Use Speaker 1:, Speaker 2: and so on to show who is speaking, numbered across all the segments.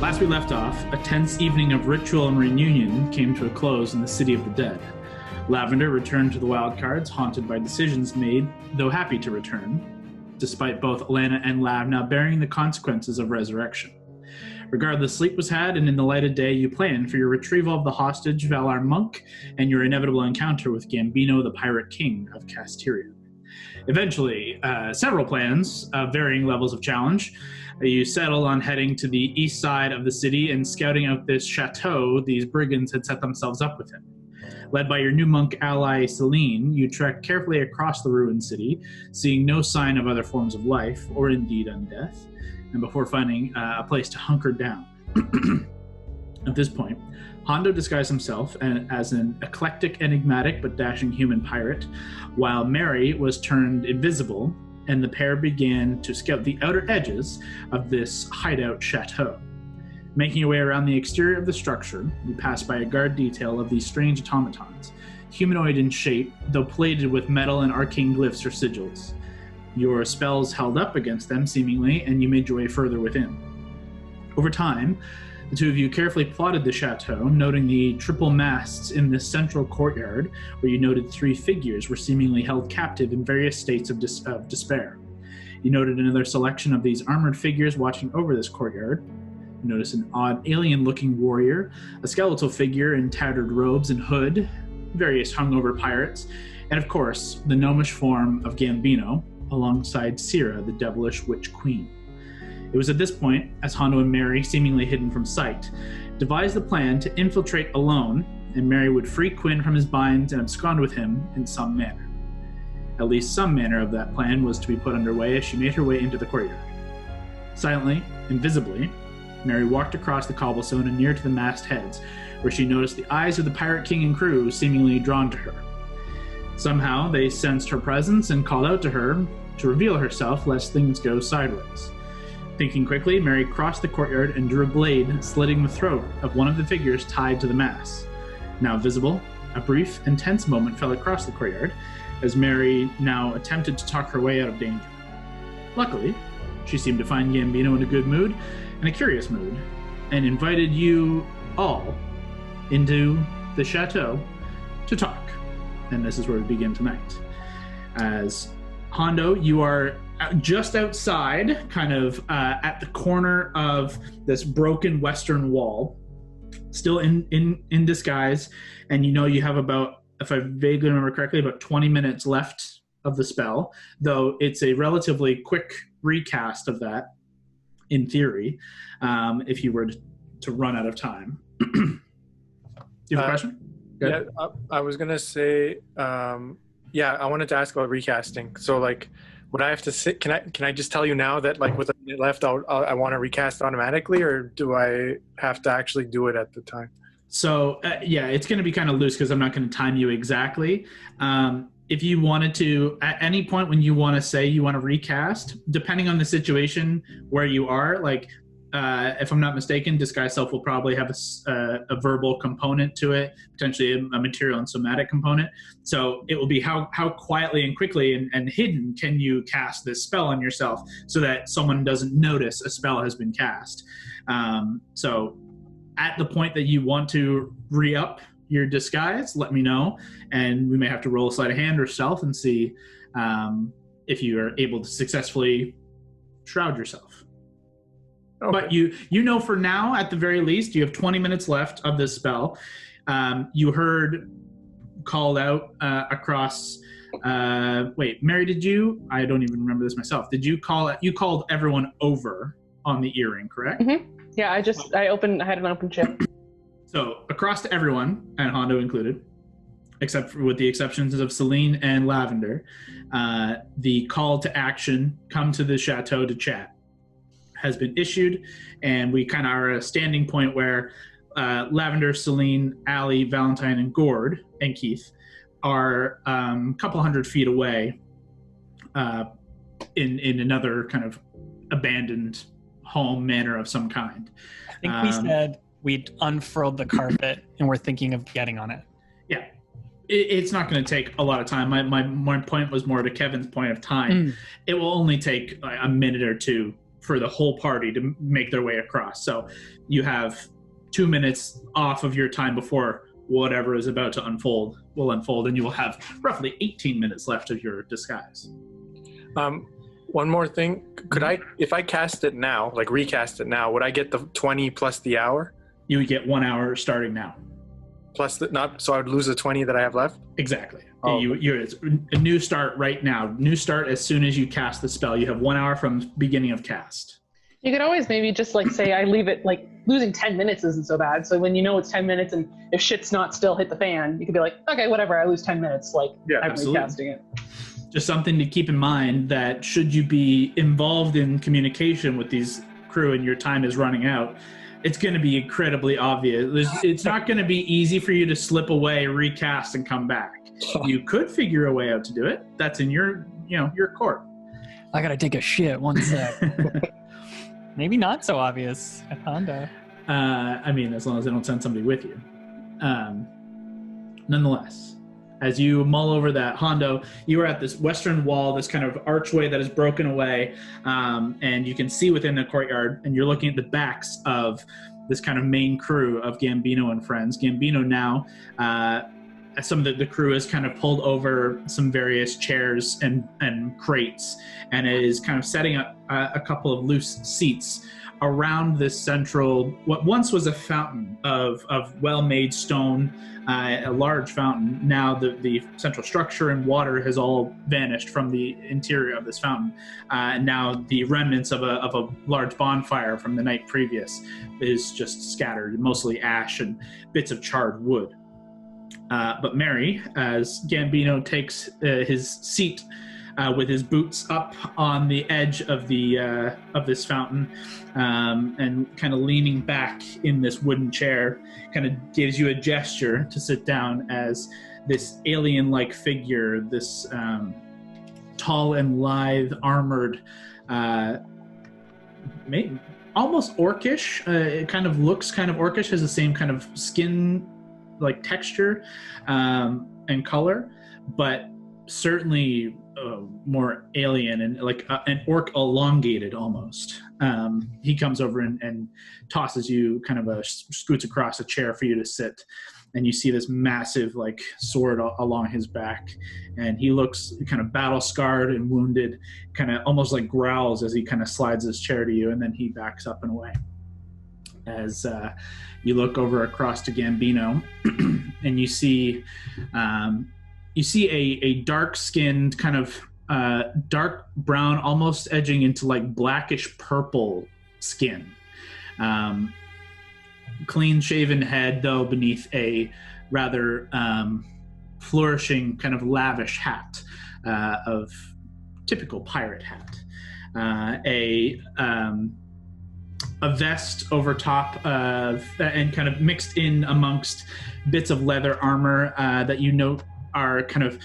Speaker 1: Last we left off, a tense evening of ritual and reunion came to a close in the City of the Dead. Lavender returned to the Wildcards, haunted by decisions made, though happy to return, despite both Alana and Lav now bearing the consequences of resurrection. Regardless, sleep was had, and in the light of day, you planned for your retrieval of the hostage Valar monk and your inevitable encounter with Gambino, the Pirate King of Kas'Tyrion. Eventually, several plans of varying levels of challenge. You settled on heading to the east side of the city and scouting out this chateau these brigands had set themselves up within. Led by your new monk ally, Selene, you trekked carefully across the ruined city, seeing no sign of other forms of life, or indeed undeath, and before finding a place to hunker down. At this point, Hondo disguised himself as an eclectic, enigmatic, but dashing human pirate, while Mary was turned invisible, and the pair began to scout the outer edges of this hideout chateau. Making your way around the exterior of the structure, you pass by a guard detail of these strange automatons, humanoid in shape, though plated with metal and arcane glyphs or sigils. Your spells held up against them, seemingly, and you made your way further within. Over time, the two of you carefully plotted the chateau, noting the triple masts in this central courtyard, where you noted three figures were seemingly held captive in various states of despair. You noted another selection of these armored figures watching over this courtyard. You notice an odd alien-looking warrior, a skeletal figure in tattered robes and hood, various hungover pirates, and of course, the gnomish form of Gambino, alongside Sira, the devilish witch queen. It was at this point, as Hondo and Mary, seemingly hidden from sight, devised the plan to infiltrate alone, and Mary would free Quinn from his binds and abscond with him in some manner. At least some manner of that plan was to be put underway as she made her way into the courtyard. Silently, invisibly, Mary walked across the cobblestone and near to the mastheads, where she noticed the eyes of the Pirate King and crew seemingly drawn to her. Somehow, they sensed her presence and called out to her to reveal herself, lest things go sideways. Thinking quickly, Mary crossed the courtyard and drew a blade, slitting the throat of one of the figures tied to the mast. Now visible, a brief and tense moment fell across the courtyard, as Mary now attempted to talk her way out of danger. Luckily, she seemed to find Gambino in a good mood, and a curious mood, and invited you all into the chateau to talk. And this is where we begin tonight. As Hondo, you are just outside, kind of at the corner of this broken western wall, still in disguise, and you know you have about, if I vaguely remember correctly, about 20 minutes left of the spell, though it's a relatively quick recast of that, in theory, if you were to run out of time. Do you have a question?
Speaker 2: Yeah, I was going to say, I wanted to ask about recasting. So, like, would I have to sit? Can I just tell you now that, like, with a minute left, I want to recast automatically, or do I have to actually do it at the time?
Speaker 1: So, it's going to be kind of loose because I'm not going to time you exactly. If you wanted to, at any point when you want to say you want to recast, depending on the situation where you are, like, if I'm not mistaken, Disguise Self will probably have a verbal component to it, potentially a material and somatic component. So it will be how quietly and quickly and hidden can you cast this spell on yourself so that someone doesn't notice a spell has been cast. So at the point that you want to re-up your disguise, let me know, and we may have to roll a sleight of hand or stealth and see if you are able to successfully shroud yourself. Okay. But you know for now, at the very least, you have 20 minutes left of this spell. You heard called out across... wait, Mary, did you... I don't even remember this myself. Did you call... You called everyone over on the earring, correct?
Speaker 3: Mm-hmm. Yeah, I had an open chip.
Speaker 1: So, across to everyone, and Hondo included, with the exceptions of Selene and Lavender, the call to action, come to the chateau to chat, has been issued, and we kind of are at a standing point where Lavender, Selene, Allie, Valentine, and Gord, and Keith are a couple hundred feet away in another kind of abandoned home manor of some kind.
Speaker 4: I think we said we'd unfurled the carpet and we're thinking of getting on it.
Speaker 1: Yeah. It's not going to take a lot of time. My point was more to Kevin's point of time. It will only take a minute or two for the whole party to make their way across. So you have 2 minutes off of your time before whatever is about to unfold will unfold, and you will have roughly 18 minutes left of your disguise.
Speaker 2: One more thing. Could I, if I cast it now, like recast it now, would I get the 20 plus the hour?
Speaker 1: You would get 1 hour starting now.
Speaker 2: Plus so I would lose the 20 that I have left?
Speaker 1: Exactly.
Speaker 2: Oh.
Speaker 1: It's a new start right now. New start as soon as you cast the spell. You have 1 hour from beginning of cast.
Speaker 3: You could always maybe just like say I leave it, like losing 10 minutes isn't so bad. So when you know it's 10 minutes and if shit's not still hit the fan, you could be like, okay, whatever, I lose 10 minutes. Like I'm
Speaker 1: absolutely.
Speaker 3: recasting it.
Speaker 1: Just something to keep in mind that should you be involved in communication with these crew and your time is running out, it's going to be incredibly obvious. It's not going to be easy for you to slip away, recast, and come back. You could figure a way out to do it. That's in your court.
Speaker 4: I gotta take a shit. 1 sec. Maybe not so obvious at Honda.
Speaker 1: I mean, as long as they don't send somebody with you. Nonetheless, as you mull over that, Hondo, you are at this western wall, this kind of archway that is broken away, and you can see within the courtyard, and you're looking at the backs of this kind of main crew of Gambino and friends. Gambino now, some of the crew has kind of pulled over some various chairs and crates, and is kind of setting up a couple of loose seats around this central, what once was a fountain of well-made stone, a large fountain. Now the central structure and water has all vanished from the interior of this fountain. Now the remnants of a large bonfire from the night previous is just scattered, mostly ash and bits of charred wood. But Mary, as Gambino takes his seat with his boots up on the edge of this fountain, and kind of leaning back in this wooden chair, kind of gives you a gesture to sit down as this alien-like figure, this tall and lithe, armored, almost orcish. It kind of looks kind of orcish, has the same kind of skin like texture and color, but certainly more alien and like an orc elongated almost. He comes over and tosses you kind of scoots across a chair for you to sit, and you see this massive like sword along his back, and he looks kind of battle scarred and wounded, kind of almost like growls as he kind of slides his chair to you, and then he backs up and away. As you look over across to Gambino, and you see a dark-skinned kind of dark brown, almost edging into like blackish purple skin. Clean-shaven head, though, beneath a rather flourishing, kind of lavish hat of typical pirate hat. A vest over top of, and kind of mixed in amongst bits of leather armor that you note are kind of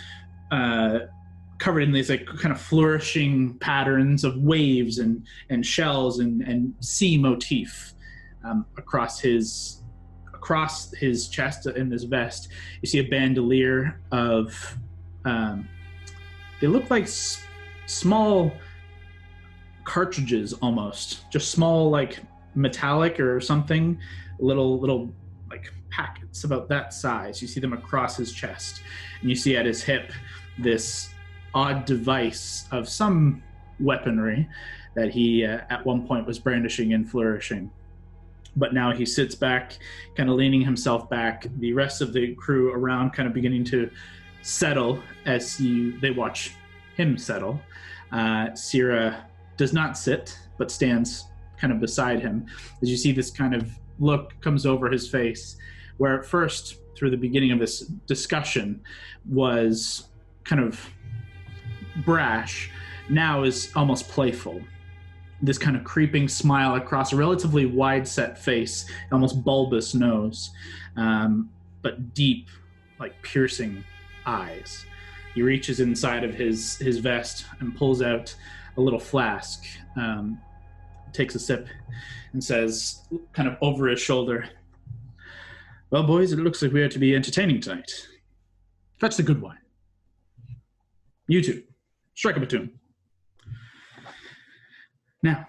Speaker 1: covered in these like kind of flourishing patterns of waves and shells and sea motif across his chest in this vest. You see a bandolier of they look like small cartridges, almost just small like metallic or something, little like packets about that size. You see them across his chest, and you see at his hip this odd device of some weaponry that he at one point was brandishing and flourishing. But now he sits back, kind of leaning himself back. The rest of the crew around kind of beginning to settle as they watch him settle. Sierra does not sit, but stands kind of beside him. As you see this kind of look comes over his face, where at first, through the beginning of this discussion, was kind of brash, now is almost playful. This kind of creeping smile across a relatively wide-set face, almost bulbous nose, but deep, like piercing eyes. He reaches inside of his vest and pulls out a little flask, takes a sip, and says, kind of over his shoulder, "Well, boys, it looks like we are to be entertaining tonight. Fetch the good wine. You two, strike up a tune. Now,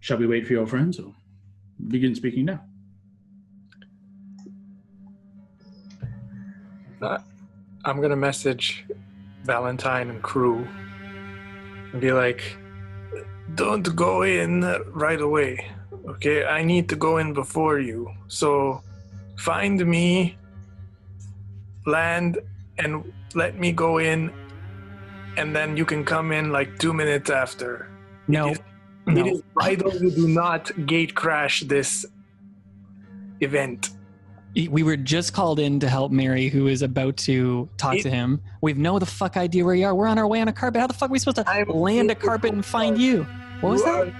Speaker 1: Shall we wait for your friends or begin speaking now?
Speaker 2: I'm going to message Valentine and crew and be like, don't go in right away. Okay, I need to go in before you. So find me, land, and let me go in, and then you can come in like 2 minutes after.
Speaker 4: No.
Speaker 2: It is vital you do not gate crash this event.
Speaker 4: We were just called in to help Mary, who is about to talk to him. We have no the fuck idea where you are. We're on our way on a carpet. How the fuck are we supposed to land a carpet and find you? What was that?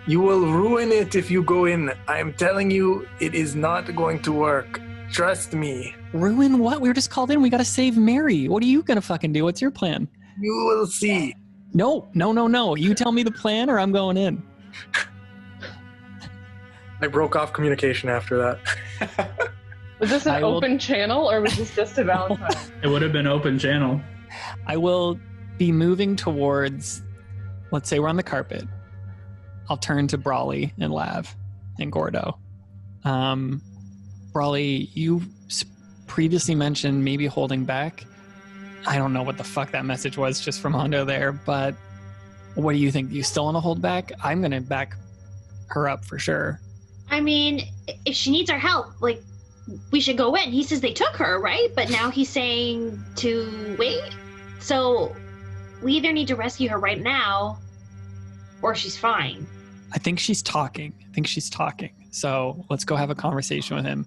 Speaker 2: You will ruin it if you go in. I am telling you, it is not going to work. Trust me.
Speaker 4: Ruin what? We were just called in. We got to save Mary. What are you going to fucking do? What's your plan?
Speaker 2: You will see.
Speaker 4: No. You tell me the plan or I'm going in.
Speaker 2: I broke off communication after that.
Speaker 3: Was this an open channel or was this just a Valentine?
Speaker 1: It would have been open channel.
Speaker 4: I will be moving towards, let's say we're on the carpet. I'll turn to Brawley and Lav and Gordo. Brawley, you previously mentioned maybe holding back. I don't know what the fuck that message was just from Hondo there, but what do you think? You still want to hold back? I'm going to back her up for sure.
Speaker 5: I mean, if she needs our help, like, we should go in. He says they took her, right? But now he's saying to wait. So we either need to rescue her right now or she's fine.
Speaker 4: I think she's talking. So let's go have a conversation with him.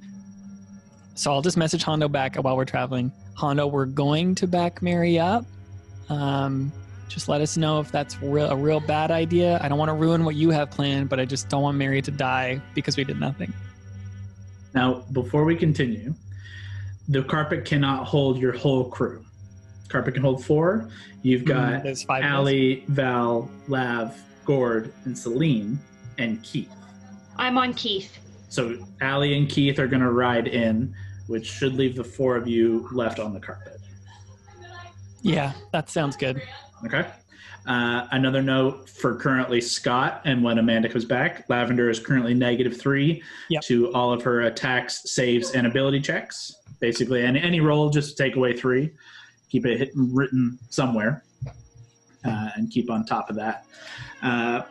Speaker 4: So I'll just message Hondo back while we're traveling. Hondo, we're going to back Mary up. Just let us know if that's a real bad idea. I don't want to ruin what you have planned, but I just don't want Mary to die because we did nothing.
Speaker 1: Now, before we continue, the carpet cannot hold your whole crew. Carpet can hold 4. You've got
Speaker 4: There's 5
Speaker 1: Allie, Val, Lav, Gord, and Celine, and Keith.
Speaker 5: I'm on Keith.
Speaker 1: So Allie and Keith are going to ride in, which should leave the 4 of you left on the carpet.
Speaker 4: Yeah, that sounds good.
Speaker 1: Okay. Another note for currently Scott, and when Amanda comes back, Lavender is currently -3 to all of her attacks, saves, and ability checks. Basically, any roll, just take away 3. Keep it written somewhere, and keep on top of that.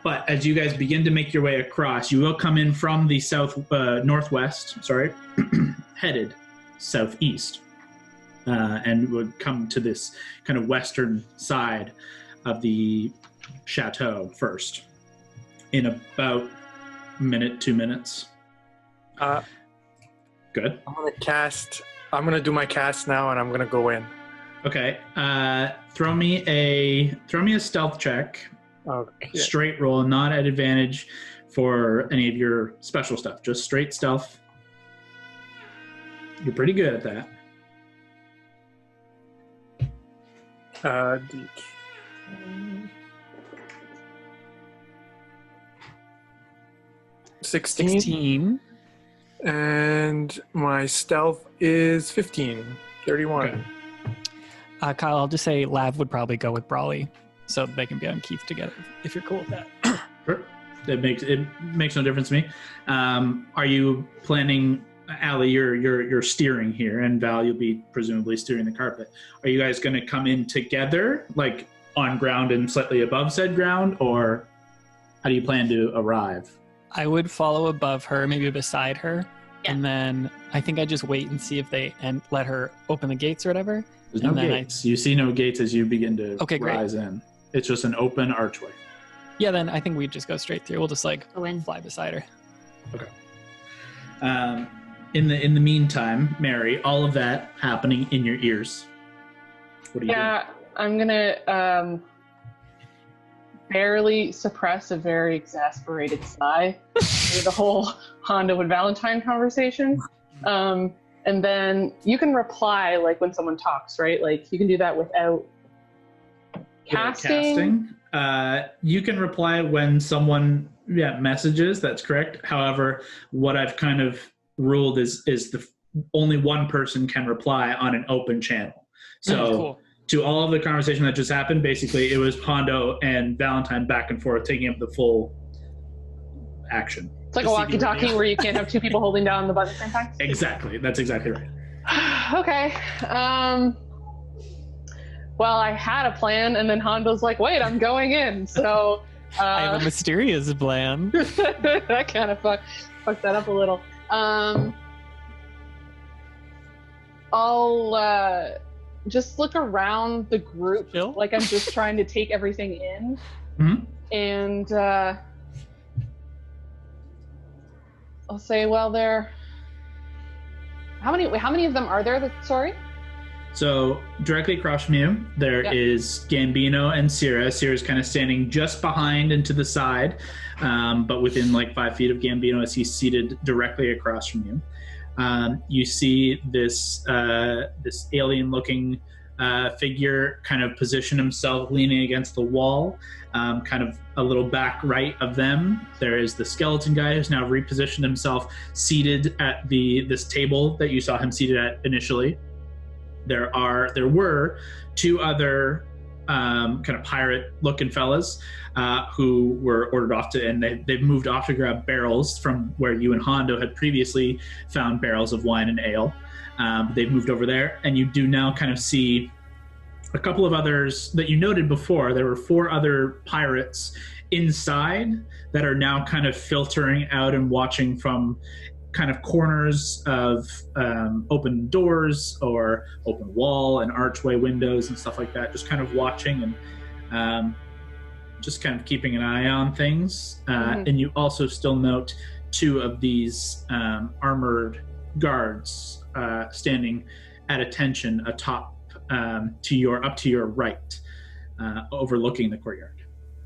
Speaker 1: But as you guys begin to make your way across, you will come in from the northwest, headed southeast, and would come to this kind of western side of the chateau first in about a minute, 2 minutes. Good.
Speaker 2: I'm gonna do my cast now, and I'm gonna go in.
Speaker 1: Okay. Throw me a stealth check.
Speaker 2: Okay.
Speaker 1: Straight roll, not at advantage for any of your special stuff. Just straight stealth. You're pretty good at that.
Speaker 2: 16. And my stealth is 15. 31.
Speaker 1: Okay.
Speaker 4: Kyle, I'll just say Lav would probably go with Brawley so they can be on Keith together if you're cool with that.
Speaker 1: Sure. It makes no difference to me. Are you planning, Allie, you're steering here, and Val, you'll be presumably steering the carpet. Are you guys going to come in together, like on ground and slightly above said ground, or how do you plan to arrive?
Speaker 4: I would follow above her, maybe beside her,
Speaker 5: Yeah.
Speaker 4: and then I think I'd just wait and see if they and let her open the gates or whatever.
Speaker 1: There's no gates. You see no gates as you begin to rise in. It's just an open archway.
Speaker 4: Yeah, then I think we'd just go straight through. We'll just
Speaker 5: Go in.
Speaker 4: fly beside her.
Speaker 1: Okay. In the meantime, Mary, all of that happening in your ears. What are you doing?
Speaker 3: I'm gonna barely suppress a very exasperated sigh through the whole Hondo and Valentine conversation. And then you can reply like when someone talks, right? Like you can do that without casting.
Speaker 1: You can reply when someone messages. That's correct. However, what I've kind of ruled is only one person can reply on an open channel. So
Speaker 4: Cool.
Speaker 1: To all of the conversation that just happened, basically it was Hondo and Valentine back and forth taking up the full action.
Speaker 3: It's like a walkie-talkie where you can't have two people holding down the button at the same time.
Speaker 1: Exactly. That's exactly right.
Speaker 3: Okay. Well, I had a plan, and then Hondo's like, wait, I'm going in. So
Speaker 4: I have a mysterious plan.
Speaker 3: that kind of fucked that up a little. I'll just look around the group like I'm just trying to take everything in.
Speaker 1: Mm-hmm.
Speaker 3: And I'll say, well, how many of them are there? Sorry?
Speaker 1: So directly across from you, there is Gambino and Sierra. Sierra's kind of standing just behind and to the side, but within like 5 feet of Gambino as he's seated directly across from you. You see this alien-looking figure kind of position himself leaning against the wall, kind of a little back right of them. There is the skeleton guy who's now repositioned himself seated at this table that you saw him seated at initially. There were 2 other kind of pirate-looking fellas who were ordered off to, and they've moved off to grab barrels from where you and Hondo had previously found barrels of wine and ale. They've moved over there, and you do now kind of see a couple of others that you noted before. There were 4 other pirates inside that are now kind of filtering out and watching from kind of corners of open doors or open wall and archway windows and stuff like that, just kind of watching and just kind of keeping an eye on things. And you also still note 2 of these armored guards standing at attention atop up to your right, overlooking the courtyard.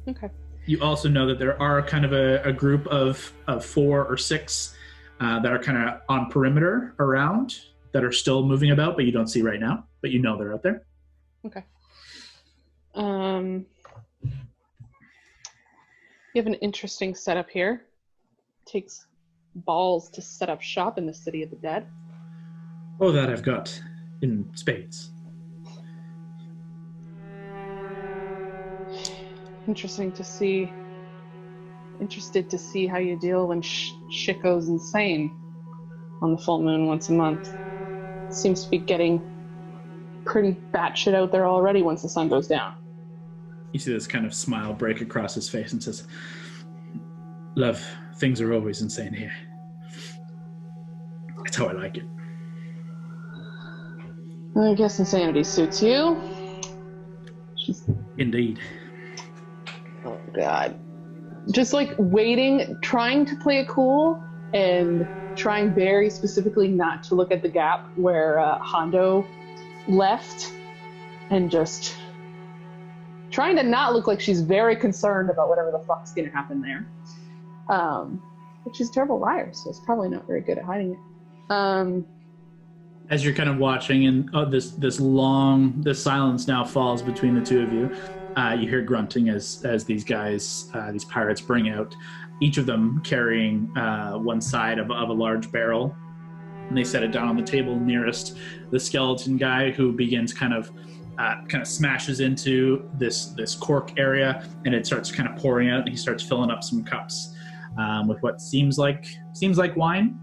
Speaker 3: Okay.
Speaker 1: You also know that there are kind of a group of 4 or 6 that are kind of on perimeter around that are still moving about, but you don't see right now, but you know they're out there.
Speaker 3: Okay. You have an interesting setup here. Takes balls to set up shop in the city of the dead.
Speaker 1: Oh, that I've got in spades.
Speaker 3: Interested to see how you deal when shit goes insane on the full moon once a month. Seems to be getting pretty batshit out there already once the sun goes down.
Speaker 1: You see this kind of smile break across his face and says, "Love, things are always insane here. That's how I like it."
Speaker 3: I guess insanity suits you.
Speaker 1: Indeed.
Speaker 3: Oh, God. Just like waiting, trying to play it cool, and trying very specifically not to look at the gap where Hondo left, and just trying to not look like she's very concerned about whatever the fuck's going to happen there. But she's a terrible liar, so it's probably not very good at hiding it.
Speaker 1: As you're kind of watching, and this silence now falls between the 2 of you. You hear grunting as these guys, these pirates, bring out, each of them carrying one side of a large barrel, and they set it down on the table nearest the skeleton guy, who begins kind of smashes into this cork area, and it starts kind of pouring out, and he starts filling up some cups with what seems like wine,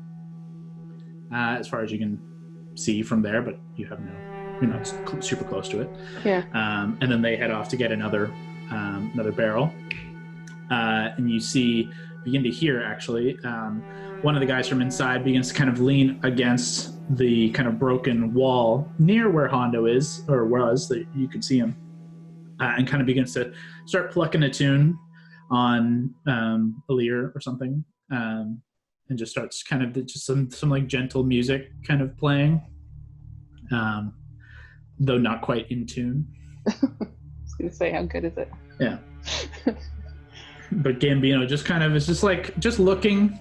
Speaker 1: as far as you can see from there, but you're not super close to it.
Speaker 3: Yeah.
Speaker 1: And then they head off to get another barrel. And you begin to hear actually, one of the guys from inside begins to kind of lean against the kind of broken wall near where Hondo is, or was, that you could see him, and kind of begins to start plucking a tune on a lyre or something, and just starts kind of just some like gentle music kind of playing, though not quite in tune.
Speaker 3: I was gonna say, how good is it?
Speaker 1: Yeah. But Gambino just kind of is just looking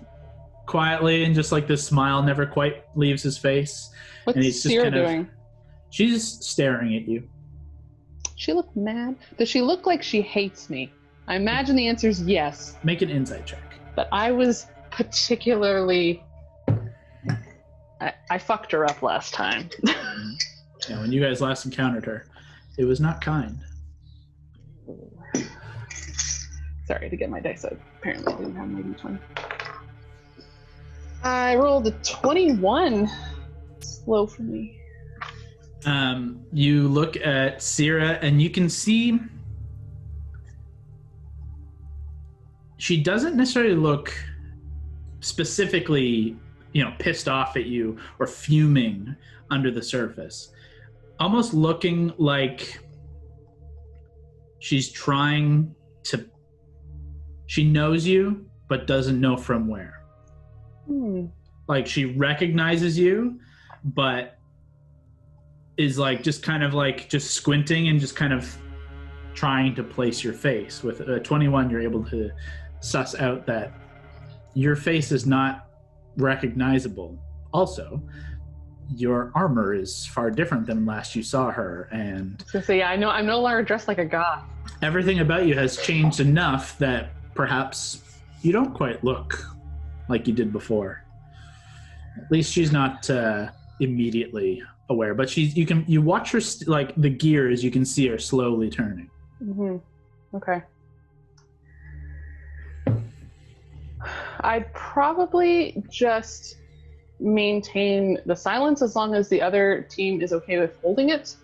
Speaker 1: quietly, and just like this smile never quite leaves his face.
Speaker 3: What's
Speaker 1: and he's just
Speaker 3: Sierra
Speaker 1: kind of
Speaker 3: doing?
Speaker 1: She's staring at you.
Speaker 3: She look mad? Does she look like she hates me? I imagine the answer is yes.
Speaker 1: Make an insight check.
Speaker 3: But I was particularly... I fucked her up last time.
Speaker 1: Yeah, when you guys last encountered her, it was not kind.
Speaker 3: Sorry to get my dice out. Apparently I didn't have my D20. I rolled a 21. Slow for me.
Speaker 1: You look at Sierra, and you can see she doesn't necessarily look specifically, pissed off at you or fuming under the surface. Almost looking like she's trying to... She knows you, but doesn't know from where. Like, she recognizes you, but is like just kind of like just squinting and just kind of trying to place your face. With a 21, you're able to suss out that your face is not recognizable. Also, your armor is far different than last you saw her, and
Speaker 3: So yeah, I know I'm no longer dressed like a goth.
Speaker 1: everything about you has changed enough that perhaps you don't quite look like you did before. At least she's not immediately aware, but you watch her like the gears. You can see her slowly turning.
Speaker 3: Okay. I'd probably just maintain the silence as long as the other team is okay with holding it.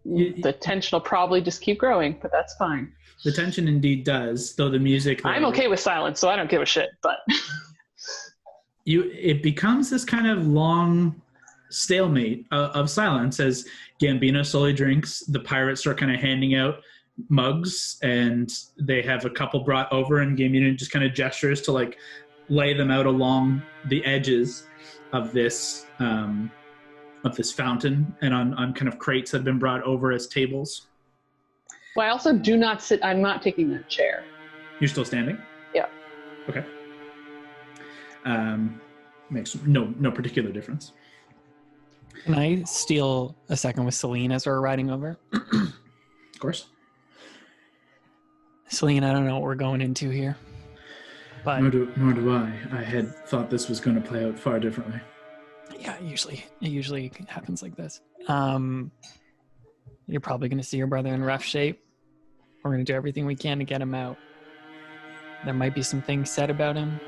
Speaker 3: The tension will probably just keep growing, but that's fine.
Speaker 1: The tension indeed does, though the music...
Speaker 3: I'm okay with silence, so I don't give a shit, but...
Speaker 1: It becomes this kind of long stalemate of silence as Gambino slowly drinks. The pirates start kind of handing out mugs, and they have a couple brought over, and Gambino just kind of gestures to like lay them out along the edges of this fountain and on kind of crates that have been brought over as tables.
Speaker 3: Well, I also do not sit. I'm not taking that chair.
Speaker 1: You're still standing?
Speaker 3: Yeah.
Speaker 1: Okay. Makes no particular difference.
Speaker 4: Can I steal a second with Celine as we're riding over?
Speaker 1: Of course.
Speaker 4: Celine, I don't know what we're going into here, but
Speaker 1: Nor do I. I had thought this was going to play out far differently.
Speaker 4: yeah, it usually happens like this. You're probably going to see your brother in rough shape. We're going to do everything we can to get him out. There might be some things said about him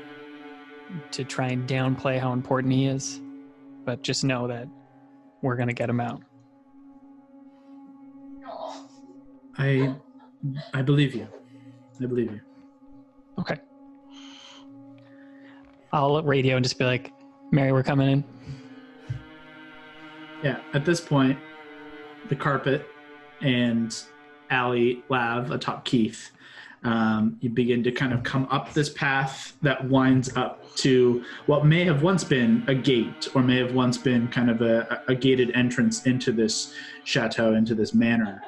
Speaker 4: to try and downplay how important he is, but just know that we're going to get him out.
Speaker 1: I believe you. I believe you.
Speaker 4: Okay. I'll radio and just be like, Mary, we're coming in.
Speaker 1: Yeah, at this point, the carpet and Allie, Lav, atop Keith, you begin to kind of come up this path that winds up to what may have once been a gate, or may have once been kind of a gated entrance into this chateau, into this manor.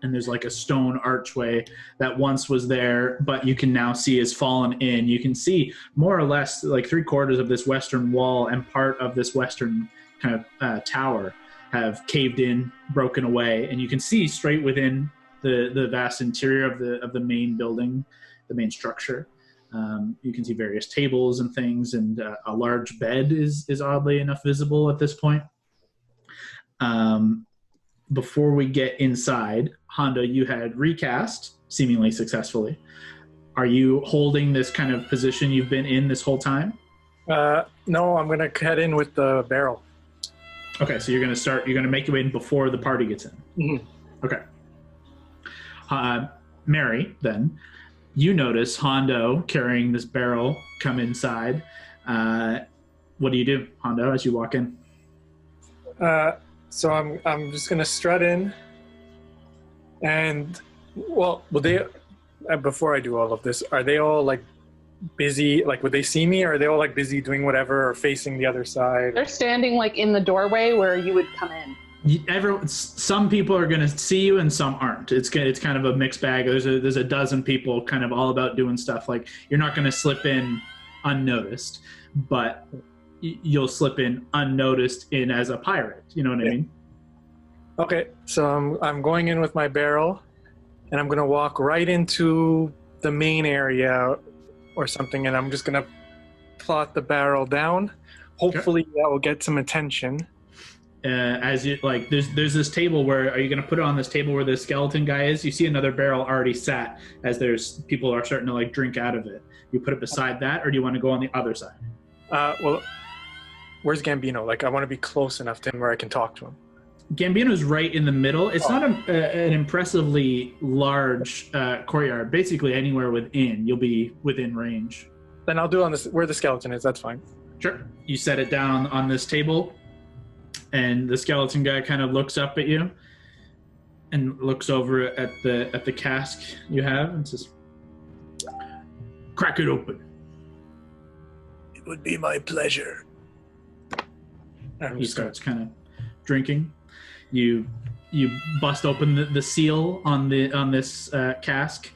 Speaker 1: And there's like a stone archway that once was there, but you can now see has fallen in. You can see more or less like 3/4 of this western wall and part of this western kind of tower have caved in, broken away, and you can see straight within the vast interior of the main building, the main structure. You can see various tables and things, and a large bed is oddly enough visible at this point. Before we get inside, Hondo, you had recast seemingly successfully. Are you holding this kind of position you've been in this whole time?
Speaker 2: No, I'm gonna head in with the barrel.
Speaker 1: Okay, so you're gonna make your way in before the party gets in.
Speaker 2: Mm-hmm.
Speaker 1: Okay. Mary, then, you notice Hondo carrying this barrel come inside. What do you do, Hondo, as you walk in?
Speaker 2: So I'm just gonna strut in, and will they? Before I do all of this, are they all like busy? Like, would they see me, or are they all like busy doing whatever, or facing the other side?
Speaker 3: They're standing like in the doorway where you would come in.
Speaker 1: Some people are going to see you and some aren't. It's kind of a mixed bag. There's a dozen people kind of all about doing stuff. Like, you're not going to slip in unnoticed, but you'll slip in unnoticed in as a pirate. You know what I mean?
Speaker 2: Okay, so I'm going in with my barrel, and I'm gonna walk right into the main area or something, and I'm just gonna plot the barrel down. Hopefully that will get some attention.
Speaker 1: as you like, there's this table where are you going to put it on this table where the skeleton guy is? You see another barrel already sat as there's people are starting to like drink out of it. You put it beside that, or do you want to go on the other side?
Speaker 2: Well, where's Gambino? Like, I want to be close enough to him where I can talk to him.
Speaker 1: Gambino's right in the middle. It's not an impressively large courtyard. Basically, anywhere within, you'll be within range.
Speaker 2: Then I'll do it on this where the skeleton is. That's fine.
Speaker 1: Sure. You set it down on this table, and the skeleton guy kind of looks up at you and looks over at the cask you have and says, "Crack it open."
Speaker 2: It would be my pleasure.
Speaker 1: He starts kind of drinking. You bust open the seal on this cask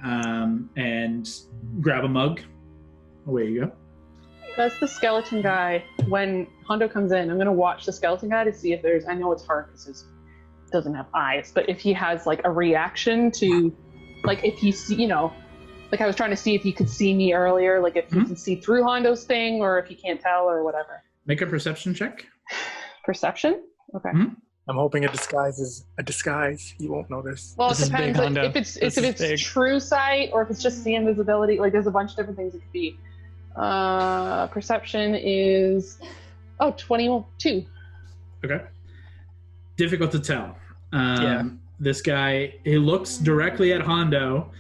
Speaker 1: and grab a mug. Away you go.
Speaker 3: That's the skeleton guy. When Hondo comes in, I'm going to watch the skeleton guy to see if there's, I know it's hard because he doesn't have eyes, but if he has like a reaction to, like if he see, like I was trying to see if he could see me earlier, like if he can see through Hondo's thing or if he can't tell or whatever.
Speaker 1: Make a perception check.
Speaker 3: Perception? Okay.
Speaker 1: Mm-hmm.
Speaker 2: I'm hoping a disguise is a disguise. You won't notice.
Speaker 3: Well,
Speaker 4: This
Speaker 3: it
Speaker 4: is big,
Speaker 3: depends. Like,
Speaker 4: Hondo.
Speaker 3: if it's
Speaker 4: big.
Speaker 3: true sight or if it's just the invisibility. Like there's a bunch of different things it could be. Perception is 22.
Speaker 1: Okay. Difficult to tell.
Speaker 4: Yeah.
Speaker 1: This guy, he looks directly at Hondo,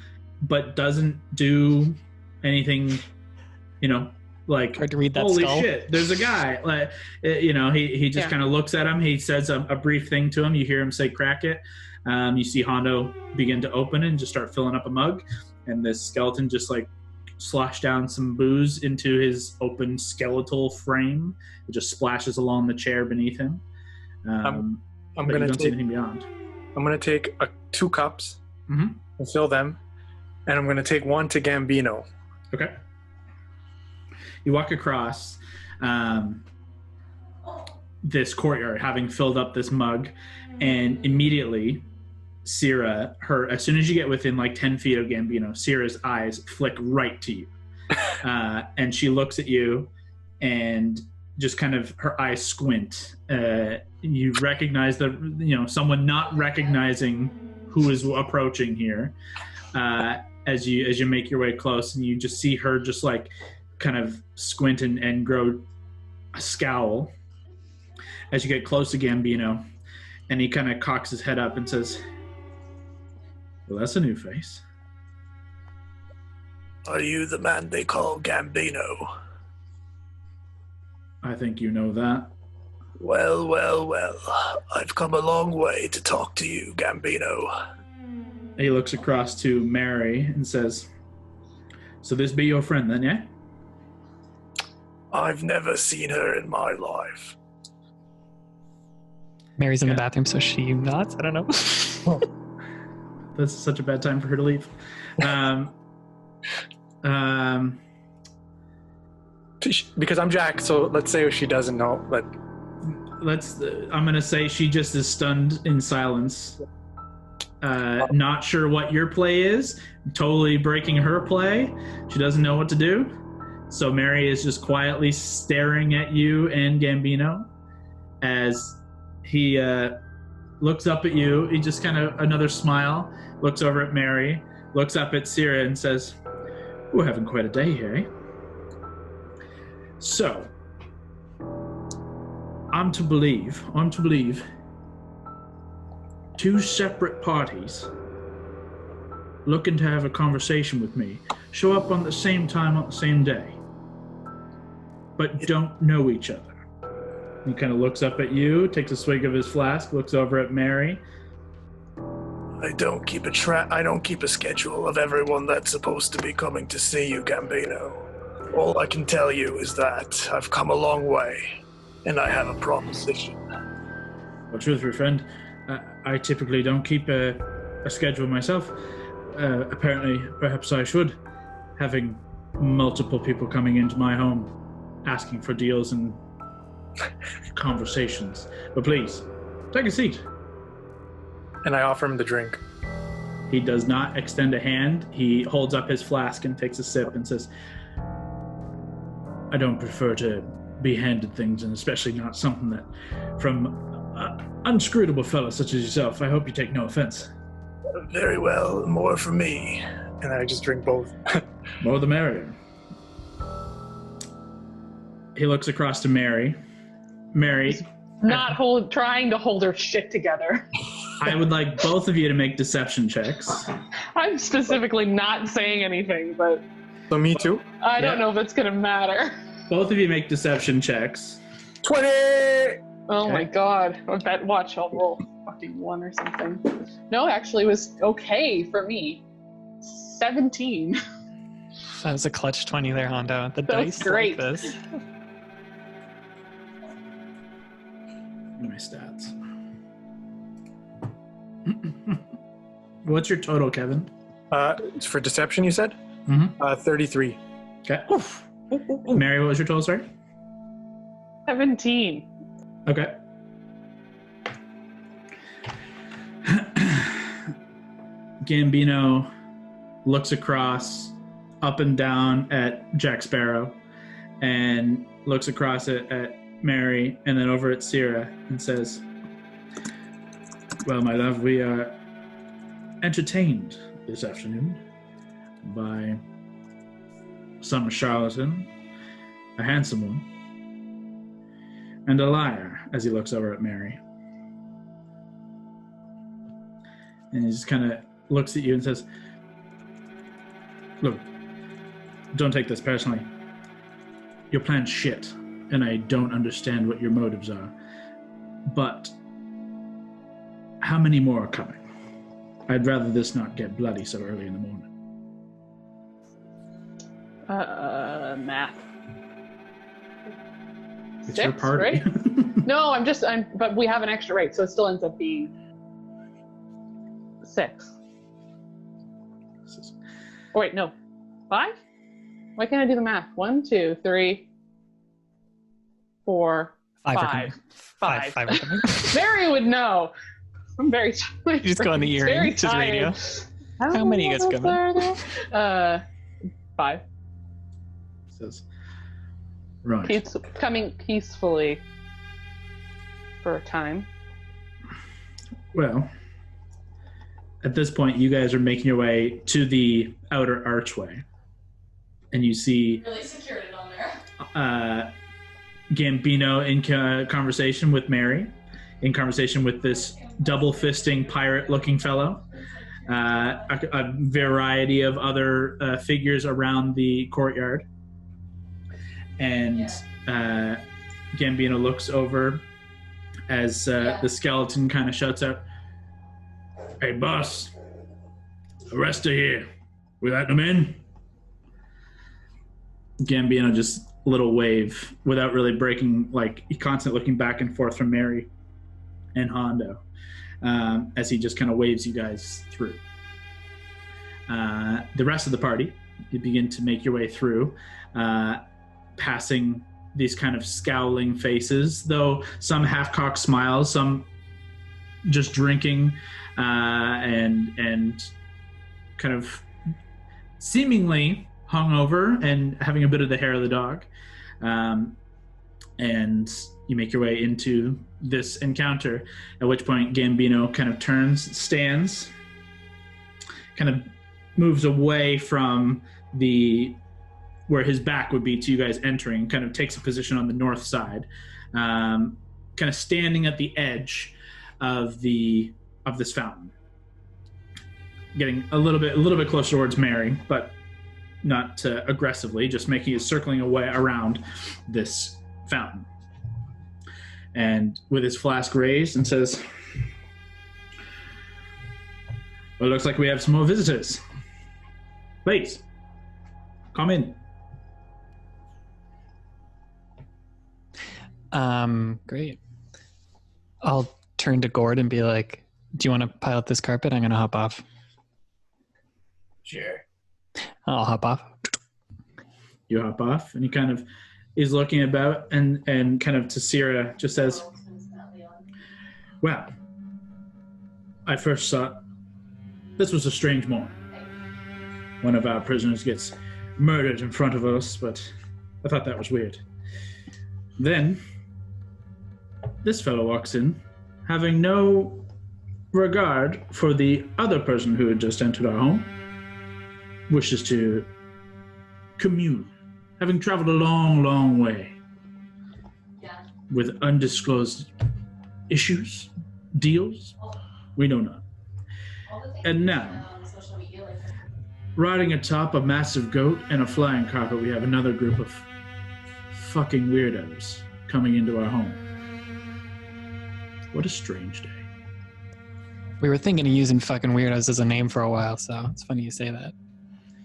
Speaker 1: but doesn't do anything, like,
Speaker 4: Hard to read that
Speaker 1: holy
Speaker 4: skull.
Speaker 1: shit, there's a guy. Like, he just kind of looks at him. He says a brief thing to him. You hear him say, "Crack it." You see Hondo begin to open it and just start filling up a mug. And this skeleton just like slosh down some booze into his open skeletal frame. It just splashes along the chair beneath him.
Speaker 2: I'm
Speaker 1: but
Speaker 2: gonna
Speaker 1: you don't see
Speaker 2: take
Speaker 1: anything beyond.
Speaker 2: 2 cups
Speaker 1: Mhm.
Speaker 2: and fill them, and I'm gonna take one to Gambino.
Speaker 1: Okay. You walk across this courtyard, having filled up this mug, and immediately, Sierra, as soon as you get within like 10 feet of Gambino, Sierra's eyes flick right to you. And she looks at you and just kind of her eyes squint. You recognize someone not recognizing who is approaching here as you make your way close, and you just see her just like kind of squint and grow a scowl as you get close to Gambino, and he kind of cocks his head up and says, "Well, that's a new face."
Speaker 2: Are you the man they call Gambino?
Speaker 1: I think you know that.
Speaker 2: Well. I've come a long way to talk to you, Gambino.
Speaker 1: He looks across to Mary and says, "So this be your friend then, yeah?"
Speaker 2: I've never seen her in my life.
Speaker 4: Mary's in the bathroom, so she nods. I don't know.
Speaker 1: That's such a bad time for her to leave.
Speaker 2: Because I'm Jack, so let's say she doesn't know, but
Speaker 1: I'm going to say she just is stunned in silence. Not sure what your play is. Totally breaking her play. She doesn't know what to do. So Mary is just quietly staring at you and Gambino as he looks up at you. He just kind of another smile, looks over at Mary, looks up at Sierra and says, "We're having quite a day here, eh? So, I'm to believe 2 separate parties looking to have a conversation with me show up on the same time on the same day, but don't know each other." He kind of looks up at you, takes a swig of his flask, looks over at Mary.
Speaker 2: I don't keep a schedule of everyone that's supposed to be coming to see you, Gambino. All I can tell you is that I've come a long way, and I have a proposition.
Speaker 1: Well, truthfully, friend, I typically don't keep a schedule myself. Apparently, perhaps I should, having multiple people coming into my home, asking for deals and conversations. But please, take a seat.
Speaker 2: And I offer him the drink.
Speaker 1: He does not extend a hand. He holds up his flask and takes a sip and says, "I don't prefer to be handed things, and especially not something that, from unscrutable fellow such as yourself, I hope you take no offense.
Speaker 2: Very well, more for me. And I just drink both.
Speaker 1: More the merrier. He looks across to Mary. Mary,
Speaker 3: trying to hold her shit together.
Speaker 1: I would like both of you to make deception checks.
Speaker 3: I'm specifically not saying anything, but
Speaker 2: So me too?
Speaker 3: I don't know if it's gonna matter.
Speaker 1: Both of you make deception checks.
Speaker 2: 20!
Speaker 3: Oh
Speaker 1: Okay.
Speaker 3: my god. I bet, watch, I'll roll fucking 1 or something. No, actually, it was okay for me. 17.
Speaker 4: That was a clutch 20 there, Hondo. The
Speaker 3: That was
Speaker 4: dice
Speaker 3: great.
Speaker 4: like this.
Speaker 1: My stats. What's your total, Kevin?
Speaker 2: For deception, you said?
Speaker 1: Mm-hmm.
Speaker 2: 33.
Speaker 1: Okay. Mary, what was your total, sorry?
Speaker 3: 17.
Speaker 1: Okay. Gambino looks across up and down at Jack Sparrow and looks across at Mary and then over at Sierra and says, well, my love, we are entertained this afternoon by some charlatan, a handsome one, and a liar, as he looks over at Mary. And he just kind of looks at you and says, look, don't take this personally. Your plan's shit, and I don't understand what your motives are. But how many more are coming? I'd rather this not get bloody so early in the morning.
Speaker 3: Math.
Speaker 1: It's your
Speaker 3: 6,
Speaker 1: party.
Speaker 3: right? No, but we have an extra rate, so it still ends up being 6. Oh, wait, no. 5? Why can't I do the math? 1, 2, 3, 4,
Speaker 4: 5.
Speaker 3: 5.
Speaker 4: 5.
Speaker 3: Mary would know. I'm very tired.
Speaker 4: You just go on the
Speaker 3: Very
Speaker 4: earring to his
Speaker 3: tired.
Speaker 4: radio. How many you guys coming?
Speaker 3: 5.
Speaker 1: Says, right.
Speaker 3: He's coming peacefully for a time.
Speaker 1: Well, at this point, you guys are making your way to the outer archway, and you see
Speaker 6: Really secured it on there.
Speaker 1: Gambino in conversation with Mary, in conversation with this double-fisting pirate-looking fellow, a variety of other figures around the courtyard, and Gambino looks over as the skeleton kind of shouts out, "Hey, boss, the rest are here. We let them in?" Gambino just a little wave without really breaking, like he constantly looking back and forth from Mary and Hondo as he just kind of waves you guys through. The rest of the party, you begin to make your way through, passing these kind of scowling faces, though some half-cocked smiles, some just drinking and kind of seemingly hungover and having a bit of the hair of the dog. And you make your way into this encounter, at which point Gambino kind of turns, stands, kind of moves away from where his back would be to you guys entering, kind of takes a position on the north side, kind of standing at the edge of this fountain, getting a little bit closer towards Mary, but not aggressively, just circling away around this fountain, and with his flask raised, and says, "Well, it looks like we have some more visitors. Please, come in."
Speaker 4: Great. I'll turn to Gord and be like, "Do you want to pile up this carpet? I'm gonna hop off."
Speaker 2: Sure.
Speaker 4: I'll hop off.
Speaker 1: You hop off, and he kind of is looking about, and kind of to Sierra just says, "Well, I first thought this was a strange morning. One of our prisoners gets murdered in front of us, but I thought that was weird. Then this fellow walks in, having no regard for the other person who had just entered our home, wishes to commune, having traveled a long, long way with undisclosed issues, deals, we don't know. And now, riding atop a massive goat and a flying carpet, we have another group of fucking weirdos coming into our home. What a strange day.
Speaker 4: We were thinking of using fucking weirdos as a name for a while, so it's funny you say that.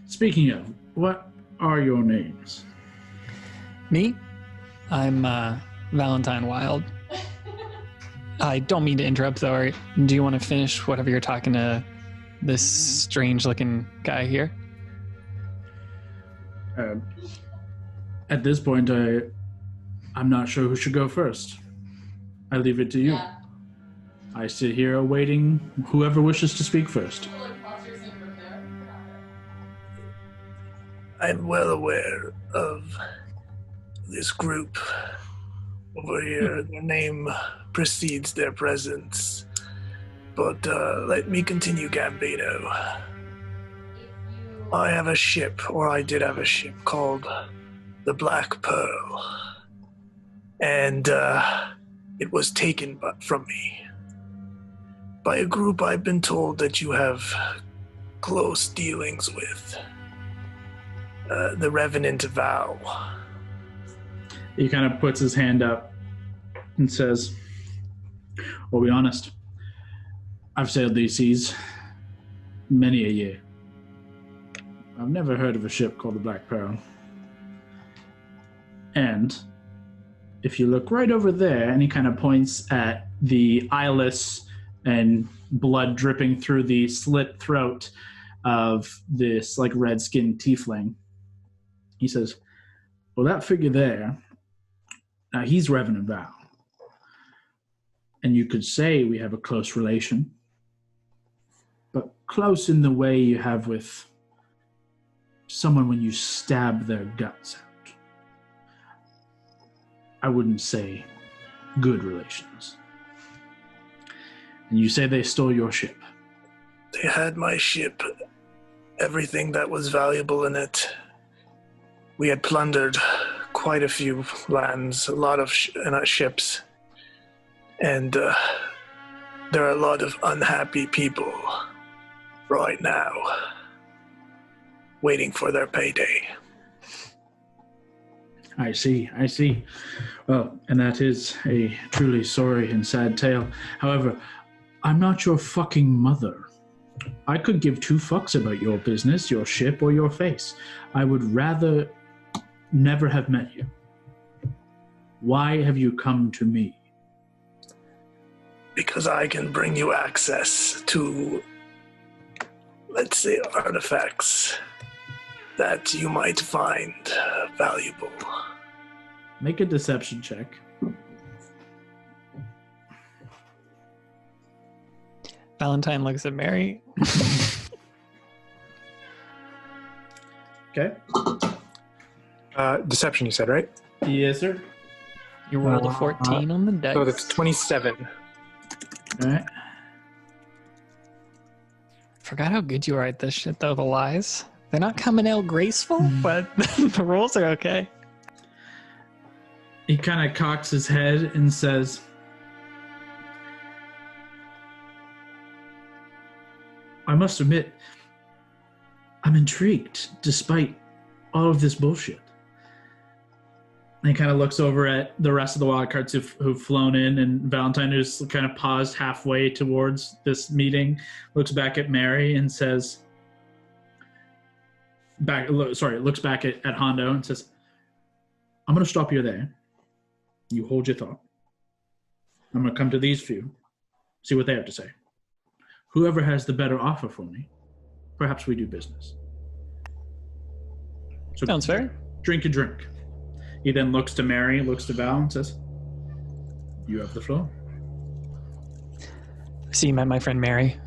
Speaker 1: Speaking of, what are your names?
Speaker 4: Me? I'm Valentine Wild. I don't mean to interrupt, though. Do you want to finish whatever you're talking to this strange-looking guy here?
Speaker 1: At this point, I'm not sure who should go first. I leave it to you.
Speaker 6: Yeah.
Speaker 1: I sit here awaiting whoever wishes to speak first.
Speaker 7: I'm well aware of this group over here. Their name precedes their presence. But let me continue, Gambino. I have a ship, or I did have a ship, called the Black Pearl. And it was taken from me by a group I've been told that you have close dealings with. The Revenant Vow.
Speaker 1: He kind of puts his hand up and says, "Well, be honest. I've sailed these seas many a year. I've never heard of a ship called the Black Pearl. And if you look right over there," and he kind of points at the eyeless and blood dripping through the slit throat of this like red-skinned tiefling. He says, "Well, that figure there, he's Revenant Vow. And you could say we have a close relation, but close in the way you have with someone when you stab their guts out. I wouldn't say good relations. And you say they stole your ship."
Speaker 7: They had my ship, everything that was valuable in it. We had plundered quite a few lands, a lot of ships. And there are a lot of unhappy people right now waiting for their payday.
Speaker 1: I see. Well, and that is a truly sorry and sad tale. However, I'm not your fucking mother. I could give two fucks about your business, your ship, or your face. I would rather never have met you. Why have you come to me?
Speaker 7: Because I can bring you access to, let's say, artifacts that you might find valuable.
Speaker 1: Make a deception check.
Speaker 4: Valentine looks at Mary.
Speaker 1: Okay.
Speaker 2: Deception, you said, right?
Speaker 1: Yes, sir.
Speaker 4: You rolled a 14 on the dice.
Speaker 2: So that's 27.
Speaker 1: All right.
Speaker 4: Forgot how good you are at this shit, though, the lies. They're not coming out graceful, but the rolls are okay.
Speaker 1: He kind of cocks his head and says, "I must admit, I'm intrigued despite all of this bullshit." And he kind of looks over at the rest of the wildcards who've flown in, and Valentine, who's kind of paused halfway towards this meeting, looks back at Mary and says, looks back at Hondo and says, "I'm going to stop you there. You hold your thought. I'm going to come to these few, see what they have to say. Whoever has the better offer for me, perhaps we do business." So
Speaker 4: Sounds fair.
Speaker 1: Drink a drink. He then looks to Mary, looks to Val, and says, "You have the floor."
Speaker 4: See, you met my friend Mary.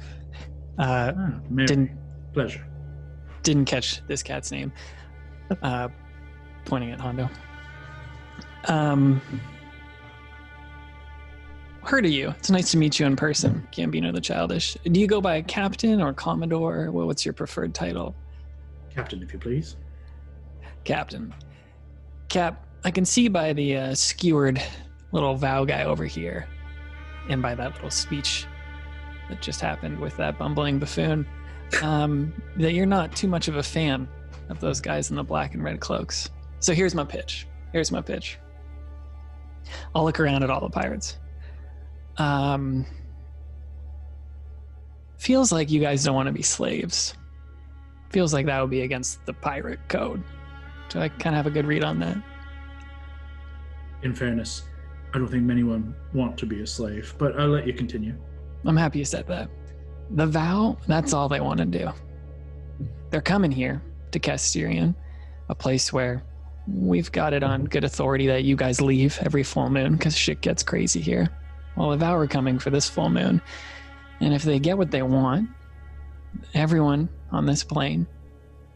Speaker 1: Mary, pleasure.
Speaker 4: Didn't catch this cat's name. Pointing at Hondo. heard of you. It's nice to meet you in person, Gambino the Childish. Do you go by Captain or Commodore? What's your preferred title?
Speaker 1: Captain, if you please.
Speaker 4: Captain. Cap, I can see by the skewered little Vow guy over here, and by that little speech that just happened with that bumbling buffoon, that you're not too much of a fan of those guys in the black and red cloaks. So here's my pitch. I'll look around at all the pirates. Feels like you guys don't want to be slaves. Feels like that would be against the pirate code. Do I kind of have a good read on that?
Speaker 1: In fairness, I don't think many want to be a slave, but I'll let you continue.
Speaker 4: I'm happy you said that. The Vow, that's all they want to do. They're coming here to Kas'Tyrion, a place where we've got it on good authority that you guys leave every full moon because shit gets crazy here. Well, the Vow are coming for this full moon, and if they get what they want, everyone on this plane,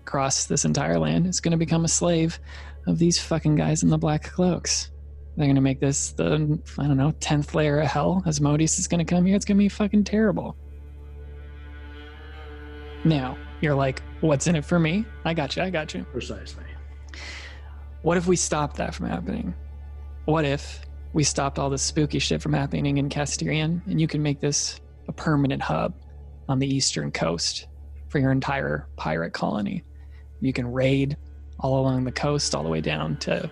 Speaker 4: across this entire land, is going to become a slave of these fucking guys in the black cloaks. They're going to make this the, 10th layer of hell. Asmodeus is going to come here. It's going to be fucking terrible. Now, you're like, what's in it for me? I got you.
Speaker 1: Precisely.
Speaker 4: What if we stopped that from happening? What if we stopped all this spooky shit from happening in Kas'Tyrion, and you can make this a permanent hub on the eastern coast for your entire pirate colony? You can raid all along the coast, all the way down to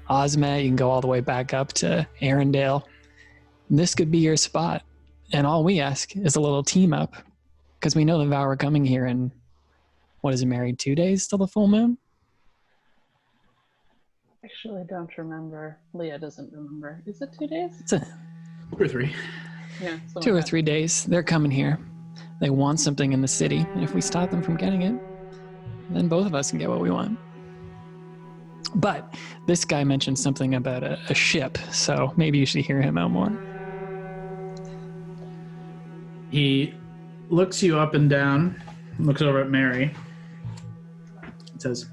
Speaker 4: Osmet. You can go all the way back up to Arendelle. This could be your spot. And all we ask is a little team up, because we know the Vow are coming here in, what is it, married 2 days till the full moon?
Speaker 3: Actually, I don't remember. Leah doesn't remember. Is it 2 days?
Speaker 4: It's 2
Speaker 1: or 3.
Speaker 3: Yeah.
Speaker 4: 2 or 3 days. They're coming here. They want something in the city, and if we stop them from getting it, then both of us can get what we want. But this guy mentioned something about a ship, so maybe you should hear him out more.
Speaker 1: He looks you up and down, looks over at Mary, and says,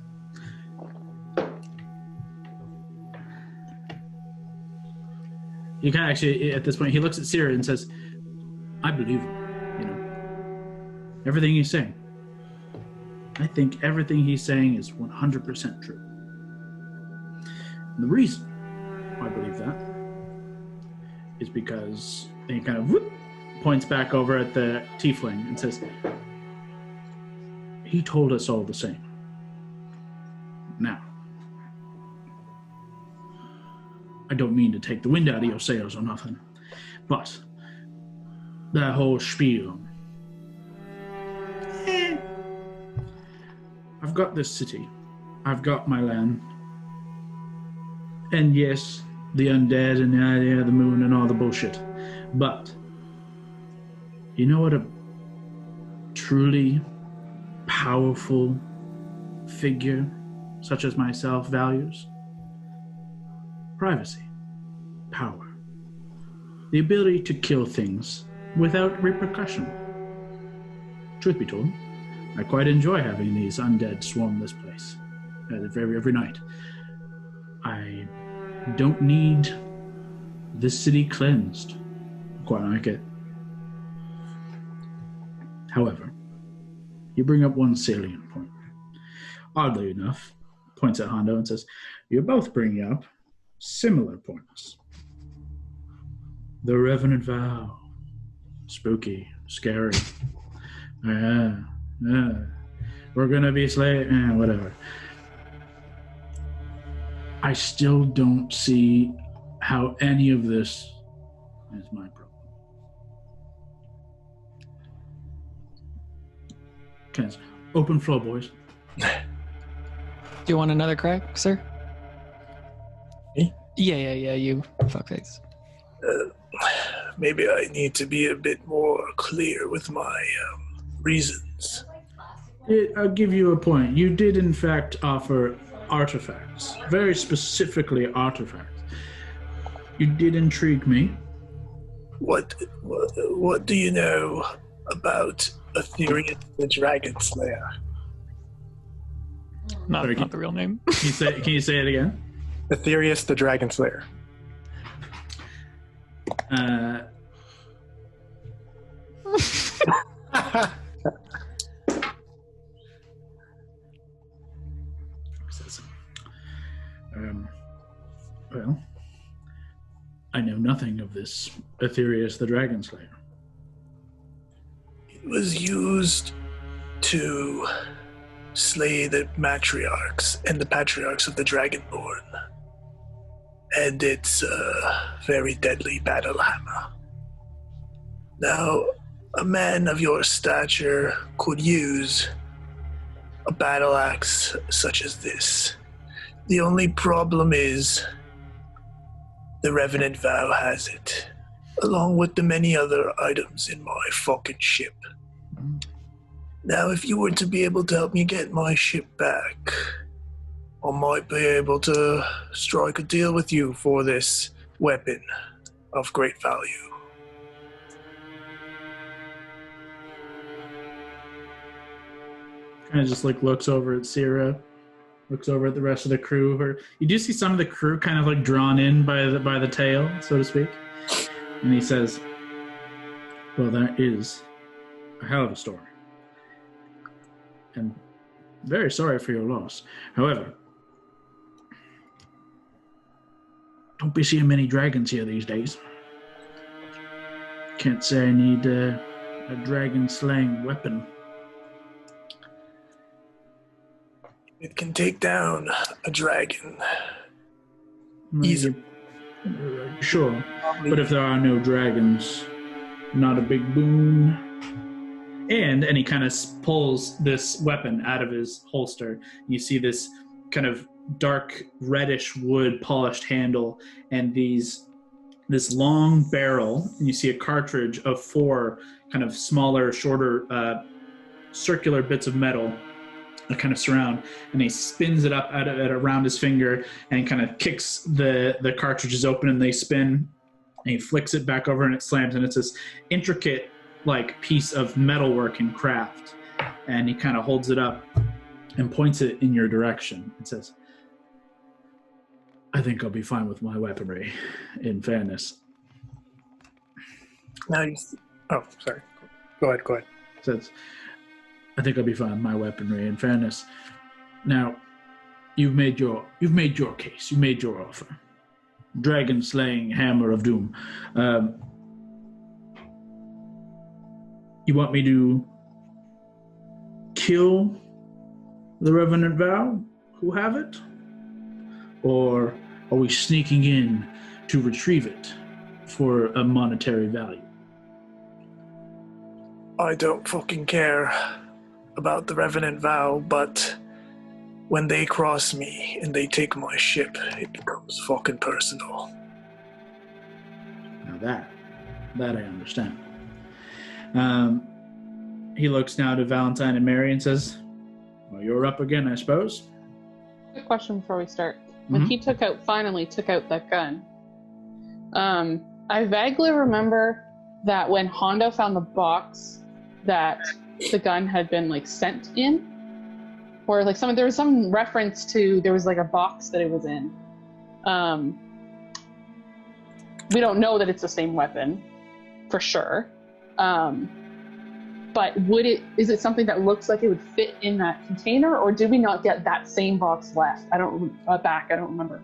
Speaker 1: you can actually, at this point, he looks at Siri and says, I believe him, everything he's saying. I think everything he's saying is 100% true. And the reason I believe that is because he kind of points back over at the tiefling and says, he told us all the same. Now, I don't mean to take the wind out of your sails or nothing, but that whole spiel, I've got this city, I've got my land, and yes, the undead and the idea of the moon and all the bullshit, but you know what a truly powerful figure such as myself values? Privacy, power, the ability to kill things without repercussion. Truth be told, I quite enjoy having these undead swarm this place every night. I don't need this city cleansed. Quite like it. However, you bring up one salient point. Oddly enough, points at Hondo and says, you're both bringing up similar points. The Revenant Vow. Spooky, scary. We're gonna be slaves, whatever. I still don't see how any of this is my problem. Okay, open floor, boys.
Speaker 4: Do you want another crack, sir?
Speaker 2: Me?
Speaker 4: Yeah, you fuckface.
Speaker 7: Maybe I need to be a bit more clear with my reasons.
Speaker 1: I'll give you a point. You did, in fact, offer artifacts, very specifically artifacts. You did intrigue me.
Speaker 7: What do you know about Aetherius the Dragon Slayer?
Speaker 4: Not
Speaker 1: Sorry,
Speaker 4: the real name.
Speaker 1: Can you say it again?
Speaker 2: Aetherius the Dragon Slayer.
Speaker 1: Well, I know nothing of this Aetherius the Dragon Slayer.
Speaker 7: It was used to slay the matriarchs and the patriarchs of the Dragonborn. And it's a very deadly battle hammer. Now, a man of your stature could use a battle axe such as this. The only problem is the Revenant Vow has it, along with the many other items in my fucking ship. Now, if you were to be able to help me get my ship back, I might be able to strike a deal with you for this weapon of great value.
Speaker 1: Kind of just like looks over at Sierra, looks over at the rest of the crew. You do see some of the crew kind of like drawn in by the tail, so to speak. And he says, well, that is a hell of a story. And very sorry for your loss. However, don't be seeing many dragons here these days. Can't say I need a dragon-slaying weapon.
Speaker 7: It can take down a dragon. Easy.
Speaker 1: Sure, but if there are no dragons, not a big boon. And he kind of pulls this weapon out of his holster. You see this kind of dark reddish wood polished handle and this long barrel, and you see a cartridge of 4 kind of smaller, shorter, circular bits of metal that kind of surround, and he spins it up around his finger and kind of kicks the cartridges open, and they spin, and he flicks it back over and it slams, and it's this intricate like piece of metalwork and craft, and he kind of holds it up and points it in your direction and says, I think I'll be fine with my weaponry, in fairness.
Speaker 2: Now oh, sorry. Go ahead.
Speaker 1: Says, I think I'll be fine with my weaponry, in fairness. Now, you've made your case. You made your offer. Dragon slaying hammer of doom. You want me to kill the Revenant Vow who have it? Or are we sneaking in to retrieve it for a monetary value?
Speaker 7: I don't fucking care about the Revenant Vow, but when they cross me and they take my ship, it becomes fucking personal.
Speaker 1: Now that I understand. He looks now to Valentine and Mary and says, well, you're up again, I suppose.
Speaker 3: Quick question before we start. When he finally took out that gun, I vaguely remember that when Hondo found the box that the gun had been like sent in, or like there was some reference to there was like a box that it was in. We don't know that it's the same weapon for sure. But is it something that looks like it would fit in that container, or did we not get that same box left? I don't remember.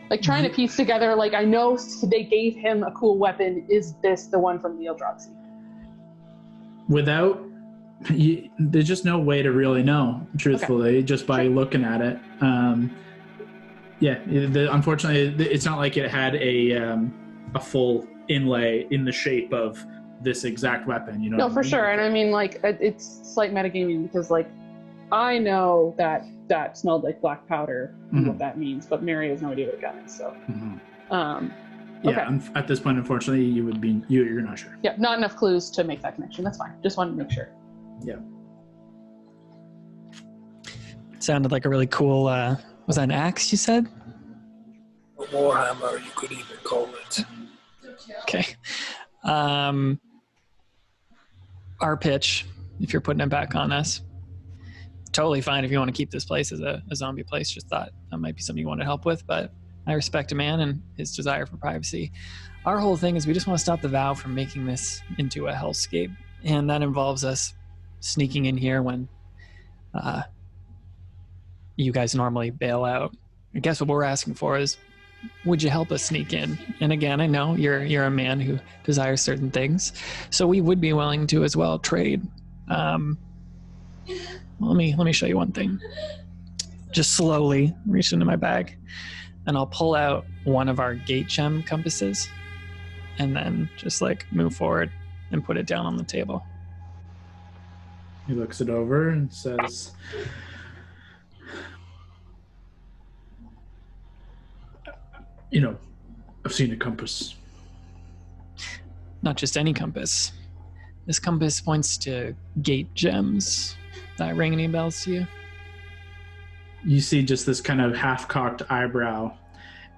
Speaker 3: Like trying to piece together, like I know they gave him a cool weapon. Is this the one from the Eldrazi?
Speaker 1: There's just no way to really know, truthfully, just by looking at it. Unfortunately, it's not like it had a full inlay in the shape of this exact weapon, you know?
Speaker 3: No, for sure. And I mean, like, it's slight metagaming because, like, I know that smelled like black powder and what that means, but Mary has no idea what a gun is, so.
Speaker 1: At this point, unfortunately, you're not sure.
Speaker 3: Yeah, not enough clues to make that connection. That's fine. Just wanted to make sure.
Speaker 1: Yeah.
Speaker 4: It sounded like a really cool, was that an axe you said?
Speaker 7: A warhammer, you could even call it.
Speaker 4: Okay. Our pitch, if you're putting it back on us, totally fine if you want to keep this place as a zombie place. Just thought that might be something you want to help with, but I respect a man and his desire for privacy. Our whole thing is we just want to stop the vow from making this into a hellscape. And that involves us sneaking in here when you guys normally bail out. I guess what we're asking for is, would you help us sneak in? And again, I know you're a man who desires certain things, so we would be willing to as well trade. Let me show you one thing. Just slowly reach into my bag, and I'll pull out one of our gate gem compasses, and then just like move forward and put it down on the table.
Speaker 1: He looks it over and says, "You know, I've seen a compass."
Speaker 4: Not just any compass. This compass points to gate gems. That ring any bells to you?
Speaker 1: You see just this kind of half-cocked eyebrow,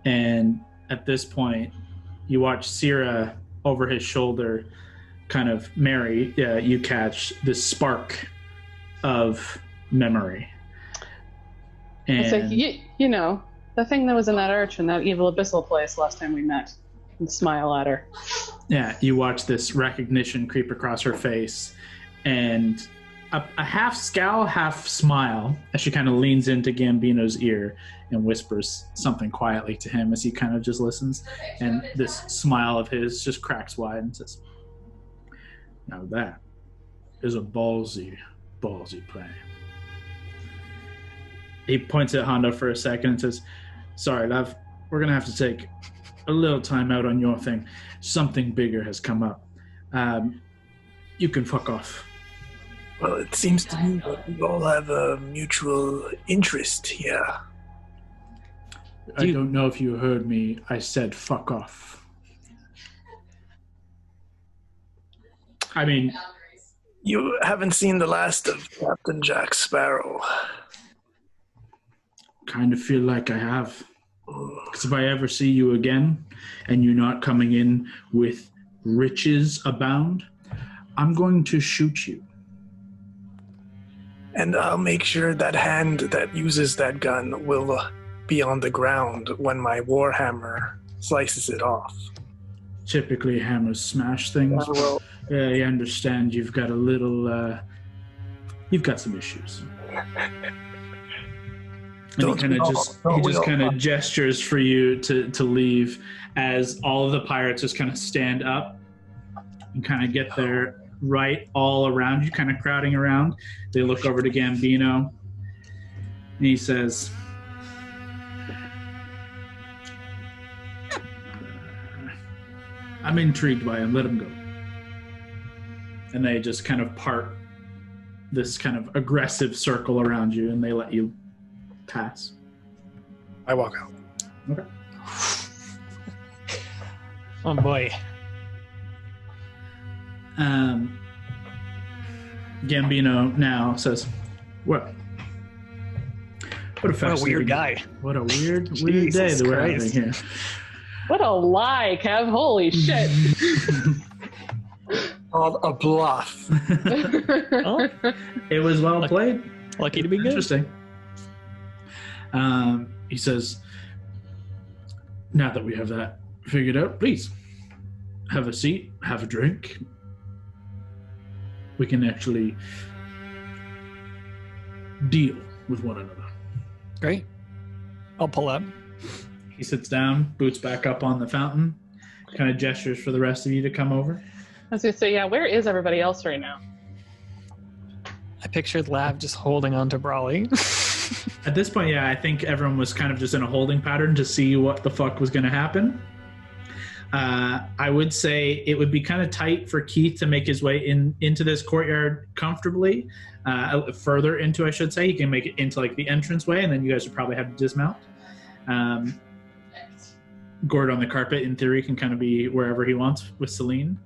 Speaker 1: and at this point, you watch Sierra over his shoulder, kind of, Mary, you catch this spark of memory. And
Speaker 3: It's like, you know, the thing that was in that arch in that evil abyssal place last time we met, and smile at her.
Speaker 1: yeah, you watch this recognition creep across her face, and a half scowl, half smile as she kind of leans into Gambino's ear and whispers something quietly to him as he kind of just listens. And this smile of his just cracks wide and says, "Now that is a ballsy plan." He points at Hondo for a second and says, "Sorry, love, we're going to have to take a little time out on your thing. Something bigger has come up. You can fuck off."
Speaker 7: Well, it seems to me that we all have a mutual interest here.
Speaker 1: I don't know if you heard me. I said fuck off. I mean,
Speaker 7: You haven't seen the last of Captain Jack Sparrow.
Speaker 1: kind of feel like I have. Because if I ever see you again and you're not coming in with riches abound, I'm going to shoot you.
Speaker 7: And I'll make sure that hand that uses that gun will be on the ground when my warhammer slices it off.
Speaker 1: Typically, hammers smash things.
Speaker 7: Well,
Speaker 1: I understand you've got a little, you've got some issues. And he kind of just kind of gestures for you to leave as all of the pirates just kind of stand up and kind of get there right all around you, kind of crowding around. They look over to Gambino and he says, "I'm intrigued by him. Let him go." And they just kind of part this kind of aggressive circle around you and they let you pass.
Speaker 2: I walk out.
Speaker 1: Okay.
Speaker 4: Oh boy.
Speaker 1: Gambino now says, what a fascinating,
Speaker 4: weird guy.
Speaker 1: What a weird day
Speaker 4: Jesus
Speaker 1: that we're
Speaker 4: Christ.
Speaker 1: having here.
Speaker 3: What a lie, Kev. Holy shit.
Speaker 2: Called a bluff.
Speaker 4: Oh,
Speaker 1: It was well played.
Speaker 4: lucky to be good.
Speaker 1: Interesting. He says, now that we have that figured out, please have a seat, have a drink. We can actually deal with one another.
Speaker 4: Great. I'll pull up.
Speaker 1: He sits down, boots back up on the fountain, kind of gestures for the rest of you to come over.
Speaker 3: I was going to say, yeah, where is everybody else right now?
Speaker 4: I pictured Lav just holding on to Brawley.
Speaker 1: At this point, yeah, I think everyone was kind of just in a holding pattern to see what the fuck was going to happen. I would say it would be kind of tight for Keith to make his way into this courtyard comfortably. Further into, I should say. He can make it into like the entranceway, and then you guys would probably have to dismount. Gord on the carpet, in theory, can kind of be wherever he wants with Celine.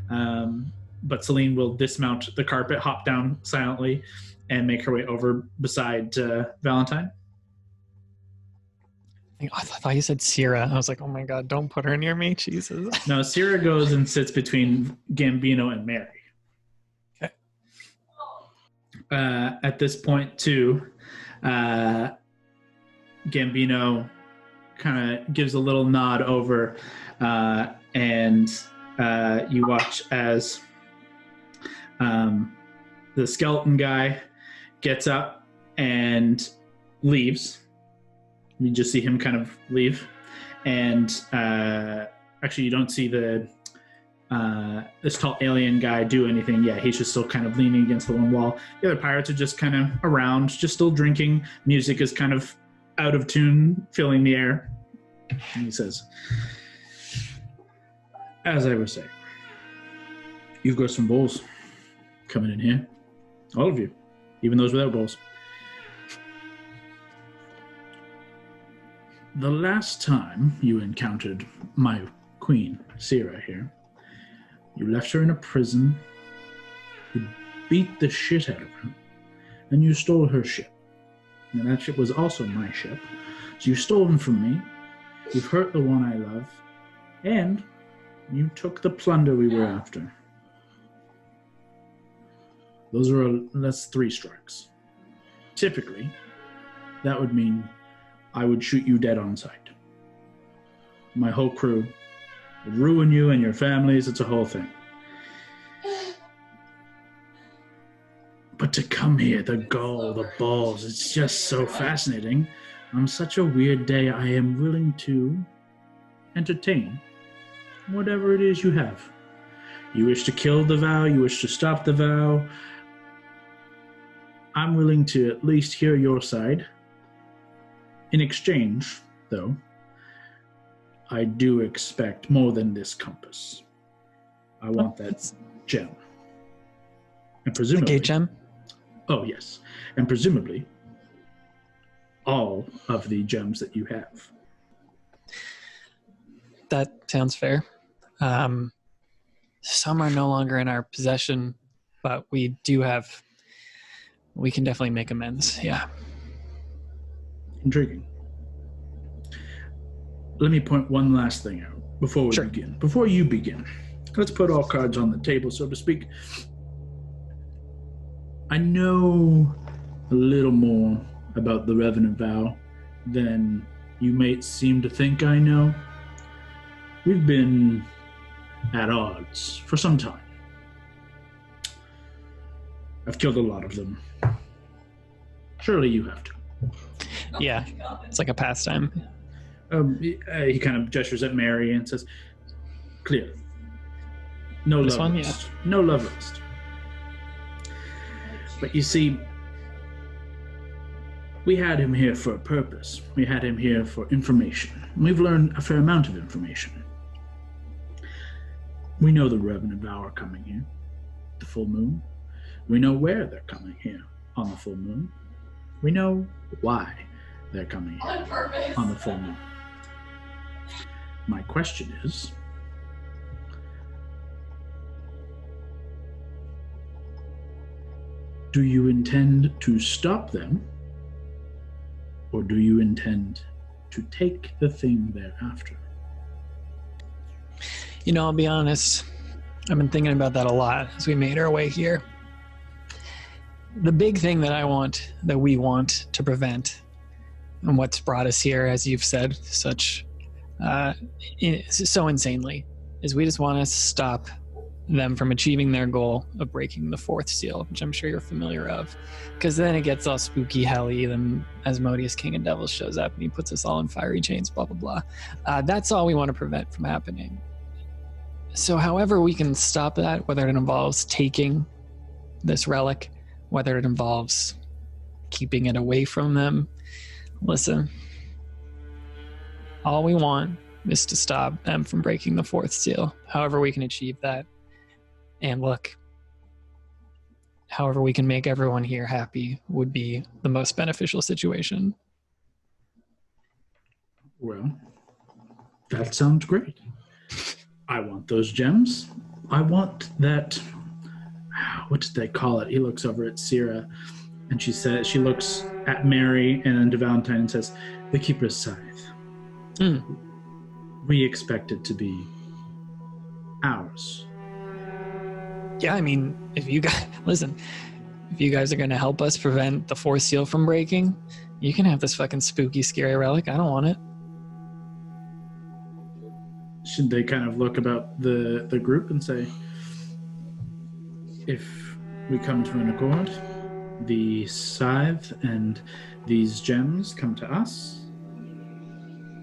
Speaker 1: But Celine will dismount the carpet, hop down silently, and make her way over beside Valentine.
Speaker 4: I thought you said Sierra. I was like, oh my god, don't put her near me, Jesus.
Speaker 1: No, Sierra goes and sits between Gambino and Mary.
Speaker 4: Okay.
Speaker 1: At this point, too, Gambino kind of gives a little nod over, and you watch as the skeleton guy gets up and leaves. You just see him kind of leave, and actually you don't see this tall alien guy do anything. Yeah, he's just still kind of leaning against the one wall. The other pirates are just kind of around, just still drinking. Music is kind of out of tune, filling the air. And he says, as I was saying, you've got some balls coming in here. All of you, even those without balls. The last time you encountered my queen, Sierra here, you left her in a prison, you beat the shit out of her, and you stole her ship. And that ship was also my ship. So you've stolen from me, you've hurt the one I love, and you took the plunder we were after. That's 3 strikes. Typically, that would mean I would shoot you dead on sight. My whole crew would ruin you and your families. It's a whole thing. But to come here, the gall, the balls, it's just so fascinating. On such a weird day, I am willing to entertain whatever it is you have. You wish to kill the vow, you wish to stop the vow. I'm willing to at least hear your side. In exchange, though, I do expect more than this compass. I want that gem. And presumably...
Speaker 4: The gate gem?
Speaker 1: Oh, yes. And presumably, all of the gems that you have.
Speaker 4: That sounds fair. Some are no longer in our possession, but we can definitely make amends, yeah.
Speaker 1: Intriguing. Let me point one last thing out before we begin. Before you begin, let's put all cards on the table, so to speak. I know a little more about the Revenant Vow than you may seem to think I know. We've been at odds for some time. I've killed a lot of them. Surely you have to.
Speaker 4: Yeah, it's like a pastime.
Speaker 1: He kind of gestures at Mary and says, clear. No
Speaker 4: This
Speaker 1: love
Speaker 4: one,
Speaker 1: list. No love list. But you see, we had him here for a purpose. We had him here for information. We've learned a fair amount of information. We know the Revenant Vow are coming here, the full moon. We know where they're coming here on the full moon. We know why they're coming here
Speaker 6: On purpose.
Speaker 1: on the full moon. My question is, do you intend to stop them, or do you intend to take the thing they're after?
Speaker 4: You know, I'll be honest, I've been thinking about that a lot as we made our way here. The big thing that we want to prevent, and what's brought us here, as you've said, so insanely, is we just want to stop them from achieving their goal of breaking the 4th seal, which I'm sure you're familiar of, because then it gets all spooky helly, then Asmodeus, King of Devils, shows up and he puts us all in fiery chains, blah, blah, blah. That's all we want to prevent from happening. So however we can stop that, whether it involves taking this relic, whether it involves keeping it away from them, listen, all we want is to stop them from breaking the 4th seal. However we can achieve that. And look, however we can make everyone here happy would be the most beneficial situation.
Speaker 1: Well, that sounds great. I want those gems. I want that, what did they call it? He looks over at Sierra and she looks at Mary and then to Valentine and says, the Keeper's Scythe. We expect it to be ours.
Speaker 4: Yeah, I mean, if you guys are going to help us prevent the 4th seal from breaking, you can have this fucking spooky, scary relic. I don't want it.
Speaker 1: should they kind of look about the group and say, if we come to an accord, the scythe and these gems come to us.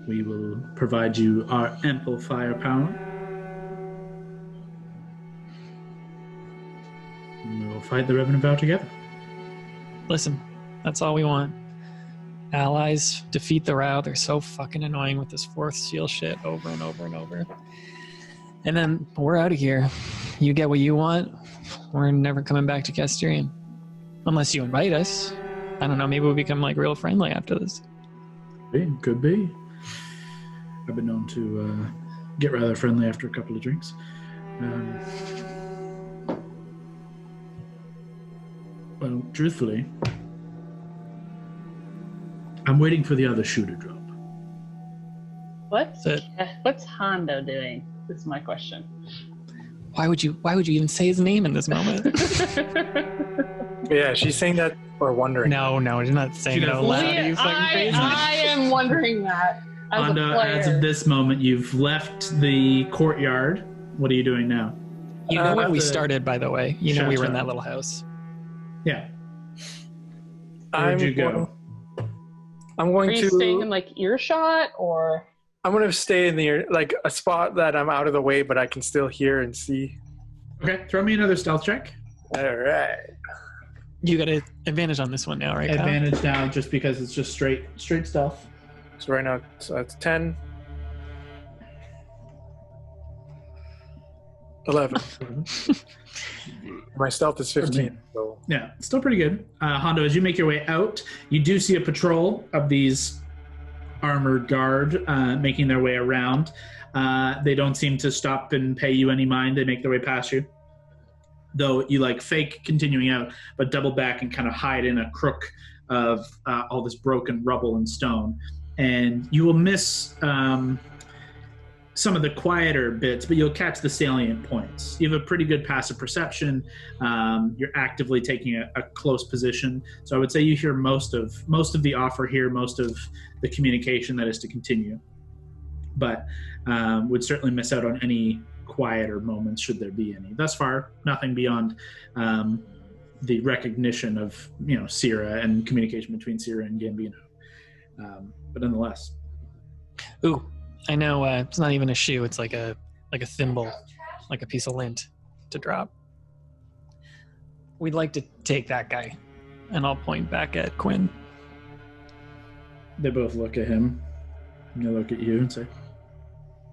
Speaker 1: We will provide you our ample firepower. And we will fight the Revenant Vow together.
Speaker 4: Listen, that's all we want. Allies defeat the Rao. They're so fucking annoying with this fourth seal shit over and over and over. And then we're out of here. You get what you want. We're never coming back to Kas'Tyrion. Unless you invite us. I don't know, maybe we'll become like real friendly after this.
Speaker 1: Could be. I've been known to get rather friendly after a couple of drinks. Well, truthfully, I'm waiting for the other shoe to drop.
Speaker 3: What's Hondo doing? Is my question.
Speaker 4: Why would you even say his name in this moment?
Speaker 2: Yeah, she's saying that or wondering.
Speaker 4: No, she's not saying it out loud. Are you fucking crazy?
Speaker 3: I am wondering that.
Speaker 1: Hondo, as of this moment, you've left the courtyard. What are you doing now?
Speaker 4: You know where we started, by the way. You know we were in
Speaker 1: Chateau.
Speaker 4: that little house.
Speaker 1: Yeah. Where'd you go?
Speaker 2: I'm going
Speaker 3: Are
Speaker 2: to
Speaker 3: you staying in like earshot or?
Speaker 2: I'm going to stay in the like a spot that I'm out of the way, but I can still hear and see.
Speaker 1: Okay, throw me another stealth check.
Speaker 2: All right.
Speaker 4: You got an advantage on this one now, right, Kyle?
Speaker 1: Advantage now, just because it's just straight stealth.
Speaker 2: So right now, it's 10. 11. My stealth is 15. So.
Speaker 1: Yeah, still pretty good. Hondo, as you make your way out, you do see a patrol of these armored guard making their way around. They don't seem to stop and pay you any mind. They make their way past you. Though you like fake continuing out, but double back and kind of hide in a crook of all this broken rubble and stone. And you will miss some of the quieter bits, but you'll catch the salient points. You have a pretty good passive perception. You're actively taking a close position. So I would say you hear most of the offer here, most of the communication that is to continue. But would certainly miss out on any quieter moments, should there be any. Thus far, nothing beyond the recognition of Sierra and communication between Sierra and Gambino. But nonetheless.
Speaker 4: Ooh, I know. It's not even a shoe. It's like a thimble, like a piece of lint to drop. We'd like to take that guy, and I'll point back at Quinn.
Speaker 1: They both look at him, and they look at you and say,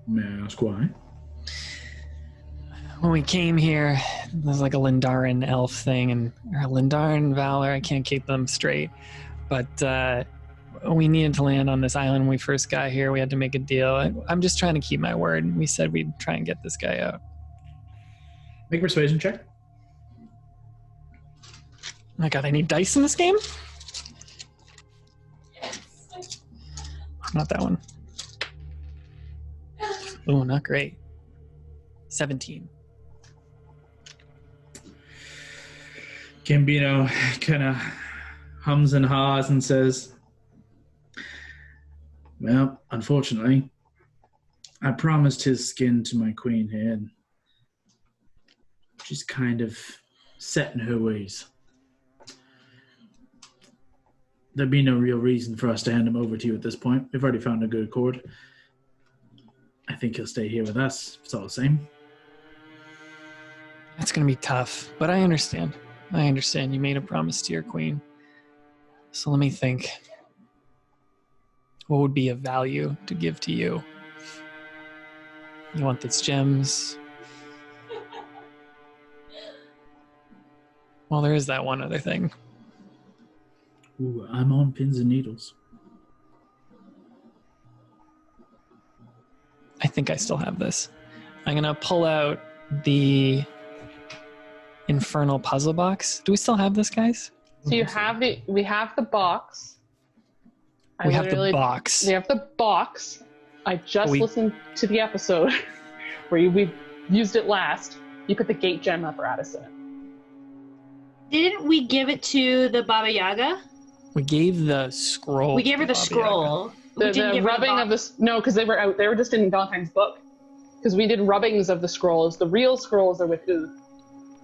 Speaker 1: "May I ask why?"
Speaker 4: When we came here, there's like a Lindaran elf thing, or Lindaran Valor. I can't keep them straight, but we needed to land on this island when we first got here. We had to make a deal. I'm just trying to keep my word. We said we'd try and get this guy out.
Speaker 1: Make a persuasion check.
Speaker 4: My God, I need dice in this game? Not that one. Oh, not great. 17.
Speaker 1: Gambino kind of hums and haws and says, "Well, unfortunately, I promised his skin to my queen here, and she's kind of set in her ways. There'd be no real reason for us to hand him over to you at this point. We've already found a good accord. I think he'll stay here with us. It's all the same."
Speaker 4: It's going to be tough, but I understand. You made a promise to your queen. So let me think. What would be of value to give to you? You want these gems? Well, there is that one other thing.
Speaker 1: Ooh, I'm on pins and needles.
Speaker 4: I think I still have this. I'm going to pull out the Infernal Puzzle Box. Do we still have this, guys?
Speaker 3: So we have the box.
Speaker 4: We have the box.
Speaker 3: We have the box. I just listened to the episode where we used it last. You put the gate gem apparatus in it.
Speaker 5: Didn't we give it to the Baba Yaga?
Speaker 4: We gave the scroll.
Speaker 5: We gave her the scroll.
Speaker 3: The rubbing of this. No, because they were out. They were just in Valentine's book. because we did rubbings of the scrolls. The real scrolls are with Uth.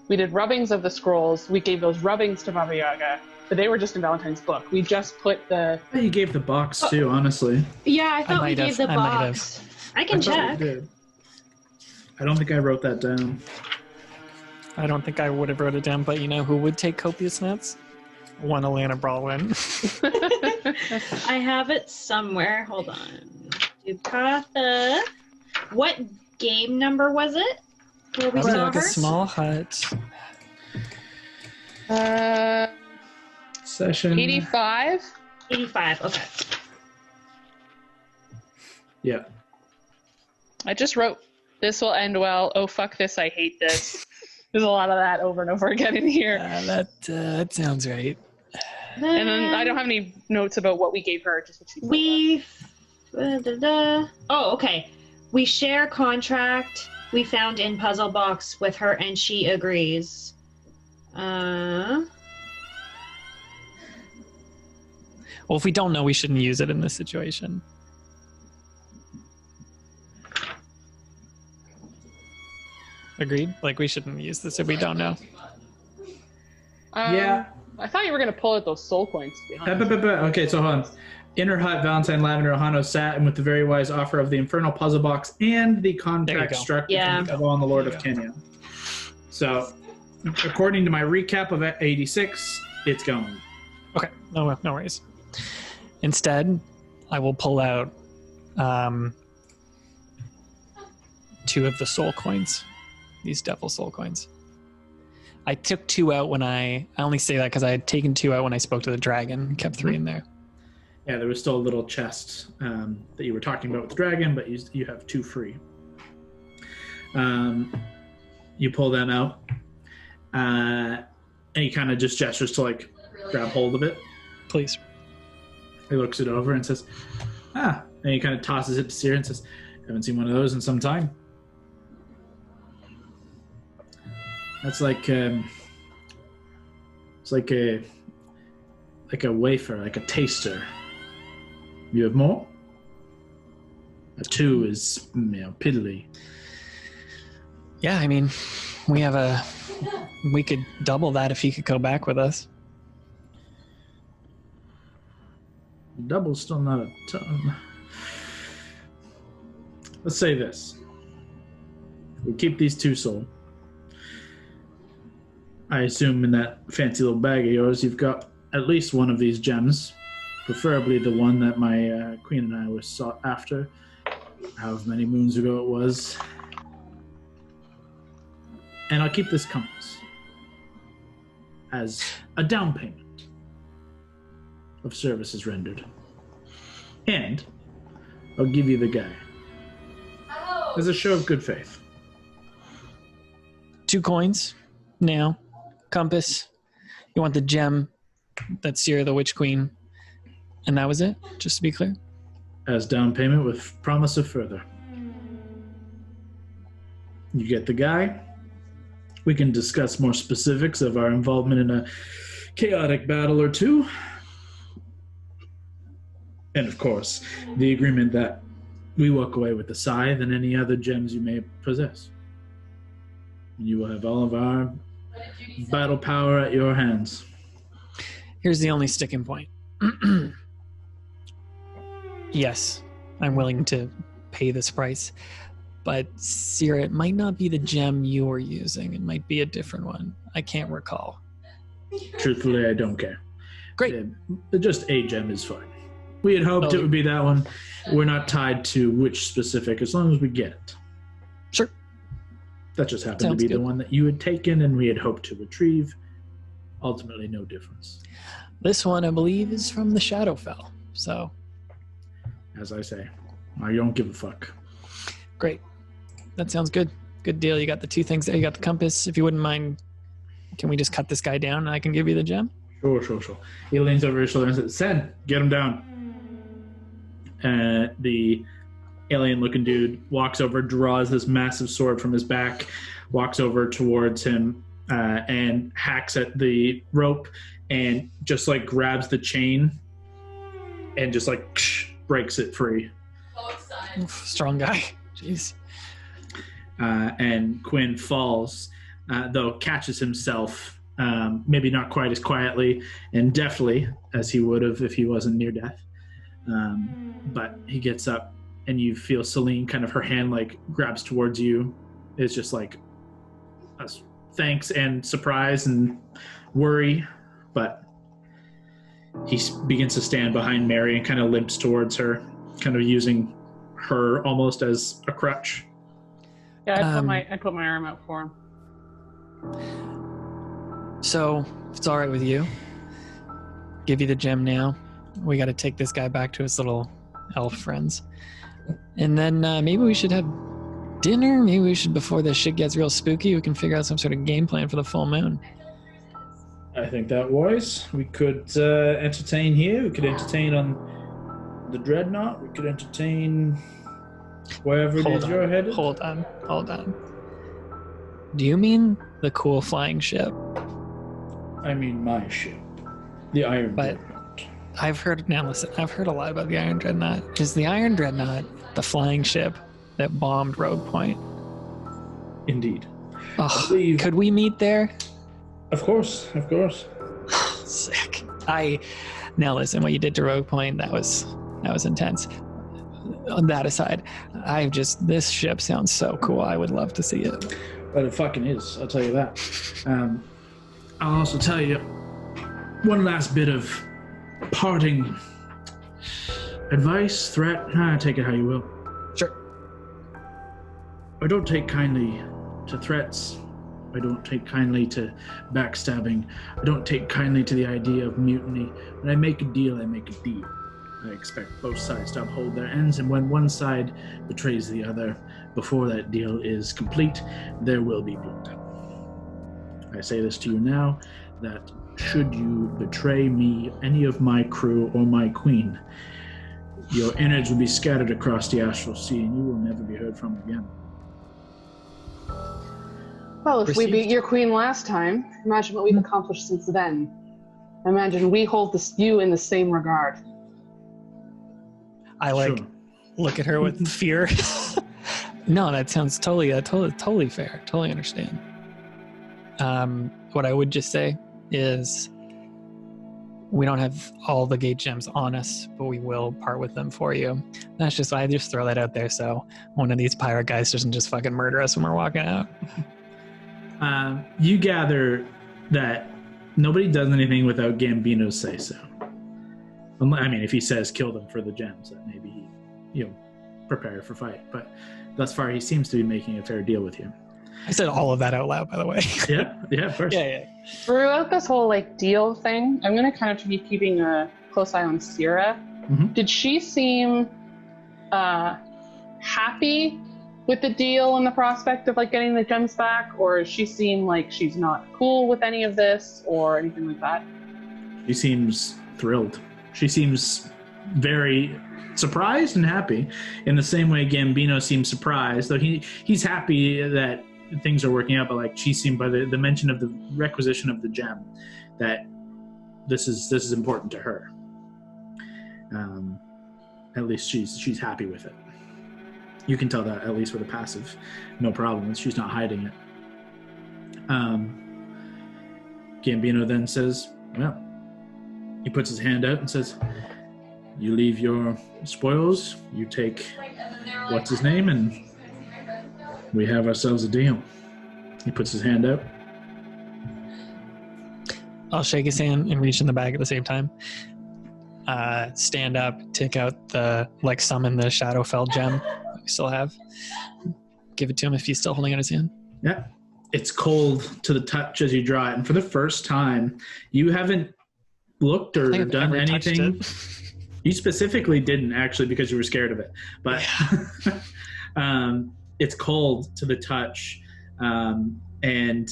Speaker 3: We did rubbings of the scrolls. We gave those rubbings to Baba Yaga, but they were just in Valentine's book. We just put the...
Speaker 1: You gave the box too, honestly.
Speaker 5: Yeah, I thought we gave the
Speaker 4: I might have.
Speaker 5: box. I can
Speaker 1: I thought
Speaker 5: check.
Speaker 1: we did. I don't think I wrote that down.
Speaker 4: I don't think I would have wrote it down, but you know who would take copious notes? One Alana Brawlin.
Speaker 5: I have it somewhere. Hold on. Dukatha. What game number was it? Where we
Speaker 4: Probably
Speaker 5: saw
Speaker 4: like
Speaker 5: her?
Speaker 4: a small hut.
Speaker 1: Session
Speaker 3: 85?
Speaker 5: 85. Okay.
Speaker 1: Yeah.
Speaker 3: I just wrote, this will end well. Oh, fuck this. I hate this. There's a lot of that over and over again in here.
Speaker 4: That sounds right.
Speaker 3: And then I don't have any notes about what we gave her. Just what she told us.
Speaker 5: Oh, okay. We share contract. We found in puzzle box with her, and she agrees.
Speaker 4: Well, if we don't know, we shouldn't use it in this situation. Agreed? Like, we shouldn't use this if we don't know.
Speaker 1: Yeah.
Speaker 3: I thought you were going to pull out those soul coins behind.
Speaker 1: Okay, so hold on. Inner hut, Valentine, Lavender, Ohano sat, and with the very wise offer of the infernal puzzle box and the contract
Speaker 4: go.
Speaker 1: struck
Speaker 5: Yeah.
Speaker 1: between Evel and the Lord of Kenya. So, according to my recap of 86, it's going.
Speaker 4: Okay, no worries. Instead, I will pull out 2 of the soul coins. These devil soul coins. I took 2 out when I only say that because I had taken 2 out when I spoke to the dragon and kept 3 in there.
Speaker 1: Yeah, there was still a little chest that you were talking about with the dragon, but you have 2 free. You pull them out, and he kind of just gestures to like grab hold of it.
Speaker 4: Please.
Speaker 1: He looks it over and says, and he kind of tosses it to Seer and says, haven't seen one of those in some time. That's like it's like a wafer, like a taster. You have more? A 2 is, piddly.
Speaker 4: Yeah, I mean, we could double that if he could go back with us.
Speaker 1: Double's still not a ton. Let's say this. We keep these 2 soul. I assume in that fancy little bag of yours, you've got at least one of these gems, preferably the one that my queen and I were sought after, however many moons ago it was. And I'll keep this compass as a down payment of services rendered. And I'll give you the guy as a show of good faith.
Speaker 4: 2 coins now. Compass. You want the gem that's Sierra the Witch Queen. And that was it, just to be clear?
Speaker 1: As down payment with promise of further. You get the guy. We can discuss more specifics of our involvement in a chaotic battle or 2. And of course, the agreement that we walk away with the scythe and any other gems you may possess. You will have all of our battle power at your hands.
Speaker 4: Here's the only sticking point. Yes, I'm willing to pay this price, but Sierra, it might not be the gem you were using. It might be a different one. I can't recall.
Speaker 1: Truthfully, I don't care.
Speaker 4: Great.
Speaker 1: Just a gem is fine. We had hoped it would be that one. We're not tied to which specific, as long as we get it.
Speaker 4: Sure.
Speaker 1: That just happened
Speaker 4: Sounds
Speaker 1: to be
Speaker 4: good.
Speaker 1: the one that you had taken and we had hoped to retrieve. Ultimately, no difference.
Speaker 4: This one, I believe, is from the Shadowfell. So,
Speaker 1: As I say, I don't give a fuck.
Speaker 4: great. That sounds good. Good deal. You got the 2 things there. You got the compass. If you wouldn't mind, can we just cut this guy down and I can give you the gem?
Speaker 1: Sure. He leans over his shoulder and says, Sen, get him down. The alien-looking dude walks over, draws this massive sword from his back, walks over towards him, and hacks at the rope and just like grabs the chain and just like breaks it free.
Speaker 6: So excited.
Speaker 4: Oof, strong guy. Jeez.
Speaker 1: and Quinn falls, though catches himself, maybe not quite as quietly and deftly as he would have if he wasn't near death. But he gets up, and you feel Celine kind of, her hand like grabs towards you. It's just like a thanks and surprise and worry, but he begins to stand behind Mary and kind of limps towards her, kind of using her almost as a crutch.
Speaker 3: Yeah, I put my arm out for him.
Speaker 4: So, if it's all right with you, give you the gem now. We got to take this guy back to his little elf friends. And then maybe we should have dinner. Maybe we should, before this shit gets real spooky, we can figure out some sort of game plan for the full moon.
Speaker 1: I think that wise. We could entertain here. We could entertain on the Dreadnought. We could entertain wherever it is you're headed.
Speaker 4: Hold on. Do you mean the cool flying ship?
Speaker 1: I mean my ship. The Iron Dreadnought.
Speaker 4: I've heard a lot about the Iron Dreadnought. Is the Iron Dreadnought the flying ship that bombed Rogue Point?
Speaker 1: Indeed.
Speaker 4: Oh, could we meet there?
Speaker 1: Of course.
Speaker 4: Sick. Now listen, what you did to Rogue Point, that was intense. On that aside, this ship sounds so cool. I would love to see it.
Speaker 1: But it fucking is, I'll tell you that. I'll also tell you one last bit of parting advice, threat. Take it how you will.
Speaker 4: Sure.
Speaker 1: I don't take kindly to threats. I don't take kindly to backstabbing. I don't take kindly to the idea of mutiny. When I make a deal, I make a deal. I expect both sides to uphold their ends, and when one side betrays the other before that deal is complete, there will be blood. I say this to you now, that should you betray me, any of my crew, or my queen, your innards will be scattered across the astral sea, and you will never be heard from again.
Speaker 3: Well, if we beat your queen last time, imagine what we've accomplished since then. Imagine we hold you in the same regard.
Speaker 4: I look at her with fear. No, that sounds totally fair. Totally understand. What I would just say is we don't have all the gate gems on us, but we will part with them for you. I just throw that out there so one of these pirate guys doesn't just fucking murder us when we're walking out.
Speaker 1: You gather that nobody does anything without Gambino's say-so. I mean, if he says kill them for the gems, that maybe he, prepare for fight. But thus far, he seems to be making a fair deal with you.
Speaker 4: I said all of that out loud, by the way.
Speaker 1: Yeah, of course.
Speaker 3: Yeah. Throughout this whole deal thing, I'm going to kind of be keeping a close eye on Sierra.
Speaker 1: Mm-hmm.
Speaker 3: Did she seem happy with the deal and the prospect of getting the gems back, or does she seem like she's not cool with any of this or anything like that?
Speaker 1: She seems thrilled. She seems very surprised and happy in the same way Gambino seems surprised, though he's happy that things are working out, but she seemed by the mention of the requisition of the gem that this is important to her. At least she's happy with it. You can tell that, at least with a passive, no problem. She's not hiding it. Gambino then says, well, he puts his hand out and says, you leave your spoils, you take what's his name, and we have ourselves a deal. He puts his hand out.
Speaker 4: I'll shake his hand and reach in the bag at the same time. Stand up, take out summon the Shadowfell gem that we still have. Give it to him if he's still holding it in his hand.
Speaker 1: Yeah. It's cold to the touch as you draw it. And for the first time, you haven't looked or done anything. You specifically didn't, actually, because you were scared of it. But it's cold to the touch. And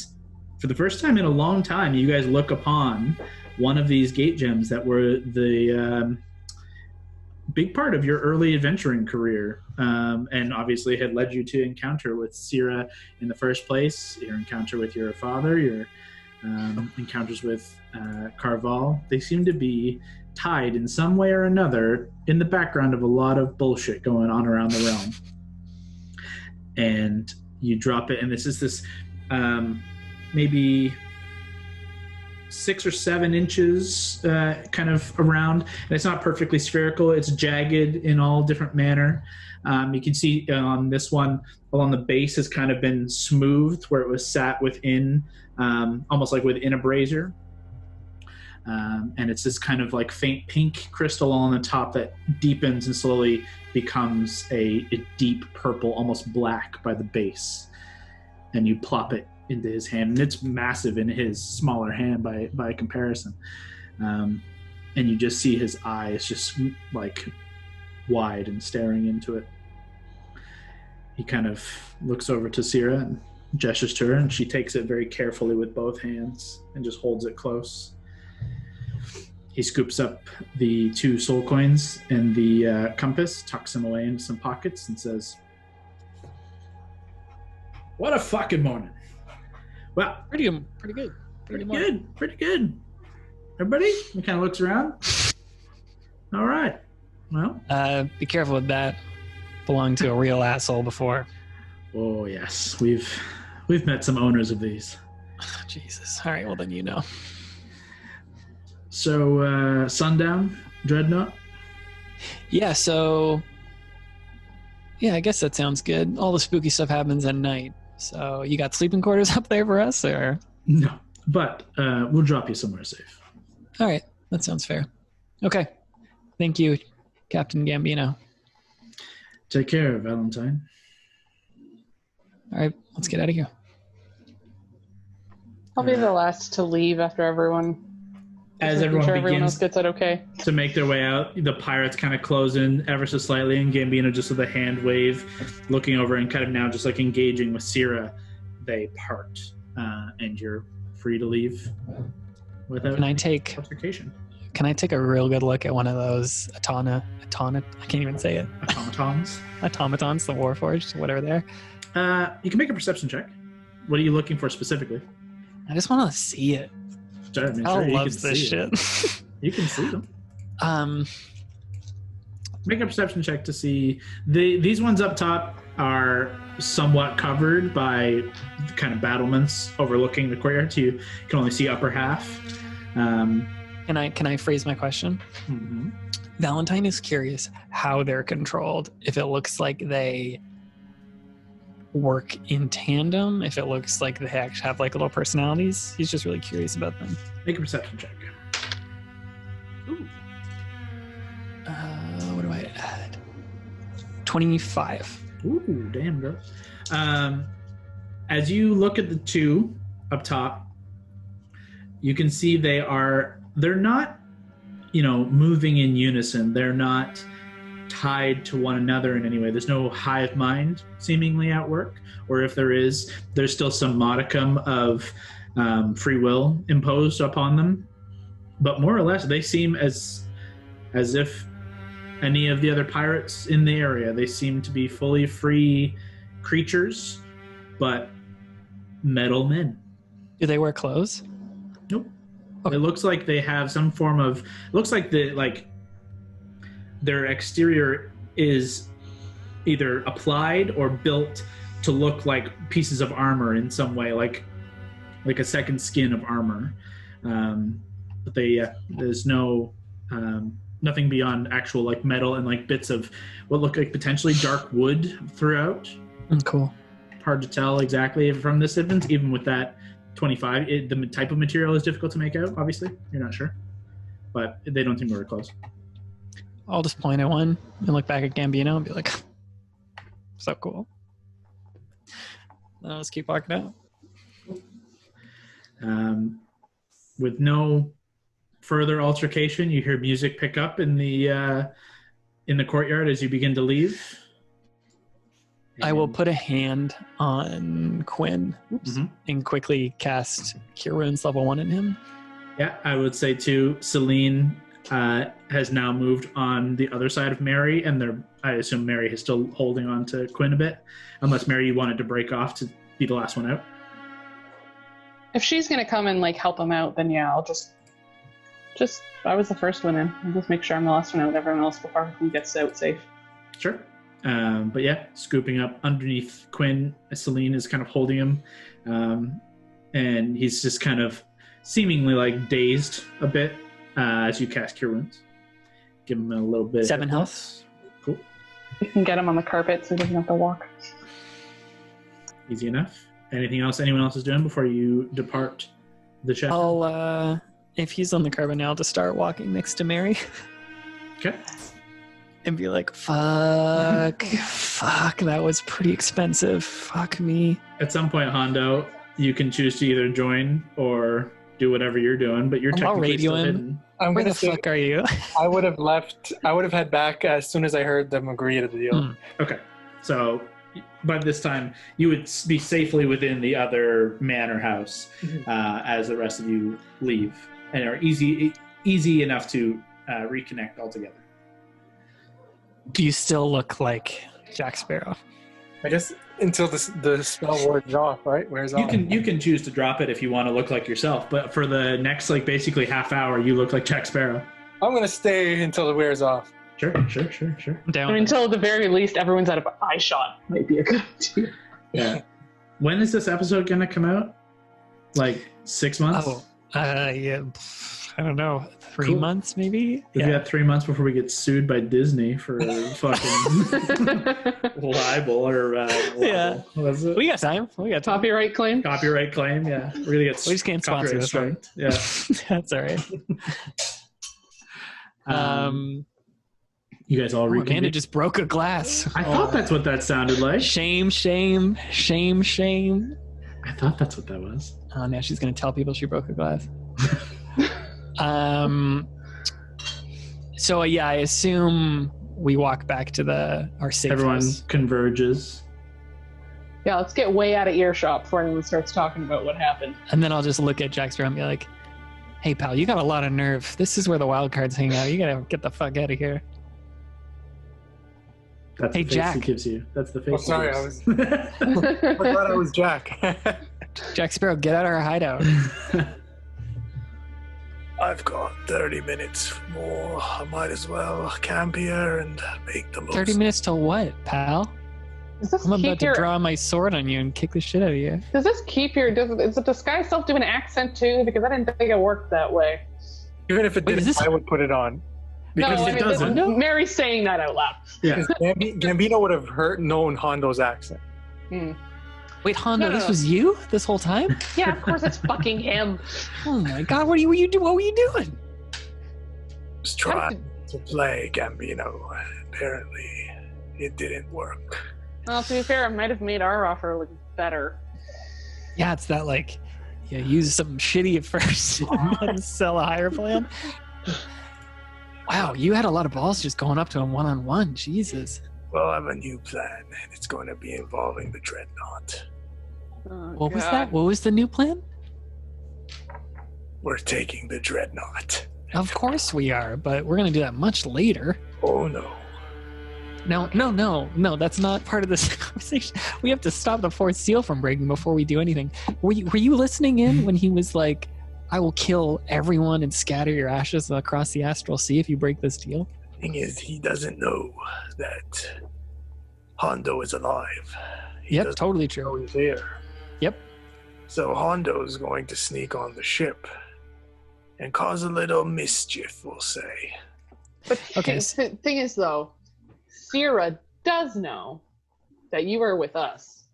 Speaker 1: for the first time in a long time, you guys look upon one of these gate gems that were the big part of your early adventuring career, and obviously had led you to encounter with Sierra in the first place, your encounter with your father, your encounters with Carval. They seem to be tied in some way or another in the background of a lot of bullshit going on around the realm. And you drop it, and this maybe 6 or 7 inches kind of around, and it's not perfectly spherical. It's jagged in all different manner. You can see on this one along the base has kind of been smoothed where it was sat within, almost like within a brazier. And it's this kind of like faint pink crystal on the top that deepens and slowly becomes a deep purple, almost black by the base. And you plop it into his hand, and it's massive in his smaller hand by comparison. And you just see his eyes just like wide and staring into it. He kind of looks over to Sierra and gestures to her, and she takes it very carefully with both hands and just holds it close. He scoops up the 2 soul coins and the compass, tucks them away into some pockets, and says, "What a fucking morning. Well,
Speaker 4: Pretty good.
Speaker 1: Pretty good. Everybody?" He kind of looks around. All right. Well.
Speaker 4: Be careful with that. Belonged to a real asshole before.
Speaker 1: Oh, yes. We've met some owners of these.
Speaker 4: Jesus. All right, well then you know.
Speaker 1: So, sundown, Dreadnought?
Speaker 4: Yeah, so... Yeah, I guess that sounds good. All the spooky stuff happens at night. So, you got sleeping quarters up there for us, or...?
Speaker 1: No, but we'll drop you somewhere safe.
Speaker 4: All right, that sounds fair. Okay. Thank you, Captain Gambino.
Speaker 1: Take care, Valentine.
Speaker 4: All right, let's get out of here.
Speaker 3: I'll be the last to leave after everyone.
Speaker 1: As
Speaker 3: Making
Speaker 1: everyone
Speaker 3: sure everyone else
Speaker 1: begins
Speaker 3: gets it okay.
Speaker 1: to make their way out, the pirates kind of close in ever so slightly, and Gambino just with a hand wave, looking over and kind of now just like engaging with Sierra, they part, and you're free to leave without altercation.
Speaker 4: Can I take a real good look at one of those I can't even say it. Automatons, the Warforged, whatever they are.
Speaker 1: You can make a perception check. What are you looking for specifically?
Speaker 4: I just want to see it. I love this shit.
Speaker 1: You can see them. Make a perception check to see. These ones up top are somewhat covered by kind of battlements overlooking the courtyard. So you can only see upper half.
Speaker 4: Can I phrase my question?
Speaker 1: Mm-hmm.
Speaker 4: Valentine is curious how they're controlled. If it looks like they work in tandem, if it looks like they actually have like little personalities, he's just really curious about them.
Speaker 1: Make a perception check.
Speaker 4: Ooh. What do I add? 25.
Speaker 1: Ooh, damn girl. As you look at the 2 up top, you can see they're not, moving in unison. They're not tied to one another in any way. There's no hive mind seemingly at work, or if there is, there's still some modicum of free will imposed upon them. But more or less, they seem as if any of the other pirates in the area. They seem to be fully free creatures, but metal men.
Speaker 4: Do they wear clothes?
Speaker 1: Nope.
Speaker 4: Okay.
Speaker 1: It looks like they have some form of. Looks like their exterior is either applied or built to look like pieces of armor in some way, like a second skin of armor. But there's no nothing beyond actual like metal and like bits of what look like potentially dark wood throughout.
Speaker 4: Cool.
Speaker 1: Hard to tell exactly from this distance, even with that 25. The type of material is difficult to make out, obviously. You're not sure. But they don't seem to wear clothes.
Speaker 4: I'll just point at one and look back at Gambino and be like, so cool. Then I'll just keep walking out.
Speaker 1: With no further altercation, you hear music pick up in the courtyard as you begin to leave.
Speaker 4: I will put a hand on Quinn
Speaker 1: Mm-hmm.
Speaker 4: and quickly cast Cure Wounds level 1 in him.
Speaker 1: Yeah, I would say too, Celine has now moved on the other side of Mary, and I assume Mary is still holding on to Quinn a bit, unless Mary, you wanted to break off to be the last one out.
Speaker 3: If she's gonna come and like help him out, then yeah, I'll just I was the first one in. I'll just make sure I'm the last one out with everyone else before he gets out safe.
Speaker 1: Sure. But yeah, scooping up underneath Quinn, Celine is kind of holding him, and he's just kind of seemingly like dazed a bit as you cast Cure Wounds. Give him a little bit.
Speaker 4: 7 health.
Speaker 1: Cool.
Speaker 3: You can get him on the carpet so he doesn't have to walk.
Speaker 1: Easy enough. Anything else anyone else is doing before you depart the chef?
Speaker 4: I'll, if he's on the carpet now, I'll just start walking next to Mary.
Speaker 1: Okay.
Speaker 4: And be like, fuck, that was pretty expensive. Fuck me.
Speaker 1: At some point, Hondo, you can choose to either join or do whatever you're doing, but you're
Speaker 4: I'll
Speaker 1: technically
Speaker 4: radio
Speaker 1: still
Speaker 4: him.
Speaker 1: hidden.
Speaker 2: I'm
Speaker 4: Where
Speaker 2: gonna
Speaker 4: the
Speaker 2: say
Speaker 4: fuck are you?
Speaker 2: I would have left. I would have head back as soon as I heard them agree to the deal.
Speaker 1: Okay. So by this time, you would be safely within the other manor house as the rest of you leave, and are easy enough to reconnect altogether.
Speaker 4: Do you still look like Jack Sparrow?
Speaker 2: I guess until the spell wears off, right? Wears off.
Speaker 1: You can choose to drop it if you want to look like yourself, but for the next basically half hour, you look like Jack Sparrow.
Speaker 2: I'm gonna stay until it wears off.
Speaker 1: Sure.
Speaker 4: Down.
Speaker 3: I mean, until at the very least, everyone's out of eye shot. Might be a good idea.
Speaker 1: Yeah. When is this episode gonna come out? 6 months?
Speaker 4: Oh, yeah. I don't know. 3
Speaker 1: Cool.
Speaker 4: months, maybe?
Speaker 1: We got 3 months before we get sued by Disney for fucking libel or
Speaker 4: Yeah.
Speaker 1: What was it?
Speaker 4: We got time.
Speaker 3: Copyright claim.
Speaker 1: Copyright claim. Yeah, we're gonna get.
Speaker 4: We just can't sponsor
Speaker 1: copyright
Speaker 4: this one.
Speaker 1: striked. Yeah.
Speaker 4: That's all right.
Speaker 1: You guys all
Speaker 4: Amanda
Speaker 1: reconvene.
Speaker 4: just broke a glass.
Speaker 1: I thought that's what that sounded like.
Speaker 4: Shame.
Speaker 1: I thought that's what that was.
Speaker 4: Oh, now she's going to tell people she broke a glass. So, yeah, I assume we walk back to our safe
Speaker 1: Everyone
Speaker 4: house.
Speaker 1: converges.
Speaker 3: Yeah, let's get way out of earshot before anyone starts talking about what happened.
Speaker 4: And then I'll just look at Jack Sparrow and be like, hey, pal, you got a lot of nerve. This is where the Wildcards hang out. You got to get the fuck out of here.
Speaker 1: That's
Speaker 4: Hey,
Speaker 1: the face
Speaker 4: Jack.
Speaker 1: he gives you. That's the face.
Speaker 2: Oh, sorry,
Speaker 1: he gives.
Speaker 2: I thought I was Jack.
Speaker 4: Jack Sparrow, get out of our hideout.
Speaker 7: I've got 30 minutes more. I might as well camp here and make the most.
Speaker 4: 30 minutes till what, pal?
Speaker 3: Does this
Speaker 4: I'm about
Speaker 3: keep
Speaker 4: to
Speaker 3: your?
Speaker 4: draw my sword on you and kick the shit out of you.
Speaker 3: Does this keep your? Is the disguise self do an accent too? Because I didn't think it worked that way.
Speaker 2: Even if it
Speaker 4: Wait, is
Speaker 2: didn't,
Speaker 4: this-
Speaker 2: I would put it on.
Speaker 1: Because
Speaker 3: no,
Speaker 1: it doesn't.
Speaker 3: Mary's saying that out loud.
Speaker 1: Yeah.
Speaker 2: Gambino would have known Hondo's accent.
Speaker 4: Wait, Hondo,
Speaker 3: No.
Speaker 4: this was you this whole time?
Speaker 3: Yeah, of course it's fucking him.
Speaker 4: Oh my god, what were you doing?
Speaker 7: Just trying to play Gambino. Apparently, it didn't work.
Speaker 3: Well, to be fair, it might have made our offer look better.
Speaker 4: Yeah, it's that use something shitty at first and then sell a higher plan. Wow, you had a lot of balls just going up to him one-on-one. Jesus.
Speaker 7: Well, I have a new plan, and it's going to be involving the Dreadnought.
Speaker 3: Oh,
Speaker 4: What was
Speaker 3: God.
Speaker 4: that? What was the new plan?
Speaker 7: We're taking the Dreadnought.
Speaker 4: Of course we are, but we're going to do that much later.
Speaker 7: Oh no.
Speaker 4: No, that's not part of this conversation. We have to stop the fourth seal from breaking before we do anything. Were you listening in when he was like, I will kill everyone and scatter your ashes across the astral sea if you break this deal?
Speaker 7: Thing is, he doesn't know that Hondo is alive. He
Speaker 4: Yep,
Speaker 7: doesn't
Speaker 4: totally
Speaker 7: know
Speaker 4: true.
Speaker 7: he's here.
Speaker 4: Yep.
Speaker 7: So Hondo is going to sneak on the ship and cause a little mischief, we'll say.
Speaker 3: But
Speaker 4: Okay,
Speaker 3: the thing is, though, Sierra does know that you are with us.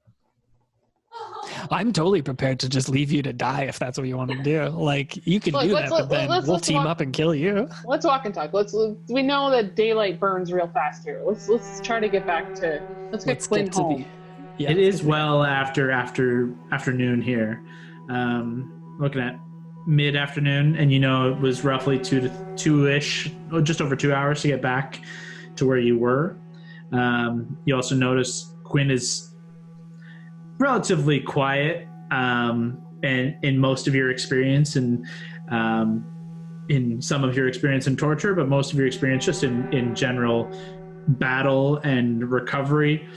Speaker 4: I'm totally prepared to just leave you to die if that's what you want to do. You can
Speaker 3: Look,
Speaker 4: do
Speaker 3: let's-
Speaker 4: that, but then
Speaker 3: let's-
Speaker 4: we'll
Speaker 3: let's
Speaker 4: team
Speaker 3: walk-
Speaker 4: up and kill you.
Speaker 3: Let's walk and talk. We know that daylight burns real fast here. Let's try to get back to. Let's get Quinn home.
Speaker 4: Yeah,
Speaker 1: It is well after afternoon here. Looking at mid-afternoon, and it was roughly 2-ish, just over 2 hours to get back to where you were. You also notice Quinn is relatively quiet, and in most of your experience, and in some of your experience in torture, but most of your experience just in general battle and recovery,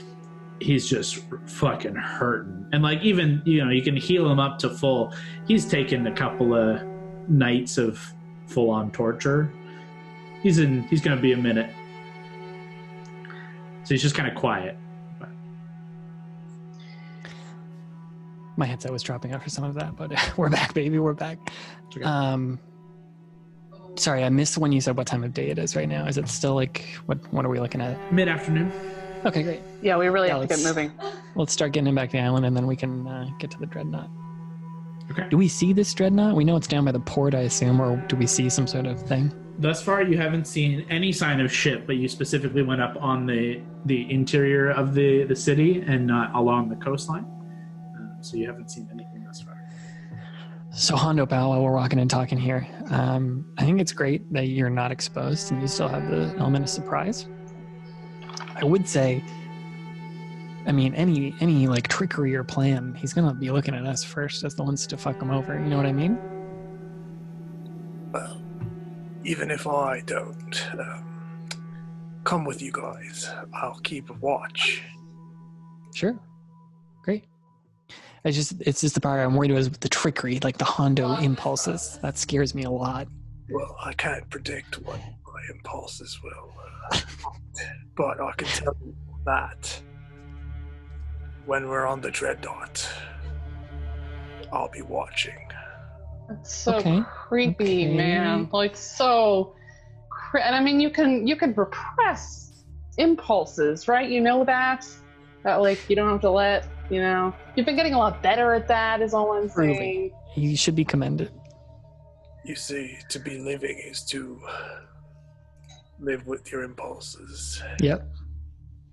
Speaker 1: he's just fucking hurting. And even you can heal him up to full. He's taken a couple of nights of full-on torture. He's gonna be a minute. So he's just kind of quiet.
Speaker 4: My headset was dropping out for some of that, but we're back, baby. We're back.
Speaker 1: Okay.
Speaker 4: Sorry, I missed when you said what time of day it is right now. Is it still like, what are we looking at?
Speaker 1: Mid-afternoon.
Speaker 4: Okay, great.
Speaker 3: Yeah, we really
Speaker 4: Yeah,
Speaker 3: have to get moving.
Speaker 4: Let's start getting him back to the island, and then we can get to the dreadnought.
Speaker 1: Okay.
Speaker 4: Do we see this dreadnought? We know it's down by the port, I assume, or do we see some sort of thing?
Speaker 1: Thus far, you haven't seen any sign of ship, but you specifically went up on the interior of the city and not along the coastline. So you haven't seen anything thus far.
Speaker 4: So Hondo Bao, while we're walking and talking here, I think it's great that you're not exposed and you still have the element of surprise. I would say, I mean, any like trickery or plan, he's gonna be looking at us first as the ones to fuck him over. You know what I mean?
Speaker 7: Well, even if I don't come with you guys, I'll keep a watch.
Speaker 4: Sure. Great. It's just the part I'm worried about is with the trickery, like the Hondo impulses. That scares me a lot.
Speaker 7: Well, I can't predict what my impulses will, but I can tell you that when we're on the dreadnought, I'll be watching.
Speaker 3: It's so
Speaker 4: Okay.
Speaker 3: creepy,
Speaker 4: Okay.
Speaker 3: man. Like so, and I mean, you can repress impulses, right? You know that like you don't have to let. You know, you've been getting a lot better at that. Is all I'm saying.
Speaker 4: You should be commended.
Speaker 7: You see, to be living is to live with your impulses,
Speaker 4: Yep.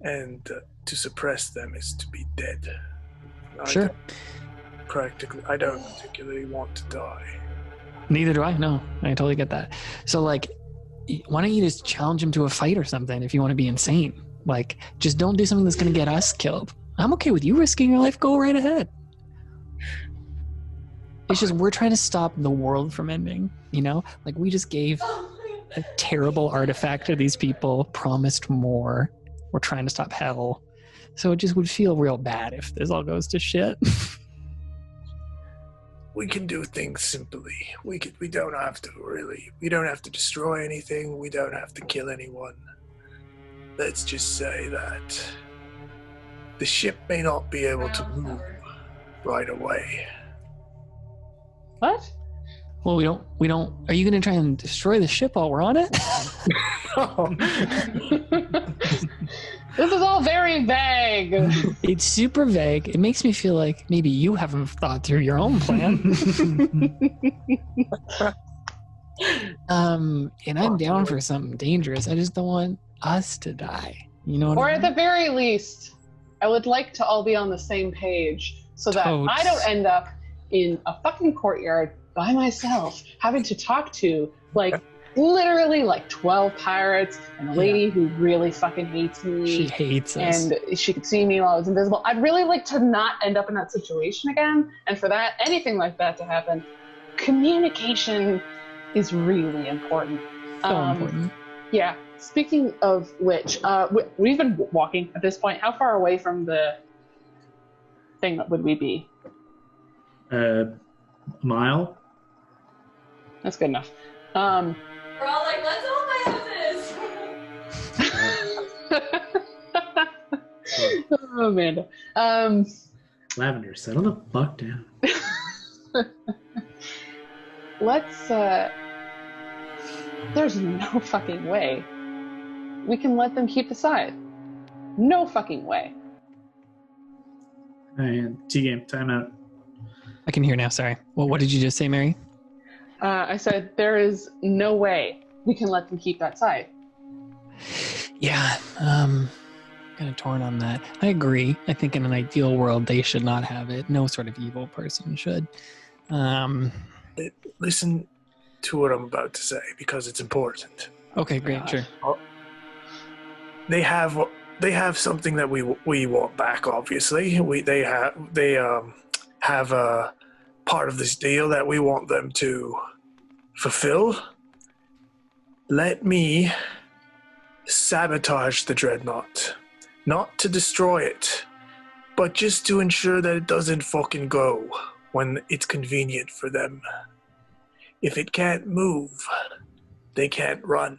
Speaker 7: and to suppress them is to be dead.
Speaker 4: Sure.
Speaker 7: I don't particularly want to die.
Speaker 4: Neither do I. No, I totally get that. So, like, why don't you just challenge him to a fight or something if you want to be insane? Like, just don't do something that's going to get us killed. I'm okay with you risking your life. Go right ahead. It's just we're trying to stop the world from ending, you know? Like, we just gave a terrible artifact to these people, promised more. We're trying to stop hell. So it just would feel real bad if this all goes to shit.
Speaker 7: We can do things simply. We don't have to destroy anything. We don't have to kill anyone. Let's just say that the ship may not be able to move right away.
Speaker 3: What?
Speaker 4: Well, we don't. Are you going to try and destroy the ship while we're on it?
Speaker 3: This is all very vague.
Speaker 4: It's super vague. It makes me feel like maybe you haven't thought through your own plan. And I'm down for something dangerous. I just don't want us to die. You know what
Speaker 3: Or
Speaker 4: I
Speaker 3: at
Speaker 4: mean?
Speaker 3: the very least, I would like to all be on the same page so that
Speaker 4: Totes.
Speaker 3: I don't end up in a fucking courtyard by myself, having to talk to like literally like 12 pirates and a lady who really fucking hates me.
Speaker 4: She hates us.
Speaker 3: And she could see me while I was invisible. I'd really like to not end up in that situation again. And for that, anything like that to happen, communication is really important.
Speaker 4: So important.
Speaker 3: Yeah. Speaking of which, we've been walking at this point. How far away from the thing would we be?
Speaker 1: Mile.
Speaker 3: That's good enough.
Speaker 6: We're all like, let's all my houses.
Speaker 3: Oh, Amanda.
Speaker 1: Lavender, settle the fuck down.
Speaker 3: Let's, there's no fucking way we can let them keep the side. No fucking way.
Speaker 1: And T-game, timeout.
Speaker 4: I can hear now. Sorry. Well, what did you just say, Mary?
Speaker 3: I said there is no way we can let them keep that side.
Speaker 4: Yeah. Kind of torn on that. I agree. I think in an ideal world, they should not have it. No sort of evil person should.
Speaker 7: Listen to what I'm about to say because it's important.
Speaker 4: Okay, great. Sure.
Speaker 7: They have something that we want back. Obviously, they have a part of this deal that we want them to fulfill. Let me sabotage the dreadnought, not to destroy it, but just to ensure that it doesn't fucking go when it's convenient for them. If it can't move, they can't run.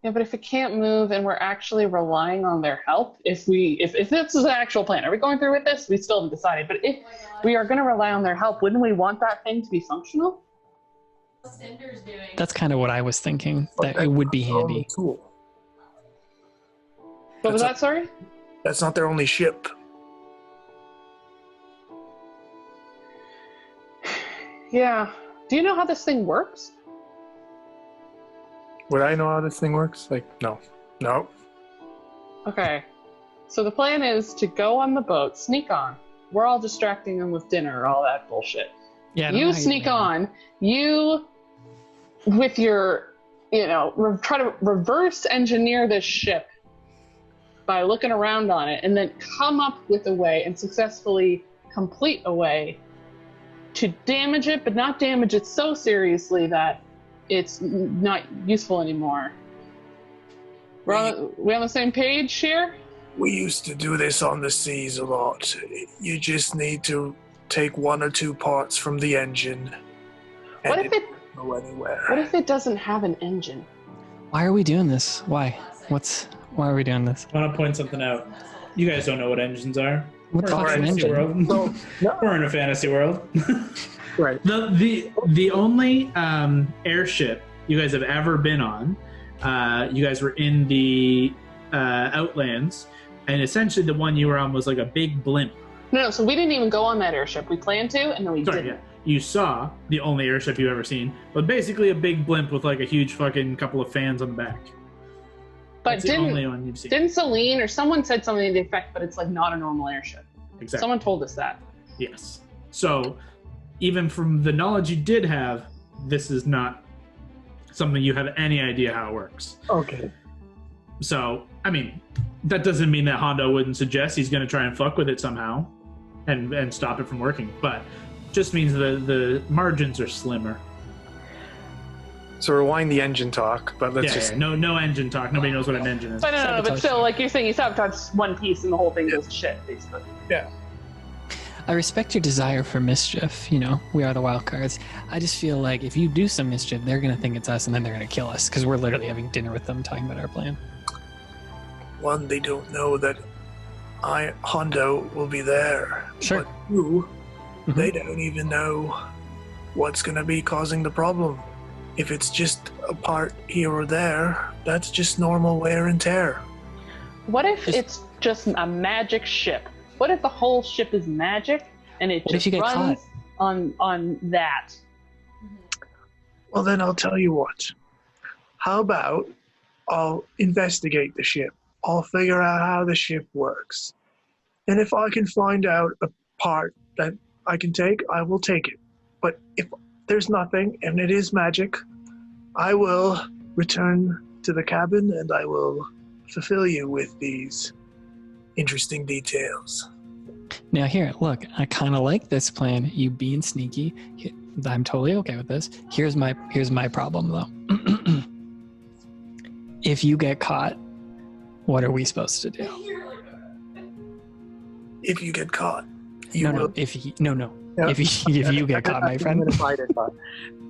Speaker 3: Yeah, but if it can't move and we're actually relying on their help, if this is an actual plan, are we going through with this? We still haven't decided. But if we are going to rely on their help, wouldn't we want that thing to be functional?
Speaker 6: Cinder's doing.
Speaker 4: That's kind of what I was thinking. That it would be handy.
Speaker 7: Tool.
Speaker 3: What was that, sorry?
Speaker 7: That's not their only ship.
Speaker 3: Yeah. Do you know how this thing works?
Speaker 2: Would I know how this thing works? Like, no.
Speaker 3: Okay. So the plan is to go on the boat, sneak on. We're all distracting them with dinner, all that bullshit.
Speaker 4: Yeah. I don't know
Speaker 3: You
Speaker 4: how
Speaker 3: sneak
Speaker 4: do that.
Speaker 3: on. You, with your, try to reverse engineer this ship by looking around on it, and then come up with a way and successfully complete a way to damage it, but not damage it so seriously that it's not useful anymore. We on the same page here?
Speaker 7: We used to do this on the seas a lot. You just need to take 1 or 2 parts from the engine. And
Speaker 3: What if it
Speaker 7: won't go anywhere.
Speaker 3: What if it doesn't have an engine?
Speaker 4: Why are we doing this? Why? Why are we doing this?
Speaker 1: I want to point something out. You guys don't know what engines are.
Speaker 4: What the
Speaker 1: We're
Speaker 4: fuck's
Speaker 1: in a
Speaker 4: an
Speaker 1: fantasy
Speaker 4: engine?
Speaker 1: world. We're in a fantasy world.
Speaker 2: Right.
Speaker 1: The only airship you guys have ever been on, you guys were in the Outlands, and essentially the one you were on was like a big blimp.
Speaker 3: No, so we didn't even go on that airship. We planned to, and then we
Speaker 1: Sorry,
Speaker 3: didn't.
Speaker 1: yeah. You saw the only airship you've ever seen, but basically a big blimp with like a huge fucking couple of fans on the back.
Speaker 3: But
Speaker 1: That's the only one you've seen.
Speaker 3: didn't Celine or someone said something to the effect, but it's like not a normal airship.
Speaker 1: Exactly.
Speaker 3: Someone told us that.
Speaker 1: Yes. So, even from the knowledge you did have, this is not something you have any idea how it works.
Speaker 2: Okay.
Speaker 1: So, I mean, that doesn't mean that Hondo wouldn't suggest he's going to try and fuck with it somehow and stop it from working, but just means the margins are slimmer.
Speaker 2: So rewind the engine talk, but let's
Speaker 1: No engine talk. Nobody knows what an engine is.
Speaker 3: But no, but
Speaker 4: Sabotage.
Speaker 3: still, like you're saying, you sabotage one piece and the whole thing goes to shit, basically.
Speaker 4: I respect your desire for mischief. We are the Wildcards. I just feel like if you do some mischief, they're going to think it's us, and then they're going to kill us, because we're literally having dinner with them talking about our plan.
Speaker 7: One, they don't know that Hondo will be there.
Speaker 4: Sure.
Speaker 7: But two,
Speaker 4: Mhm.
Speaker 7: they don't even know what's going to be causing the problem. If it's just a part here or there, that's just normal wear and tear.
Speaker 3: What if it's just a magic ship? What if the whole ship is magic and it
Speaker 4: What if
Speaker 3: just
Speaker 4: you get
Speaker 3: runs on that?
Speaker 7: Well, then I'll tell you what. How about I'll investigate the ship. I'll figure out how the ship works. And if I can find out a part that I can take, I will take it. But if there's nothing and it is magic, I will return to the cabin and I will fulfill you with these interesting details.
Speaker 4: Now here, look, I kind of like this plan. You being sneaky. I'm totally okay with this. Here's my problem though. If you get caught, what are we supposed to do?
Speaker 7: If you get caught, you will.
Speaker 4: No. If you get caught, my friend.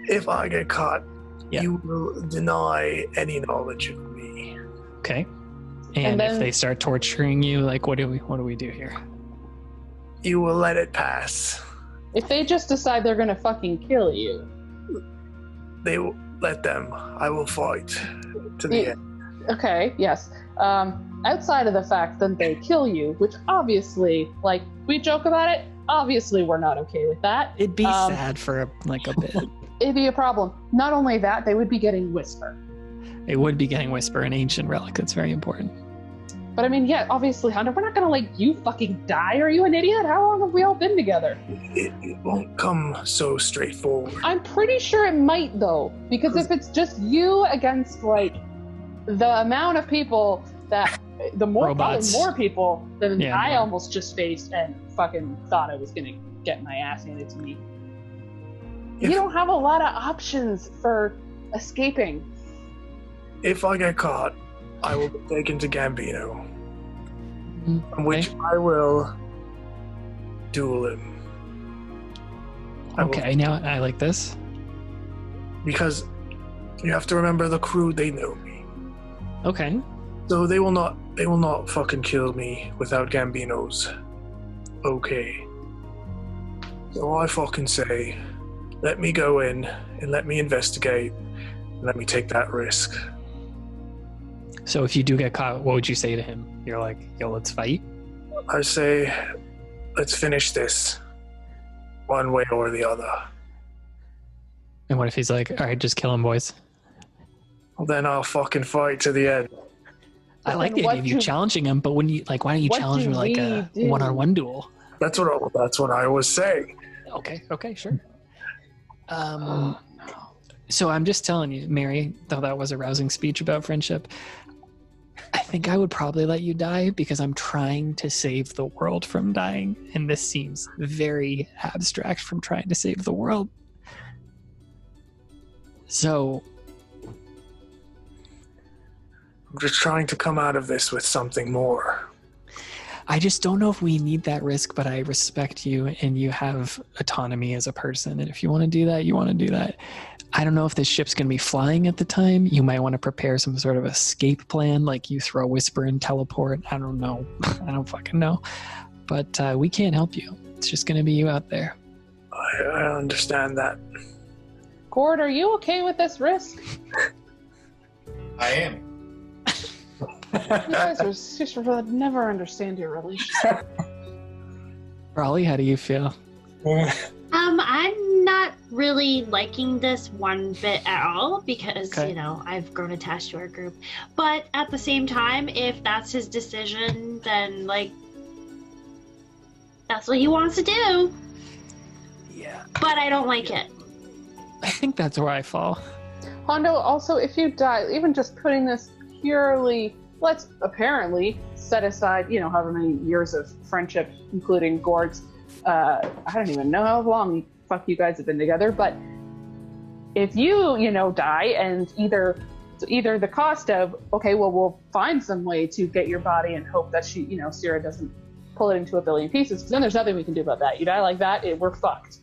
Speaker 7: If I get caught,
Speaker 4: Yeah.
Speaker 7: you will deny any knowledge of me.
Speaker 4: Okay.
Speaker 3: And
Speaker 4: And
Speaker 3: then-
Speaker 4: if they start torturing you, like what do we do here?
Speaker 7: You will let it pass.
Speaker 3: If they just decide they're gonna fucking kill you,
Speaker 7: They will let them. I will fight to the
Speaker 3: Yeah.
Speaker 7: end.
Speaker 3: okay, yes. Outside of the fact that they kill you, which obviously, like, we joke about it, obviously we're not okay with that.
Speaker 4: It'd be
Speaker 3: Um,
Speaker 4: sad for a bit.
Speaker 3: It'd be a problem. Not only that, they would be getting Whisper.
Speaker 4: It would be getting Whisper, an ancient relic. That's very important.
Speaker 3: But I mean, yeah, obviously, Hunter, we're not gonna let you fucking die. Are you an idiot? How long have we all been together?
Speaker 7: It won't come so straightforward.
Speaker 3: I'm pretty sure it might, though, because if it's just you against, like, the amount of people that, probably
Speaker 4: Robots.
Speaker 3: more people than
Speaker 4: Yeah,
Speaker 3: I
Speaker 4: more.
Speaker 3: almost just faced and fucking thought I was gonna get my ass handed to me.
Speaker 7: If-
Speaker 3: You don't have a lot of options for escaping.
Speaker 7: If I get caught, I will be taken to Gambino, in which I will duel him. I will-
Speaker 4: Okay, now I like this.
Speaker 7: because you have to remember the crew, they know me.
Speaker 4: Okay.
Speaker 7: So they will not fucking kill me without Gambino's okay. So I fucking say, let me go in and let me investigate and let me take that risk.
Speaker 4: So if you do get caught, what would you say to him? You're like, yo, let's fight?
Speaker 7: I say, let's finish this one way or the other.
Speaker 4: And what if he's like, all right, just kill him, boys?
Speaker 7: Well, then I'll fucking fight to the end.
Speaker 4: I like the idea of you challenging him, but when you like, why don't you challenge him like a one-on-one duel?
Speaker 7: That's what I was saying.
Speaker 4: Okay, sure. So I'm just telling you, Mary, though that was a rousing speech about friendship, I think I would probably let you die because I'm trying to save the world from dying, and this seems very abstract from trying to save the world. So
Speaker 7: I'm just trying to come out of this with something more.
Speaker 4: I just don't know if we need that risk, but I respect you and you have autonomy as a person. And if you want to do that, you want to do that. I don't know if this ship's going to be flying at the time. You might want to prepare some sort of escape plan, like you throw Whisper and teleport. I don't know. I don't fucking know. But we can't help you. It's just going to be you out there.
Speaker 7: I understand that.
Speaker 3: Gord, are you okay with this risk?
Speaker 8: I am.
Speaker 3: You guys are sisters. I'd never understand your relationship.
Speaker 4: Raleigh, how do you feel?
Speaker 5: I'm not really liking this one bit at all because,
Speaker 4: Okay.
Speaker 5: I've grown attached to our group. But at the same time, if that's his decision, then, that's what he wants to do.
Speaker 4: Yeah.
Speaker 5: But I don't like it.
Speaker 4: I think that's where I fall.
Speaker 3: Hondo, also, if you die, even just putting this purely, let's apparently set aside, however many years of friendship, including Gord's. I don't even know how long fuck you guys have been together, but if you, die and either the cost of, okay, well, we'll find some way to get your body and hope that she, Sierra doesn't pull it into a billion pieces, because then there's nothing we can do about that. You die like that, we're fucked.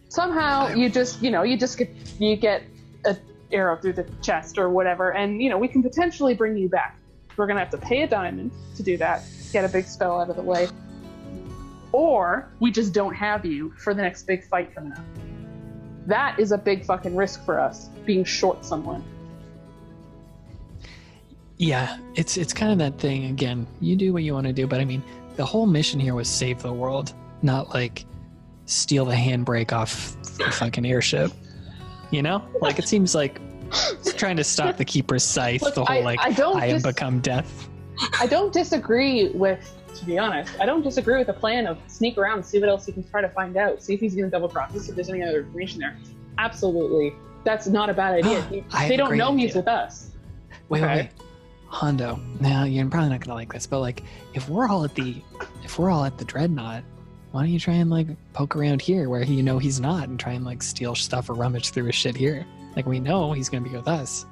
Speaker 3: Somehow you get an arrow through the chest or whatever, and, we can potentially bring you back. We're going to have to pay a diamond to do that, get a big spell out of the way. Or we just don't have you for the next big fight coming up. That is a big fucking risk for us, being short someone.
Speaker 4: Yeah, it's kind of that thing again. You do what you want to do, but I mean, the whole mission here was save the world, not steal the handbrake off the fucking airship. It seems like it's trying to stop the Keeper's Scythe.
Speaker 3: Look,
Speaker 4: the whole I am become death.
Speaker 3: I don't disagree with. To be honest, I don't disagree with the plan of sneak around and see what else you can try to find out. See if he's going to double cross us, if there's any other information there. Absolutely. That's not a bad idea. They don't know he's with us.
Speaker 4: Wait. Hondo, now you're probably not going to like this, but if we're all at the Dreadnought, why don't you try and poke around here where he's not and try and steal stuff or rummage through his shit here? We know he's going to be with us.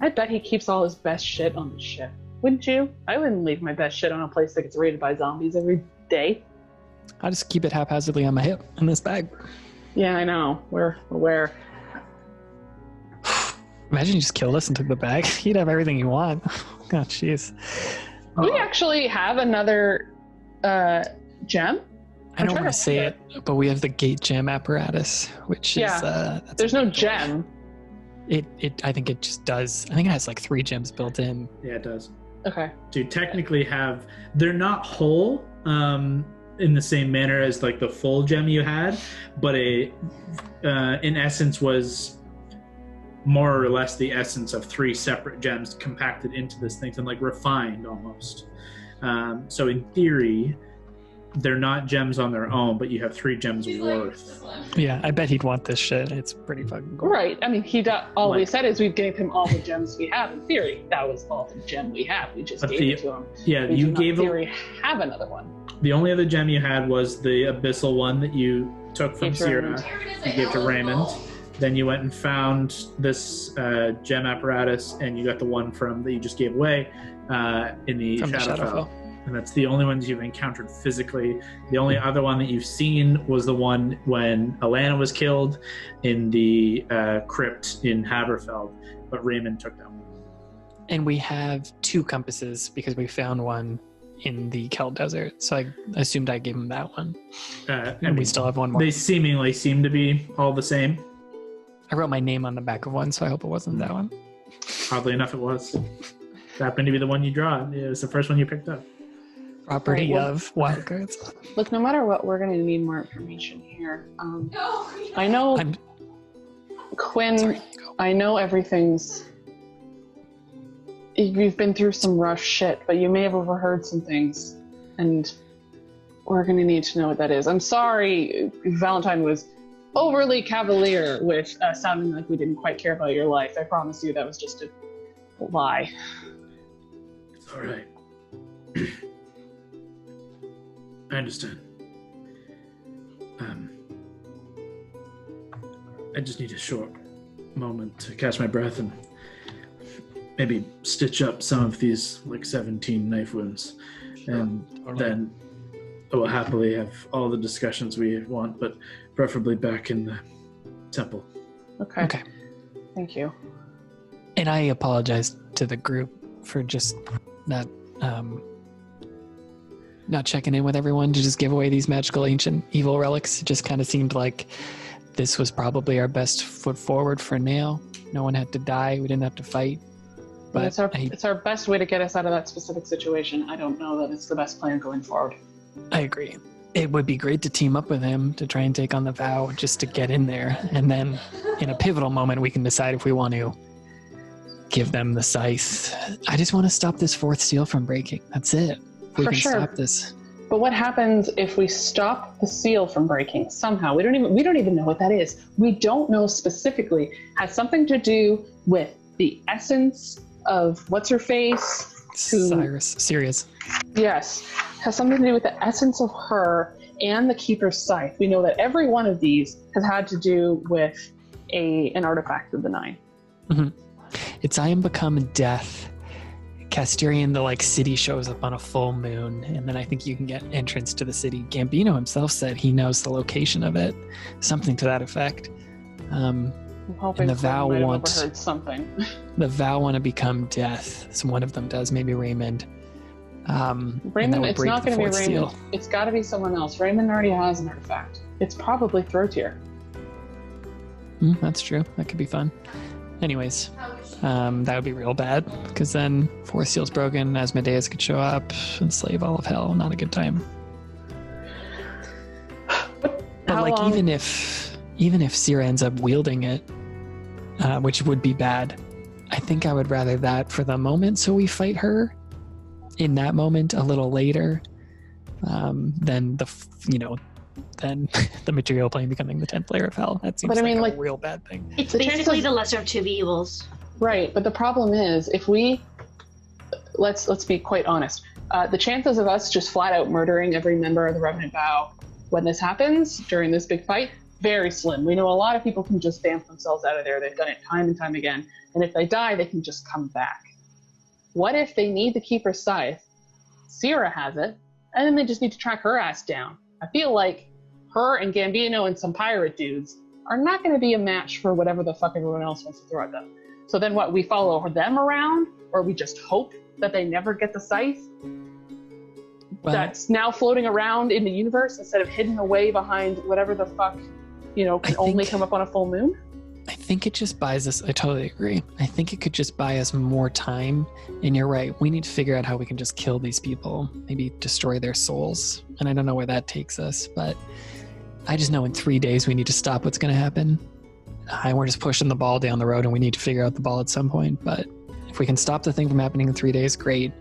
Speaker 3: I bet he keeps all his best shit on the ship. Wouldn't you? I wouldn't leave my best shit on a place that gets raided by zombies every day.
Speaker 4: I just keep it haphazardly on my hip in this bag.
Speaker 3: Yeah, I know. We're aware.
Speaker 4: Imagine you just killed us and took the bag. You'd have everything you want. God, jeez.
Speaker 3: We actually have another gem.
Speaker 4: I don't want to say it, but we have the gate gem apparatus, which is...
Speaker 3: there's no gem.
Speaker 4: I think it just does. I think it has 3 gems built in.
Speaker 1: Yeah, it does.
Speaker 3: Okay.
Speaker 1: So you technically have... They're not whole in the same manner as the full gem you had, but in essence was more or less the essence of 3 separate gems compacted into this thing and refined almost. So in theory, they're not gems on their own, but you have 3 gems worth.
Speaker 4: Yeah, I bet he'd want this shit. It's pretty fucking cool.
Speaker 3: Right. I mean, all we said is we gave him all the gems we have. In theory, that was all the gem we have. We just gave it to him.
Speaker 1: Yeah,
Speaker 3: we
Speaker 1: you gave
Speaker 3: him. In theory, have another one.
Speaker 1: The only other gem you had was the abyssal one that you took from Sierra. You gave to Raymond. Then you went and found this gem apparatus, and you got the one that you just gave away in the Shadowfell. And that's the only ones you've encountered physically. The only other one that you've seen was the one when Alana was killed in the crypt in Haberfeld, but Raymond took that one.
Speaker 4: And we have 2 compasses because we found one in the Kel Desert. So I assumed I gave him that one. And we still have one more.
Speaker 1: They seemingly seem to be all the same.
Speaker 4: I wrote my name on the back of one, so I hope it wasn't that one.
Speaker 1: Oddly enough, it was. It happened to be the one you draw. It was the first one you picked up.
Speaker 4: Property
Speaker 3: Right, well-
Speaker 4: of Wildcards.
Speaker 3: Look, no matter what, we're going to need more information here.
Speaker 6: No.
Speaker 3: I know,
Speaker 4: I'm
Speaker 3: Quinn,
Speaker 4: sorry. Go.
Speaker 3: I know everything's... You've been through some rough shit, but you may have overheard some things, and we're going to need to know what that is. I'm sorry Valentine was overly cavalier with sounding like we didn't quite care about your life. I promise you that was just a lie.
Speaker 1: It's all right. I understand. I just need a short moment to catch my breath and maybe stitch up some of these 17 knife wounds, and then I will happily have all the discussions we want, but preferably back in the temple.
Speaker 3: Okay.
Speaker 4: Okay.
Speaker 3: Thank you.
Speaker 4: And I apologize to the group for just not checking in with everyone to just give away these magical ancient evil relics. It just kind of seemed like this was probably our best foot forward for now. No one had to die. We didn't have to fight. But
Speaker 3: it's our best way to get us out of that specific situation. I don't know that it's the best plan going forward.
Speaker 4: I agree. It would be great to team up with him to try and take on the vow just to get in there. And then in a pivotal moment, we can decide if we want to give them the scythe. I just want to stop this 4th seal from breaking. That's it. We
Speaker 3: For
Speaker 4: can
Speaker 3: sure.
Speaker 4: stop this.
Speaker 3: But what happens if we stop the seal from breaking somehow? We don't even know what that is. We don't know specifically. It has something to do with the essence of what's her face?
Speaker 4: Sirius.
Speaker 3: Yes. Has something to do with the essence of her and the Keeper's Scythe. We know that every one of these has had to do with an artifact of the 9.
Speaker 4: Mm-hmm. It's I am become death. Kas'Tyrion, the city shows up on a full moon, and then I think you can get entrance to the city. Gambino himself said he knows the location of it, something to that effect.
Speaker 3: I'm hoping
Speaker 4: And the vow
Speaker 3: Quinn might have
Speaker 4: want-
Speaker 3: overheard something.
Speaker 4: The vow want to become death. So one of them does, maybe Raymond. And that
Speaker 3: Raymond,
Speaker 4: would
Speaker 3: it's
Speaker 4: break
Speaker 3: not
Speaker 4: the
Speaker 3: going to be
Speaker 4: 4th
Speaker 3: Raymond.
Speaker 4: seal.
Speaker 3: It's got to be someone else. Raymond already has an artifact. It's probably Throatier.
Speaker 4: That's true. That could be fun. Anyways, that would be real bad because then 4th seal's broken. Asmodeus could show up, enslave all of hell. Not a good time. But
Speaker 3: How long-
Speaker 4: even if Sira ends up wielding it, which would be bad, I think I would rather that for the moment. So we fight her in that moment a little later, than then the material plane becoming the 10th layer of hell. That seems
Speaker 3: But I mean,
Speaker 4: like a real bad thing.
Speaker 5: It's
Speaker 3: The
Speaker 5: basically
Speaker 3: chances-
Speaker 5: the lesser of 2 evils.
Speaker 3: Right, but the problem is, if we let's be quite honest, the chances of us just flat out murdering every member of the Revenant Vow when this happens during this big fight, very slim. We know a lot of people can just stamp themselves out of there. They've done it time and time again, and if they die, they can just come back. What if they need the Keeper's Scythe? Sira has it, and then they just need to track her ass down. I feel like her and Gambino and some pirate dudes are not going to be a match for whatever the fuck everyone else wants to throw at them. So then what, we follow them around, or we just hope that they never get the scythe
Speaker 4: Well,
Speaker 3: that's now floating around in the universe instead of hidden away behind whatever the fuck, can only come up on a full moon?
Speaker 4: I think it just buys us, I totally agree. I think it could just buy us more time. And you're right, we need to figure out how we can just kill these people, maybe destroy their souls. And I don't know where that takes us, but I just know in 3 days we need to stop what's going to happen. And we're just pushing the ball down the road and we need to figure out the ball at some point. But if we can stop the thing from happening in 3 days, great.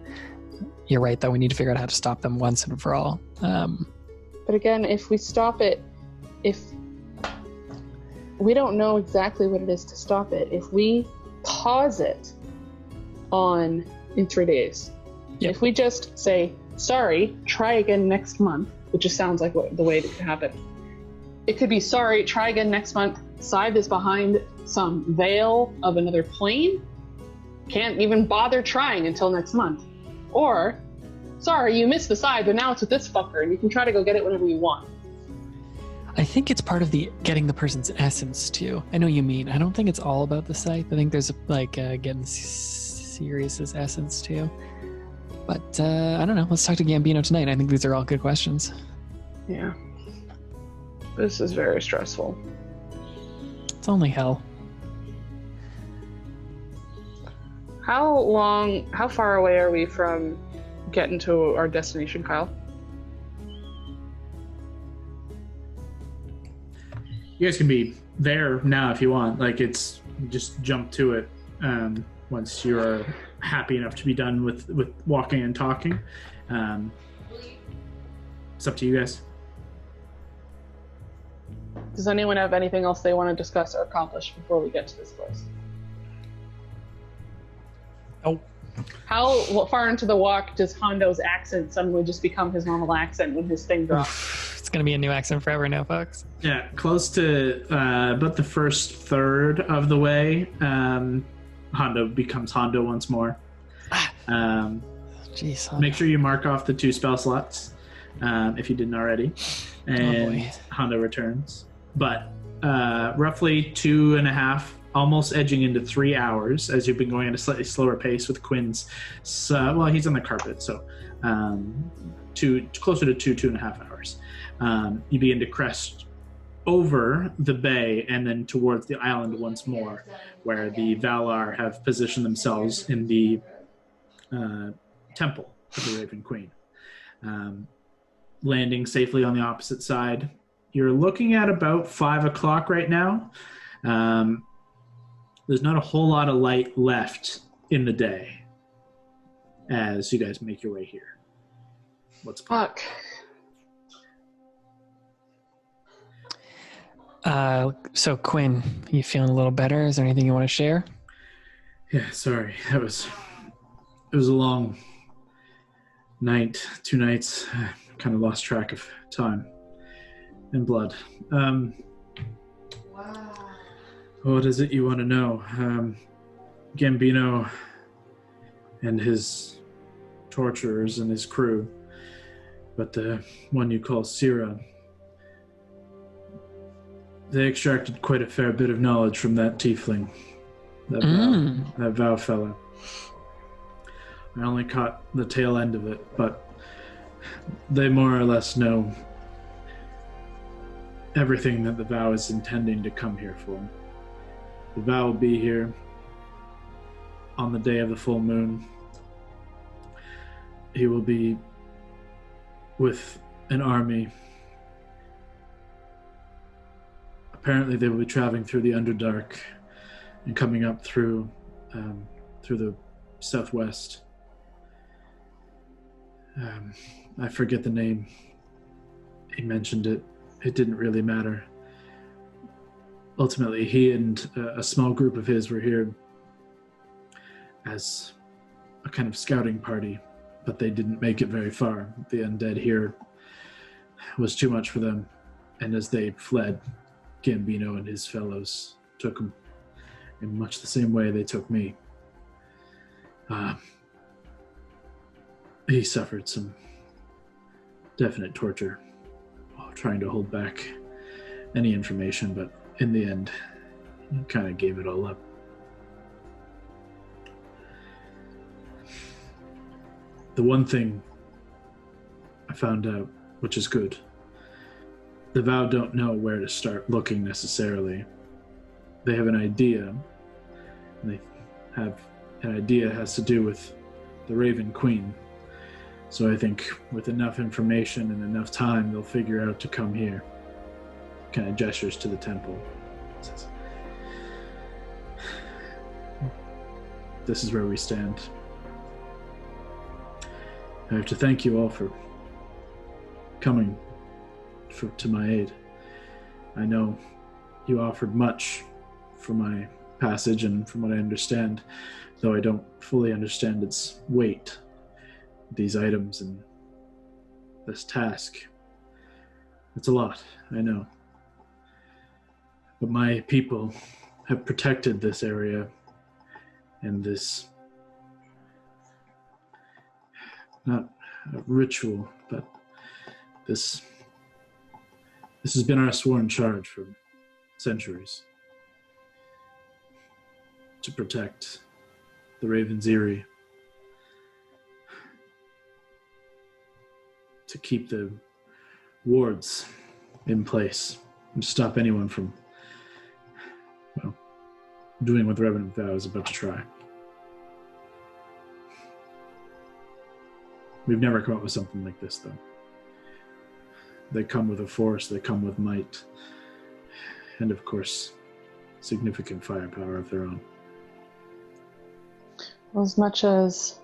Speaker 4: You're right, though, we need to figure out how to stop them once and for all.
Speaker 3: But again, if we stop it, if we don't know exactly what it is to stop it, if we pause it in 3 days,
Speaker 4: Yep.
Speaker 3: if we just say, sorry, try again next month, which just sounds like the way it could happen. It could be, sorry, try again next month, scythe is behind some veil of another plane, can't even bother trying until next month. Or, sorry, you missed the scythe, but now it's with this fucker, and you can try to go get it whenever you want.
Speaker 4: I think it's part of the getting the person's essence too. I know what you mean. I don't think it's all about the scythe. I think there's getting Sirius Sirius's essence too. But I don't know. Let's talk to Gambino tonight. I think these are all good questions.
Speaker 3: Yeah. This is very stressful.
Speaker 4: It's only hell.
Speaker 3: How far away are we from getting to our destination, Kyle?
Speaker 1: You guys can be there now if you want. Like, it's just jump to it once you're happy enough to be done with walking and talking. It's up to you guys.
Speaker 3: Does anyone have anything else they want to discuss or accomplish before we get to this place?
Speaker 4: Oh.
Speaker 3: How far into the walk does Hondo's accent suddenly just become his normal accent when his thing drops?
Speaker 4: It's going to be a new accent forever now, folks.
Speaker 1: Yeah, close to about the first third of the way, Hondo becomes Hondo once more.
Speaker 4: Jeez, Hondo.
Speaker 1: Make sure you mark off the 2 spell slots if you didn't already. And Hondo returns. But roughly 2.5, almost edging into 3 hours, as you've been going at a slightly slower pace with Quinn's. Well, he's on the carpet, so closer to 2.5 hours. You begin to crest over the bay and then towards the island once more, where the Valar have positioned themselves in the temple of the Raven Queen. Landing safely on the opposite side. You're looking at about 5 o'clock right now. There's not a whole lot of light left in the day as you guys make your way here. What's
Speaker 3: Fuck.
Speaker 4: So Quinn, you feeling a little better? Is there anything you want to share?
Speaker 1: Yeah, sorry. It was a long night, 2 nights. I kind of lost track of time and blood.
Speaker 6: Wow.
Speaker 1: What is it you want to know? Gambino and his torturers and his crew, but the one you call Sira, they extracted quite a fair bit of knowledge from that tiefling, that Vow fellow. I only caught the tail end of it, but they more or less know everything that the Vow is intending to come here for. The Vow will be here on the day of the full moon. He will be with an army. Apparently they will be traveling through the Underdark and coming up through the southwest. I forget the name. He mentioned it. It didn't really matter. Ultimately, he and a small group of his were here as a kind of scouting party, but they didn't make it very far. The undead here was too much for them, and as they fled, Gambino and his fellows took him in much the same way they took me. He suffered some definite torture while trying to hold back any information, but in the end, he kind of gave it all up. The one thing I found out, which is good, the Vow don't know where to start looking necessarily. They have an idea, and they have an idea has to do with the Raven Queen. So I think with enough information and enough time, they'll figure out to come here. Kind of gestures to the temple. Says, this is where we stand. I have to thank you all for coming to my aid. I know you offered much for my passage, and from what I understand, though I don't fully understand its weight, these items and this task, it's a lot, I know. But my people have protected this area and this, not a ritual, but this has been our sworn charge for centuries. To protect the Raven's Eyrie to keep the wards in place and stop anyone from, well, doing what the Revenant Vow is about to try. We've never come up with something like this, though. They come with a force, they come with might, and of course, significant firepower of their own.
Speaker 3: Well, as much as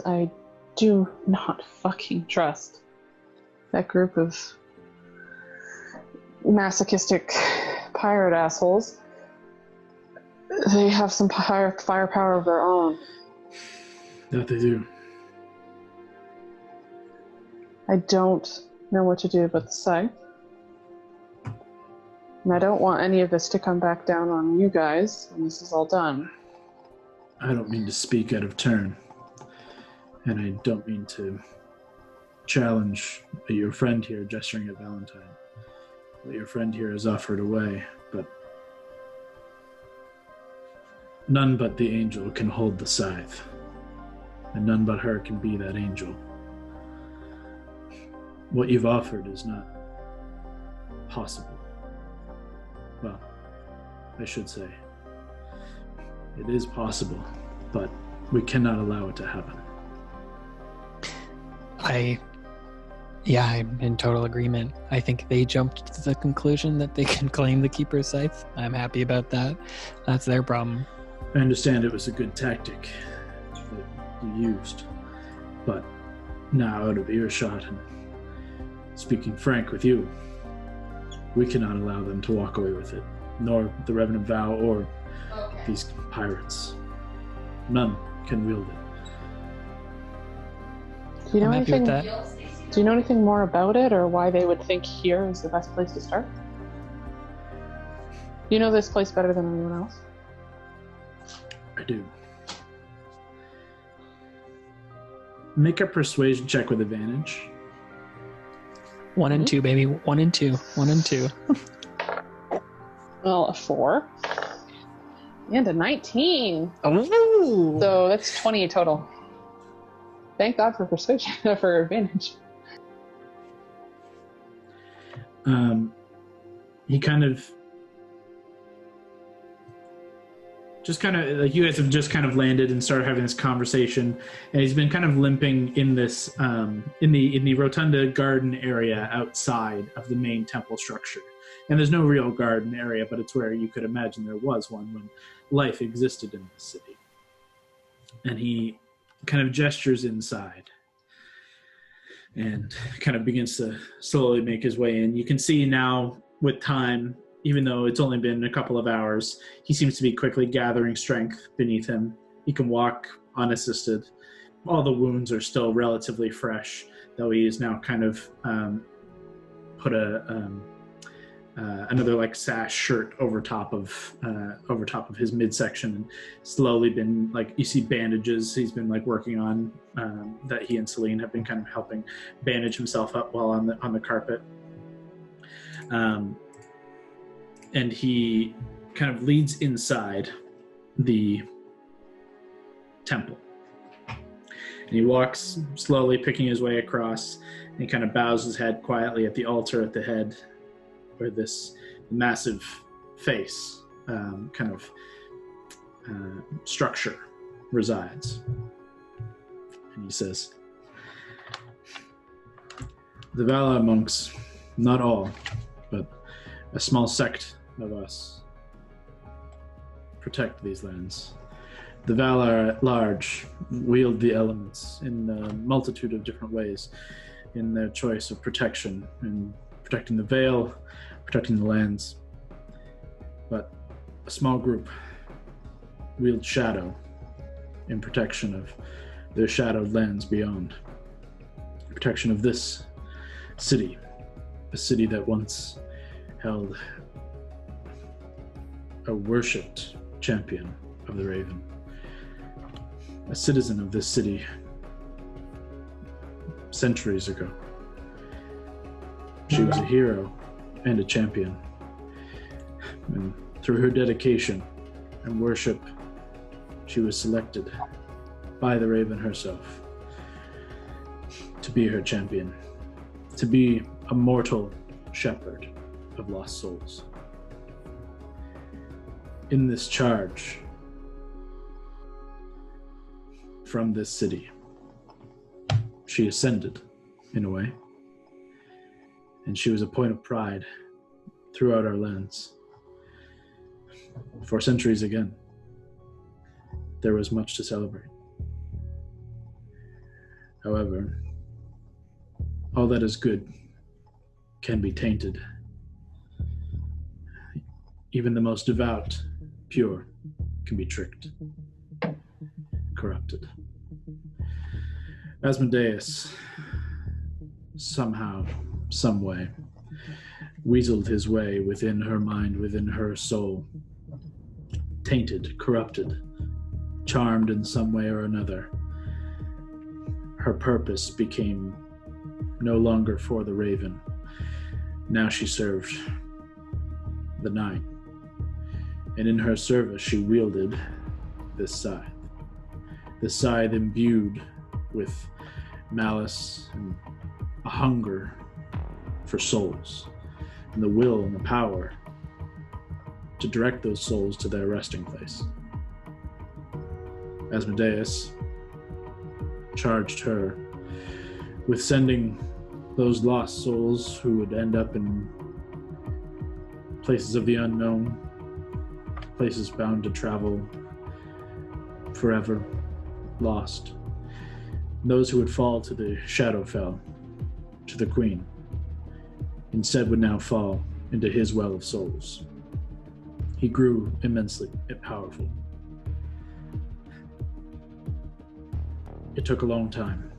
Speaker 3: I do not fucking trust that group of masochistic pirate assholes, they have some firepower of their own.
Speaker 1: That they do.
Speaker 3: I don't know what to do about the scythe. And I don't want any of this to come back down on you guys when this is all done.
Speaker 1: I don't mean to speak out of turn, and I don't mean to challenge your friend here gesturing at Valentine. What your friend here has offered away, but none but the angel can hold the scythe, and none but her can be that angel. What you've offered is not possible. Well, I should say, it is possible, but we cannot allow it to happen.
Speaker 4: I'm in total agreement. I think they jumped to the conclusion that they can claim the Keeper's Scythe. I'm happy about that. That's their problem.
Speaker 1: I understand it was a good tactic that you used, but now out of earshot and speaking frank with you, we cannot allow them to walk away with it, nor the Revenant Vow or these pirates. None can wield it.
Speaker 3: Do you know
Speaker 4: I'm happy with
Speaker 3: anything?
Speaker 4: that.
Speaker 3: Do you know anything more about it, or why they would think here is the best place to start? You know this place better than anyone else.
Speaker 1: I do. Make a persuasion check with advantage.
Speaker 4: 1 and 2, baby. 1 and 2. 1 and 2.
Speaker 3: Well, a 4 and a 19.
Speaker 4: Oh.
Speaker 3: So that's 20 total. Thank God for persuasion, for advantage.
Speaker 1: He kind of like you guys have just kind of landed and started having this conversation, and he's been kind of limping in this in the rotunda garden area outside of the main temple structure. And there's no real garden area, but it's where you could imagine there was one when life existed in the city. And he kind of gestures inside and kind of begins to slowly make his way in. You can see now with time, even though it's only been a couple of hours, he seems to be quickly gathering strength beneath him. He can walk unassisted. All the wounds are still relatively fresh, though he is now kind of put another like sash shirt over top of his midsection, and slowly been like, you see bandages he's been like working on that he and Celine have been kind of helping bandage himself up while on the carpet. And he kind of leads inside the temple. And he walks slowly, picking his way across, and he kind of bows his head quietly at the altar at the head, where this massive face structure resides. And he says, "The Valar monks, not all, but a small sect of us, protect these lands. The Valar at large wield the elements in a multitude of different ways in their choice of protection, and protecting the Vale, protecting the lands. But a small group wield shadow in protection of their shadowed lands beyond. Protection of this city, a city that once held a worshipped champion of the Raven. A citizen of this city centuries ago. She was a hero and a champion. And through her dedication, and worship, she was selected by the Raven herself to be her champion, to be a mortal shepherd of lost souls. In this charge from this city, she ascended, in a way, and she was a point of pride throughout our lands. For centuries again, there was much to celebrate. However, all that is good can be tainted. Even the most devout, pure, can be tricked, corrupted. Asmodeus, somehow, some way, weaseled his way within her mind, within her soul, tainted, corrupted, charmed in some way or another. Her purpose became no longer for the Raven. Now she served the Nine. And in her service, she wielded this scythe. The scythe imbued with malice and a hunger for souls, and the will and the power to direct those souls to their resting place. Asmodeus charged her with sending those lost souls who would end up in places of the unknown, places bound to travel forever, lost. Those who would fall to the Shadowfell, to the Queen, instead would now fall into his well of souls. He grew immensely powerful. It took a long time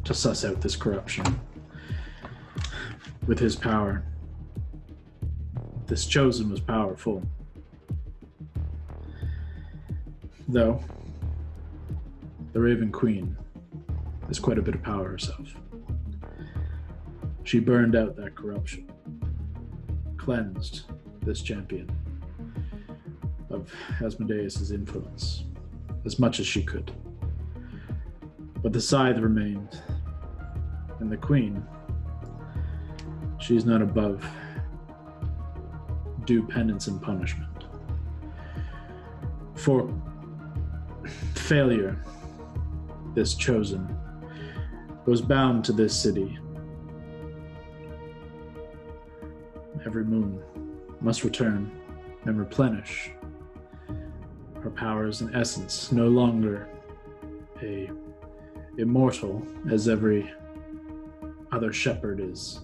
Speaker 1: to suss out this corruption. With his power, this chosen was powerful. Though, the Raven Queen has quite a bit of power herself. She burned out that corruption, cleansed this champion of Asmodeus' influence as much as she could. But the scythe remained, and the Queen, she's not above due penance and punishment. For failure, this chosen was bound to this city. Every moon must return and replenish her powers and essence, no longer a immortal as every other shepherd is,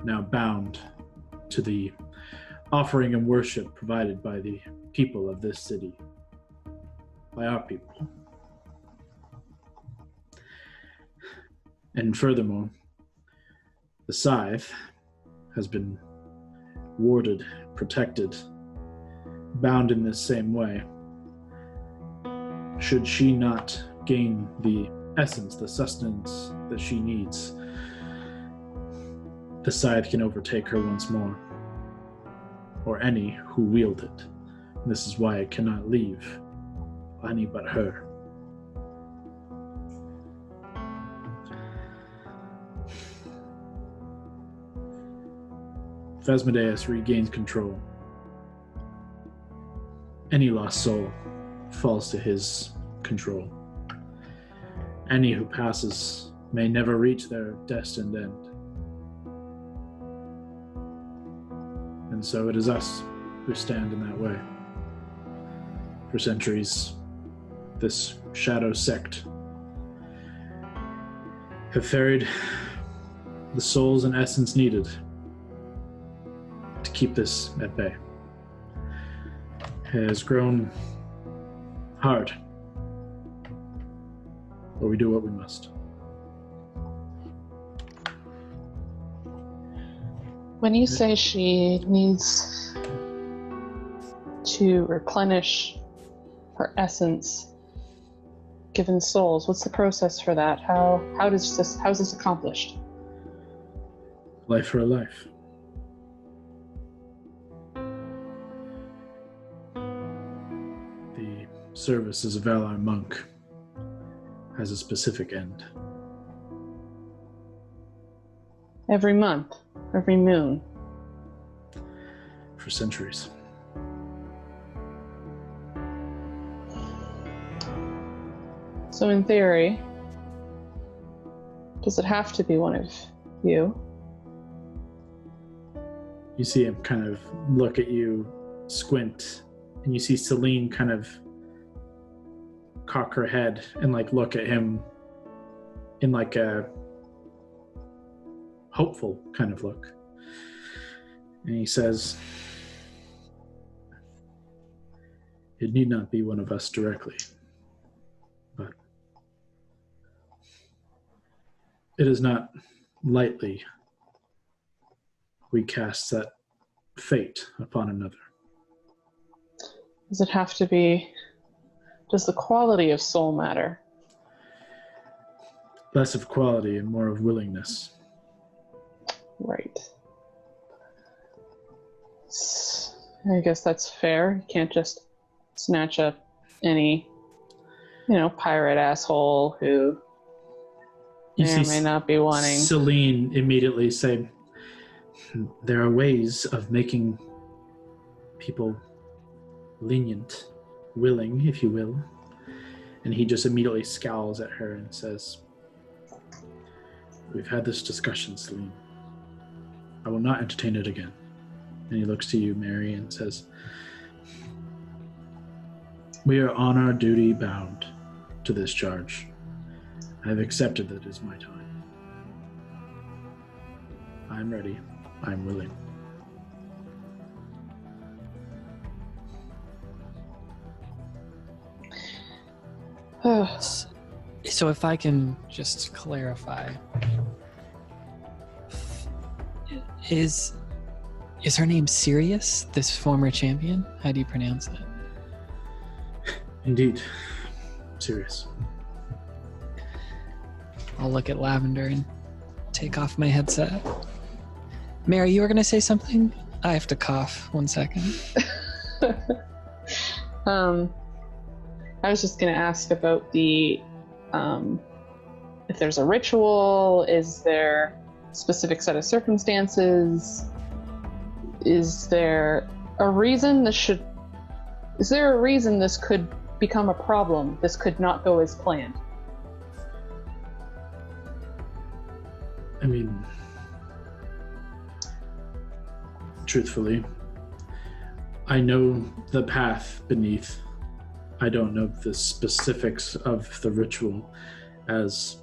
Speaker 1: now bound to the offering and worship provided by the people of this city, by our people. And furthermore, the scythe has been warded, protected, bound in this same way. Should she not gain the essence, the sustenance that she needs, the scythe can overtake her once more, or any who wield it. And this is why it cannot leave any but her. If Asmodeus regains control, any lost soul falls to his control. Any who passes may never reach their destined end. And so it is us who stand in that way. For centuries, this shadow sect have ferried the souls and essence needed to keep this at bay. It has grown hard, but we do what we must.
Speaker 3: When you say she needs to replenish her essence, given souls, what's the process for that? How is this accomplished?
Speaker 1: Life for a life. service as a Valar monk has a specific end.
Speaker 3: Every month, every moon.
Speaker 1: For centuries.
Speaker 3: So in theory, does it have to be one of you?
Speaker 1: You see him kind of look at you, squint, and you see Celine kind of cock her head and like look at him in like a hopeful kind of look. And he says, "It need not be one of us directly, but it is not lightly we cast that fate upon another."
Speaker 3: Does it have to be... Does the quality of soul matter?
Speaker 1: Less of quality and more of willingness.
Speaker 3: Right. I guess that's fair. You can't just snatch up any, pirate asshole who may or may not be wanting...
Speaker 1: Celine immediately say, "There are ways of making people lenient, willing, if you will." And he just immediately scowls at her and says, "We've had this discussion, Celine. I will not entertain it again." And he looks to you, Mary, and says, "We are on our duty bound to this charge. I have accepted that it is my time. I am ready. I am willing."
Speaker 4: So if I can just clarify, is her name Sirius, this former champion? How do you pronounce that?
Speaker 1: Indeed. Serious.
Speaker 4: I'll look at Lavender and take off my headset. Mary, you were going to say something? I have to cough. 1 second.
Speaker 3: I was just going to ask about the, if there's a ritual, is there a specific set of circumstances? Is there a reason this could become a problem? This could not go as planned?
Speaker 1: I mean, truthfully, I know the path beneath. I don't know the specifics of the ritual, as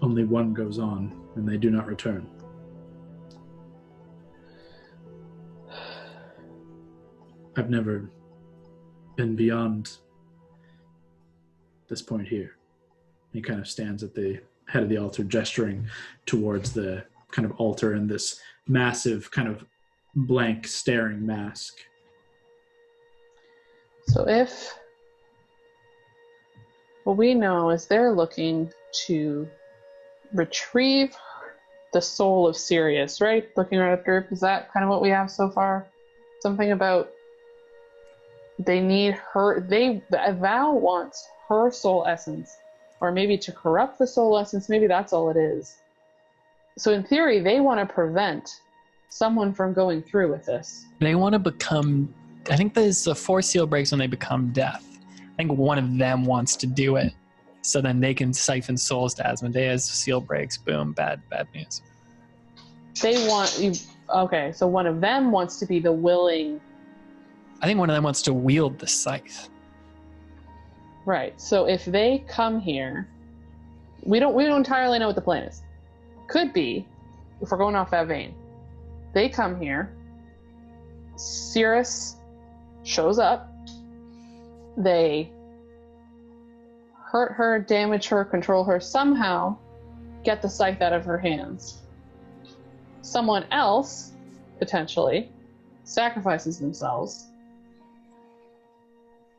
Speaker 1: only one goes on and they do not return. I've never been beyond this point here. He kind of stands at the head of the altar, gesturing towards the kind of altar and this massive kind of blank staring mask.
Speaker 3: So if what we know is they're looking to retrieve the soul of Sirius, right? Looking right at the group, is that kind of what we have so far? Something about they need her, Val wants her soul essence, or maybe to corrupt the soul essence, maybe that's all it is. So in theory, they want to prevent someone from going through with this.
Speaker 4: They want to become, I think there's the 4 seal breaks when they become death. I think one of them wants to do it, so then they can siphon souls to Asmodeus. Seal breaks, boom, bad news.
Speaker 3: They want you. Okay, so one of them wants to be the willing.
Speaker 4: I think one of them wants to wield the scythe.
Speaker 3: Right. So if they come here, we don't entirely know what the plan is. Could be, if we're going off that vein, they come here. Sirius shows up. They hurt her, damage her, control her, somehow get the scythe out of her hands. Someone else, potentially, sacrifices themselves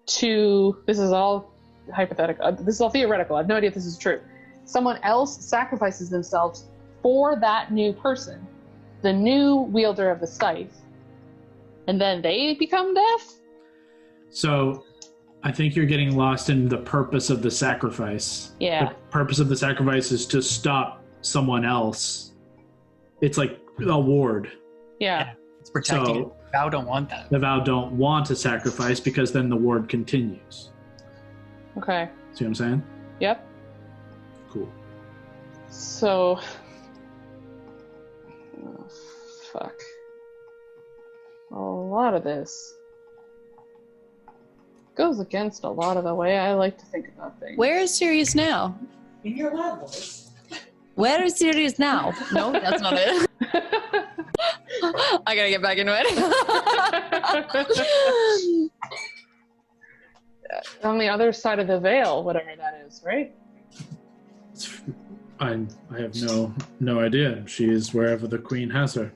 Speaker 3: to, this is all hypothetical, this is all theoretical, I have no idea if this is true. Someone else sacrifices themselves for that new person, the new wielder of the scythe, and then they become death?
Speaker 1: So I think you're getting lost in the purpose of the sacrifice.
Speaker 3: Yeah.
Speaker 1: The purpose of the sacrifice is to stop someone else. It's like a ward.
Speaker 3: Yeah.
Speaker 4: It's protecting.
Speaker 1: So-
Speaker 4: The Vow don't want that.
Speaker 1: The Vow don't want a sacrifice because then the ward continues.
Speaker 3: Okay.
Speaker 1: See what I'm saying?
Speaker 3: Yep.
Speaker 1: Cool.
Speaker 3: So. Oh, fuck. A lot of this goes against a lot of the way I like to think about things.
Speaker 9: Where is Sirius now?
Speaker 6: In your loud voice.
Speaker 9: Where is Sirius now? No, that's not it. I gotta get back into it.
Speaker 3: On the other side of the veil, whatever that is, right?
Speaker 1: I have no idea. She is wherever the queen has her.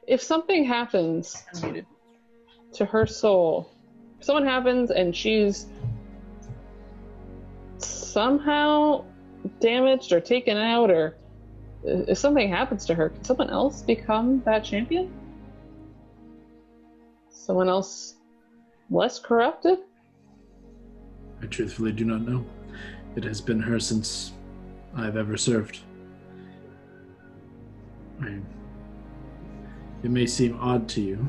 Speaker 3: If something happens to her soul, if something happens and she's somehow damaged or taken out, or if something happens to her, can someone else become that champion? Someone else less corrupted?
Speaker 1: I truthfully do not know. It has been her since I've ever served. It may seem odd to you.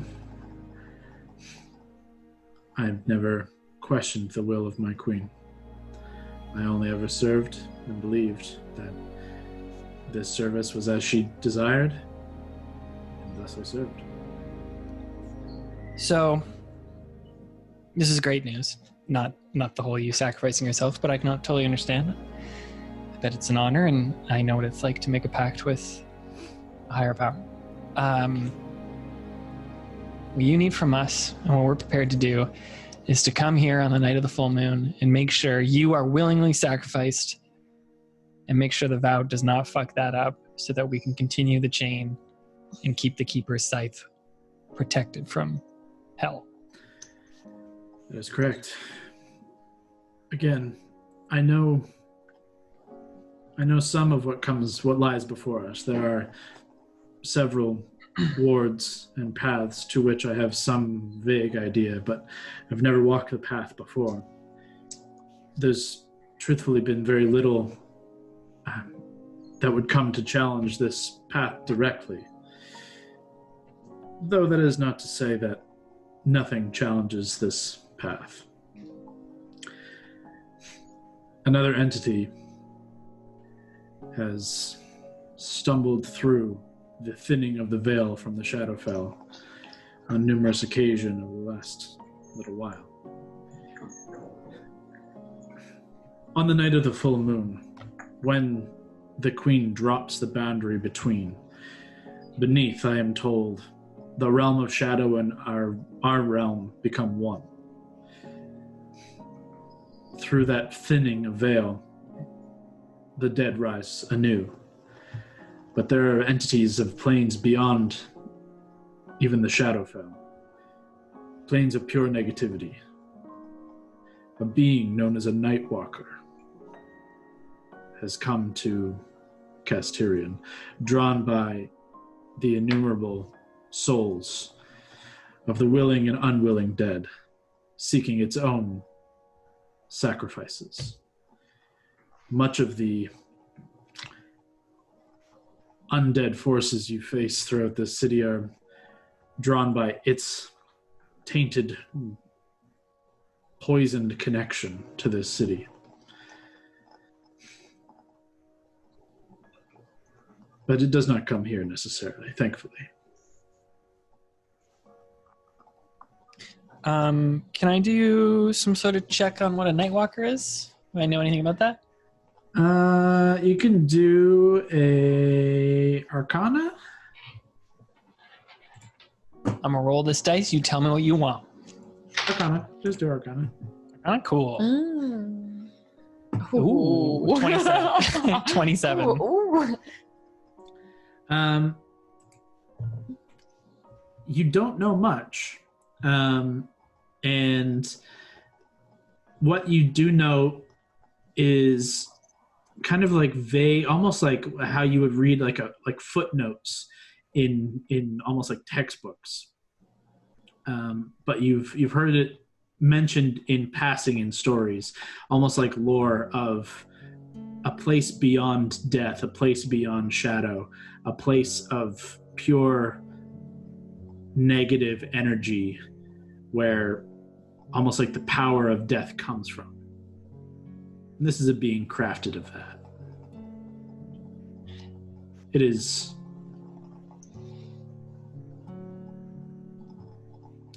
Speaker 1: I've never questioned the will of my queen. I only ever served and believed that this service was as she desired, and thus I served.
Speaker 4: So, this is great news. Not the whole you sacrificing yourself, but I can totally understand. I bet it's an honor, and I know what it's like to make a pact with a higher power. What you need from us, and what we're prepared to do, is to come here on the night of the full moon and make sure you are willingly sacrificed, and make sure the Vow does not fuck that up, so that we can continue the chain and keep the Keeper's Scythe protected from hell.
Speaker 1: That is correct. Again, I know some of what lies before us. There are several wards and paths to which I have some vague idea, but I've never walked the path before. There's truthfully been very little that would come to challenge this path directly. Though that is not to say that nothing challenges this path. Another entity has stumbled through the thinning of the veil from the Shadowfell on numerous occasions over the last little while. On the night of the full moon, when the Queen drops the boundary between, beneath, I am told, the realm of shadow and our realm become one. Through that thinning of veil, the dead rise anew. But there are entities of planes beyond even the Shadowfell. Planes of pure negativity. A being known as a Nightwalker has come to Kas'Tyrion, drawn by the innumerable souls of the willing and unwilling dead, seeking its own sacrifices. Much of the undead forces you face throughout this city are drawn by its tainted, poisoned connection to this city. But it does not come here necessarily, thankfully.
Speaker 4: Can I do some sort of check on what a Nightwalker is? Do I know anything about that?
Speaker 1: You can do a Arcana.
Speaker 4: I'm gonna roll this dice. You tell me what you want.
Speaker 1: Arcana. Just do Arcana.
Speaker 4: Arcana, cool.
Speaker 9: Mm.
Speaker 4: Ooh, 27. 27.
Speaker 9: Ooh.
Speaker 1: You don't know much. And what you do know is kind of like vague, almost like how you would read like footnotes in almost like textbooks. But you've heard it mentioned in passing in stories, almost like lore of a place beyond death, a place beyond shadow, a place of pure negative energy where almost like the power of death comes from. And this is a being crafted of that. It is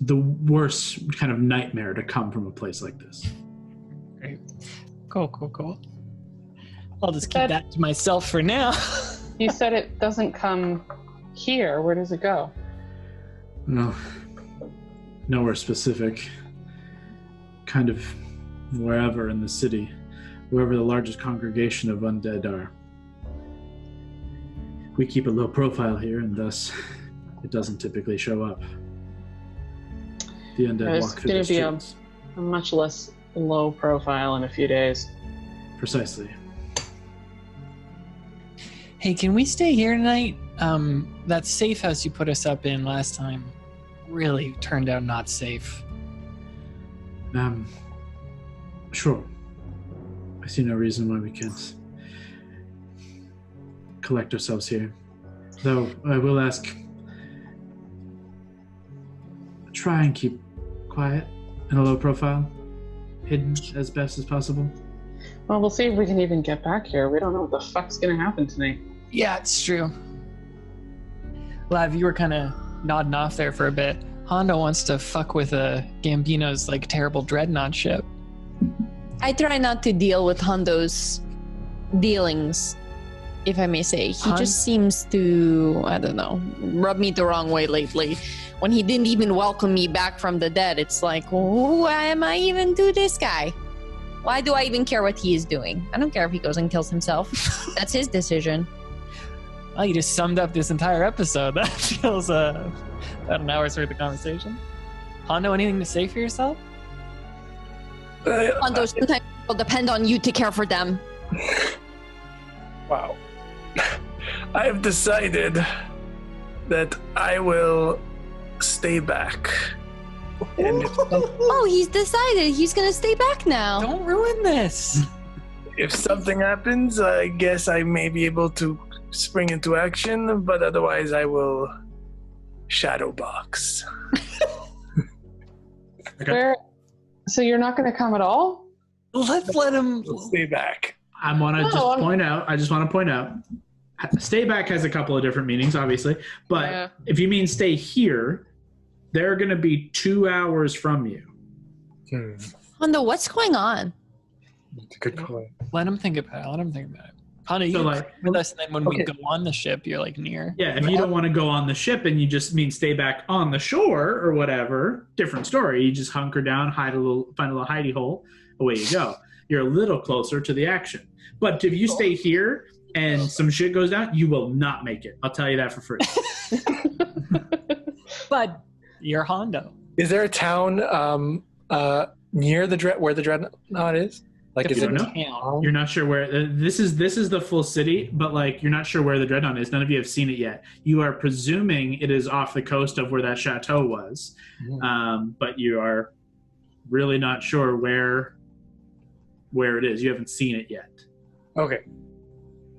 Speaker 1: the worst kind of nightmare to come from a place like this.
Speaker 4: Great. Cool. I'll just keep that to myself for now.
Speaker 3: You said it doesn't come here. Where does it go?
Speaker 1: No. Nowhere specific. Kind of wherever in the city. Wherever the largest congregation of undead are. We keep a low profile here, and thus it doesn't typically show up. The undead walk through the streets.
Speaker 3: There's going to be a much less low profile in a few days.
Speaker 1: Precisely.
Speaker 4: Hey, can we stay here tonight? That safe house you put us up in last time really turned out not safe.
Speaker 1: Sure. I see no reason why we can't collect ourselves here. Though I will ask, try and keep quiet and a low profile, hidden as best as possible.
Speaker 3: Well, we'll see if we can even get back here. We don't know what the fuck's going to happen tonight.
Speaker 4: Yeah, it's true. Lav, you were kind of nodding off there for a bit. Hondo wants to fuck with Gambino's like terrible dreadnought ship.
Speaker 9: I try not to deal with Hondo's dealings, if I may say. He just seems to, I don't know, rub me the wrong way lately. When he didn't even welcome me back from the dead, it's like, why am I even to this guy? Why do I even care what he is doing? I don't care if he goes and kills himself. That's his decision.
Speaker 4: Well, you just summed up this entire episode. That feels about an hour's worth of conversation. Hondo, anything to say for yourself?
Speaker 9: Hondo, sometimes people depend on you to care for them.
Speaker 7: Wow. I have decided that I will stay back. And
Speaker 9: Oh, he's decided he's gonna stay back now.
Speaker 4: Don't ruin this.
Speaker 7: if something happens, I guess I may be able to spring into action, but otherwise I will shadow box.
Speaker 1: Okay.
Speaker 3: So you're not going to come at all?
Speaker 4: Let's let him
Speaker 7: Stay back.
Speaker 1: I just want to point out, stay back has a couple of different meanings, obviously, but if you mean stay here, they're going to be 2 hours from you.
Speaker 9: Hondo, what's going on?
Speaker 2: Good point.
Speaker 4: let him think about it. Hondo, you with us, and then when we go on the ship, you're like near.
Speaker 1: Yeah, if you don't want to go on the ship and you just mean stay back on the shore or whatever, different story. You just hunker down, find a little hidey hole, away you go. You're a little closer to the action. But if you stay here and some shit goes down, you will not make it. I'll tell you that for free.
Speaker 4: But you're Hondo.
Speaker 2: Is there a town near where the dreadnought is? Like, is it
Speaker 1: town? You're not sure where this is the full city, but like you're not sure where the dreadnought is. None of you have seen it yet. You are presuming it is off the coast of where that chateau was, but you are really not sure where it is. You haven't seen it yet.
Speaker 2: Okay.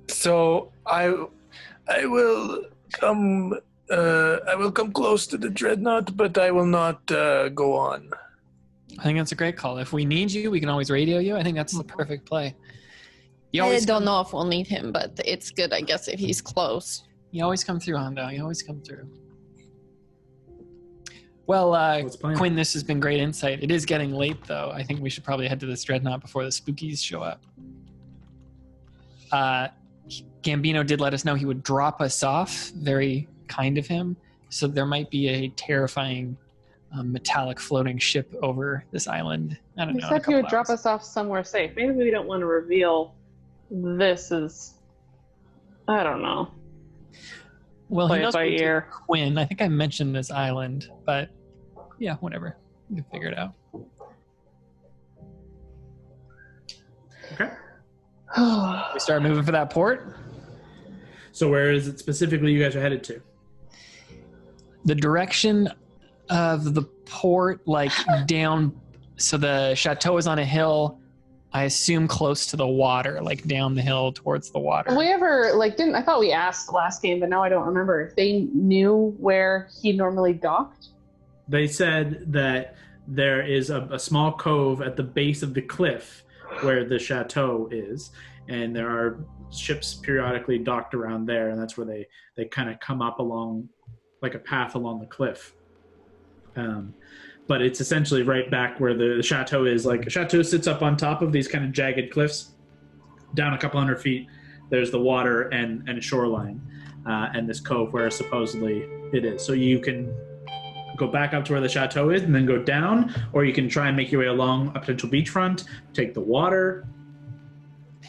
Speaker 7: So I will come close to the dreadnought, but I will not go on.
Speaker 4: I think that's a great call. If we need you, we can always radio you. I think that's the perfect play.
Speaker 9: I don't know if we'll need him, but it's good, I guess, if he's close.
Speaker 4: You always come through, Hondo. You always come through. Well, Quinn, this has been great insight. It is getting late, though. I think we should probably head to this dreadnought before the spookies show up. Gambino did let us know he would drop us off. Very kind of him. So there might be a terrifying metallic floating ship over this island. I don't know.
Speaker 3: He said he would drop us off somewhere safe. Maybe we don't want to reveal this is, I don't know.
Speaker 4: Well,
Speaker 3: play
Speaker 4: he knows
Speaker 3: it by ear.
Speaker 4: Quinn. I think I mentioned this island, but yeah, whatever. We can figure it out.
Speaker 1: Okay.
Speaker 4: We start moving for that port.
Speaker 1: So where is it specifically you guys are headed to?
Speaker 4: The direction of the port, like down. So the chateau is on a hill. I assume close to the water, like down the hill towards the water.
Speaker 3: Have we ever, didn't, I thought we asked last game, but now I don't remember if they knew where he normally docked.
Speaker 1: They said that there is a small cove at the base of the cliff where the chateau is, and there are ships periodically docked around there, and that's where they kind of come up along, like a path along the cliff. But it's essentially right back where the chateau is. Like, a chateau sits up on top of these kind of jagged cliffs. Down a couple hundred feet, there's the water and a shoreline, and this cove where supposedly it is. So you can go back up to where the chateau is and then go down, or you can try and make your way along a potential beachfront, take the water.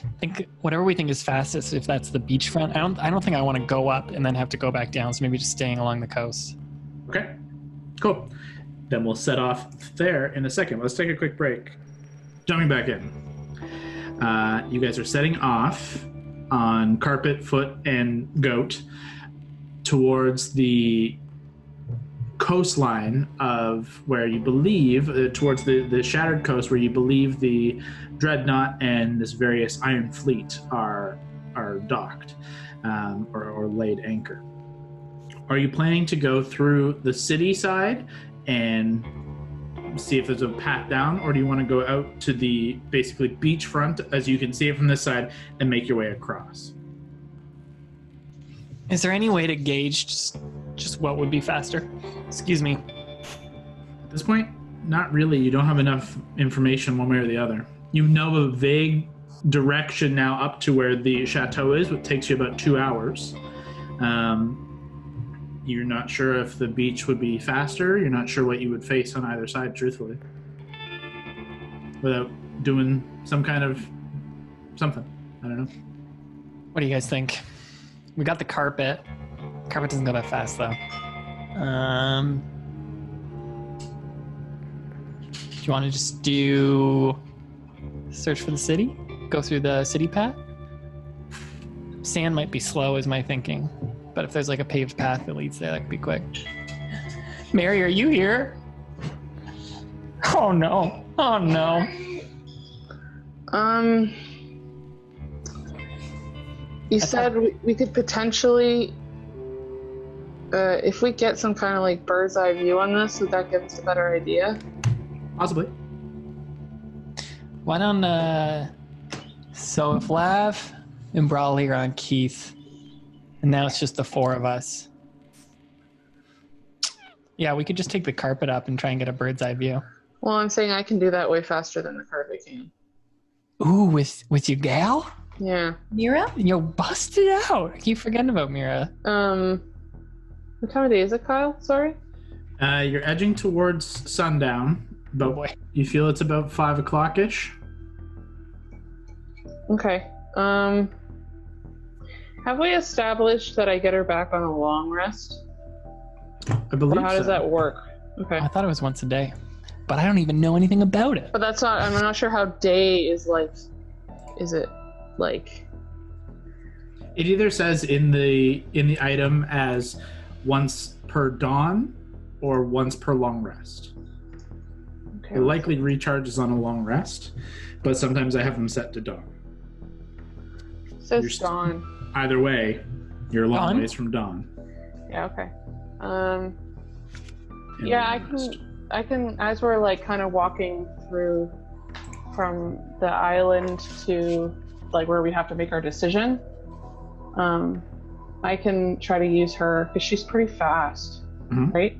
Speaker 4: I think whatever we think is fastest, if that's the beachfront. I don't think I want to go up and then have to go back down, so maybe just staying along the coast.
Speaker 1: Okay, cool. Then we'll set off there in a second. Let's take a quick break. Jumping back in. You guys are setting off on Carpet, Foot, and Goat towards the coastline of where you believe, towards the shattered coast where you believe the Dreadnought and this various Iron Fleet are docked or laid anchor. Are you planning to go through the city side and see if there's a path down, or do you want to go out to the basically beachfront as you can see it from this side and make your way across?
Speaker 4: Is there any way to gauge just what would be faster? Excuse me.
Speaker 1: At this point, not really. You don't have enough information one way or the other. You know a vague direction now up to where the chateau is, which takes you about 2 hours. You're not sure if the beach would be faster. You're not sure what you would face on either side, truthfully, without doing some kind of something. I don't know.
Speaker 4: What do you guys think? We got the carpet. Carpet doesn't go that fast, though. Do you want to just do search for the city? Go through the city path? Sand might be slow, is my thinking. But if there's like a paved path that leads there, that could be quick. Mary, are you here? Oh no. Oh no.
Speaker 3: You said we could potentially, if we get some kind of like bird's eye view on this, would that give us a better idea?
Speaker 1: Possibly.
Speaker 4: Why don't, so if Lav and Brawley are on Keith, and now it's just the four of us. Yeah, we could just take the carpet up and try and get a bird's eye view.
Speaker 3: Well, I'm saying I can do that way faster than the carpet can.
Speaker 4: Ooh, with your gal?
Speaker 3: Yeah.
Speaker 9: Mira?
Speaker 4: Yo, bust it out. I keep forgetting about Mira.
Speaker 3: What time of day is it, Kyle? Sorry?
Speaker 1: You're edging towards sundown, but
Speaker 4: Oh boy.
Speaker 1: you feel it's about 5 o'clock-ish.
Speaker 3: Okay. Have we established that I get her back on a long rest?
Speaker 1: I believe
Speaker 3: Or how does that work? Okay.
Speaker 4: I thought it was once a day, but I don't even know anything about it.
Speaker 3: But that's not, I'm not sure how day is like, is it like?
Speaker 1: It either says in the item as once per dawn or once per long rest.
Speaker 3: Okay.
Speaker 1: It likely recharges on a long rest, but sometimes I have them set to dawn.
Speaker 3: It says
Speaker 1: You're
Speaker 3: dawn.
Speaker 1: Either way, you're a long
Speaker 4: Dawn?
Speaker 1: ways from dawn.
Speaker 3: Yeah, okay.
Speaker 1: And
Speaker 3: Yeah,
Speaker 1: long
Speaker 3: I can, as we're like kind of walking through from the island to like where we have to make our decision, I can try to use her because she's pretty fast,
Speaker 1: Mhm.
Speaker 3: right?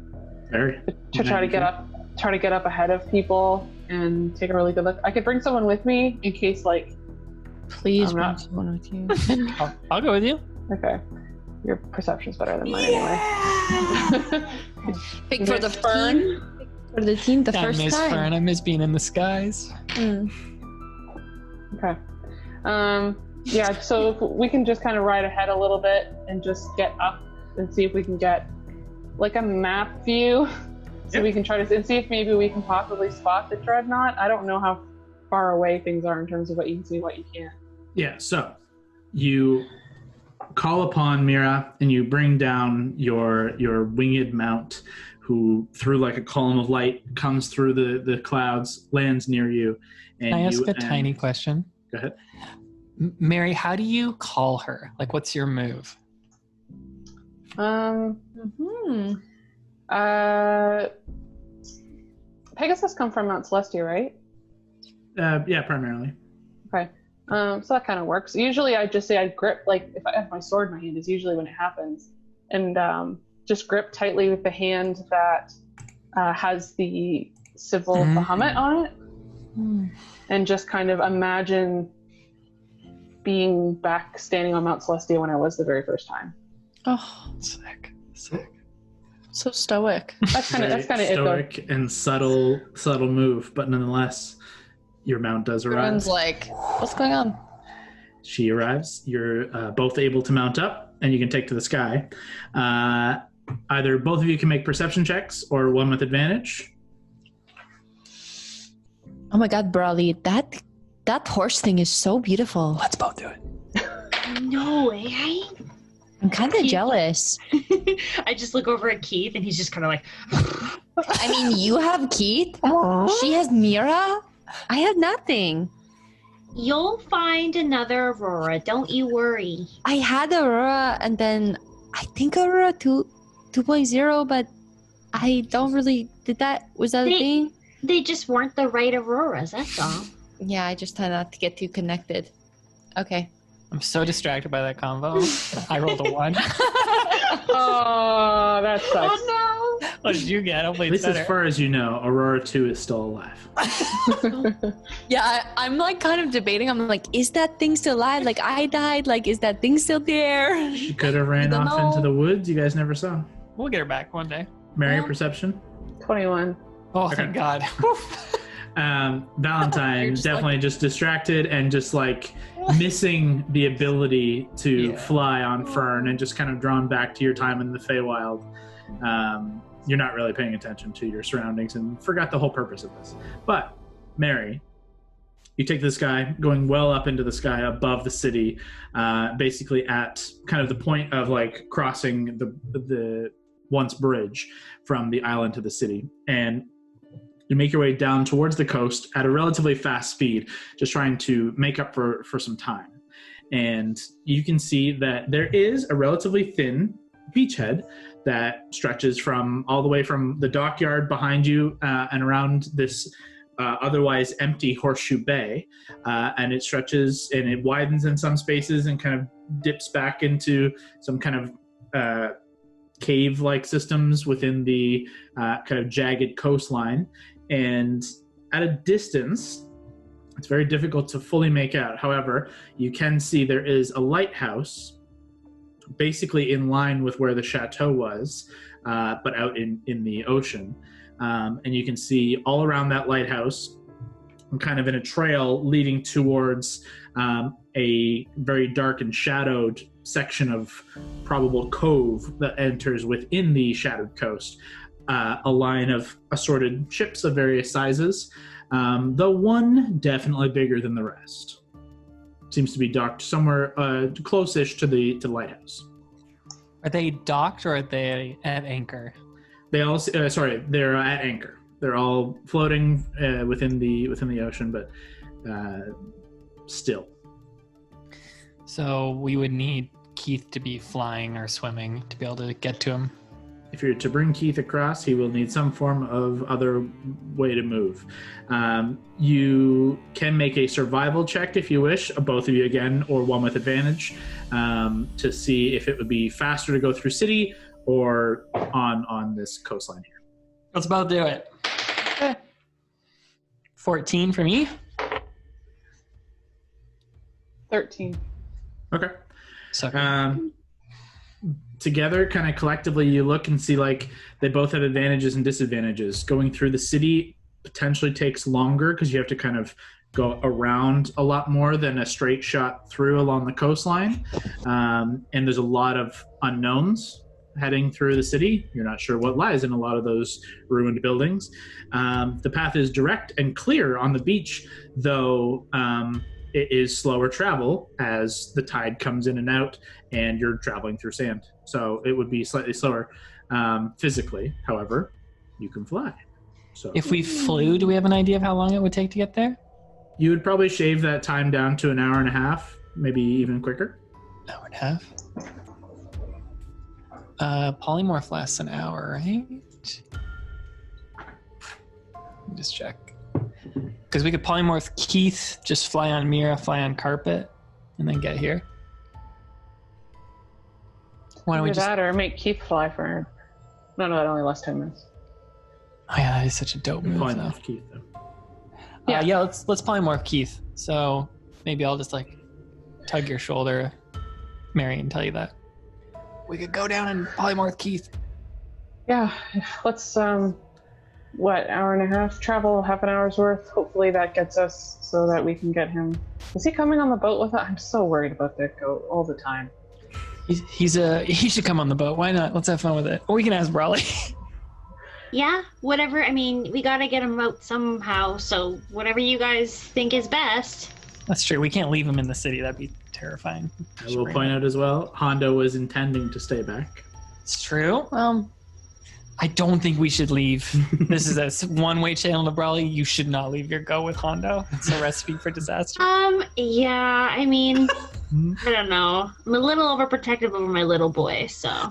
Speaker 1: Very.
Speaker 3: To try to get up ahead of people and take a really good look. I could bring someone with me in case like.
Speaker 9: Please
Speaker 3: I'm
Speaker 9: bring
Speaker 3: not-
Speaker 9: someone with you.
Speaker 4: I'll go with you.
Speaker 3: Okay, your perception's better than mine anyway.
Speaker 9: Pick for the
Speaker 3: Miss Fern?
Speaker 9: team. For the team the
Speaker 4: I
Speaker 9: first
Speaker 4: miss
Speaker 9: time.
Speaker 4: Fern. I miss being in the skies.
Speaker 3: Okay. Yeah, so if we can just kind of ride ahead a little bit and just get up and see if we can get like a map view so
Speaker 1: Yep.
Speaker 3: we can try to and see if maybe we can possibly spot the Dreadnought. I don't know how far away things are in terms of what you can see, what you can't.
Speaker 1: Yeah, so you call upon Mira and you bring down your winged mount, who through like a column of light comes through the clouds, lands near you. And
Speaker 4: Can I ask a tiny question?
Speaker 1: Go ahead.
Speaker 4: Mary, how do you call her? Like, what's your move?
Speaker 3: Pegasus come from Mount Celestia, right?
Speaker 1: Yeah, primarily.
Speaker 3: Okay. So that kind of works. Usually I just say I grip, like if I have my sword in my hand is usually when it happens. And just grip tightly with the hand that has the civil Bahamut on it. And just kind of imagine being back standing on Mount Celestia when I was the very first time.
Speaker 9: Oh,
Speaker 4: Sick.
Speaker 9: so stoic.
Speaker 3: That's kind of it though.
Speaker 1: Stoic and subtle move, but nonetheless, your mount does arrive.
Speaker 9: Everyone's like, what's going on?
Speaker 1: She arrives. You're both able to mount up, and you can take to the sky. Either both of you can make perception checks, or one with advantage.
Speaker 9: Oh my god, Brawley, that horse thing is so beautiful.
Speaker 4: Let's both do it.
Speaker 5: No way, right?
Speaker 9: I'm kind of jealous.
Speaker 5: I just look over at Keith and he's just kind of like,
Speaker 9: I mean, you have Keith. She has Mira. I have nothing.
Speaker 5: you'll find another Aurora. Don't you worry.
Speaker 9: I had Aurora and then I think Aurora 2.0, but I don't really... Was that a thing?
Speaker 5: They just weren't the right Auroras, that's all.
Speaker 9: Yeah, I just had not to get too connected. Okay.
Speaker 4: I'm so distracted by that combo. I rolled a 1.
Speaker 3: Oh, that sucks.
Speaker 5: Oh no!
Speaker 4: What did you get? Hopefully
Speaker 1: At
Speaker 4: it's
Speaker 1: least
Speaker 4: better.
Speaker 1: as far as you know, Aurora 2 is still alive.
Speaker 9: Yeah, I'm like kind of debating. I'm like, is that thing still alive? Like, I died. Like, is that thing still there?
Speaker 1: She could have ran
Speaker 9: don't
Speaker 1: off
Speaker 9: know.
Speaker 1: into the woods. You guys never saw.
Speaker 4: We'll get her back one day.
Speaker 1: Mary,
Speaker 9: Yeah.
Speaker 1: perception?
Speaker 3: 21.
Speaker 4: Oh,
Speaker 1: Okay.
Speaker 4: thank God.
Speaker 1: Valentine
Speaker 9: You're just
Speaker 1: definitely just distracted and just like missing the ability to
Speaker 4: Yeah.
Speaker 1: fly on Fern and just kind of drawn back to your time in the Feywild. You're not really paying attention to your surroundings and forgot the whole purpose of this. But Mary, you take this guy going well up into the sky above the city, basically at kind of the point of like crossing the once bridge from the island to the city, and you make your way down towards the coast at a relatively fast speed, just trying to make up for some time. And you can see that there is a relatively thin beachhead that stretches from all the way from the dockyard behind you and around this otherwise empty horseshoe bay. And it stretches and it widens in some spaces and kind of dips back into some kind of cave-like systems within the kind of jagged coastline. And at a distance, it's very difficult to fully make out. However, you can see there is a lighthouse basically in line with where the chateau was, but out in the ocean. And you can see all around that lighthouse, kind of in a trail leading towards a very dark and shadowed section of probable cove that enters within the shadowed coast. A line of assorted ships of various sizes, though one definitely bigger than the rest. Seems to be docked somewhere close-ish to the lighthouse.
Speaker 4: Are they docked or are they at anchor?
Speaker 1: They all they're at anchor. They're all floating within the ocean, but still.
Speaker 4: So we would need Keith to be flying or swimming to be able to get to him.
Speaker 1: If you're to bring Keith across, he will need some form of other way to move. You can make a survival check if you wish, both of you again, or one with advantage, to see if it would be faster to go through city or on this coastline here.
Speaker 4: Let's both do it. 14 for me.
Speaker 3: 13.
Speaker 1: Okay.
Speaker 4: So
Speaker 1: Together, kind of collectively, you look and see like they both have advantages and disadvantages. Going through the city potentially takes longer because you have to kind of go around a lot more than a straight shot through along the coastline. And there's a lot of unknowns heading through the city. You're not sure what lies in a lot of those ruined buildings. The path is direct and clear on the beach, though it is slower travel as the tide comes in and out and you're traveling through sand. So it would be slightly slower physically. However, you can fly. So
Speaker 4: If we flew, do we have an idea of how long it would take to get there?
Speaker 1: you would probably shave that time down to an hour and a half, maybe even quicker.
Speaker 4: Hour and a half. Polymorph lasts an hour, right? Let me just check. Because we could polymorph Keith, just fly on Mira, fly on carpet, and then get here. Why don't we
Speaker 3: Either
Speaker 4: just...
Speaker 3: that or make Keith fly for... No, that only lasts 10 minutes.
Speaker 4: Oh yeah, that is such a dope move.
Speaker 1: Probably
Speaker 4: though.
Speaker 1: not Keith, though.
Speaker 4: Yeah, let's polymorph Keith. So maybe I'll just like tug your shoulder, Mary, and tell you that. We could go down and polymorph Keith.
Speaker 3: Yeah, let's, hour and a half? Travel half an hour's worth. Hopefully that gets us so that we can get him. Is he coming on the boat with us? I'm so worried about that goat all the time.
Speaker 4: He should come on the boat. Why not? Let's have fun with it. Or we can ask Brawley.
Speaker 5: Yeah, whatever. I mean, we gotta get him out somehow, so whatever you guys think is best.
Speaker 4: That's true. We can't leave him in the city. That'd be terrifying.
Speaker 1: I will point out as well, Hondo was intending to stay back.
Speaker 4: It's true. I don't think we should leave. This is a one-way channel to Brawley. You should not leave your go with Hondo. It's a recipe for disaster.
Speaker 5: Yeah, I mean, I don't know. I'm a little overprotective over my little boy, so.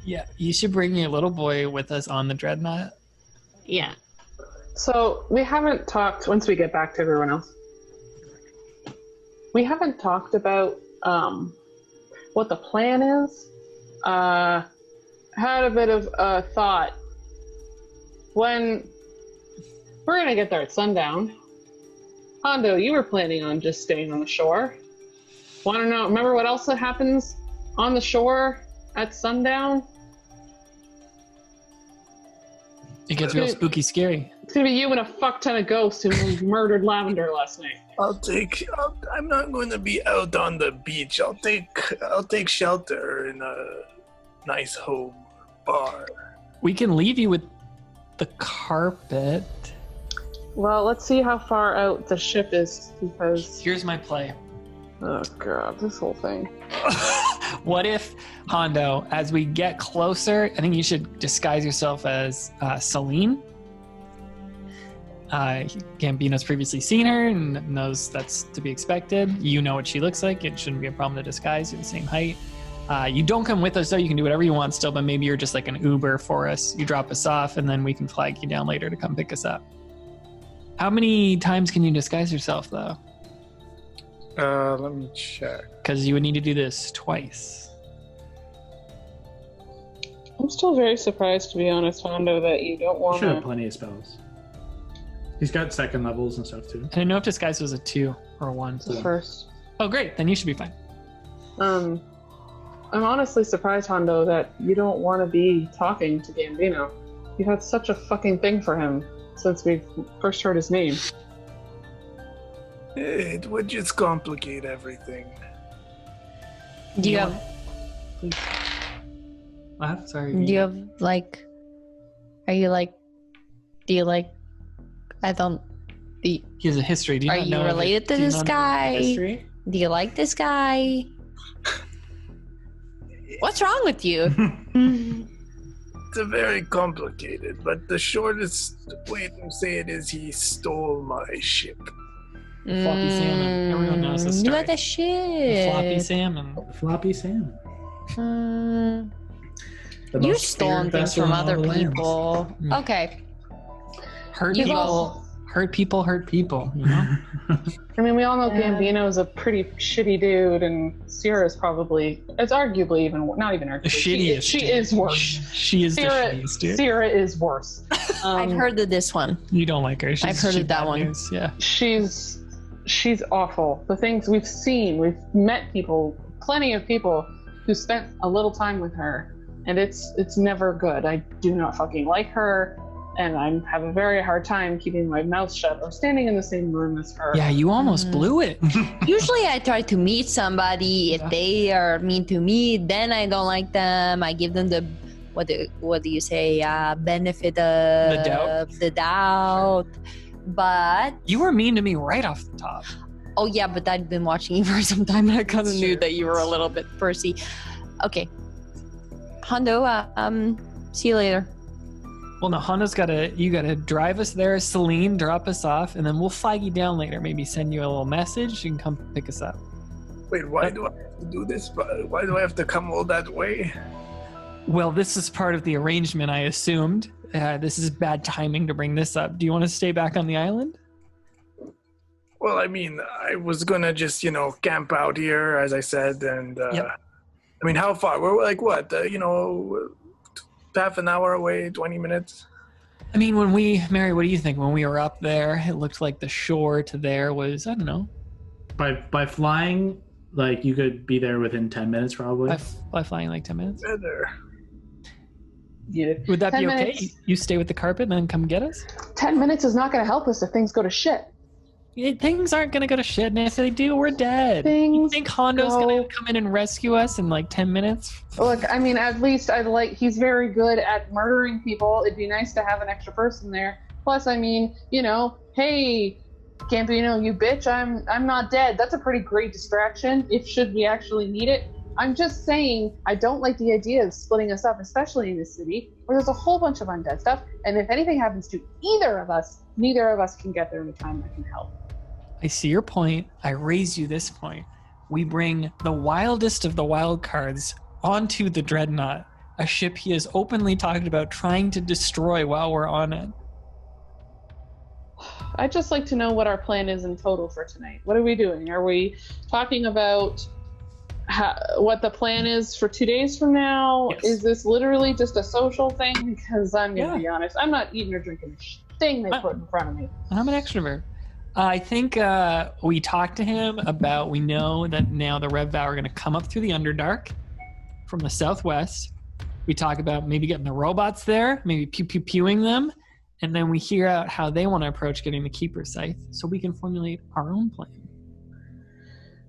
Speaker 4: Yeah, you should bring your little boy with us on the Dreadnought.
Speaker 5: Yeah.
Speaker 3: So we haven't talked, once we get back to everyone else, we haven't talked about what the plan is. Had a bit of a thought. When we're going to get there at sundown, Hondo, you were planning on just staying on the shore. Want to know, remember what else that happens on the shore at sundown?
Speaker 4: It gets real spooky scary.
Speaker 3: It's going to be you and a fuck ton of ghosts who murdered Lavender last night.
Speaker 7: I'm not going to be out on the beach. I'll take shelter in a nice home bar.
Speaker 4: We can leave you with the carpet.
Speaker 3: Well, let's see how far out the ship is, because...
Speaker 4: Here's my play.
Speaker 3: Oh god, this whole thing.
Speaker 4: What if, Hondo, as we get closer, I think you should disguise yourself as Celine. Gambino's previously seen her and knows that's to be expected. You know what she looks like. It shouldn't be a problem to disguise. You're the same height. You don't come with us, though. You can do whatever you want still, but maybe you're just like an Uber for us. You drop us off, and then we can flag you down later to come pick us up. How many times can you disguise yourself, though?
Speaker 2: Let me check.
Speaker 4: Because you would need to do this twice.
Speaker 3: I'm still very surprised, to be honest, Hondo, that you don't want
Speaker 1: Should have
Speaker 3: to...
Speaker 1: plenty of spells. He's got second levels and stuff, too.
Speaker 4: I didn't know if disguise was a 2 or a 1.
Speaker 3: The first.
Speaker 4: Oh, great. Then you should be fine.
Speaker 3: I'm honestly surprised, Hondo, that you don't want to be talking to Gambino. You've had such a fucking thing for him since we first heard his name.
Speaker 7: It would just complicate everything.
Speaker 9: Do you have?
Speaker 4: What? Sorry.
Speaker 9: Do you have like? Are you like? Do you like? I don't.
Speaker 4: He has a history. Do you
Speaker 9: Are
Speaker 4: not
Speaker 9: you
Speaker 4: know
Speaker 9: related to this guy?
Speaker 4: History?
Speaker 9: Do you like this guy? What's wrong with you?
Speaker 7: It's a very complicated, but the shortest way to say it is he stole my ship.
Speaker 4: The floppy salmon. Everyone knows this story.
Speaker 9: What the shit?
Speaker 4: The floppy salmon.
Speaker 1: Floppy salmon.
Speaker 3: The
Speaker 9: You're
Speaker 3: most
Speaker 9: stolen
Speaker 3: feared
Speaker 9: things
Speaker 3: vessel
Speaker 9: from
Speaker 3: in all
Speaker 9: other
Speaker 3: the lands.
Speaker 9: people. Okay.
Speaker 4: Hurt
Speaker 3: You've
Speaker 4: people.
Speaker 3: all-
Speaker 4: Hurt people. Hurt people. You know.
Speaker 3: I mean, we all know Gambino's a pretty shitty dude, and Sierra's probably, it's arguably even, not even arguably.
Speaker 4: The shittiest.
Speaker 3: She
Speaker 4: dude.
Speaker 3: is worse.
Speaker 4: She is
Speaker 3: Sierra,
Speaker 4: the shittiest, dude.
Speaker 3: Sierra is worse.
Speaker 9: I've heard of this one.
Speaker 4: You don't like her.
Speaker 9: I've heard
Speaker 4: she's
Speaker 9: of that
Speaker 4: bad
Speaker 9: one.
Speaker 4: news. Yeah.
Speaker 3: She's awful. The things we've seen, we've met people, plenty of people who spent a little time with her, and it's never good. I do not fucking like her, and I have a very hard time keeping my mouth shut or standing in the same room as her.
Speaker 4: Yeah, you almost blew it.
Speaker 9: Usually I try to meet somebody. If they are mean to me, then I don't like them. I give them the, what do you say, benefit of
Speaker 4: doubt.
Speaker 9: the doubt. But
Speaker 4: You were mean to me right off the top.
Speaker 9: Oh yeah, but I'd been watching you for some time, and I kind of knew that you were a little bit pursy. Okay, Hondo. See you later.
Speaker 4: Well, no, Hondo's you gotta drive us there, Celine, drop us off, and then we'll flag you down later. Maybe send you a little message. You can come pick us up.
Speaker 7: Wait, why do I have to do this? Why do I have to come all that way?
Speaker 4: Well, this is part of the arrangement, I assumed. This is bad timing to bring this up. Do you want to stay back on the island?
Speaker 7: Well, I mean, I was gonna just, camp out here, as I said, and,
Speaker 4: Yep.
Speaker 7: I mean, how far? We're like, what, half an hour away, 20 minutes?
Speaker 4: I mean, Mary, what do you think? When we were up there, it looked like the shore to there was, I don't know.
Speaker 1: By flying, like, you could be there within 10 minutes, probably.
Speaker 4: By flying like 10 minutes?
Speaker 7: Better.
Speaker 3: Yeah.
Speaker 4: Would that
Speaker 3: 10
Speaker 4: be okay?
Speaker 3: minutes.
Speaker 4: You stay with the carpet and then come get us?
Speaker 3: 10 minutes is not going to help us if things go to shit.
Speaker 4: Things aren't going to go to shit, and if they do, we're dead. You
Speaker 3: Things
Speaker 4: think Hondo's going to come in and rescue us in like 10 minutes?
Speaker 3: Look, I mean, at least he's very good at murdering people. It'd be nice to have an extra person there. Plus, I mean, hey, Gambino, you bitch, I'm not dead. That's a pretty great distraction should we actually need it. I'm just saying, I don't like the idea of splitting us up, especially in this city where there's a whole bunch of undead stuff. And if anything happens to either of us, neither of us can get there in a time that can help.
Speaker 4: I see your point. I raise you this point. We bring the wildest of the wild cards onto the Dreadnought, a ship he has openly talked about trying to destroy while we're on it.
Speaker 3: I'd just like to know what our plan is in total for tonight. What are we doing? Are we talking about what the plan is for 2 days from now?
Speaker 4: Yes.
Speaker 3: Is this literally just a social thing? Because I'm going to be honest, I'm not eating or drinking a thing they put in front of me.
Speaker 4: I'm an extrovert. I think we talked to him about, we know that now the Rev Vow are going to come up through the Underdark from the southwest. We talk about maybe getting the robots there, maybe pew-pew-pewing them, and then we hear out how they want to approach getting the Keeper Scythe so we can formulate our own plan.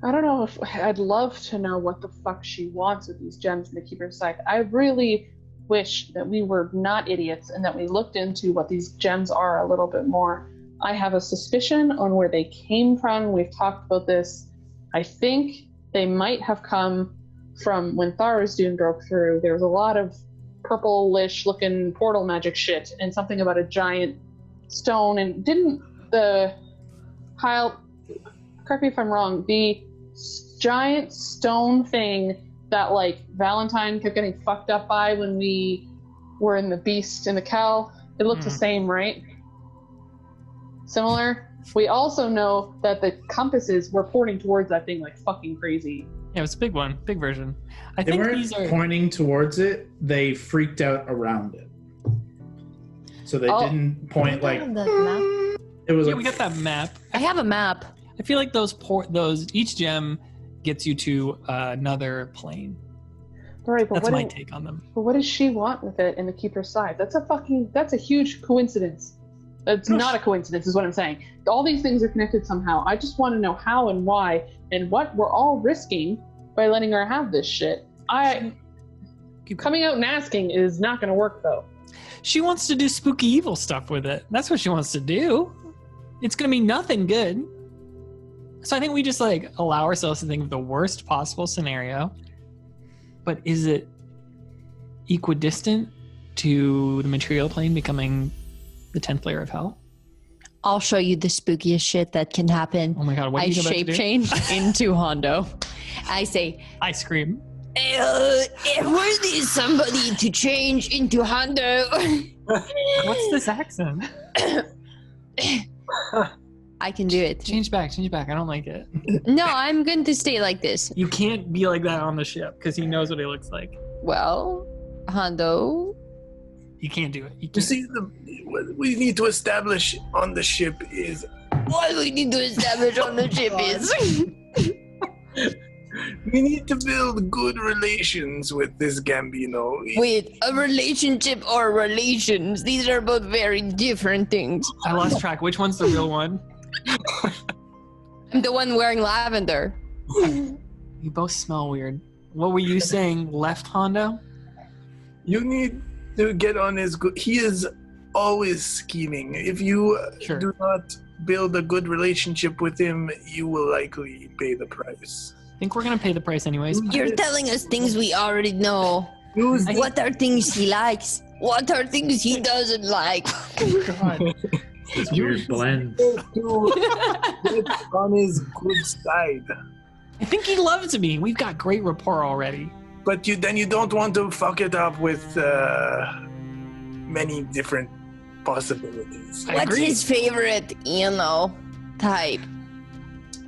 Speaker 3: I don't know if I'd love to know what the fuck she wants with these gems in the Keeper's Scythe. I really wish that we were not idiots and that we looked into what these gems are a little bit more. I have a suspicion on where they came from. We've talked about this. I think they might have come from when Thara's Dune broke through. There was a lot of purplish looking portal magic shit and something about a giant stone. And didn't Kyle, correct me if I'm wrong, the giant stone thing that Valentine kept getting fucked up by when we were in the Beast in the Cow, it looked the same, right? Similar. We also know that the compasses were pointing towards that thing like fucking crazy.
Speaker 4: Yeah, it was a big one, big version. I
Speaker 1: They
Speaker 4: think
Speaker 1: weren't
Speaker 4: these are
Speaker 1: pointing towards it. They freaked out around it. So they didn't point
Speaker 9: I have that map.
Speaker 1: it was.
Speaker 4: Yeah, we got that map.
Speaker 9: I have a map.
Speaker 4: I feel like each gem gets you to another plane.
Speaker 3: Right, but
Speaker 4: That's my take on them.
Speaker 3: But what does she want with it in the Keeper's Scythe? That's a huge coincidence. It's not a coincidence, is what I'm saying. All these things are connected somehow. I just want to know how and why and what we're all risking by letting her have this shit. Coming out and asking is not going to work, though.
Speaker 4: She wants to do spooky evil stuff with it. That's what she wants to do. It's going to be nothing good. So I think we just allow ourselves to think of the worst possible scenario. But is it equidistant to the material plane becoming the 10th layer of hell?
Speaker 9: I'll show you the spookiest shit that can happen.
Speaker 4: Oh my god, what are
Speaker 9: I
Speaker 4: you about
Speaker 9: shape
Speaker 4: to do?
Speaker 9: change into Hondo. I say,
Speaker 4: I scream.
Speaker 9: where is somebody to change into Hondo?
Speaker 4: What's this accent?
Speaker 9: I can do it.
Speaker 4: Change back. I don't like it.
Speaker 9: No, I'm going to stay like this.
Speaker 4: You can't be like that on the ship because he knows what he looks like.
Speaker 9: Well, Hondo.
Speaker 4: You can't do it.
Speaker 7: You see, what we need to establish on the ship is...
Speaker 9: What we need to establish on the ship is...
Speaker 7: We need to build good relations with this Gambino.
Speaker 9: Wait, a relationship or relations? These are both very different things.
Speaker 4: I lost track. Which one's the real one?
Speaker 9: I'm the one wearing lavender.
Speaker 4: You both smell weird. What were you saying, left Hondo?
Speaker 7: You need to get on his good... He is always scheming. If you
Speaker 4: Sure.
Speaker 7: do not build a good relationship with him, you will likely pay the price.
Speaker 4: I think we're gonna pay the price anyways.
Speaker 9: You're telling us things we already know.
Speaker 7: Use
Speaker 9: What are things he likes? What are things he doesn't like?
Speaker 1: This weird blend.
Speaker 7: it on his good side.
Speaker 4: I think he loves me. We've got great rapport already.
Speaker 7: But you don't want to fuck it up with many different possibilities.
Speaker 4: I
Speaker 9: What's
Speaker 4: agree.
Speaker 9: his favorite, type?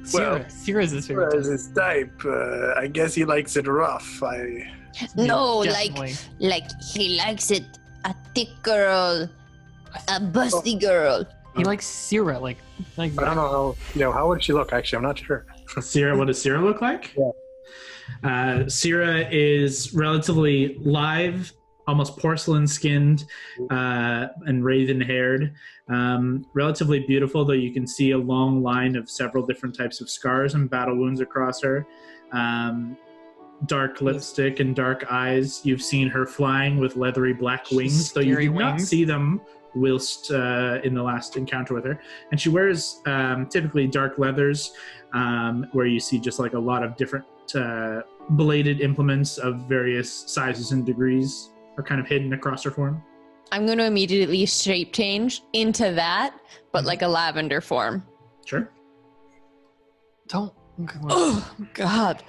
Speaker 4: Sierra's his favorite.
Speaker 7: As his type, I guess he likes it rough.
Speaker 9: No,
Speaker 4: Definitely.
Speaker 9: like he likes it a thick girl, a busty girl.
Speaker 4: He likes Sierra, like
Speaker 2: I don't know how would she look? Actually, I'm not sure.
Speaker 1: Sierra, what does Sierra look like?
Speaker 2: Yeah.
Speaker 1: Sierra is relatively live, almost porcelain skinned, and raven haired. Relatively beautiful, though you can see a long line of several different types of scars and battle wounds across her. Dark lipstick and dark eyes. You've seen her flying with leathery black wings, though you
Speaker 4: Scary
Speaker 1: did not
Speaker 4: wings.
Speaker 1: see them whilst in the last encounter with her. And she wears typically dark leathers, where you see just like a lot of different bladed implements of various sizes and degrees are kind of hidden across her form.
Speaker 9: I'm going to immediately shape change into that, but like a lavender form.
Speaker 1: Sure.
Speaker 4: don't.
Speaker 9: Oh, God.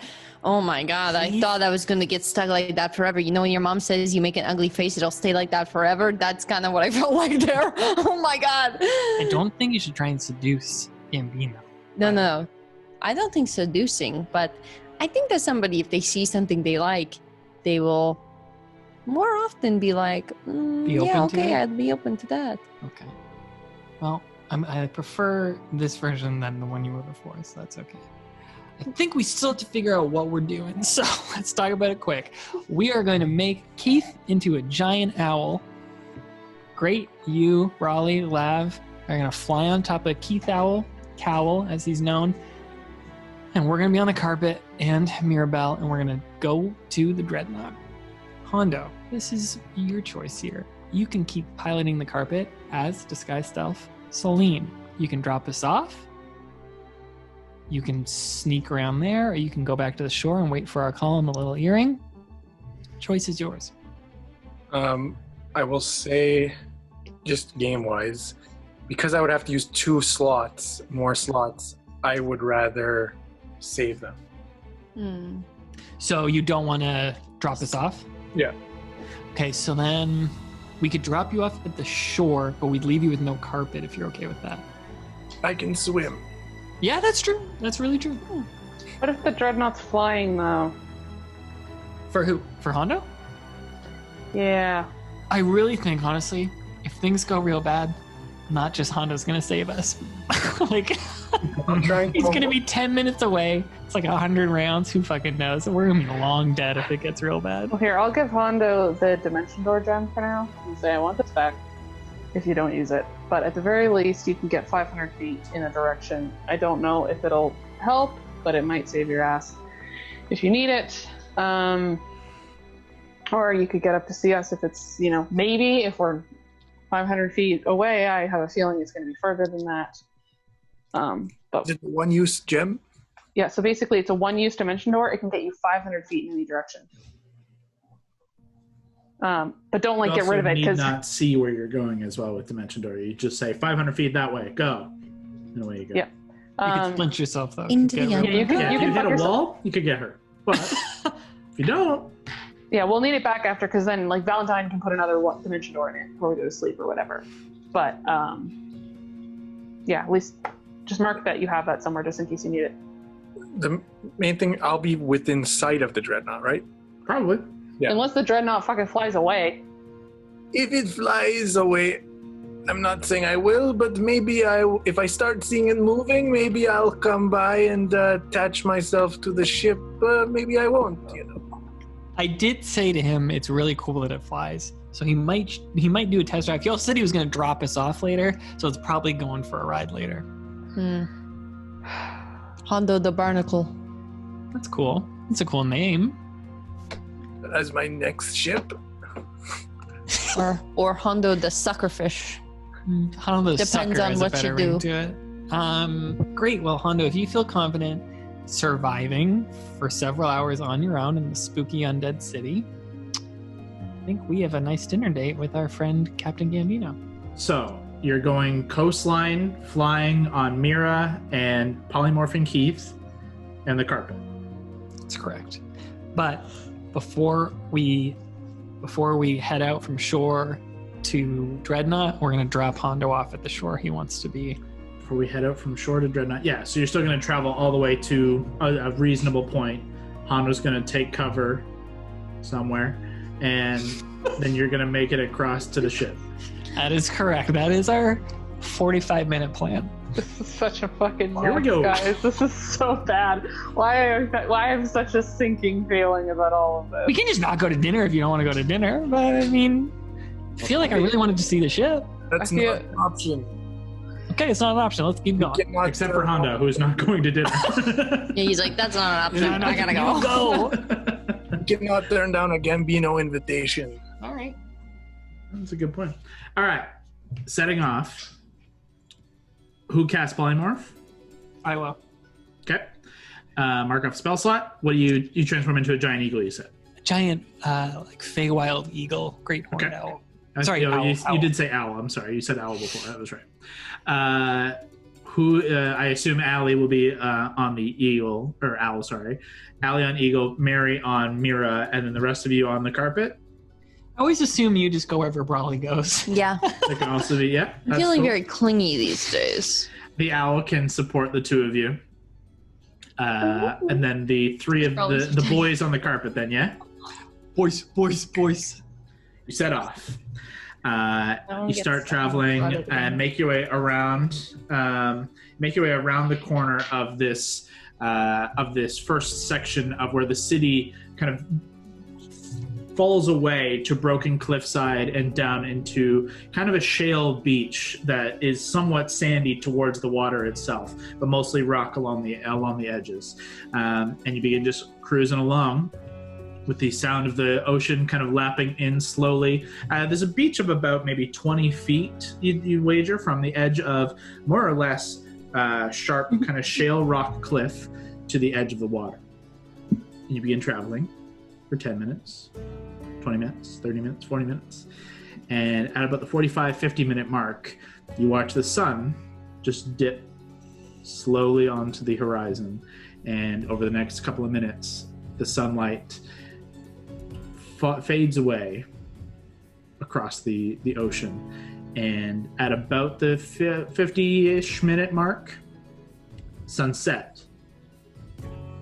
Speaker 9: Oh, my God. I thought I was going to get stuck like that forever. You know, when your mom says you make an ugly face, it'll stay like that forever? That's kind of what I felt like there. Oh, my God.
Speaker 4: I don't think you should try and seduce Gambino.
Speaker 9: No. I don't think seducing, but I think that somebody, if they see something they like, they will more often be like,
Speaker 4: Be
Speaker 9: yeah,
Speaker 4: open to
Speaker 9: okay,
Speaker 4: it?
Speaker 9: I'd be open to that.
Speaker 4: Okay. Well, I prefer this version than the one you were before, so that's okay. I think we still have to figure out what we're doing, so let's talk about it quick. We are going to make Keith into a giant owl. Great, you, Raleigh, Lav are going to fly on top of Keith Owl, Cowl as he's known, and we're going to be on the carpet and Mirabelle, and we're going to go to the Dreadnought. Hondo, this is your choice here. You can keep piloting the carpet as disguised stealth. Celine, you can drop us off. You can sneak around there, or you can go back to the shore and wait for our call on the little earring. Choice is yours.
Speaker 2: I will say, just game-wise, because I would have to use more slots, I would rather save them.
Speaker 4: So you don't want to drop us off?
Speaker 2: Yeah.
Speaker 4: Okay, so then we could drop you off at the shore, but we'd leave you with no carpet if you're okay with that.
Speaker 7: I can swim.
Speaker 4: Yeah, that's true. That's really true.
Speaker 3: What if the dreadnought's flying though?
Speaker 4: For who? For Hondo?
Speaker 3: Yeah.
Speaker 4: I really think, honestly, if things go real bad, not just Hondo's gonna save us. Like,
Speaker 2: I'm trying
Speaker 4: he's gonna be 10 minutes away. It's like 100 rounds. Who fucking knows? We're gonna be long dead if it gets real bad.
Speaker 3: Well, here, I'll give Hondo the Dimension Door gem for now and say I want this back if you don't use it. But at the very least, you can get 500 feet in a direction. I don't know if it'll help, but it might save your ass if you need it. Or you could get up to see us if it's, maybe if we're 500 feet away. I have a feeling it's going to be further than that. But
Speaker 7: Is it the one-use gem?
Speaker 3: yeah, so basically it's a one-use dimension door. It can get you 500 feet in any direction. But don't
Speaker 1: You
Speaker 3: get rid of it
Speaker 1: also
Speaker 3: because
Speaker 1: need not see where you're going as well with Dimension Door. You just say 500 feet that way, go. And away you go.
Speaker 3: Yeah.
Speaker 4: You could splint yourself though.
Speaker 9: Into
Speaker 4: Get
Speaker 9: the
Speaker 4: real
Speaker 9: unknown.
Speaker 3: you can,
Speaker 1: Yeah,
Speaker 3: you
Speaker 1: if
Speaker 3: can
Speaker 1: you hit
Speaker 3: fuck
Speaker 1: a
Speaker 3: yourself.
Speaker 1: wall, you could get her. But if you don't,
Speaker 3: Yeah, we'll need it back after because then like Valentine can put another dimension door in it before we go to sleep or whatever. But yeah, at least just mark that you have that somewhere just in case you need it.
Speaker 2: The main thing, I'll be within sight of the dreadnought, right?
Speaker 1: probably.
Speaker 2: Yeah.
Speaker 3: Unless the dreadnought fucking flies away.
Speaker 7: If it flies away, I'm not saying I will, but maybe if I start seeing it moving, maybe I'll come by and attach myself to the ship. Maybe I won't,
Speaker 4: I did say to him, it's really cool that it flies. So he might do a test drive. He also said he was going to drop us off later, so it's probably going for a ride later.
Speaker 9: Hondo the Barnacle.
Speaker 4: That's cool. It's a cool name.
Speaker 7: As my next ship.
Speaker 9: Or Hondo the Suckerfish.
Speaker 4: Hondo the
Speaker 9: Depends
Speaker 4: Sucker
Speaker 9: on
Speaker 4: has
Speaker 9: what
Speaker 4: a better
Speaker 9: you
Speaker 4: ring
Speaker 9: do.
Speaker 4: to it. Great. Well, Hondo, if you feel confident surviving for several hours on your own in the spooky undead city, I think we have a nice dinner date with our friend Captain Gambino.
Speaker 1: So you're going coastline, flying on Mira and polymorphing Keith and the carpet.
Speaker 4: That's correct. But before we head out from shore to Dreadnought, we're going to drop Hondo off at the shore he wants to be.
Speaker 1: Before we head out from shore to Dreadnought. Yeah, so you're still going to travel all the way to a reasonable point. Hondo's going to take cover somewhere, and then you're going to make it across to the ship.
Speaker 4: That is correct. That is our 45-minute plan.
Speaker 3: This is such a fucking
Speaker 1: Here we
Speaker 3: mess,
Speaker 1: go.
Speaker 3: guys. This is so bad. Why I have such a sinking feeling about all of this?
Speaker 4: We can just not go to dinner if you don't want to go to dinner, but I mean, I feel like I really wanted to see the ship.
Speaker 7: That's
Speaker 3: I feel-
Speaker 7: not an option.
Speaker 4: Okay, it's not an option. Let's keep
Speaker 7: We
Speaker 4: going.
Speaker 7: cannot
Speaker 1: Except for Hondo, who's not going to dinner.
Speaker 9: Yeah, he's like, that's not an option.
Speaker 4: No,
Speaker 9: I gotta
Speaker 4: you
Speaker 9: go.
Speaker 4: go.
Speaker 7: We cannot turn down a Gambino invitation.
Speaker 9: All right.
Speaker 1: That's a good point. All right, setting off. Who casts polymorph?
Speaker 4: I will.
Speaker 1: Okay. Mark off spell slot. What do you transform into a giant eagle, you said?
Speaker 4: A giant, like Feywild eagle, great horned
Speaker 1: Okay.
Speaker 4: owl. Sorry, owl,
Speaker 1: you
Speaker 4: owl.
Speaker 1: did say owl. I'm sorry. You said owl before. That was right. I assume Allie will be on the eagle, or owl, sorry. Allie on eagle, Mary on Mira, and then the rest of you on the carpet.
Speaker 4: I always assume you just go wherever Brawley goes.
Speaker 9: Yeah.
Speaker 1: That can also be, yeah.
Speaker 9: I'm
Speaker 1: that's
Speaker 9: feeling
Speaker 1: cool.
Speaker 9: very clingy these days.
Speaker 1: The owl can support the two of you. And then the three of the boys on the carpet then, yeah?
Speaker 4: Boys.
Speaker 1: You set off.
Speaker 3: don't
Speaker 1: You
Speaker 3: get
Speaker 1: start
Speaker 3: so
Speaker 1: traveling
Speaker 3: much credit.
Speaker 1: and make your way around the corner of this first section of where the city kind of falls away to broken cliffside and down into kind of a shale beach that is somewhat sandy towards the water itself, but mostly rock along the edges. And you begin just cruising along with the sound of the ocean kind of lapping in slowly. There's a beach of about maybe 20 feet, you wager, from the edge of more or less sharp kind of shale rock cliff to the edge of the water. And you begin traveling for 10 minutes, 20 minutes, 30 minutes, 40 minutes. And at about the 45-50 minute mark, you watch the sun just dip slowly onto the horizon. And over the next couple of minutes, the sunlight fades away across the ocean. And at about the 50-ish minute mark, sunset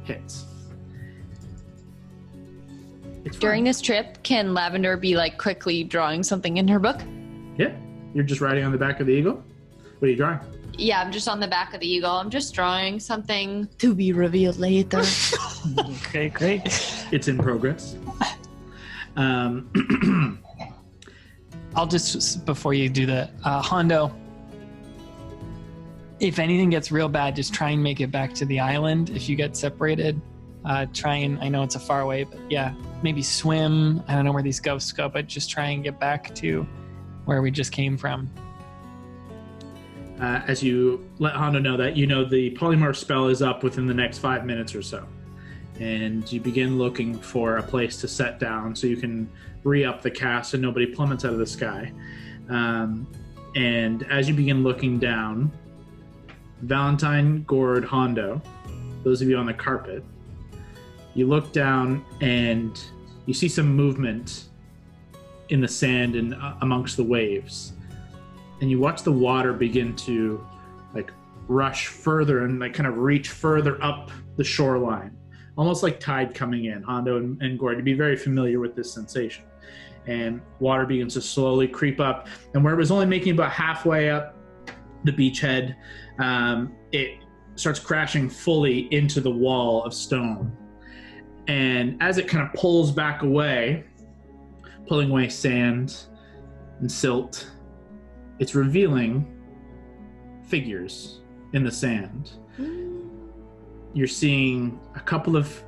Speaker 1: hits. It's
Speaker 9: During
Speaker 1: fun.
Speaker 9: this trip, can Lavender be like quickly drawing something in her book?
Speaker 1: Yeah, you're just riding on the back of the eagle. What are you drawing?
Speaker 9: Yeah, I'm just on the back of the eagle. I'm just drawing something to be revealed later.
Speaker 4: Okay, great.
Speaker 1: It's in progress.
Speaker 4: I'll just, before you do that, Hondo, if anything gets real bad, just try and make it back to the island. If you get separated, try and, I know it's a far way, but yeah, maybe swim. I don't know where these ghosts go, but just try and get back to where we just came from.
Speaker 1: As you let Hondo know that, you know the polymorph spell is up within the next 5 minutes or so. And you begin looking for a place to set down so you can re-up the cast and nobody plummets out of the sky. And as you begin looking down, Valentine, Gord, Hondo, those of you on the carpet, you look down and you see some movement in the sand and amongst the waves. And you watch the water begin to like rush further and like kind of reach further up the shoreline, almost like tide coming in. Hondo and Gord, you'd be very familiar with this sensation. And water begins to slowly creep up, and where it was only making about halfway up the beachhead, it starts crashing fully into the wall of stone. And as it kind of pulls back away, pulling away sand and silt, it's revealing figures in the sand. You're seeing a couple of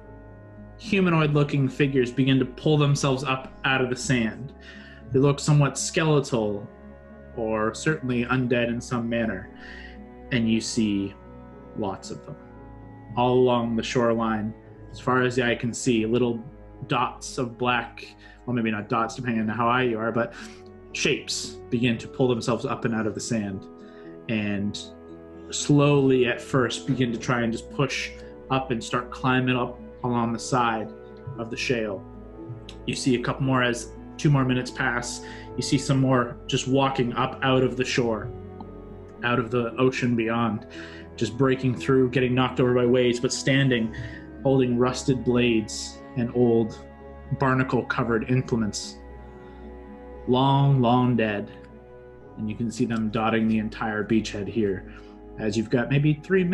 Speaker 1: humanoid-looking figures begin to pull themselves up out of the sand. They look somewhat skeletal, or certainly undead in some manner. and you see lots of them all along the shoreline. As far as the eye can see, little dots of black, well, maybe not dots depending on how high you are, but shapes begin to pull themselves up and out of the sand, and slowly at first begin to try and just push up and start climbing up along the side of the shale. You see a couple more as 2 more minutes pass. You see some more just walking up out of the shore, out of the ocean beyond, just breaking through, getting knocked over by waves, but standing, holding rusted blades and old barnacle-covered implements. Long, long dead. And you can see them dotting the entire beachhead here, as you've got maybe 4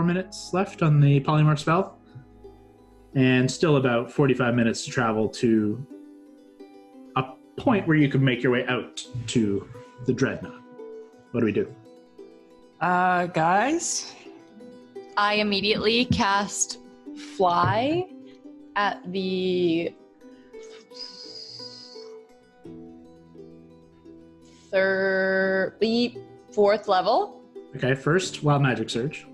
Speaker 1: minutes left on the polymorph spell, and still about 45 minutes to travel to a point where you can make your way out to the Dreadnought. What do we do?
Speaker 4: Guys?
Speaker 9: I immediately cast Fly at the fourth level.
Speaker 1: Okay, first, Wild Magic Surge.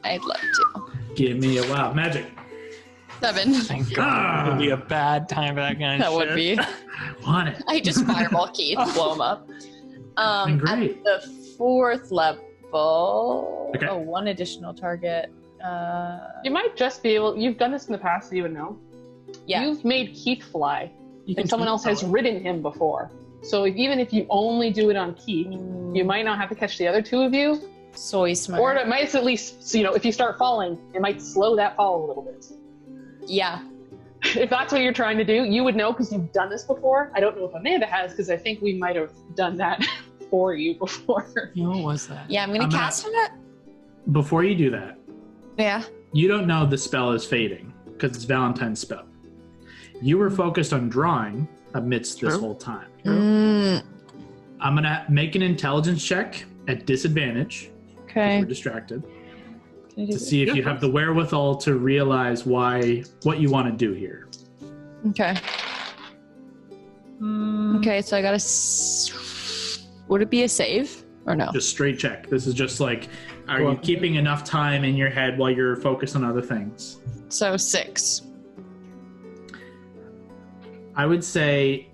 Speaker 9: I'd love to.
Speaker 1: Give me a Wild Magic.
Speaker 9: 7.
Speaker 4: Thank God. It would be a bad time for that kind of
Speaker 9: That
Speaker 4: shit.
Speaker 9: would be.
Speaker 1: I want it.
Speaker 9: I just fireball Keith, blow him up.
Speaker 1: Great.
Speaker 9: At the 4th level,
Speaker 1: Okay.
Speaker 9: 1 additional target.
Speaker 3: You might just be able. You've done this in the past, so you would know.
Speaker 9: Yeah.
Speaker 3: You've made Keith fly,
Speaker 4: You can
Speaker 3: and someone else has ridden him before. So even if you only do it on Keith, you might not have to catch the other 2 of you.
Speaker 9: Soy smart.
Speaker 3: Or it might at least, so, if you start falling, it might slow that fall a little bit.
Speaker 9: Yeah.
Speaker 3: If that's what you're trying to do, you would know because you've done this before. I don't know if Amanda has, because I think we might have done that for you before.
Speaker 4: What was that?
Speaker 9: Yeah, I'm gonna cast it.
Speaker 1: Before you do that,
Speaker 9: Yeah.
Speaker 1: you don't know the spell is fading because it's Valentine's spell. You were focused on drawing amidst this whole time. I'm gonna make an intelligence check at disadvantage.
Speaker 9: Okay.
Speaker 1: We're distracted. To see if you have the wherewithal to realize what you want to do here.
Speaker 9: Okay. Okay, so I got would it be a save or no?
Speaker 1: Just straight check. This is just like, are you keeping enough time in your head while you're focused on other things?
Speaker 9: So 6.
Speaker 1: I would say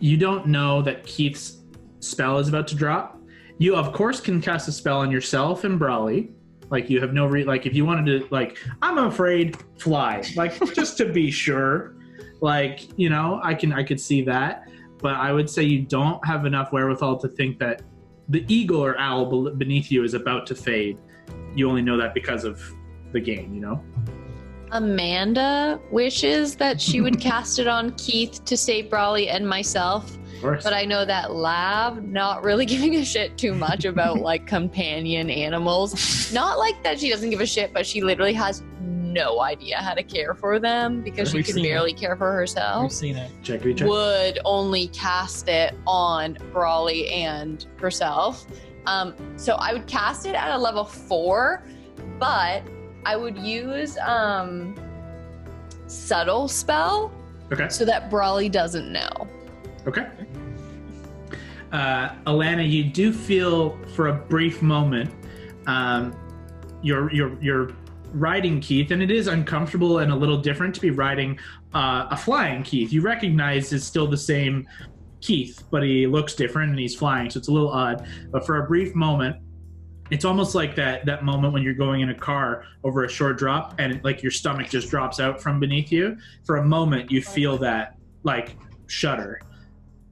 Speaker 1: you don't know that Keith's spell is about to drop. You, of course, can cast a spell on yourself and Brawley. Like, you have no like, if you wanted to, like, I'm afraid, fly. Like, just to be sure. Like, I could see that. But I would say you don't have enough wherewithal to think that the eagle or owl beneath you is about to fade. You only know that because of the game,
Speaker 9: Amanda wishes that she would cast it on Keith to save Brawley and myself.
Speaker 1: Of course.
Speaker 9: But I know that Lab not really giving a shit too much about like companion animals. Not like that she doesn't give a shit, but she literally has no idea how to care for them because she
Speaker 4: We've
Speaker 9: can
Speaker 4: seen
Speaker 9: barely care for
Speaker 4: We've
Speaker 9: herself.
Speaker 4: seen it.
Speaker 1: Check.
Speaker 9: Would only cast it on Brawley and herself. So I would cast it at a level 4, but I would use subtle spell
Speaker 1: Okay.
Speaker 9: so that Brawley doesn't know.
Speaker 1: Okay. Alana, you do feel for a brief moment you're riding Keith, and it is uncomfortable and a little different to be riding a flying Keith. You recognize it's still the same Keith, but he looks different and he's flying, so it's a little odd. But for a brief moment, it's almost like that moment when you're going in a car over a short drop and like your stomach just drops out from beneath you. For a moment, you feel that like shudder,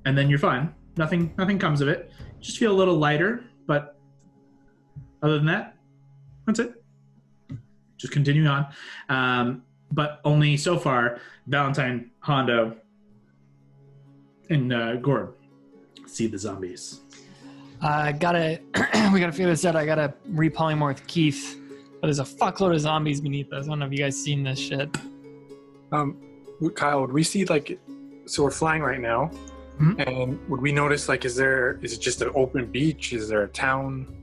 Speaker 1: and then you're fine. Nothing comes of it. Just feel a little lighter, but other than that, that's it. Just continue on. But only so far, Valentine, Hondo, and Gord see the zombies.
Speaker 4: We gotta figure this out. I gotta repolymorph Keith. But there's a fuckload of zombies beneath us. I don't know if you guys seen this shit.
Speaker 2: Kyle, would we see so we're flying right now, and would we notice is it just an open beach? Is there a town?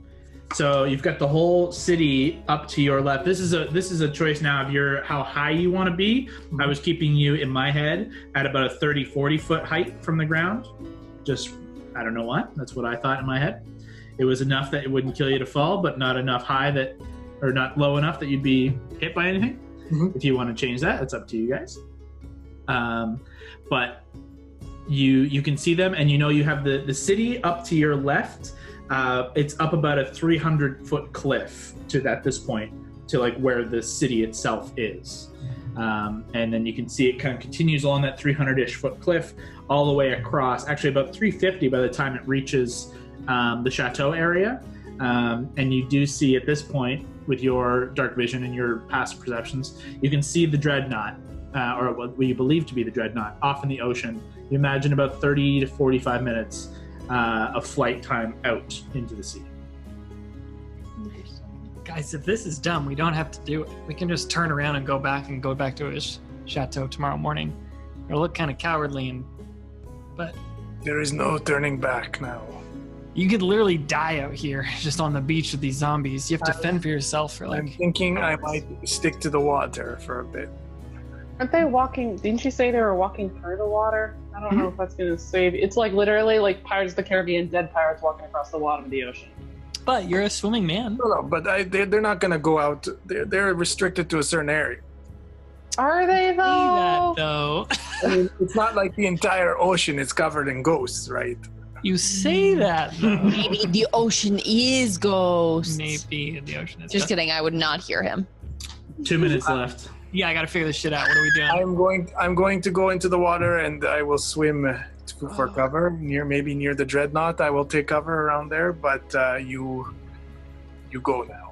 Speaker 1: So you've got the whole city up to your left. This is a choice now of how high you want to be. I was keeping you in my head at about a 30-40 foot height from the ground. Just, I don't know why. That's what I thought in my head. It was enough that it wouldn't kill you to fall, but not enough high that, or not low enough that you'd be hit by anything.
Speaker 2: Mhm.
Speaker 1: If you want to change that, it's up to you guys. But you can see them, and you know you have the city up to your left. It's up about a 300-foot cliff at this point to like where the city itself is. And then you can see it kind of continues along that 300-ish foot cliff all the way across, actually about 350 by the time it reaches the chateau area. And you do see at this point, with your dark vision and your past perceptions, you can see the dreadnought, or what you believe to be the dreadnought, off in the ocean. You imagine about 30 to 45 minutes of flight time out into the sea.
Speaker 4: Guys, if this is dumb, we don't have to do it. We can just turn around and go back to his chateau tomorrow morning. It'll look kind of cowardly, but
Speaker 7: There is no turning back now.
Speaker 4: you could literally die out here just on the beach with these zombies. You have to fend for yourself for
Speaker 7: I'm
Speaker 4: like
Speaker 7: thinking I might stick to the water for a bit.
Speaker 3: Aren't they walking? Didn't you say they were walking through the water? I don't know if that's going to save. It's like literally like Pirates of the Caribbean, dead pirates walking across the bottom of the ocean.
Speaker 4: But you're a swimming man.
Speaker 7: No, but they're not going to go out. They're restricted to a certain area.
Speaker 3: Are they
Speaker 4: See that
Speaker 3: though?
Speaker 4: though.
Speaker 7: I mean, it's not like the entire ocean is covered in ghosts, right?
Speaker 4: You say that though.
Speaker 9: Maybe the ocean is ghosts.
Speaker 4: Maybe the ocean is
Speaker 9: Just kidding. I would not hear him.
Speaker 1: 2 minutes left.
Speaker 4: Yeah, I gotta figure this shit out. What are we doing?
Speaker 7: I'm going to go into the water and I will swim for cover maybe near the dreadnought. I will take cover around there, but you go now.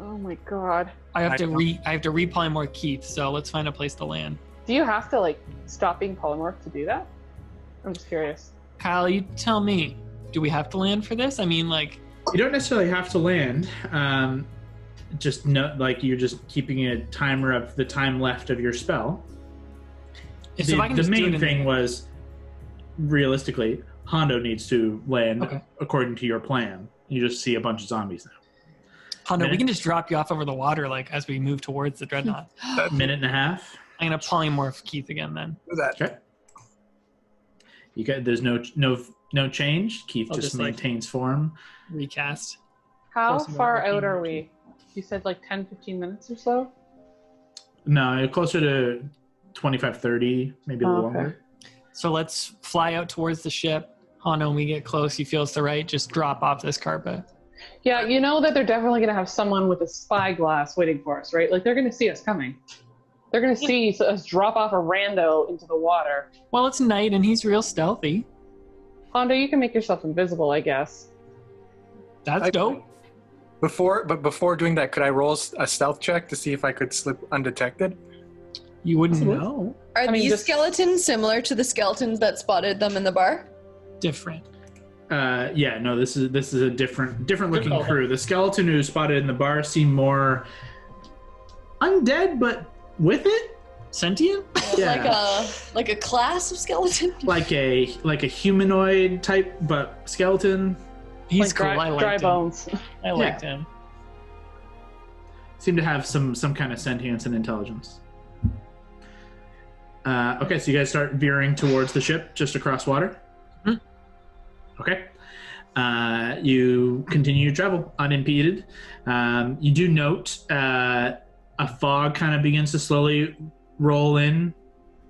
Speaker 3: Oh my god.
Speaker 4: I have to repolymorph Keith, so let's find a place to land.
Speaker 3: Do you have to like stop being polymorph to do that? I'm just curious.
Speaker 4: Kyle, you tell me. Do we have to land for this? I mean, like,
Speaker 1: You don't necessarily have to land. Just know, like, you're just keeping a timer of the time left of your spell.
Speaker 4: if I can
Speaker 1: The
Speaker 4: just do it
Speaker 1: main
Speaker 4: in-
Speaker 1: thing was, realistically, Hondo needs to land
Speaker 4: Okay.
Speaker 1: according to your plan. You just see a bunch of zombies now.
Speaker 4: Hondo, we
Speaker 1: minute.
Speaker 4: can just drop you off over the water, like, as we move towards the dreadnought.
Speaker 1: Minute and a half.
Speaker 4: I'm gonna polymorph Keith again then.
Speaker 7: Do that.
Speaker 1: Okay. You got. There's no change. Keith
Speaker 4: I'll
Speaker 1: just
Speaker 4: just, like-
Speaker 1: maintains form.
Speaker 4: Recast.
Speaker 3: How
Speaker 4: Close to
Speaker 3: far
Speaker 4: what we're
Speaker 3: out are
Speaker 4: doing.
Speaker 3: we? You said like 10, 15 minutes or so?
Speaker 1: No, you're closer to 25, 30, maybe a little
Speaker 3: Okay.
Speaker 1: longer.
Speaker 4: So let's fly out towards the ship. Hondo, when we get close, you feel it's the right, just drop off this carpet.
Speaker 3: Yeah, you know that they're definitely going to have someone with a spyglass waiting for us, right? Like they're going to see us coming. They're going to see us drop off a rando into the water.
Speaker 4: Well, it's night and he's real stealthy.
Speaker 3: Hondo, you can make yourself invisible, I guess.
Speaker 4: That's dope.
Speaker 2: Before doing that, could I roll a stealth check to see if I could slip undetected?
Speaker 4: You wouldn't
Speaker 3: Possibly.
Speaker 4: know.
Speaker 9: Are
Speaker 3: I mean,
Speaker 9: these
Speaker 3: just-
Speaker 9: skeletons similar to the skeletons that spotted them in the bar?
Speaker 4: Different.
Speaker 1: Yeah, no, this is a different looking
Speaker 4: Okay.
Speaker 1: crew. The skeleton who spotted in the bar seemed more undead, but with it,
Speaker 4: Sentient?
Speaker 1: Yeah.
Speaker 9: Like a class of skeleton?
Speaker 1: like a humanoid type, but skeleton.
Speaker 4: He's
Speaker 3: like
Speaker 4: cool.
Speaker 3: dry,
Speaker 4: I liked
Speaker 3: dry
Speaker 4: him.
Speaker 3: bones.
Speaker 4: I liked him.
Speaker 1: Seemed to have some kind of sentience and intelligence. Okay, so you guys start veering towards the ship just across water.
Speaker 4: Mhm.
Speaker 1: Okay. You continue your travel unimpeded. You do note a fog kind of begins to slowly roll in,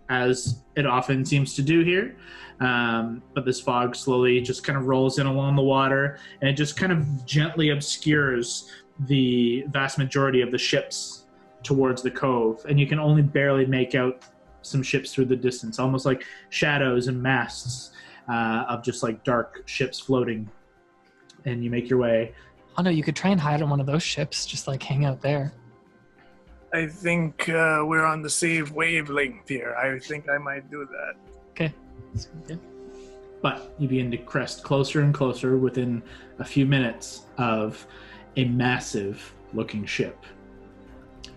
Speaker 1: as it often seems to do here. But this fog slowly just kind of rolls in along the water, and it just kind of gently obscures the vast majority of the ships towards the cove. And you can only barely make out some ships through the distance, almost like shadows and masts of just like dark ships floating. And you make your way.
Speaker 4: Hondo, you could try and hide on one of those ships, just like hang out there.
Speaker 7: I think we're on the same wavelength here. I think I might do that.
Speaker 4: Okay.
Speaker 1: But you begin to crest closer and closer within a few minutes of a massive looking ship.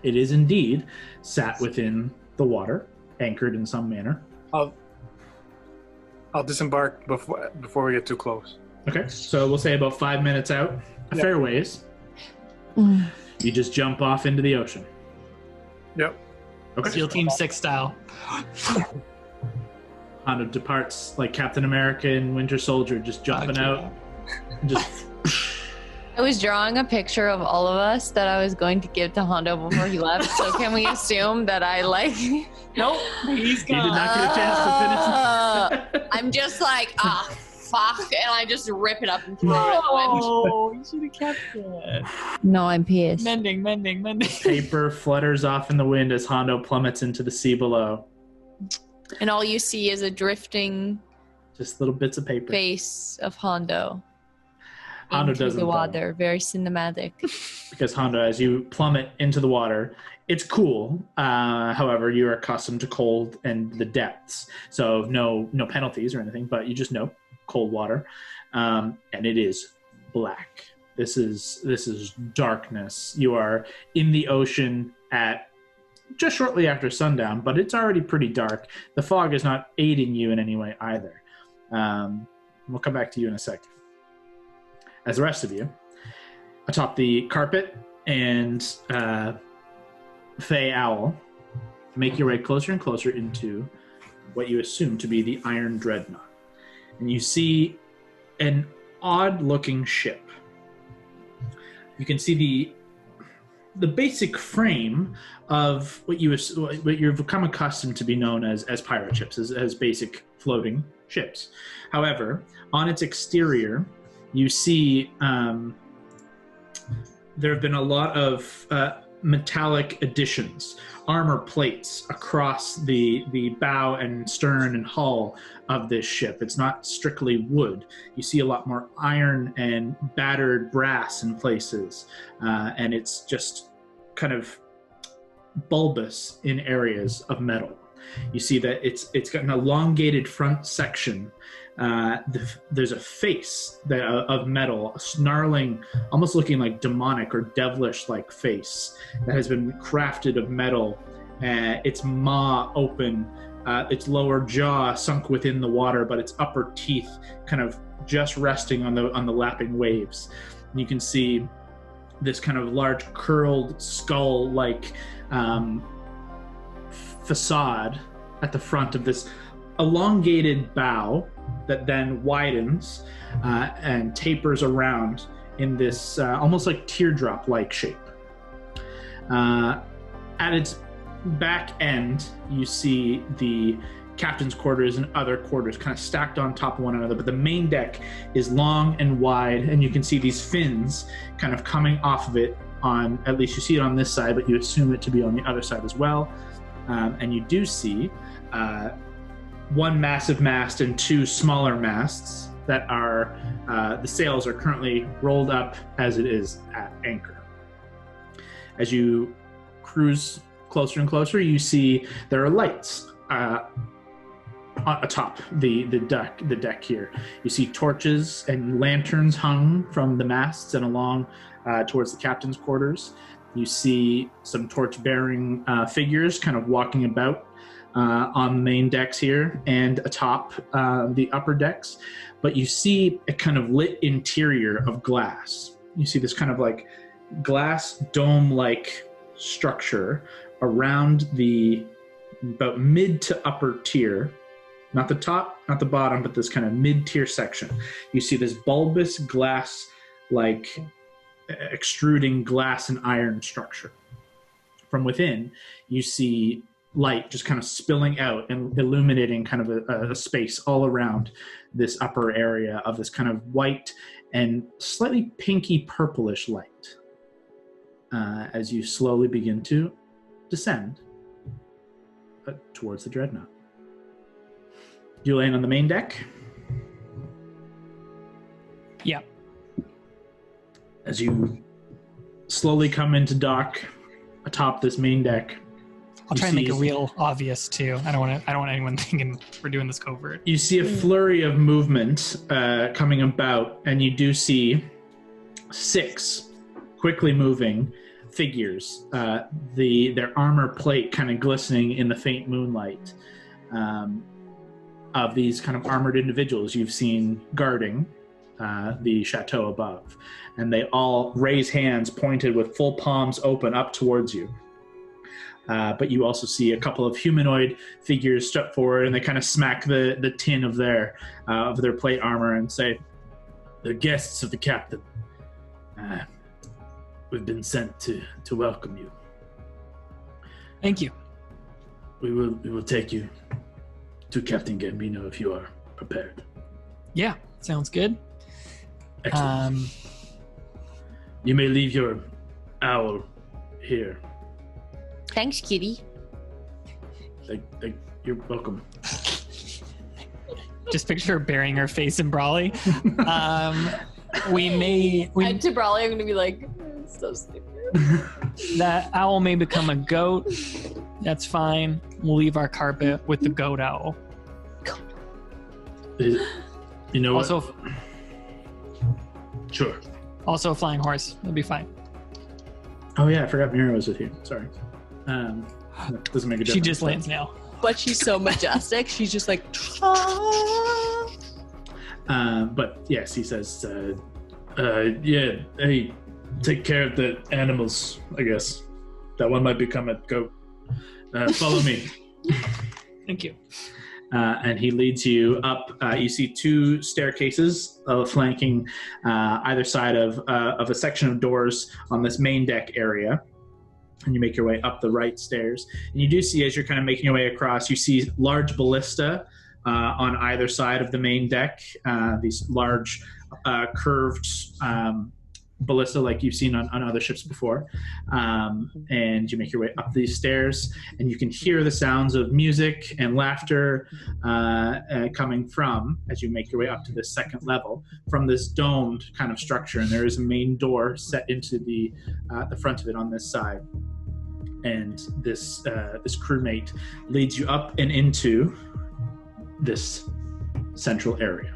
Speaker 1: It is indeed sat within the water, anchored in some manner.
Speaker 2: I'll disembark before we get too close.
Speaker 1: Okay, so we'll say about 5 minutes out, a
Speaker 2: Yeah.
Speaker 1: fair ways.
Speaker 9: Mm.
Speaker 1: You just jump off into the ocean.
Speaker 2: Yep.
Speaker 1: Okay.
Speaker 4: SEAL Team 6 style.
Speaker 1: Hondo departs like Captain America and Winter Soldier, just jumping out. Just
Speaker 9: I was drawing a picture of all of us that I was going to give to Hondo before he left. So can we assume that I like?
Speaker 4: Nope. He's
Speaker 1: You did
Speaker 4: gone.
Speaker 1: not get a chance to finish.
Speaker 9: I'm just like, fuck, and I just rip it up and throw it in the wind.
Speaker 4: Oh, you should have kept it.
Speaker 9: No, I'm pissed.
Speaker 4: Mending.
Speaker 1: Paper flutters off in the wind as Hondo plummets into the sea below.
Speaker 9: And all you see is a drifting
Speaker 1: Just little bits of paper.
Speaker 9: face of Hondo.
Speaker 1: Hondo
Speaker 9: into
Speaker 1: doesn't
Speaker 9: the
Speaker 1: though.
Speaker 9: water. Very cinematic.
Speaker 1: Because Hondo, as you plummet into the water, it's cool. However, you're accustomed to cold and the depths, so no penalties or anything. But you just know cold water, and it is black. This is darkness. You are in the ocean at just shortly after sundown, but it's already pretty dark. The fog is not aiding you in any way either. We'll come back to you in a second. As the rest of you, atop the carpet and Fey Owl, make your way closer and closer into what you assume to be the Iron Dreadnought. And you see an odd-looking ship. You can see the basic frame of what you've become accustomed to be known as pirate ships, as basic floating ships. However, on its exterior, you see there have been a lot of metallic additions, armor plates across the bow and stern and hull of this ship. It's not strictly wood. You see a lot more iron and battered brass in places, and it's just kind of bulbous in areas of metal. You see that it's got an elongated front section. There's a face of metal, a snarling, almost looking like demonic or devilish-like face that has been crafted of metal. Its maw open, its lower jaw sunk within the water, but its upper teeth kind of just resting on the lapping waves. And you can see this kind of large curled skull-like facade at the front of this elongated bow that then widens and tapers around in this almost like teardrop-like shape. At its back end, you see the captain's quarters and other quarters kind of stacked on top of one another, but the main deck is long and wide, and you can see these fins kind of coming off of it on, at least you see it on this side, but you assume it to be on the other side as well. And you do see one massive mast and two smaller masts that are, the sails are currently rolled up as it is at anchor. As you cruise closer and closer, you see there are lights atop the deck here. You see torches and lanterns hung from the masts and along towards the captain's quarters. You see some torch-bearing figures kind of walking about on the main decks here and atop the upper decks. But you see a kind of lit interior of glass. You see this kind of like glass dome-like structure around the about mid to upper tier. Not the top, not the bottom, but this kind of mid-tier section. You see this bulbous glass-like extruding glass and iron structure. From within, you see light just kind of spilling out and illuminating kind of a space all around this upper area of this kind of white and slightly pinky purplish light as you slowly begin to descend towards the dreadnought. You land on the main deck.
Speaker 4: Yeah.
Speaker 1: As you slowly come into dock atop this main deck,
Speaker 4: I'll try and make it real obvious too. I don't want anyone thinking we're doing this covert.
Speaker 1: you see a flurry of movement coming about, and you do see 6 quickly moving figures. Their armor plate kind of glistening in the faint moonlight. Of these kind of armored individuals you've seen guarding the chateau above. And they all raise hands pointed with full palms open up towards you. But you also see a couple of humanoid figures step forward, and they kind of smack the tin of their plate armor and say, "The guests of the captain. We've been sent to welcome you.
Speaker 4: Thank you.
Speaker 1: We will take you to Captain Gambino if you are prepared.
Speaker 4: Yeah, sounds good.
Speaker 1: Excellent. You may leave your owl here.
Speaker 9: Thanks, kitty.
Speaker 1: You're welcome.
Speaker 4: Just picture her burying her face in Brawley.
Speaker 9: To Brawley, I'm gonna be like, it's so stupid.
Speaker 4: That owl may become a goat. That's fine. We'll leave our carpet with the goat owl.
Speaker 1: You know
Speaker 4: Also,
Speaker 1: what? Sure.
Speaker 4: also a flying horse. It'll be fine.
Speaker 1: Oh yeah, I forgot Mira was with you. Sorry. That doesn't make a difference.
Speaker 4: She just lands now.
Speaker 9: But she's so majestic. She's just like.
Speaker 1: But yes, he says, yeah, hey, take care of the animals, I guess. That one might become a goat. Follow me.
Speaker 4: Thank you.
Speaker 1: And he leads you up. You see two staircases flanking either side of a section of doors on this main deck area. And you make your way up the right stairs. And you do see, as you're kind of making your way across, you see large ballista on either side of the main deck. These large curved ballista like you've seen on other ships before. And you make your way up these stairs, and you can hear the sounds of music and laughter coming from, as you make your way up to this second level, from this domed kind of structure. And there is a main door set into the front of it on this side. And this crewmate leads you up and into this central area.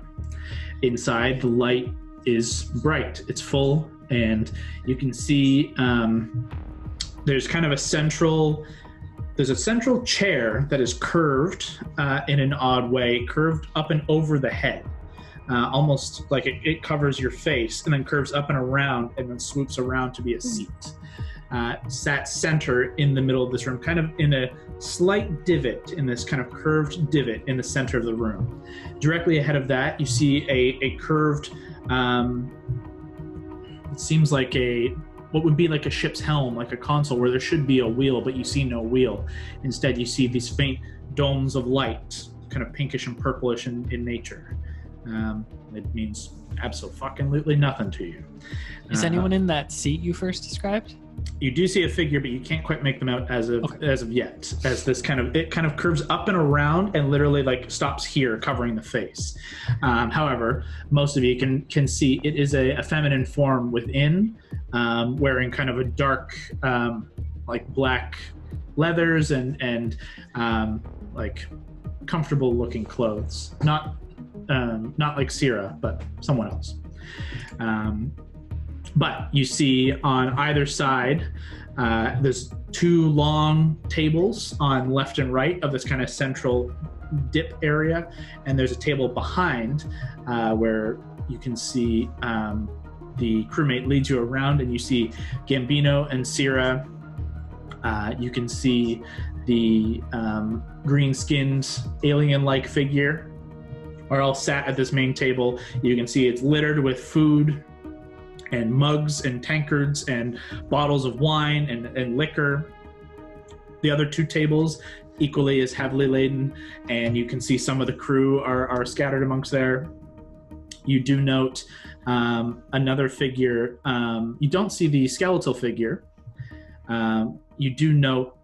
Speaker 1: Inside, the light is bright. It's full, and you can see there's kind of a central chair that is curved in an odd way, curved up and over the head, almost like it covers your face, and then curves up and around, and then swoops around to be a seat. Sat center in the middle of this room, kind of in a slight divot, in this kind of curved divot in the center of the room. Directly ahead of that, you see a curved, it seems like what would be like a ship's helm, like a console where there should be a wheel, but you see no wheel. Instead, you see these faint domes of light, kind of pinkish and purplish in nature. It means absolutely nothing to you.
Speaker 4: Is anyone in that seat you first described?
Speaker 1: You do see a figure, but you can't quite make them out as of yet. As this kind of curves up and around and literally like stops here, covering the face. However, most of you can see it is a feminine form within, wearing kind of a dark, like black leathers and like comfortable looking clothes. Not like Syrah, but someone else. But you see on either side, there's two long tables on left and right of this kind of central dip area, and there's a table behind where you can see the crewmate leads you around, and you see Gambino and Syrah. You can see the green-skinned alien-like figure are all sat at this main table. You can see it's littered with food and mugs and tankards and bottles of wine and liquor. The other two tables equally as heavily laden, and you can see some of the crew are scattered amongst there. You do note another figure. You don't see the skeletal figure. You do note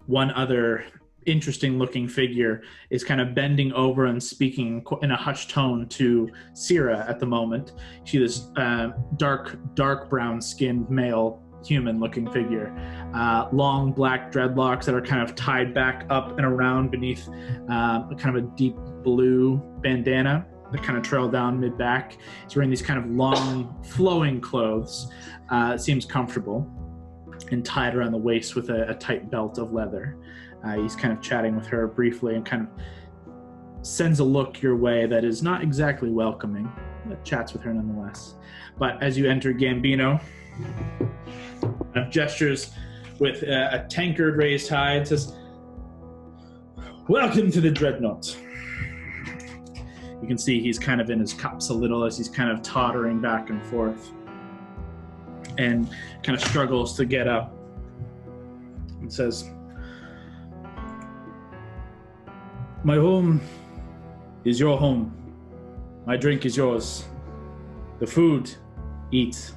Speaker 1: one other interesting looking figure is kind of bending over and speaking in a hushed tone to Syrah at the moment. She this dark brown skinned male human looking figure, long black dreadlocks that are kind of tied back up and around beneath kind of a deep blue bandana that kind of trail down mid back. He's wearing these kind of long flowing clothes. It seems comfortable and tied around the waist with a tight belt of leather. He's kind of chatting with her briefly and kind of sends a look your way that is not exactly welcoming, but chats with her nonetheless. But as you enter, Gambino gestures with a tankard raised high and says, "Welcome to the Dreadnought." You can see he's kind of in his cups a little as he's kind of tottering back and forth. and kind of struggles to get up and says, "My home is your home. My drink is yours. The food, eat.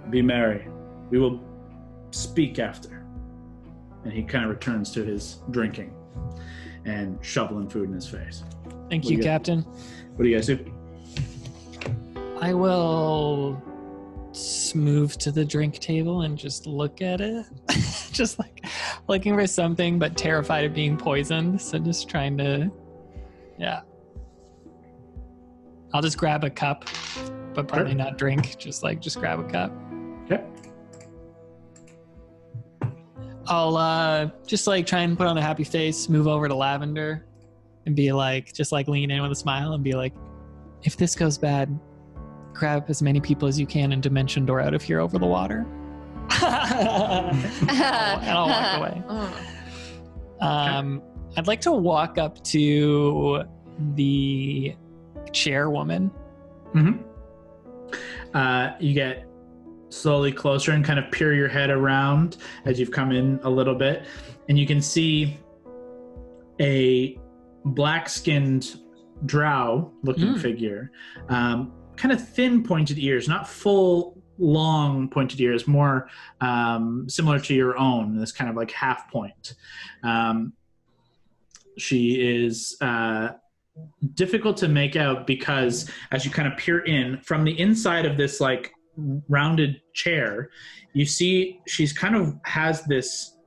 Speaker 1: Be merry. We will speak after." And he kind of returns to his drinking and shoveling food in his face.
Speaker 4: Thank you, Captain.
Speaker 1: What do you guys do?
Speaker 4: I will move to the drink table and just look at it. Just like looking for something, but terrified of being poisoned. So just trying to, yeah. I'll just grab a cup, but probably not drink. Just grab a cup.
Speaker 1: Okay.
Speaker 4: I'll just try and put on a happy face, move over to Lavender, and be just lean in with a smile and be like, if this goes bad, grab as many people as you can and dimension door out of here over the water. and I'll walk away. I'd like to walk up to the chairwoman.
Speaker 1: Mm-hmm. You get slowly closer and kind of peer your head around as you've come in a little bit, and you can see a black-skinned drow-looking figure, kind of thin pointed ears, not full long pointed ears, more similar to your own, this kind of half point. She is difficult to make out because as you kind of peer in from the inside of this rounded chair, you see she's kind of has this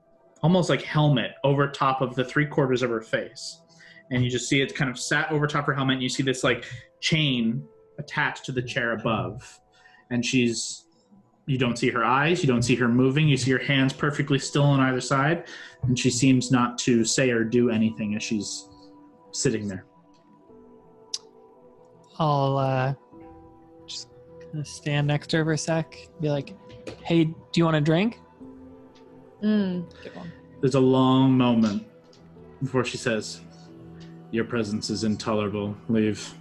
Speaker 1: almost helmet over top of the 3/4 of her face, and you just see it's kind of sat over top of her helmet, and you see this chain attached to the chair above, and you don't see her eyes, you don't see her moving, you see her hands perfectly still on either side, and she seems not to say or do anything as she's sitting there.
Speaker 4: I'll just kind of stand next to her for a sec, be like, hey, do you want a drink? Get one.
Speaker 1: There's a long moment before she says, "Your presence is intolerable. Leave."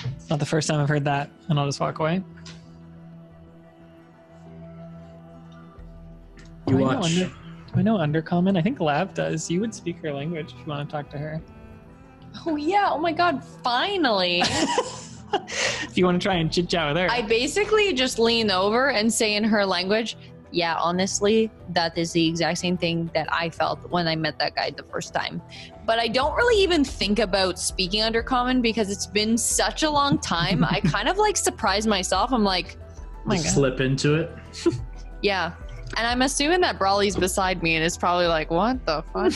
Speaker 4: It's not the first time I've heard that, and I'll just walk away.
Speaker 1: You
Speaker 4: Do
Speaker 1: watch.
Speaker 4: I know Undercommon? I think Lav does. You would speak her language if you want to talk to her.
Speaker 9: Oh yeah, oh my god, finally.
Speaker 4: If you want to try and chit chat with her.
Speaker 9: I basically just lean over and say in her language, yeah, honestly, that is the exact same thing that I felt when I met that guy the first time. But I don't really even think about speaking Undercommon because it's been such a long time. I kind of surprise myself. I'm like, oh my god.
Speaker 1: Slip into it.
Speaker 9: Yeah. And I'm assuming that Brawley's beside me and is probably like, what the fuck?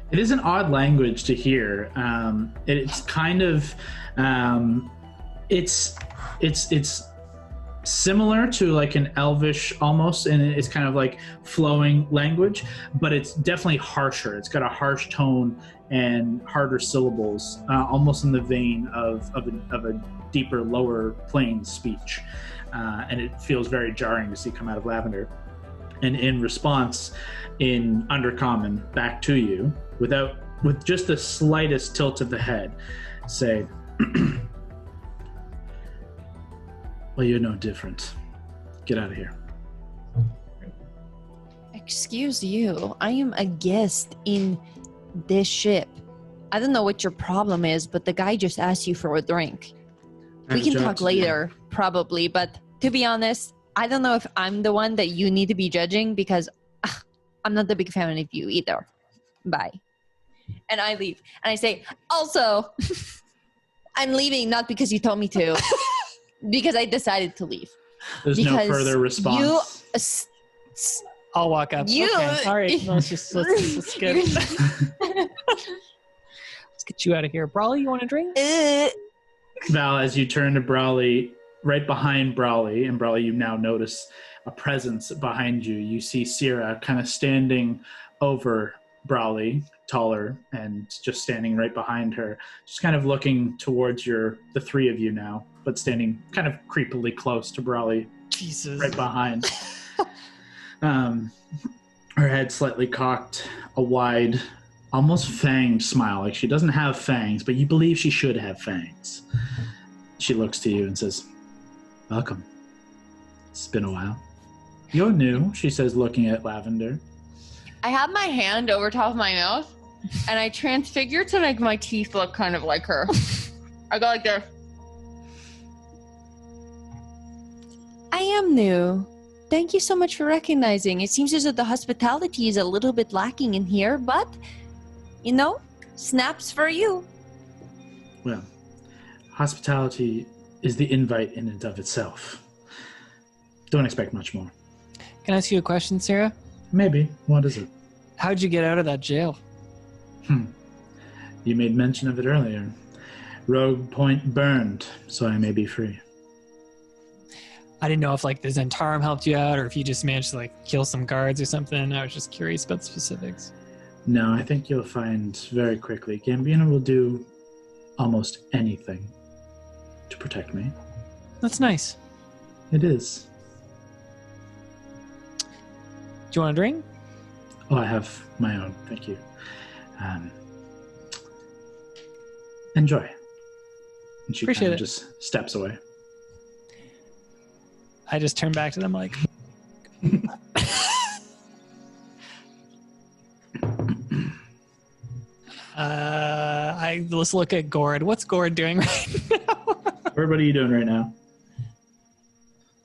Speaker 1: It is an odd language to hear. It's kind of, it's similar to an Elvish almost, and it's kind of flowing language, but it's definitely harsher. It's got a harsh tone and harder syllables, almost in the vein of a deeper, lower plane speech, and it feels very jarring to see come out of Lavender. And in response, in Undercommon, back to you, with just the slightest tilt of the head, say, "Well, you're no different. Get out of here."
Speaker 9: Excuse you, I am a guest in this ship. I don't know what your problem is, but the guy just asked you for a drink. We can talk later, probably, but to be honest, I don't know if I'm the one that you need to be judging because I'm not a big fan of you either. Bye. And I leave. And I say, also, I'm leaving not because you told me to, because I decided to leave.
Speaker 1: There's no further response.
Speaker 4: I'll walk up. Okay. All right. Let's get let's get you out of here. Brawley, you want a drink?
Speaker 1: Val, as you turn to Brawley, right behind Brawley, and Brawley, you now notice a presence behind you. You see Sierra kind of standing over Brawley, taller, and just standing right behind her, just kind of looking towards the three of you now, but standing kind of creepily close to Brawley.
Speaker 4: Jesus.
Speaker 1: Right behind. Her head slightly cocked, a wide, almost fanged smile. She doesn't have fangs, but you believe she should have fangs. She looks to you and says, "Welcome." It's been a while. You're new, she says, looking at Lavender.
Speaker 9: I have my hand over top of my mouth, and I transfigure to make my teeth look kind of like her. I go like this. I am new. Thank you so much for recognizing. It seems as though the hospitality is a little bit lacking in here, but, you know, snaps for you.
Speaker 1: Well, hospitality is the invite in and of itself. Don't expect much more.
Speaker 4: Can I ask you a question, Sarah?
Speaker 1: Maybe. What is it?
Speaker 4: How'd you get out of that jail?
Speaker 1: You made mention of it earlier. Rogue Point burned, so I may be free.
Speaker 4: I didn't know if like the Zentarum helped you out or if you just managed to like kill some guards or something. I was just curious about the specifics.
Speaker 1: No, I think you'll find very quickly. Gambino will do almost anything to protect me.
Speaker 4: That's nice.
Speaker 1: It is.
Speaker 4: Do you want a drink?
Speaker 1: Oh, I have my own. Thank you. Enjoy. And she
Speaker 4: Appreciate
Speaker 1: kind
Speaker 4: it.
Speaker 1: of just steps away.
Speaker 4: I just turn back to them like... let's look at Gord. What's Gord doing right now?
Speaker 1: What are you doing right now?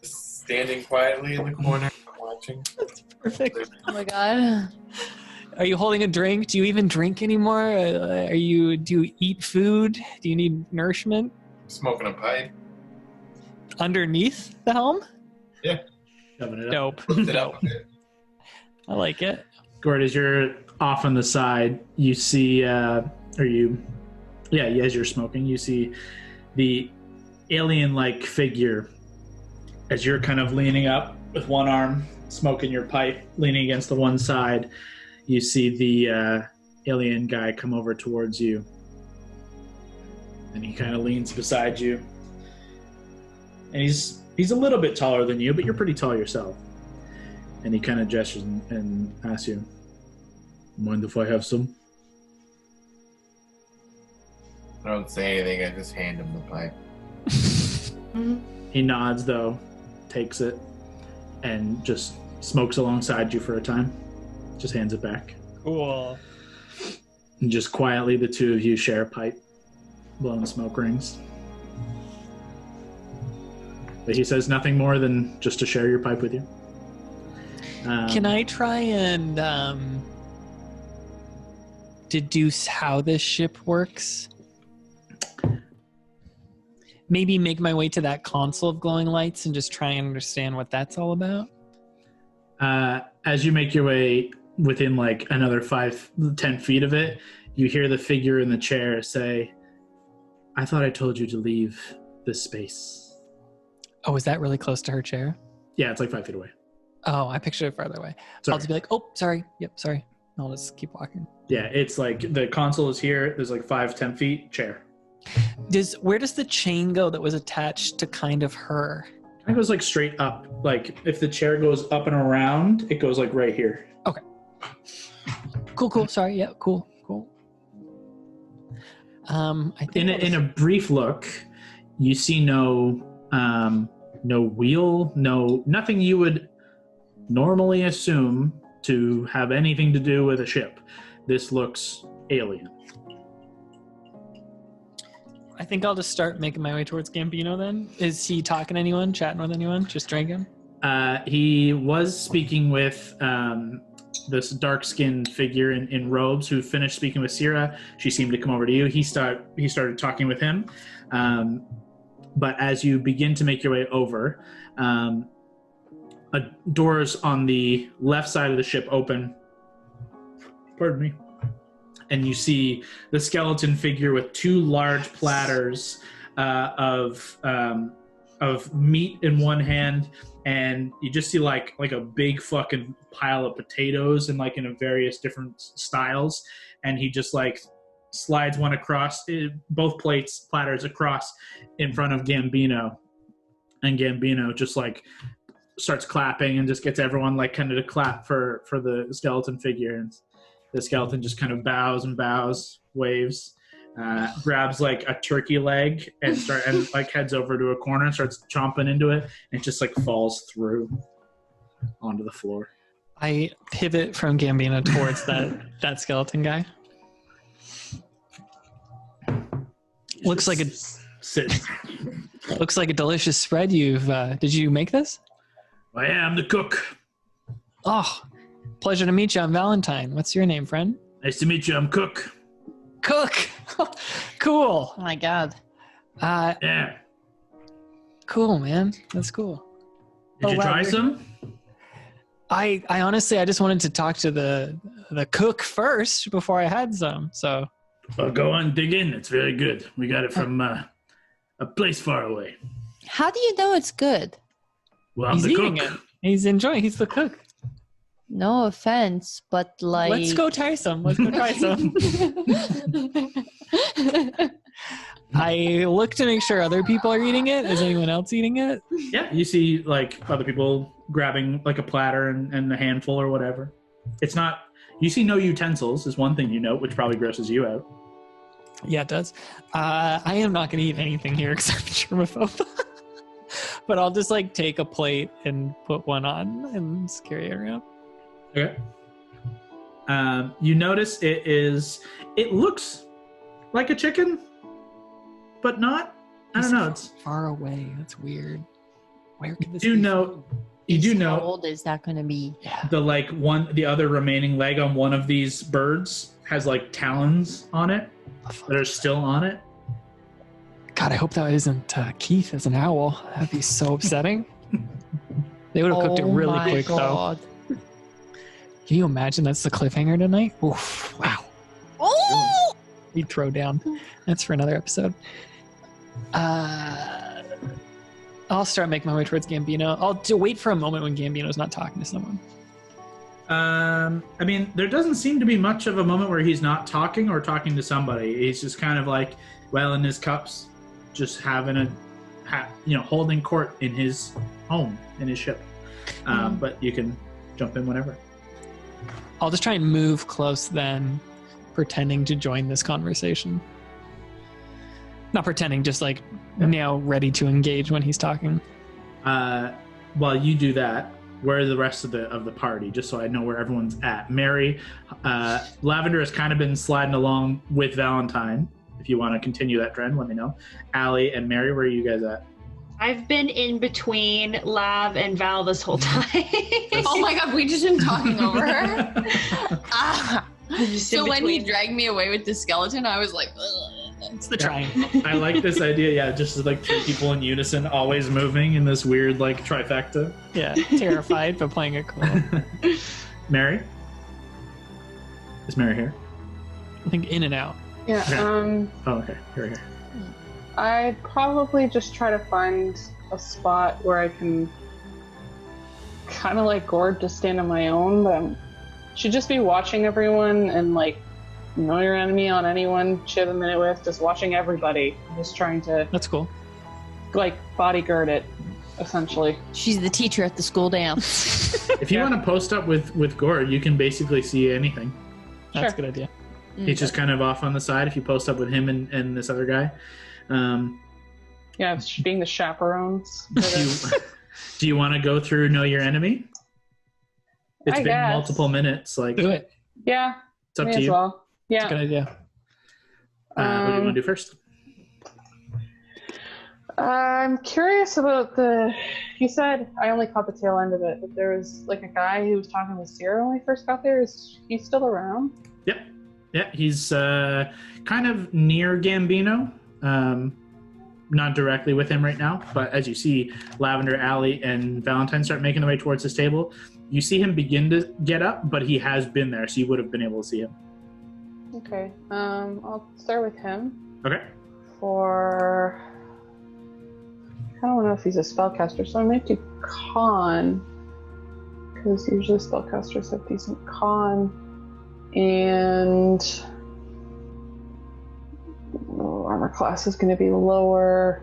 Speaker 8: Standing quietly in the corner, watching.
Speaker 4: That's perfect.
Speaker 9: Oh my god.
Speaker 4: Are you holding a drink? Do you even drink anymore? Do you eat food? Do you need nourishment?
Speaker 8: Smoking a pipe.
Speaker 4: Underneath the helm?
Speaker 8: Yeah.
Speaker 1: Shoving it up.
Speaker 4: Dope.
Speaker 8: Lift it up a bit.
Speaker 4: I like it.
Speaker 1: Gord, as you're off on the side, you see, as you're smoking, you see the alien-like figure as you're kind of leaning up with one arm, smoking your pipe, leaning against the one side. You see the alien guy come over towards you. And he kind of leans beside you. And he's a little bit taller than you, but you're pretty tall yourself. And he kind of gestures and asks you, mind if I have some?
Speaker 8: I don't say anything, I just hand him the pipe.
Speaker 1: He nods, though, takes it, and just smokes alongside you for a time. Just hands it back.
Speaker 4: Cool.
Speaker 1: And just quietly, the two of you share a pipe, blowing smoke rings. But he says nothing more than just to share your pipe with you.
Speaker 4: Can I try and deduce how this ship works? Maybe make my way to that console of glowing lights and just try and understand what that's all about?
Speaker 1: As you make your way within like another 5-10 feet of it, you hear the figure in the chair say, I thought I told you to leave this space.
Speaker 4: Oh, is that really close to her chair?
Speaker 1: Yeah, it's like 5 feet away.
Speaker 4: Oh, I pictured it farther away.
Speaker 1: Sorry.
Speaker 4: I'll just be like, oh, sorry. Yep, sorry. I'll just keep walking.
Speaker 1: Yeah, it's like the console is here. There's like 5-10 feet, chair.
Speaker 4: Where does the chain go that was attached to kind of her?
Speaker 1: It goes like straight up. Like if the chair goes up and around, it goes like right here.
Speaker 4: Okay. Cool. Sorry. Yeah, cool. I think
Speaker 1: In a brief look, you see no wheel, nothing you would normally assume to have anything to do with a ship. This looks alien.
Speaker 4: I think I'll just start making my way towards Gambino then. Is he talking to anyone, chatting with anyone, just drinking?
Speaker 1: He was speaking with this dark-skinned figure in robes who finished speaking with Syrah. She seemed to come over to you. He started talking with him. But as you begin to make your way over, doors on the left side of the ship open. Pardon me. And you see the skeleton figure with 2 large platters of meat in one hand, and you just see like a big fucking pile of potatoes and like in various different styles, and he just like slides one across both platters across in front of Gambino, and Gambino just like starts clapping and just gets everyone like kind of to clap for the skeleton figure, and the skeleton just kind of bows and bows, waves, grabs like a turkey leg and heads over to a corner and starts chomping into it, and it just like falls through onto the floor.
Speaker 4: I pivot from Gambino towards that skeleton guy. Looks like a delicious spread. Did you make this?
Speaker 1: I am the cook.
Speaker 4: Oh, pleasure to meet you. I'm Valentine. What's your name, friend?
Speaker 1: Nice to meet you. I'm Cook.
Speaker 4: Cook. Cool.
Speaker 9: Oh my god.
Speaker 1: Yeah.
Speaker 4: Cool, man. That's cool.
Speaker 1: Did you try some?
Speaker 4: I honestly, I just wanted to talk to the cook first before I had some. So.
Speaker 1: Well, go on, dig in. It's very good. We got it from a place far away.
Speaker 9: How do you know it's good?
Speaker 1: Well, I'm
Speaker 4: He's
Speaker 1: the
Speaker 4: eating
Speaker 1: cook.
Speaker 4: it. He's enjoying. He's the cook.
Speaker 9: No offense, but like...
Speaker 4: Let's go try some. Let's go try some. I look to make sure other people are eating it. Is anyone else eating it?
Speaker 1: Yeah, you see like other people grabbing like a platter and a handful or whatever. It's not... You see no utensils is one thing you note, which probably grosses you out.
Speaker 4: Yeah, it does. I am not going to eat anything here except germaphobe. But I'll just like take a plate and put one on and just carry it around.
Speaker 1: Okay. You notice it looks like a chicken, but not. I don't know. It's
Speaker 4: far away. That's weird. Where could this
Speaker 1: You
Speaker 4: be?
Speaker 9: How old is that going to be?
Speaker 4: Yeah.
Speaker 1: The other remaining leg on one of these birds has like talons on it that are still on it.
Speaker 4: God, I hope that isn't Keith as an owl. That'd be so upsetting. They would have cooked it really quick, though. Can you imagine that's the cliffhanger tonight? Oof, wow.
Speaker 9: Oh!
Speaker 4: He'd throw down. That's for another episode. I'll start making my way towards Gambino. I'll wait for a moment when Gambino's not talking to someone.
Speaker 1: I mean, there doesn't seem to be much of a moment where he's not talking or talking to somebody. He's just kind of like, well, in his cups, just having holding court in his home, in his ship. But you can jump in whenever.
Speaker 4: I'll just try and move close then, pretending to join this conversation. Not pretending, just like now ready to engage when he's talking.
Speaker 1: While you do that, where are the rest of the party? Just so I know where everyone's at. Mary, Lavender has kind of been sliding along with Valentine. If you want to continue that trend, let me know. Allie and Mary, where are you guys at?
Speaker 5: I've been in between Lav and Val this whole time.
Speaker 9: Oh my god, we just been talking over her? So when he dragged me away with the skeleton, I was like, ugh.
Speaker 4: It's the triangle.
Speaker 1: I like this idea, yeah, just like three people in unison, always moving in this weird like trifecta.
Speaker 4: Yeah, terrified, but playing it cool.
Speaker 1: Mary? Is Mary here?
Speaker 4: I think in and out.
Speaker 3: Yeah.
Speaker 1: Oh, okay. Here.
Speaker 3: I'd probably just try to find a spot where I can kind of like Gord just stand on my own, but I should just be watching everyone and like know your enemy on anyone share a minute with, just watching everybody. I'm just trying to
Speaker 4: That's cool.
Speaker 3: like bodyguard it, essentially.
Speaker 9: She's the teacher at the school dance.
Speaker 1: If you want to post up with Gord, you can basically see anything.
Speaker 4: That's
Speaker 3: Sure.
Speaker 4: a good idea.
Speaker 1: He's just kind of off on the side if you post up with him and this other guy.
Speaker 3: Yeah, being the chaperones.
Speaker 1: Do you want to go through Know Your Enemy? It's
Speaker 3: I
Speaker 1: been
Speaker 3: guess.
Speaker 1: multiple minutes. Like,
Speaker 4: Do it.
Speaker 3: Yeah,
Speaker 1: it's up
Speaker 3: may
Speaker 1: to
Speaker 3: as
Speaker 1: you.
Speaker 3: well.
Speaker 4: It's a good
Speaker 3: Yeah.
Speaker 4: idea.
Speaker 1: What do you want to do first?
Speaker 3: I'm curious about you said, I only caught the tail end of it, but there was like a guy who was talking with Sierra when we first got there. Is he still around?
Speaker 1: Yep. Yeah, he's kind of near Gambino. Not directly with him right now, but as you see Lavender, Allie, and Valentine start making their way towards this table, you see him begin to get up, but he has been there, so you would have been able to see him.
Speaker 3: Okay. I'll start with him.
Speaker 1: Okay.
Speaker 3: I don't know if he's a spellcaster, so I might do con, because usually spellcasters have decent con, and armor class is going to be lower.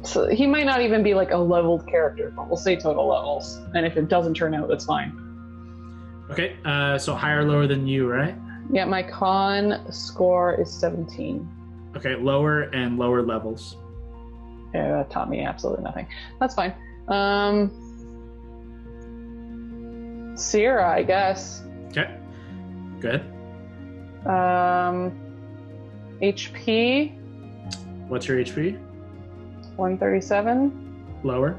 Speaker 3: So he might not even be like a leveled character, but we'll say total levels. And if it doesn't turn out, that's fine.
Speaker 1: Okay, so higher or lower than you, right?
Speaker 3: Yeah, my con score is 17.
Speaker 1: Okay, lower and lower levels.
Speaker 3: Yeah, that taught me absolutely nothing. That's fine. Sierra, I guess.
Speaker 1: Okay, good.
Speaker 3: HP,
Speaker 1: What's your HP?
Speaker 3: 137.
Speaker 1: Lower.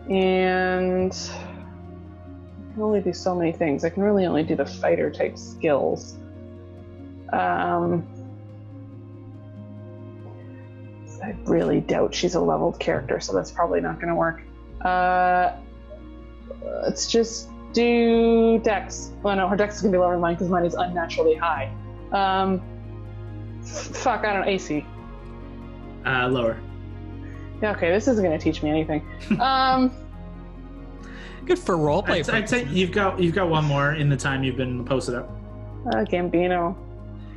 Speaker 3: And I can only do so many things. I can really only do the fighter type skills. I really doubt she's a leveled character, so that's probably not going to work. Let's just do Dex. Well, no, her Dex is going to be lower than mine because mine is unnaturally high. Fuck, I don't know. AC.
Speaker 1: Lower.
Speaker 3: Yeah, okay, this isn't going to teach me anything.
Speaker 4: Good for roleplay.
Speaker 1: I'd say you've got one more in the time you've been posted up.
Speaker 3: Gambino.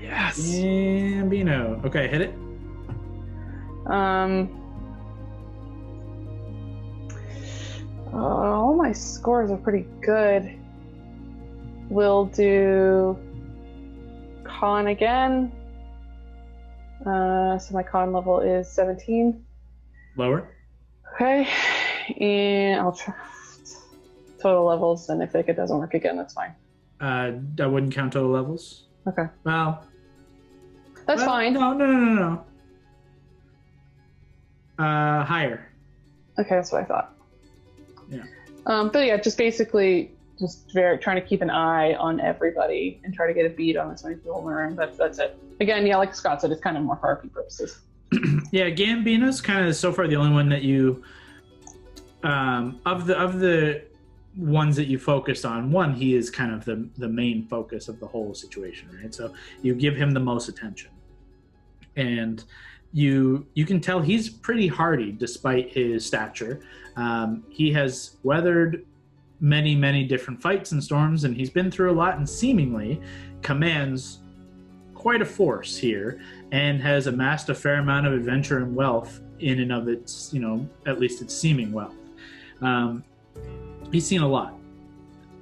Speaker 1: Yes. Gambino. Okay, hit it.
Speaker 3: All my scores are pretty good. We'll do con again. So my con level is 17.
Speaker 1: Lower.
Speaker 3: Okay, and I'll try total levels, and if it doesn't work again, that's fine.
Speaker 1: I wouldn't count total levels.
Speaker 3: Okay.
Speaker 1: Well,
Speaker 3: that's fine.
Speaker 1: No. Higher.
Speaker 3: Okay, that's what I thought.
Speaker 1: Yeah.
Speaker 3: But yeah, just basically trying to keep an eye on everybody and try to get a beat on as many people in the room. That's it. Again, yeah, like Scott said, it's kind of more for RP purposes.
Speaker 1: Yeah, Gambino's kind of so far the only one that you of the ones that you focused on. One, he is kind of the main focus of the whole situation, right? So you give him the most attention, and you can tell he's pretty hardy despite his stature. He has weathered many different fights and storms, and he's been through a lot, and seemingly commands quite a force here, and has amassed a fair amount of adventure and wealth in and of its, at least its seeming wealth. He's seen a lot,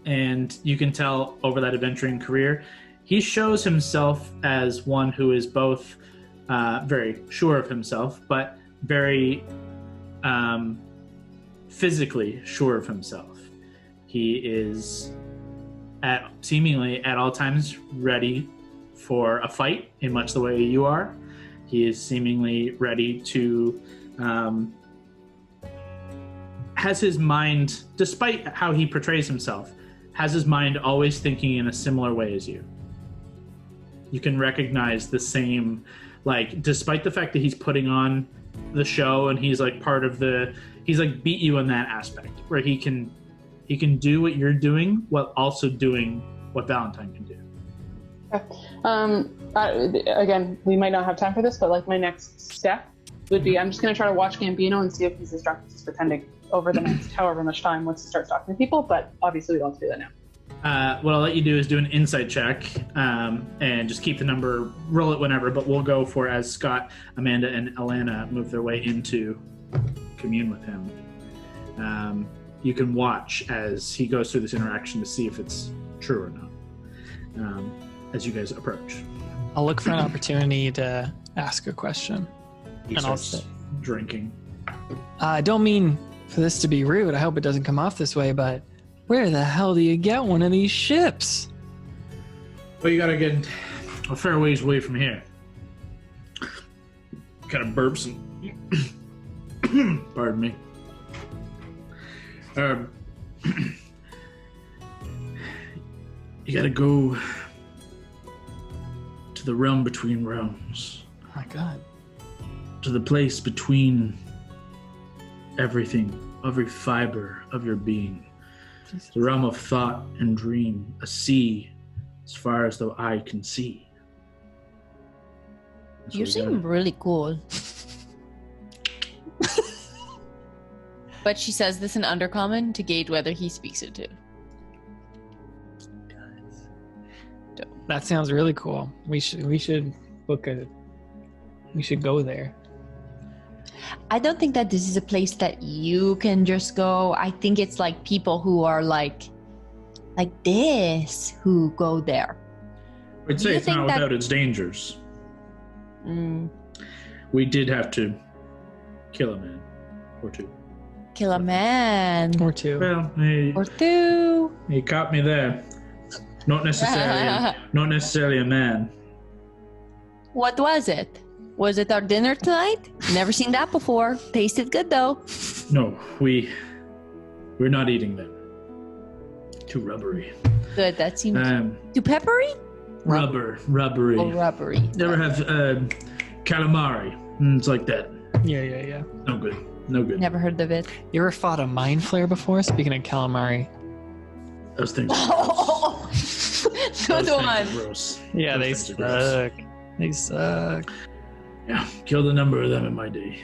Speaker 1: and you can tell over that adventuring career, he shows himself as one who is both very sure of himself, but very physically sure of himself. He is seemingly at all times ready for a fight in much the way you are. He is seemingly ready to has his mind, despite how he portrays himself, has his mind always thinking in a similar way as you. You can recognize the same, despite the fact that he's putting on the show and he's part of he's beat you in that aspect where he can do what you're doing while also doing what Valentine can do.
Speaker 3: Again, we might not have time for this, but my next step would be I'm just going to try to watch Gambino and see if he's as drunk as he's pretending over the next however much time once he starts talking to people, but obviously we don't have to do that now.
Speaker 1: What I'll let you do is do an insight check and just keep the number, roll it whenever, but we'll go for as Scott, Amanda, and Alana move their way into commune with him. You can watch as he goes through this interaction to see if it's true or not as you guys approach.
Speaker 4: I'll look for an opportunity to ask a question.
Speaker 1: He starts drinking.
Speaker 4: I don't mean for this to be rude. I hope it doesn't come off this way, but where the hell do you get one of these ships?
Speaker 1: Well, you gotta get a fair ways away from here. Kind of burps and pardon me. You gotta go to the realm between realms.
Speaker 4: Oh my God.
Speaker 1: To the place between everything, every fiber of your being.
Speaker 4: Jesus.
Speaker 1: The realm of thought and dream, a sea as far as the eye can see. That's
Speaker 9: You
Speaker 1: what we
Speaker 9: seem
Speaker 1: gotta-
Speaker 9: really cool. But she says this in Undercommon to gauge whether he speaks it too.
Speaker 4: That sounds really cool. We should go there.
Speaker 9: I don't think that this is a place that you can just go. I think it's people who are like this who go there.
Speaker 1: I'd
Speaker 9: Do
Speaker 1: say
Speaker 9: you
Speaker 1: it's not
Speaker 9: think that-
Speaker 1: without its dangers.
Speaker 9: Mm,
Speaker 1: We did have to kill a man or two.
Speaker 9: kill a man
Speaker 4: Or two.
Speaker 1: Well,
Speaker 9: or two.
Speaker 1: he caught me there. Not necessarily a man.
Speaker 9: What was it? Was it our dinner tonight? Never seen that before. Tasted good though.
Speaker 1: No, we're not eating them. Too rubbery.
Speaker 9: Good. That seems too peppery.
Speaker 1: Rubbery.
Speaker 9: Oh, rubbery.
Speaker 1: You ever have calamari? It's like that.
Speaker 4: Yeah.
Speaker 1: No good. No good.
Speaker 9: Never heard of it.
Speaker 4: You ever fought a mind flare before? Speaking of calamari.
Speaker 1: Those things.
Speaker 9: Good one.
Speaker 1: Are gross.
Speaker 4: Yeah,
Speaker 1: Those
Speaker 4: they
Speaker 1: things are gross.
Speaker 4: suck. They suck.
Speaker 1: Yeah, killed a number of them in my day.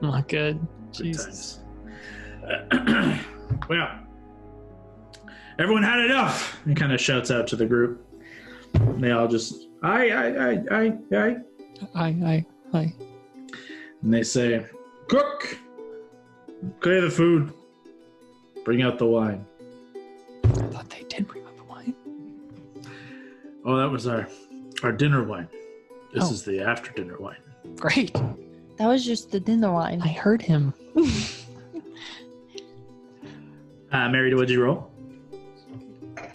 Speaker 4: Not good.
Speaker 1: Good
Speaker 4: Jesus.
Speaker 1: times. Well, everyone had enough. He kind of shouts out to the group. And they all just, aye.
Speaker 4: Aye.
Speaker 1: And they say, cook! Clear the food. Bring out the wine.
Speaker 4: I thought they did bring up the wine.
Speaker 1: Oh, that was our dinner wine. This
Speaker 4: Oh.
Speaker 1: is the after dinner wine.
Speaker 4: Great.
Speaker 9: That was just the dinner wine.
Speaker 4: I heard him.
Speaker 1: Mary, what'd you roll?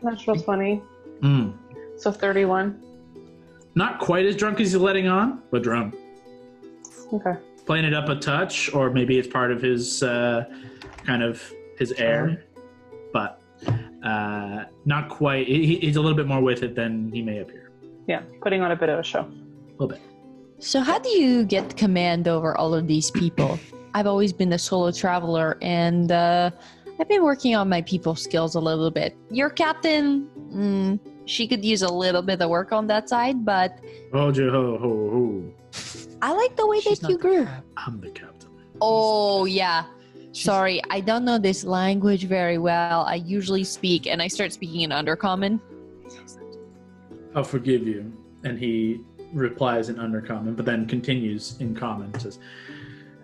Speaker 3: Natural 20.
Speaker 1: Mm.
Speaker 3: So 31.
Speaker 1: Not quite as drunk as he's letting on, but drunk.
Speaker 3: Okay.
Speaker 1: Playing it up a touch, or maybe it's part of his kind of his air, but not quite. He's a little bit more with it than he may appear.
Speaker 3: Yeah, putting on a bit of a show.
Speaker 1: A little bit.
Speaker 9: So how do you get command over all of these people? I've always been a solo traveler, and I've been working on my people skills a little bit. Your captain, she could use a little bit of work on that side, but
Speaker 1: Hold your ho.
Speaker 9: I like the way
Speaker 4: She's
Speaker 9: that you
Speaker 4: not the
Speaker 9: grew.
Speaker 4: cap.
Speaker 1: I'm the captain.
Speaker 9: Oh, yeah. Sorry, I don't know this language very well. I usually speak, and I start speaking in Undercommon.
Speaker 1: I'll forgive you. And he replies in Undercommon, but then continues in Common. Says,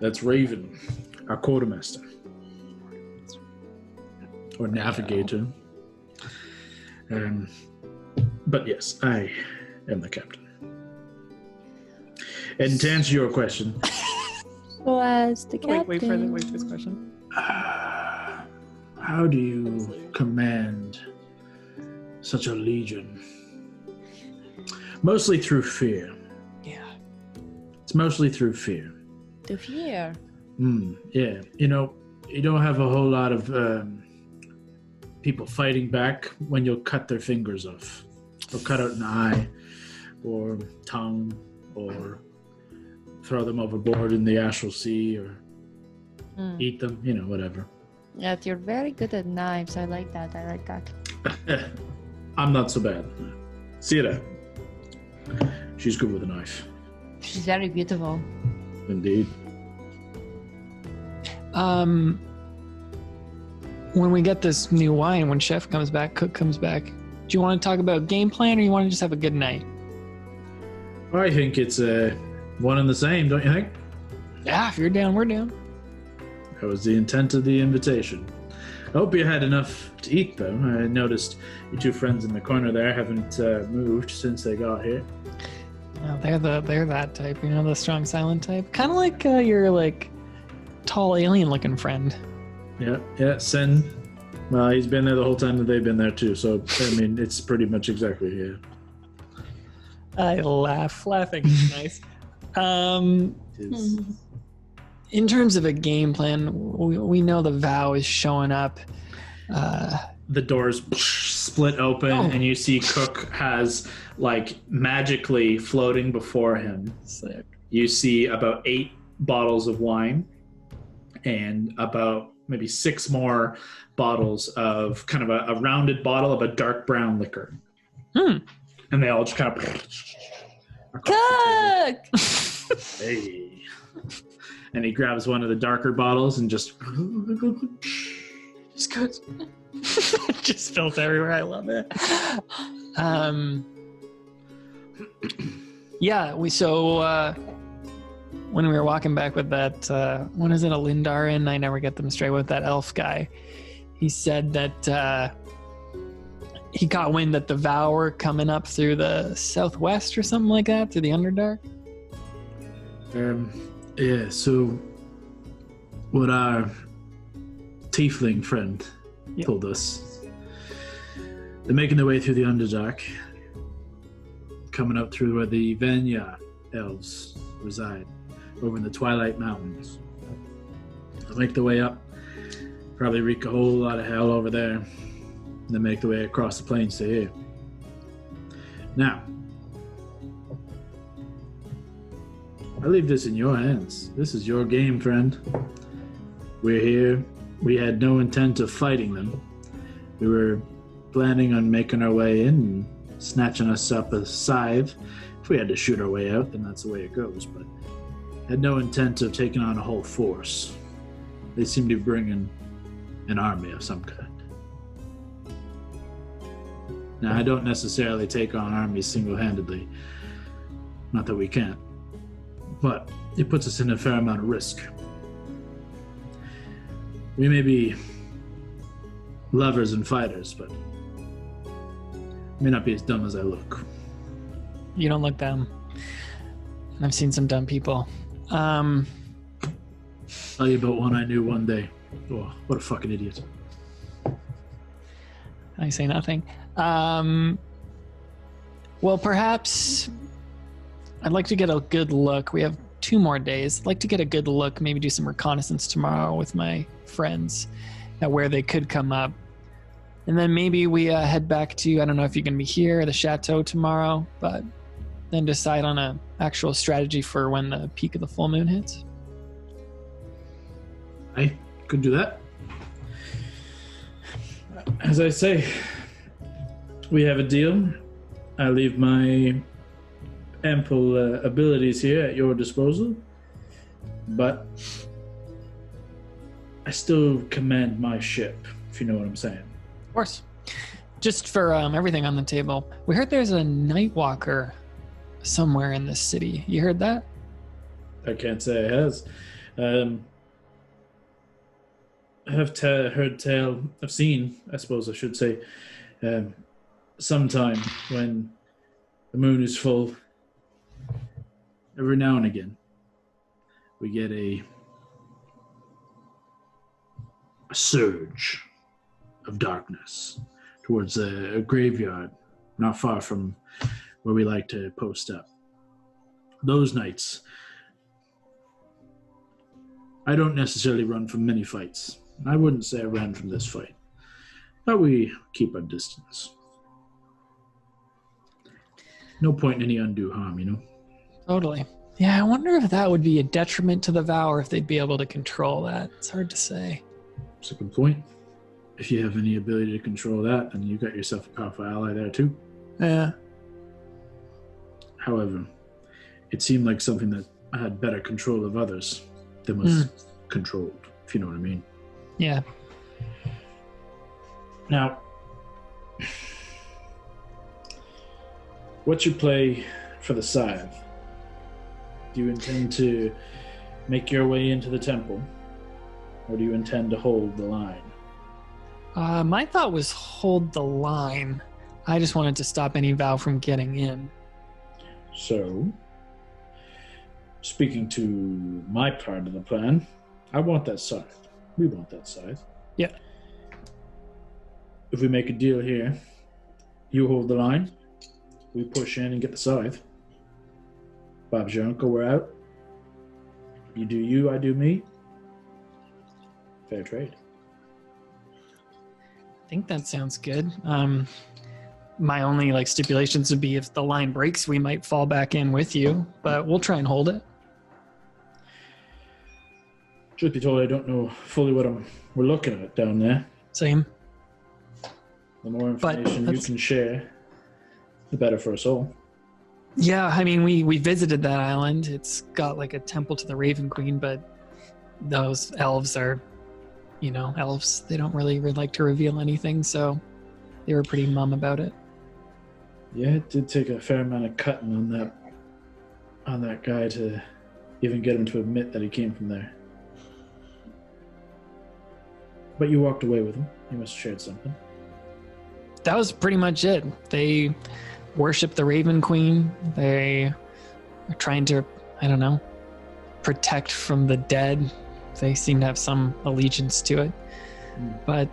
Speaker 1: that's Raven, our quartermaster. Or navigator. But yes, I am the captain. And to answer your question,
Speaker 9: Was the captain.
Speaker 4: Wait for this question.
Speaker 1: how do you command such a legion? Mostly through fear.
Speaker 4: Yeah.
Speaker 1: It's mostly through fear.
Speaker 9: The fear.
Speaker 1: Yeah. You know, you don't have a whole lot of people fighting back when you'll cut their fingers off, or cut out an eye, or tongue, or throw them overboard in the astral sea, or eat them, you know, whatever.
Speaker 9: Yeah, you're very good at knives. I like that.
Speaker 1: I'm not so bad. See that? She's good with a knife.
Speaker 9: She's very beautiful.
Speaker 1: Indeed.
Speaker 4: When we get this new wine, when Chef comes back, Cook comes back, do you want to talk about game plan, or you want to just have a good night?
Speaker 1: I think it's one and the same, don't you think?
Speaker 4: Yeah, if you're down, we're down.
Speaker 1: That was the intent of the invitation. I hope you had enough to eat, though. I noticed your two friends in the corner there haven't moved since they got here.
Speaker 4: No, they're that type, you know, the strong silent type. Kind of like your like tall alien looking friend.
Speaker 1: Yeah, Sen. Well, he's been there the whole time that they've been there too. So I mean, it's pretty much exactly here.
Speaker 4: I laugh. Laughing is nice. In terms of a game plan, we know the Vow is showing up.
Speaker 1: The doors split open, and you see Cook has like magically floating before him.
Speaker 4: Sick.
Speaker 1: You see about 8 bottles of wine and about maybe 6 more bottles of kind of a rounded bottle of a dark brown liquor. And they all just kind of
Speaker 9: Cook!
Speaker 1: Hey. And he grabs one of the darker bottles and just
Speaker 4: good. Just spills everywhere. I love it. Yeah, when we were walking back with that, when is it, a Lindarin? I never get them straight with that elf guy. He said that he got wind that the Vow were coming up through the southwest or something like that, through the Underdark.
Speaker 1: Yeah, so what our tiefling friend told us, they're making their way through the Underdark, coming up through where the Venya elves reside, over in the Twilight Mountains. They'll make their way up, probably wreak a whole lot of hell over there, and then make their way across the plains to here. Now, I leave this in your hands. This is your game, friend. We're here. We had no intent of fighting them. We were planning on making our way in and snatching us up a scythe. If we had to shoot our way out, then that's the way it goes, but had no intent of taking on a whole force. They seem to be bringing an army of some kind. Now, I don't necessarily take on armies single-handedly. Not that we can't. But it puts us in a fair amount of risk. We may be lovers and fighters, but may not be as dumb as I look.
Speaker 4: You don't look dumb. I've seen some dumb people.
Speaker 1: Tell you about one I knew one day. Oh, what a fucking idiot.
Speaker 4: I say nothing. Well, perhaps I'd like to get a good look. We have 2 more days. I'd like to get a good look, maybe do some reconnaissance tomorrow with my friends at where they could come up. And then maybe we head back to, I don't know if you're going to be here, the chateau tomorrow, but then decide on a actual strategy for when the peak of the full moon hits.
Speaker 1: I could do that. As I say, we have a deal. I leave my ample abilities here at your disposal, but I still command my ship, if you know what I'm saying.
Speaker 4: Of course. Just for everything on the table, we heard there's a night walker somewhere in this city. You heard that?
Speaker 1: I can't say it has. I have heard tale, I've seen, I suppose I should say, sometime when the moon is full, every now and again, we get a surge of darkness towards a graveyard not far from where we like to post up. Those nights, I don't necessarily run from many fights. I wouldn't say I ran from this fight, but we keep our distance. No point in any undue harm, you know?
Speaker 4: Totally. Yeah, I wonder if that would be a detriment to the Vow or if they'd be able to control that. It's hard to say.
Speaker 1: It's a good point. If you have any ability to control that, then you got yourself a powerful ally there too.
Speaker 4: Yeah.
Speaker 1: However, it seemed like something that had better control of others than was controlled, if you know what I mean.
Speaker 4: Yeah.
Speaker 1: Now, what's your play for the scythe? Do you intend to make your way into the temple, or do you intend to hold the line?
Speaker 4: My thought was hold the line. I just wanted to stop any Vow from getting in.
Speaker 1: So, speaking to my part of the plan, I want that scythe. We want that scythe.
Speaker 4: Yeah.
Speaker 1: If we make a deal here, you hold the line, we push in and get the scythe. Bob's your uncle, we're out. You do you, I do me. Fair trade.
Speaker 4: I think that sounds good. My only stipulations would be if the line breaks, we might fall back in with you, but we'll try and hold it.
Speaker 1: Truth be told, I don't know fully what we're looking at down there.
Speaker 4: Same.
Speaker 1: The more information you can share, the better for us all.
Speaker 4: Yeah, I mean, we visited that island. It's got a temple to the Raven Queen, but those elves are, elves. They don't really like to reveal anything, so they were pretty mum about it.
Speaker 1: Yeah, it did take a fair amount of cutting on that guy to even get him to admit that he came from there. But you walked away with him. You must have shared something.
Speaker 4: that was pretty much it. They worship the Raven Queen. They are trying to, I don't know, protect from the dead. They seem to have some allegiance to it. But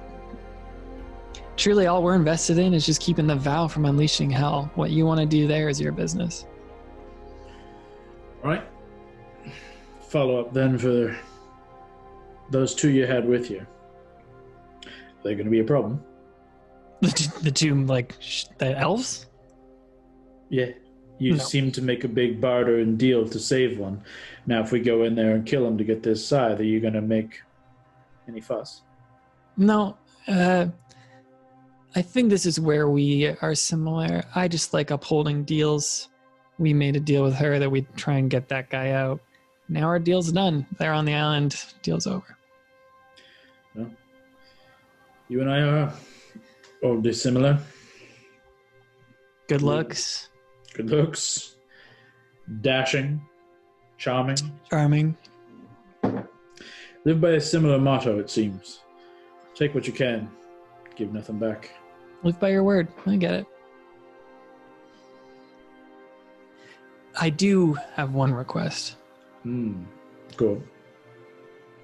Speaker 4: truly all we're invested in is just keeping the vow from unleashing hell. What you want to do there is your business.
Speaker 1: All right. Follow up then for those two you had with you. They're going to be a problem.
Speaker 4: The two, like, the elves?
Speaker 1: Yeah. You
Speaker 4: No.
Speaker 1: seem to make a big barter and deal to save one. Now, if we go in there and kill him to get this scythe, are you going to make any fuss?
Speaker 4: No. I think this is where we are similar. I just like upholding deals. We made a deal with her that we'd try and get that guy out. Now our deal's done. They're on the island. Deal's over.
Speaker 1: Well, you and I are oddly similar.
Speaker 4: Good looks.
Speaker 1: Good looks. Dashing. Charming.
Speaker 4: Charming.
Speaker 1: Live by a similar motto, it seems. Take what you can. Give nothing back.
Speaker 4: Live by your word. I get it. I do have one request.
Speaker 1: Cool.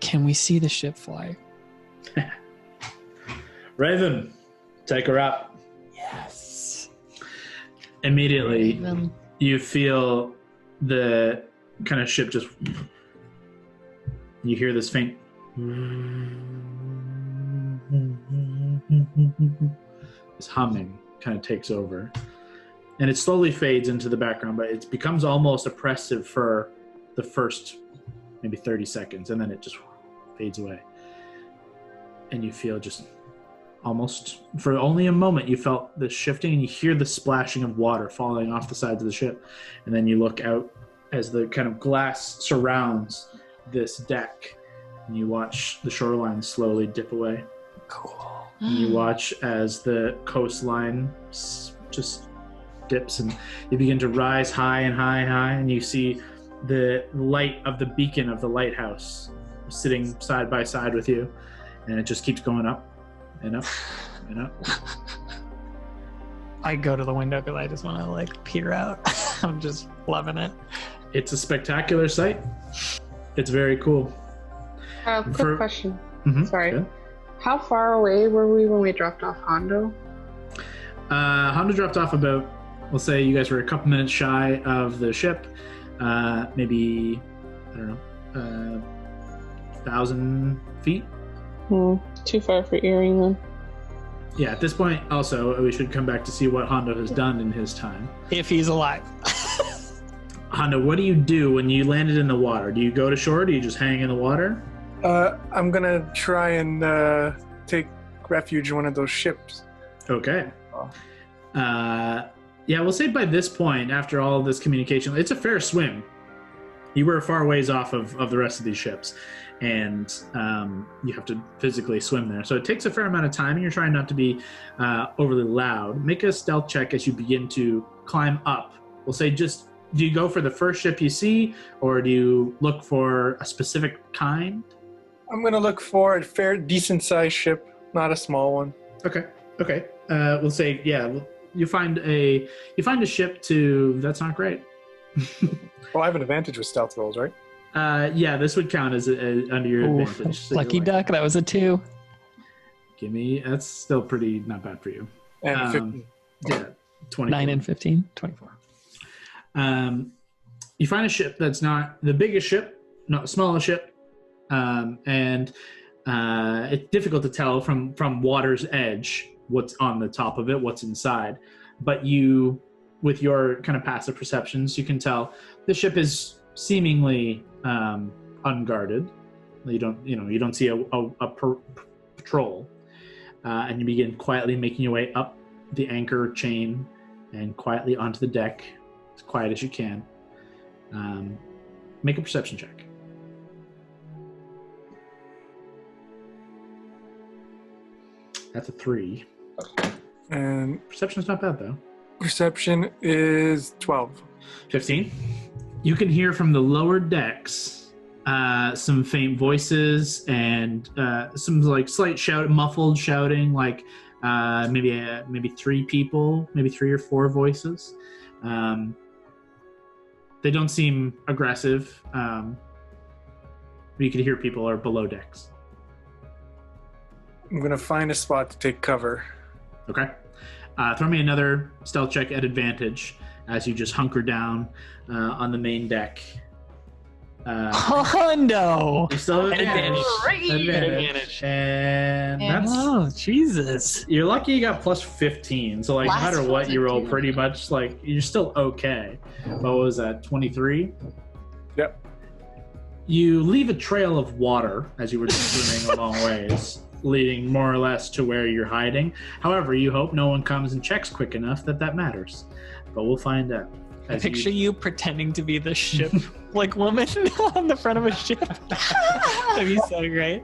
Speaker 4: Can we see the ship fly?
Speaker 1: Raven, take her up.
Speaker 4: Yes.
Speaker 1: Immediately,
Speaker 9: Raven.
Speaker 1: you feel the kind of ship just... You hear this faint... This humming kind of takes over. And it slowly fades into the background, but it becomes almost oppressive for the first maybe 30 seconds, and then it just fades away. And you feel just almost, for only a moment, you felt the shifting, and you hear the splashing of water falling off the sides of the ship. And then you look out as the kind of glass surrounds this deck, and you watch the shoreline slowly dip away.
Speaker 4: Cool.
Speaker 1: And you watch as the coastline just dips, and you begin to rise high and high and high, and you see the light of the beacon of the lighthouse sitting side by side with you, and it just keeps going up and up and up.
Speaker 4: I go to the window because I just want to like peer out. I'm just loving it.
Speaker 1: It's a spectacular sight. It's very cool.
Speaker 3: Quick question.
Speaker 1: Mhm,
Speaker 3: Sorry.
Speaker 1: good.
Speaker 3: How far away were we when we dropped off Hondo?
Speaker 1: Hondo dropped off about, we'll say you guys were a couple minutes shy of the ship. Maybe, I don't know, 1,000 feet.
Speaker 3: Too far for Earring then.
Speaker 1: Yeah, at this point, also, we should come back to see what Hondo has done in his time.
Speaker 4: If he's alive.
Speaker 1: Hondo, what do you do when you landed in the water? Do you go to shore? Do you just hang in the water?
Speaker 2: I'm gonna try and take refuge in one of those ships.
Speaker 1: Okay. Yeah, we'll say by this point, after all of this communication, it's a fair swim. You were far ways off of the rest of these ships, and you have to physically swim there. So it takes a fair amount of time, and you're trying not to be overly loud. Make a stealth check as you begin to climb up. We'll say just, do you go for the first ship you see, or do you look for a specific kind?
Speaker 2: I'm gonna look for a fair, decent-sized ship, not a small one.
Speaker 1: Okay. We'll say, yeah, you find a ship to, that's not great.
Speaker 2: Well, I have an advantage with stealth rolls, right?
Speaker 1: Yeah, this would count as under your
Speaker 4: Ooh,
Speaker 1: advantage. So
Speaker 4: lucky
Speaker 1: you're
Speaker 4: duck, that was a 2.
Speaker 1: that's still pretty not bad for you.
Speaker 2: And 15.
Speaker 1: Yeah, 24.
Speaker 4: 9 and 15, 24.
Speaker 1: You find a ship that's not the biggest ship, not the smallest ship, and it's difficult to tell from water's edge what's on the top of it, what's inside. But you, with your kind of passive perceptions, you can tell the ship is seemingly unguarded. You don't see a patrol, and you begin quietly making your way up the anchor chain and quietly onto the deck, as quiet as you can. Make a perception check. That's a 3.
Speaker 2: And
Speaker 1: Perception's not bad though.
Speaker 2: perception is 12.
Speaker 1: 15. You can hear from the lower decks some faint voices and some like slight muffled shouting, like maybe 3 people, maybe 3 or 4 voices. They don't seem aggressive. But you can hear people are below decks.
Speaker 2: I'm gonna find a spot to take cover.
Speaker 1: Okay. Throw me another stealth check at advantage as you just hunker down on the main deck.
Speaker 4: Hondo!
Speaker 1: You still have
Speaker 4: Advantage.
Speaker 1: advantage. And that's...
Speaker 4: Oh, Jesus.
Speaker 1: You're lucky you got plus 15. So, like, no
Speaker 9: Last
Speaker 1: matter what you roll,
Speaker 9: 22.
Speaker 1: pretty much, like, you're still okay. What was that, 23?
Speaker 2: Yep.
Speaker 1: You leave a trail of water as you were just swimming a long ways, leading more or less to where you're hiding. However, you hope no one comes and checks quick enough that matters. But we'll find out.
Speaker 4: I picture you pretending to be the ship, like woman on the front of a ship. That'd be so great.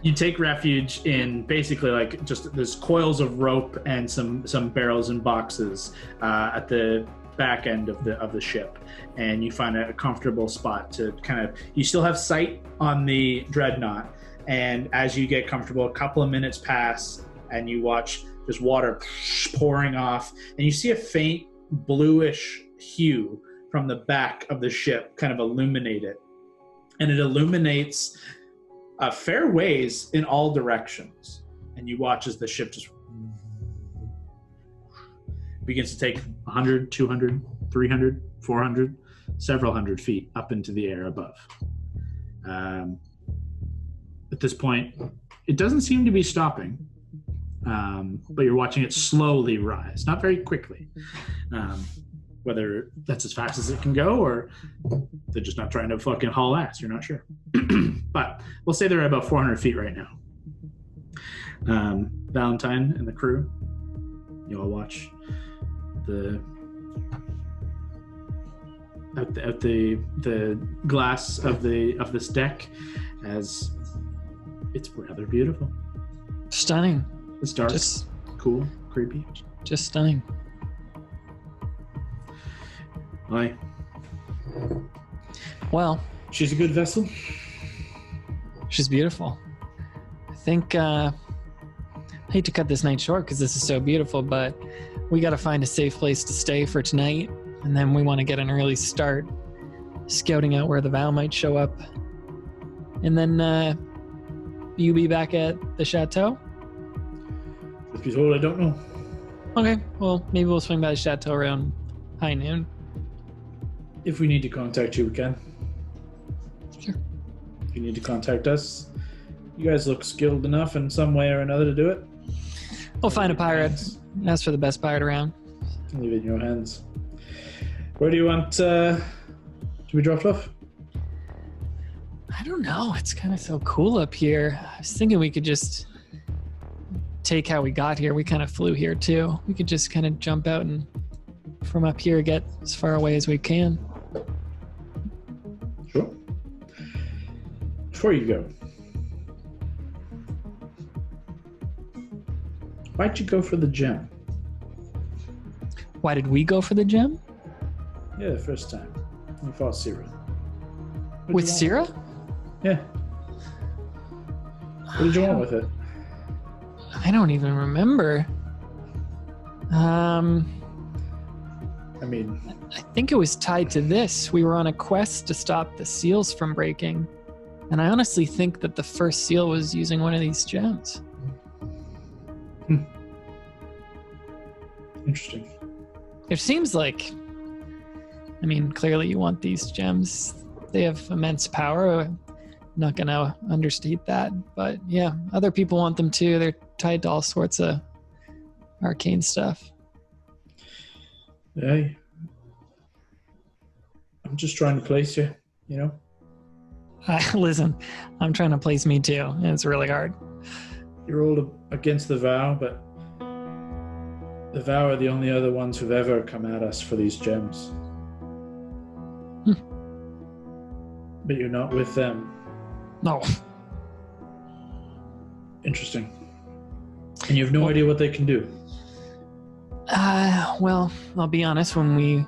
Speaker 1: You take refuge in basically like just there's coils of rope and some barrels and boxes at the back end of the ship, and you find a comfortable spot to kind of. You still have sight on the dreadnought, and as you get comfortable, a couple of minutes pass, and you watch just water pouring off, and you see a faint bluish hue from the back of the ship kind of illuminate it, and it illuminates a fair ways in all directions, and you watch as the ship just begins to take 100, 200, 300, 400, several hundred feet up into the air above. At this point, it doesn't seem to be stopping, but you're watching it slowly rise, not very quickly. Whether that's as fast as it can go or they're just not trying to fucking haul ass, you're not sure. But we'll say they're at about 400 feet right now. Valentine and the crew, you all watch out the glass of this deck as it's rather beautiful.
Speaker 4: Stunning.
Speaker 1: It's dark,
Speaker 4: Just
Speaker 1: cool, creepy.
Speaker 4: Just stunning.
Speaker 1: Why?
Speaker 4: Well,
Speaker 1: She's a good vessel.
Speaker 4: she's beautiful. I think I hate to cut this night short because this is so beautiful, but we got to find a safe place to stay for tonight, and then we want to get an early start scouting out where the Vow might show up. And then you be back at the chateau?
Speaker 1: Truth be told, I don't know.
Speaker 4: Okay, well, maybe we'll swing by the chateau around high noon.
Speaker 1: If we need to contact you, we can.
Speaker 4: Sure.
Speaker 1: If you need to contact us, you guys look skilled enough in some way or another to do it.
Speaker 4: We'll find a pirate. Ask for the best pirate around.
Speaker 1: Leave it in your hands. Where do you want to be dropped off?
Speaker 4: I don't know. It's kind of so cool up here. I was thinking we could just take how we got here. We kind of flew here too. We could just kind of jump out and from up here get as far away as we can.
Speaker 1: Sure. Before you go, why'd you go for the gem?
Speaker 4: Why did we go for the gem?
Speaker 1: Yeah, the first time. You fought Syrah.
Speaker 4: With Syrah?
Speaker 1: Yeah. What did you want with it?
Speaker 4: I don't even remember.
Speaker 1: I mean,
Speaker 4: I think it was tied to this. We were on a quest to stop the seals from breaking. And I honestly think that the first seal was using one of these gems.
Speaker 1: interesting.
Speaker 4: It seems like, I mean, clearly you want these gems. They have immense power. I'm not going to understate that. But yeah, other people want them too. They're tied to all sorts of arcane stuff.
Speaker 1: Yeah. I'm just trying to place you, you know?
Speaker 4: Listen, I'm trying to place me too, and it's really hard.
Speaker 1: You rolled against the Vow, but the Vow are the only other ones who've ever come at us for these gems. But you're not with them.
Speaker 4: No.
Speaker 1: Interesting. And you have no idea what they can do.
Speaker 4: Well, I'll be honest, when we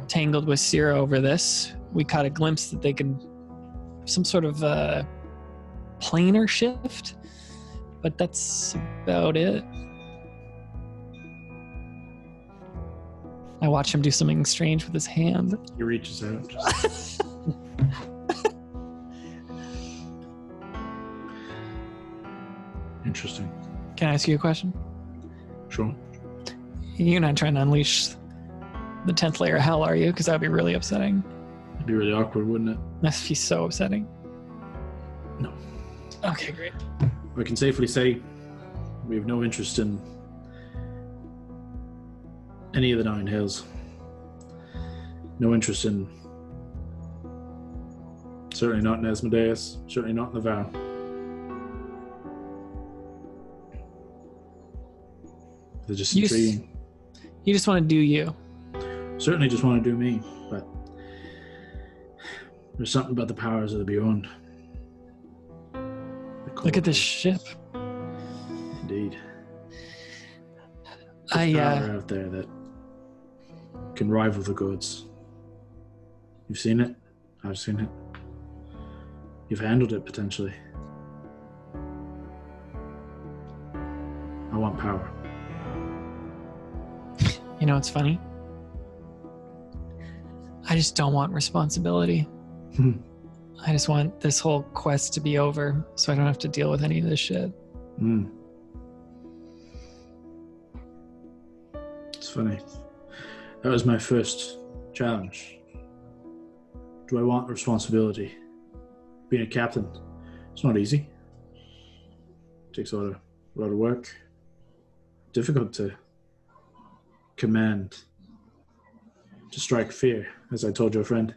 Speaker 4: tangled with Syrah over this, we caught a glimpse that they could some sort of planar shift, but that's about it. I watch him do something strange with his hand.
Speaker 1: He reaches out. Just... Interesting.
Speaker 4: Can I ask you a question?
Speaker 1: Sure.
Speaker 4: You're not trying to unleash the 10th layer of hell, are you? Because that would be really upsetting.
Speaker 1: It'd be really awkward, wouldn't it?
Speaker 4: That'd be so upsetting.
Speaker 1: No.
Speaker 4: Okay, great.
Speaker 1: I can safely say we have no interest in any of the Nine Hills. No interest in... Certainly not in Asmodeus. Certainly not in the Vow. They're just intriguing.
Speaker 4: You just want to do you.
Speaker 1: Certainly just want to do me, but there's something about the powers of the Beyond.
Speaker 4: Look at this ship.
Speaker 1: Indeed.
Speaker 4: I
Speaker 1: There's power out there that can rival the gods. You've seen it. I've seen it. You've handled it potentially. I want power.
Speaker 4: You know what's funny? I just don't want responsibility. I just want this whole quest to be over so I don't have to deal with any of this shit.
Speaker 1: It's funny. That was my first challenge. Do I want responsibility? Being a captain, it's not easy. It takes a lot of work. Difficult to command, to strike fear, as I told your friend.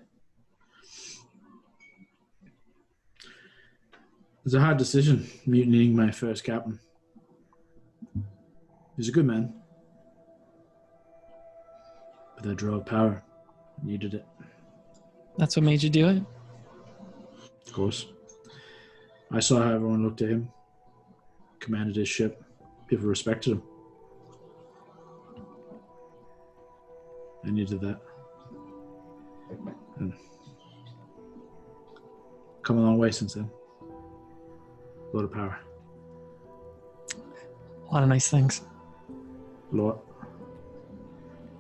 Speaker 1: It's a hard decision, mutinying my first captain. He's a good man. But that draw of power, needed it.
Speaker 4: That's what made you do it?
Speaker 1: Of course. I saw how everyone looked at him, commanded his ship. People respected him. I needed that. And come a long way since then. A lot of power.
Speaker 4: A lot of nice things.
Speaker 1: A lot.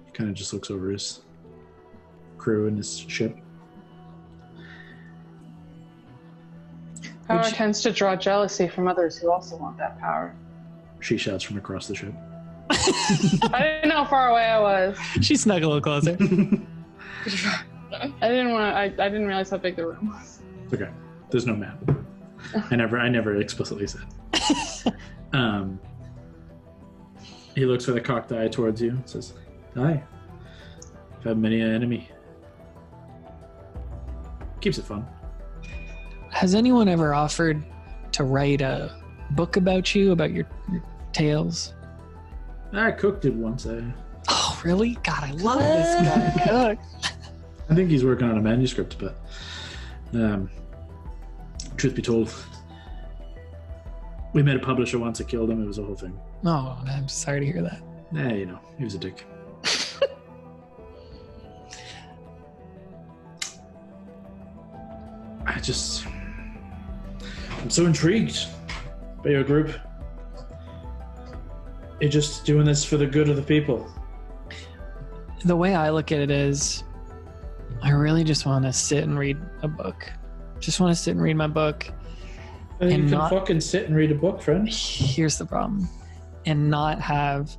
Speaker 1: He kind of just looks over his crew and his ship.
Speaker 3: Power tends to draw jealousy from others who also want that power.
Speaker 1: She shouts from across the ship.
Speaker 3: I didn't know how far away I was.
Speaker 4: She snuck a little closer.
Speaker 3: I didn't realize how big the room was.
Speaker 1: It's okay. There's no map. I never explicitly said. He looks with a cocked eye towards you and says, "Hi. I've had many an enemy." Keeps it fun.
Speaker 4: Has anyone ever offered to write a book about you, about your tales?
Speaker 1: Cook did once.
Speaker 4: Oh, really? God, I love this guy, Cook.
Speaker 1: I think he's working on a manuscript, but truth be told, we met a publisher once that killed him. It was a whole thing.
Speaker 4: Oh, I'm sorry to hear that.
Speaker 1: He was a dick. I'm so intrigued by your group. You're just doing this for the good of the people.
Speaker 4: The way I look at it is, I really just want to sit and read a book. Just want to sit and read my book.
Speaker 1: You can fucking sit and read a book, friend.
Speaker 4: Here's the problem. And not have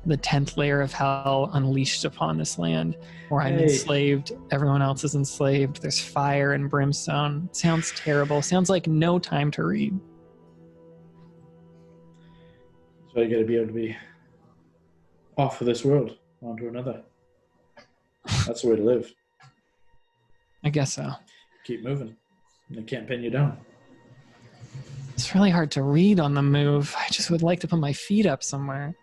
Speaker 4: the 10th layer of hell unleashed upon this land where I'm enslaved, everyone else is enslaved, there's fire and brimstone. It sounds terrible. Sounds like no time to read.
Speaker 1: So you gotta be able to be off of this world, onto another. That's the way to live.
Speaker 4: I guess so.
Speaker 1: Keep moving. They can't pin you down.
Speaker 4: It's really hard to read on the move. I just would like to put my feet up somewhere.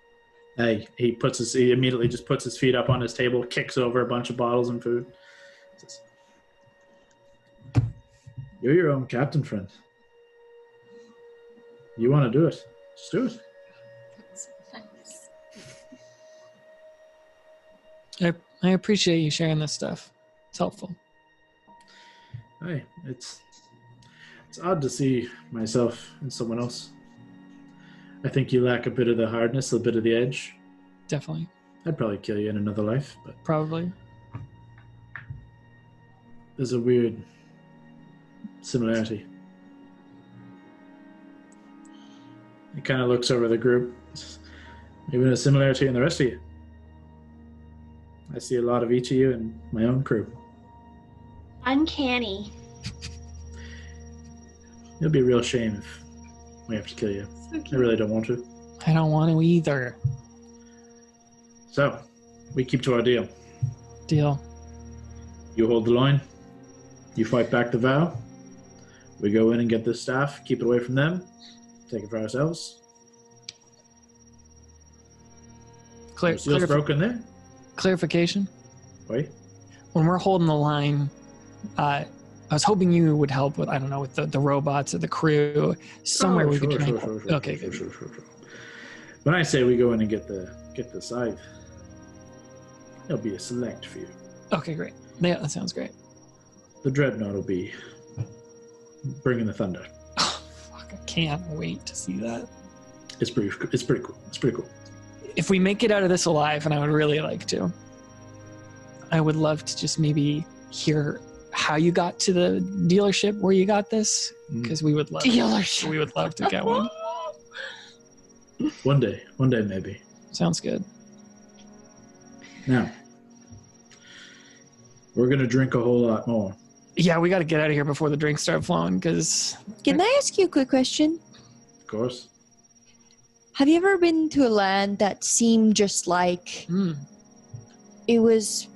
Speaker 1: He immediately just puts his feet up on his table, kicks over a bunch of bottles and food. Says, "You're your own captain, friend. You want to do it? Just do it."
Speaker 4: I appreciate you sharing this stuff. It's helpful.
Speaker 1: It's odd to see myself in someone else. I think you lack a bit of the hardness, a bit of the edge.
Speaker 4: Definitely.
Speaker 1: I'd probably kill you in another life, but
Speaker 4: Probably.
Speaker 1: there's a weird similarity. He kind of looks over the group. Even a similarity in the rest of you. I see a lot of each of you in my own crew.
Speaker 5: Uncanny.
Speaker 1: It'll be a real shame if we have to kill you. I really don't want to.
Speaker 4: I don't want to either.
Speaker 1: So, we keep to our deal.
Speaker 4: Deal.
Speaker 1: You hold the line. You fight back the vow. We go in and get this staff, keep it away from them, take it for ourselves. No seals broken there?
Speaker 4: Clarification.
Speaker 1: Wait.
Speaker 4: When we're holding the line, I was hoping you would help with, I don't know, with the robots or the crew, somewhere we could drink. Okay, good.
Speaker 1: Sure. When I say we go in and get the scythe, it'll be a select few.
Speaker 4: Okay, great. Yeah, that sounds great.
Speaker 1: The dreadnought will be bringing the thunder.
Speaker 4: Oh, fuck, I can't wait to see that.
Speaker 1: It's pretty cool.
Speaker 4: If we make it out of this alive, and I would really like to, I would love to just maybe hear how you got to the dealership where you got this, because we would love
Speaker 9: Dealership.
Speaker 4: We would love to get one.
Speaker 1: One day maybe.
Speaker 4: Sounds good.
Speaker 1: Now, we're gonna drink a whole lot more.
Speaker 4: Yeah, we got to get out of here before the drinks start flowing, because...
Speaker 9: Can I ask you a quick question?
Speaker 1: Of course.
Speaker 9: Have you ever been to a land that seemed just like it was,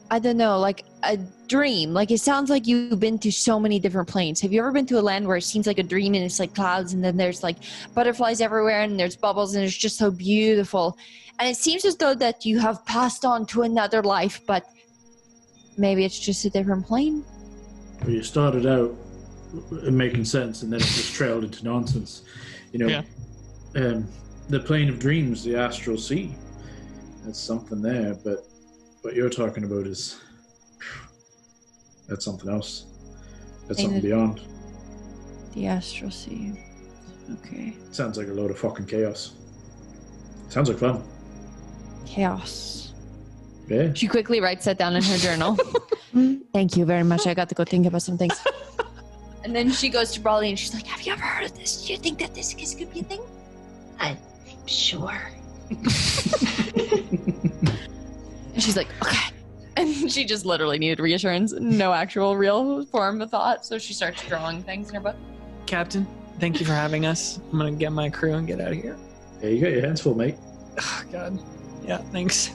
Speaker 9: I don't know, like a dream? Like it sounds like you've been to so many different planes. Have you ever been to a land where it seems like a dream and it's like clouds and then there's like butterflies everywhere and there's bubbles and it's just so beautiful? And it seems as though that you have passed on to another life, but maybe it's just a different plane?
Speaker 1: Well, you started out making sense and then it just trailed into nonsense. You know, the plane of dreams, the astral sea. That's something there, but what you're talking about is that's something else. That's something beyond.
Speaker 9: The astral sea. Okay.
Speaker 1: Sounds like a load of fucking chaos. Sounds like fun.
Speaker 9: Chaos.
Speaker 1: Yeah.
Speaker 9: She quickly writes that down in her journal. Thank you very much. I got to go think about some things. And then she goes to Brawley and she's like, have you ever heard of this? Do you think that this could be a thing?
Speaker 5: I'm sure.
Speaker 9: And she's like, okay. And she just literally needed reassurance, no actual real form of thought. So she starts drawing things in her book.
Speaker 4: Captain, thank you for having us. I'm going to get my crew and get out of here.
Speaker 1: Yeah, you got your hands full, mate.
Speaker 4: Oh, God. Yeah, thanks.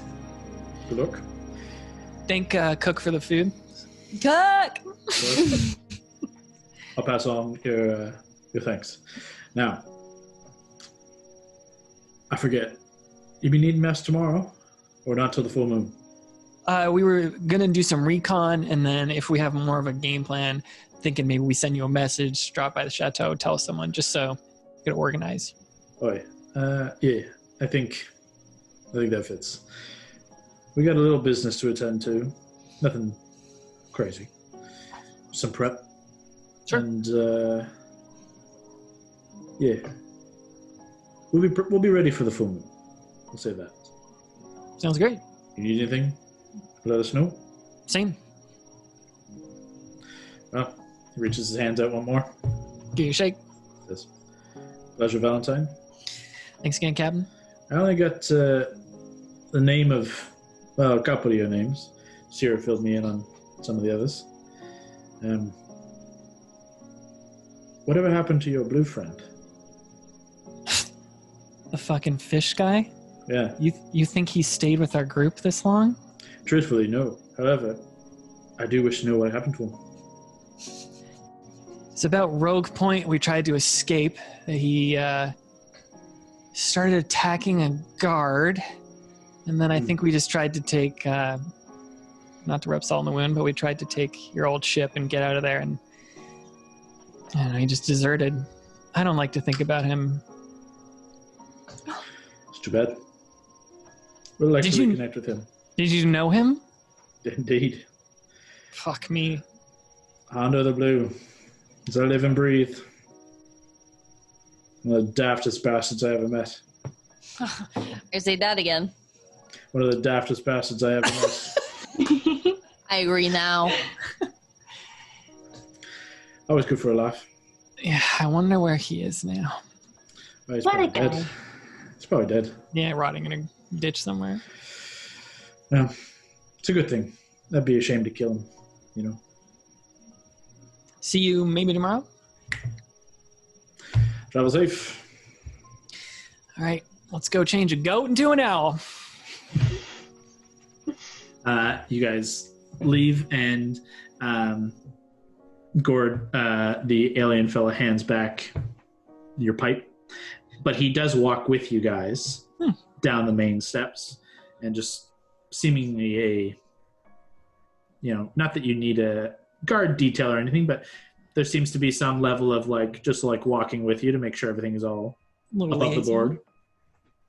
Speaker 1: Good luck.
Speaker 4: Thank Cook for the food.
Speaker 9: Cook!
Speaker 1: I'll pass on your thanks. Now, I forget. You be needing mess tomorrow, or not till the full moon?
Speaker 4: We were gonna do some recon, and then if we have more of a game plan, thinking maybe we send you a message, drop by the chateau, tell someone, just so you could organize.
Speaker 1: Oh yeah. I think that fits. We got a little business to attend to. Nothing crazy. Some prep.
Speaker 4: Sure.
Speaker 1: And yeah, we'll be ready for the full moon. We'll say that.
Speaker 4: Sounds great.
Speaker 1: You need anything? Let us know.
Speaker 4: Same.
Speaker 1: Well, he reaches his hands out one more.
Speaker 4: Give you a shake.
Speaker 1: Says, pleasure, Valentine.
Speaker 4: Thanks again, Captain.
Speaker 1: I only got the name of, well, a couple of your names. Sierra filled me in on some of the others. Whatever happened to your blue friend?
Speaker 4: The fucking fish guy?
Speaker 1: Yeah.
Speaker 4: You think he stayed with our group this long?
Speaker 1: Truthfully, no. However, I do wish to know what happened to him.
Speaker 4: It's about Rogue Point. We tried to escape. He started attacking a guard, and then I think we just tried to take, not to rub salt in the wound, but we tried to take your old ship and get out of there, and he just deserted. I don't like to think about him.
Speaker 1: It's too bad. We'd like to reconnect with him.
Speaker 4: Did you know him?
Speaker 1: Indeed.
Speaker 4: Fuck me.
Speaker 1: Hondo the Blue. As I live and breathe. One of the daftest bastards I ever met.
Speaker 9: I say that again.
Speaker 1: One of the daftest bastards I ever met.
Speaker 9: I agree now.
Speaker 1: Always good for a laugh.
Speaker 4: Yeah, I wonder where he is now.
Speaker 1: Oh, he's
Speaker 5: What
Speaker 1: probably
Speaker 5: a guy.
Speaker 1: dead. He's probably dead.
Speaker 4: Yeah, rotting in a ditch somewhere.
Speaker 1: Yeah. It's a good thing. That'd be a shame to kill him, you know.
Speaker 4: See you maybe tomorrow?
Speaker 1: Travel safe.
Speaker 4: All right, let's go change a goat into an owl.
Speaker 1: You guys leave, and Gord, the alien fella, hands back your pipe. But he does walk with you guys down the main steps, and just seemingly not that you need a guard detail or anything, but there seems to be some level of just walking with you to make sure everything is all above the board.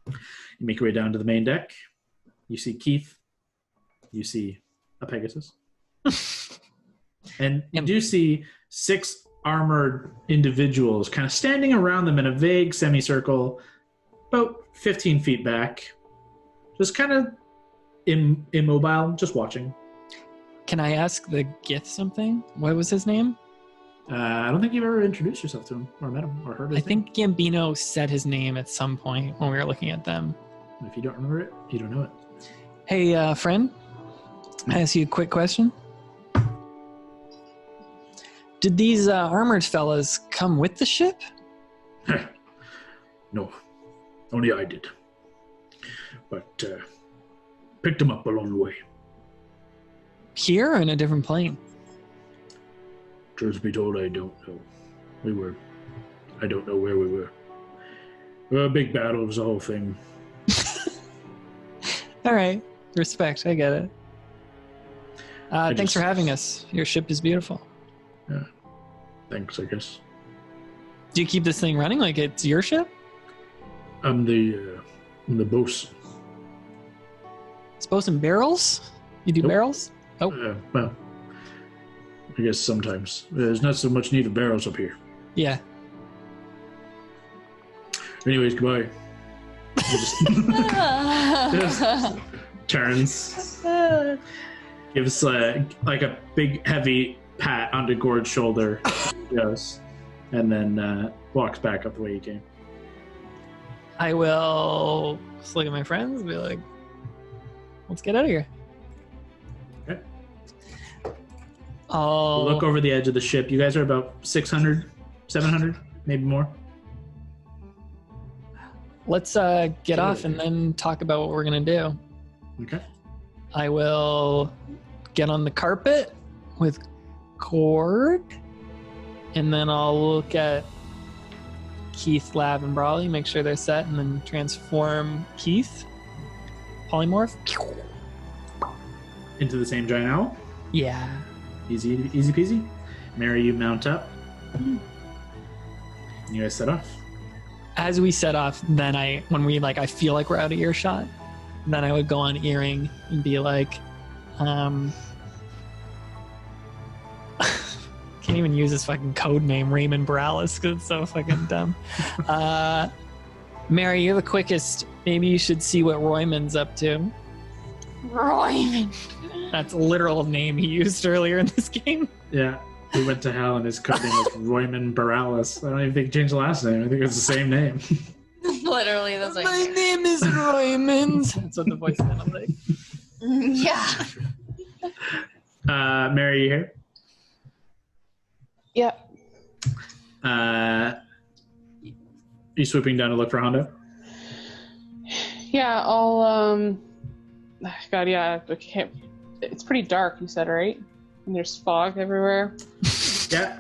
Speaker 1: You make your way down to the main deck. You see Keith. You see a Pegasus. And you do see 6 armored individuals kind of standing around them in a vague semicircle, about 15 feet back, just kind of immobile, just watching.
Speaker 4: Can I ask the Gith something? What was his name?
Speaker 1: I don't think you've ever introduced yourself to him or met him or heard his name.
Speaker 4: I think Gambino said his name at some point when we were looking at them.
Speaker 1: If you don't remember it, you don't know it.
Speaker 4: Hey, friend, I ask you a quick question. Did these armored fellas come with the ship?
Speaker 1: No, only I did. But picked them up along the way.
Speaker 4: Here or in a different plane?
Speaker 1: Truth be told, I don't know. I don't know where we were. A big battle was the whole thing.
Speaker 4: All right, respect, I get it. Thanks for having us. Your ship is beautiful.
Speaker 1: Yeah, thanks, I guess.
Speaker 4: Do you keep this thing running like it's your ship?
Speaker 1: I'm the boss.
Speaker 4: It's boats and barrels? You do
Speaker 1: Nope.
Speaker 4: barrels? Oh.
Speaker 1: Well, I guess sometimes. There's not so much need of barrels up here.
Speaker 4: Yeah.
Speaker 1: Anyways, goodbye. He just turns, gives like a big heavy pat onto Gord's shoulder, goes, and then walks back up the way he came.
Speaker 4: I will just look at my friends and be like, let's get out of here.
Speaker 1: Okay.
Speaker 4: I'll
Speaker 1: Look over the edge of the ship. You guys are about 600, 700, maybe more.
Speaker 4: Let's get off and then talk about what we're going to do.
Speaker 1: Okay.
Speaker 4: I will get on the carpet with Cord, and then I'll look at Keith, Lav, and Brawley, make sure they're set, and then transform Keith. Polymorph.
Speaker 1: Into the same giant owl.
Speaker 4: Yeah.
Speaker 1: Easy peasy. Mary, you mount up. You guys set off.
Speaker 4: As we set off, then I feel like we're out of earshot, then I would go on Earring and be like, can't even use his fucking code name, Raymond Morales, because it's so fucking dumb. Mary, you're the quickest. Maybe you should see what Royman's up to.
Speaker 9: Royman.
Speaker 4: That's a literal name he used earlier in this game.
Speaker 1: Yeah. He went to hell and his code name was Royman Morales. I don't even think he changed the last name. I think it's the same name.
Speaker 9: Literally the same.
Speaker 4: My name is Roymond. That's what the voice sounded like.
Speaker 9: Yeah.
Speaker 1: Mary, you here?
Speaker 3: Yeah.
Speaker 1: You swooping down to look for Hondo?
Speaker 3: Yeah, I'll God, yeah, I can't. It's pretty dark, you said, right? And there's fog everywhere.
Speaker 1: Yeah.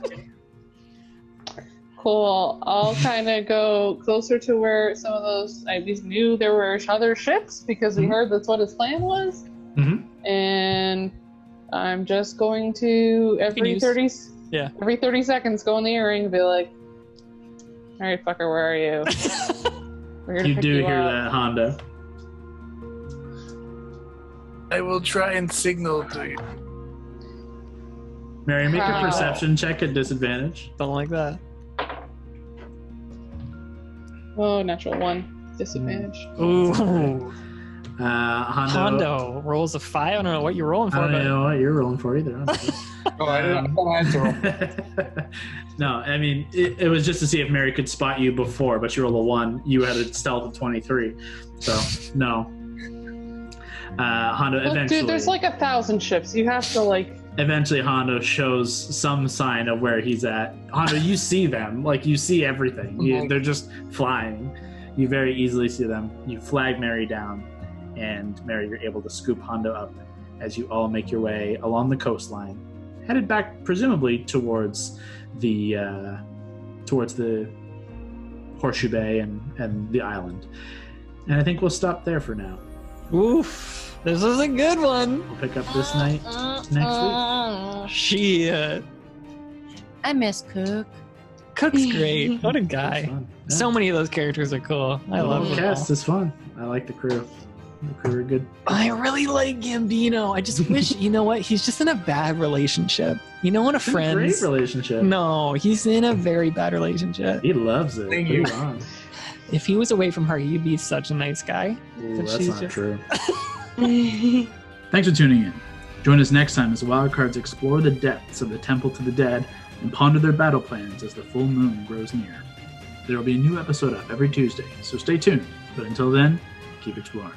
Speaker 3: Cool. I'll kind of go closer to where some of those. I just knew there were other ships because we heard that's what his plan was.
Speaker 1: Mm-hmm.
Speaker 3: And I'm just going to every 30 seconds go in the earring and be like, "All right, fucker, where are you?" We're gonna
Speaker 1: You
Speaker 3: pick
Speaker 1: do
Speaker 3: you
Speaker 1: hear
Speaker 3: up.
Speaker 1: that, Hondo.
Speaker 7: I will try and signal to you.
Speaker 1: Mary, make a
Speaker 3: Wow.
Speaker 1: perception check at disadvantage.
Speaker 4: Don't like that.
Speaker 3: Oh, natural 1. Disadvantage.
Speaker 4: Ooh.
Speaker 1: Hondo.
Speaker 4: Hondo rolls a 5. I don't know what you're rolling for.
Speaker 1: I don't
Speaker 4: but
Speaker 1: know what you're rolling for either. honestly.
Speaker 2: Oh, I thought I had to roll.
Speaker 1: No, I mean, it was just to see if Mary could spot you before, but you rolled a 1. You had a stealth of 23. So, no. Hondo
Speaker 3: Well,
Speaker 1: eventually...
Speaker 3: dude, there's like 1,000 ships. You have to like...
Speaker 1: Eventually, Hondo shows some sign of where he's at. Hondo, you see them. Like, you see everything. They're just flying. You very easily see them. You flag Mary down. And Mary, you're able to scoop Hondo up as you all make your way along the coastline, headed back presumably towards the Horseshoe Bay and the island. And I think we'll stop there for now.
Speaker 4: Oof. This was a good one.
Speaker 1: We'll pick up this night next week.
Speaker 4: Shit.
Speaker 9: I miss Cook.
Speaker 4: Cook's great. What a guy.
Speaker 1: Fun. Yeah.
Speaker 4: So many of those characters are cool. I love
Speaker 1: the
Speaker 4: them.
Speaker 1: cast is fun. I like the crew. The crew are good.
Speaker 4: I really like Gambino. I just wish, you know what? He's just in a bad relationship. You know what a
Speaker 1: It's a
Speaker 4: friend.
Speaker 1: great relationship.
Speaker 4: No, he's in a very bad relationship.
Speaker 1: He loves it.
Speaker 2: Thank
Speaker 1: Put
Speaker 2: you.
Speaker 1: it on.
Speaker 4: If he was away from her, he'd be such a nice guy.
Speaker 1: Ooh,
Speaker 4: But
Speaker 1: that's
Speaker 4: she's
Speaker 1: not
Speaker 4: just-
Speaker 1: true. Thanks for tuning in. Join us next time as Wildcards explore the depths of the Temple to the Dead and ponder their battle plans as the full moon grows near. There will be a new episode up every Tuesday, so stay tuned. But until then, keep exploring.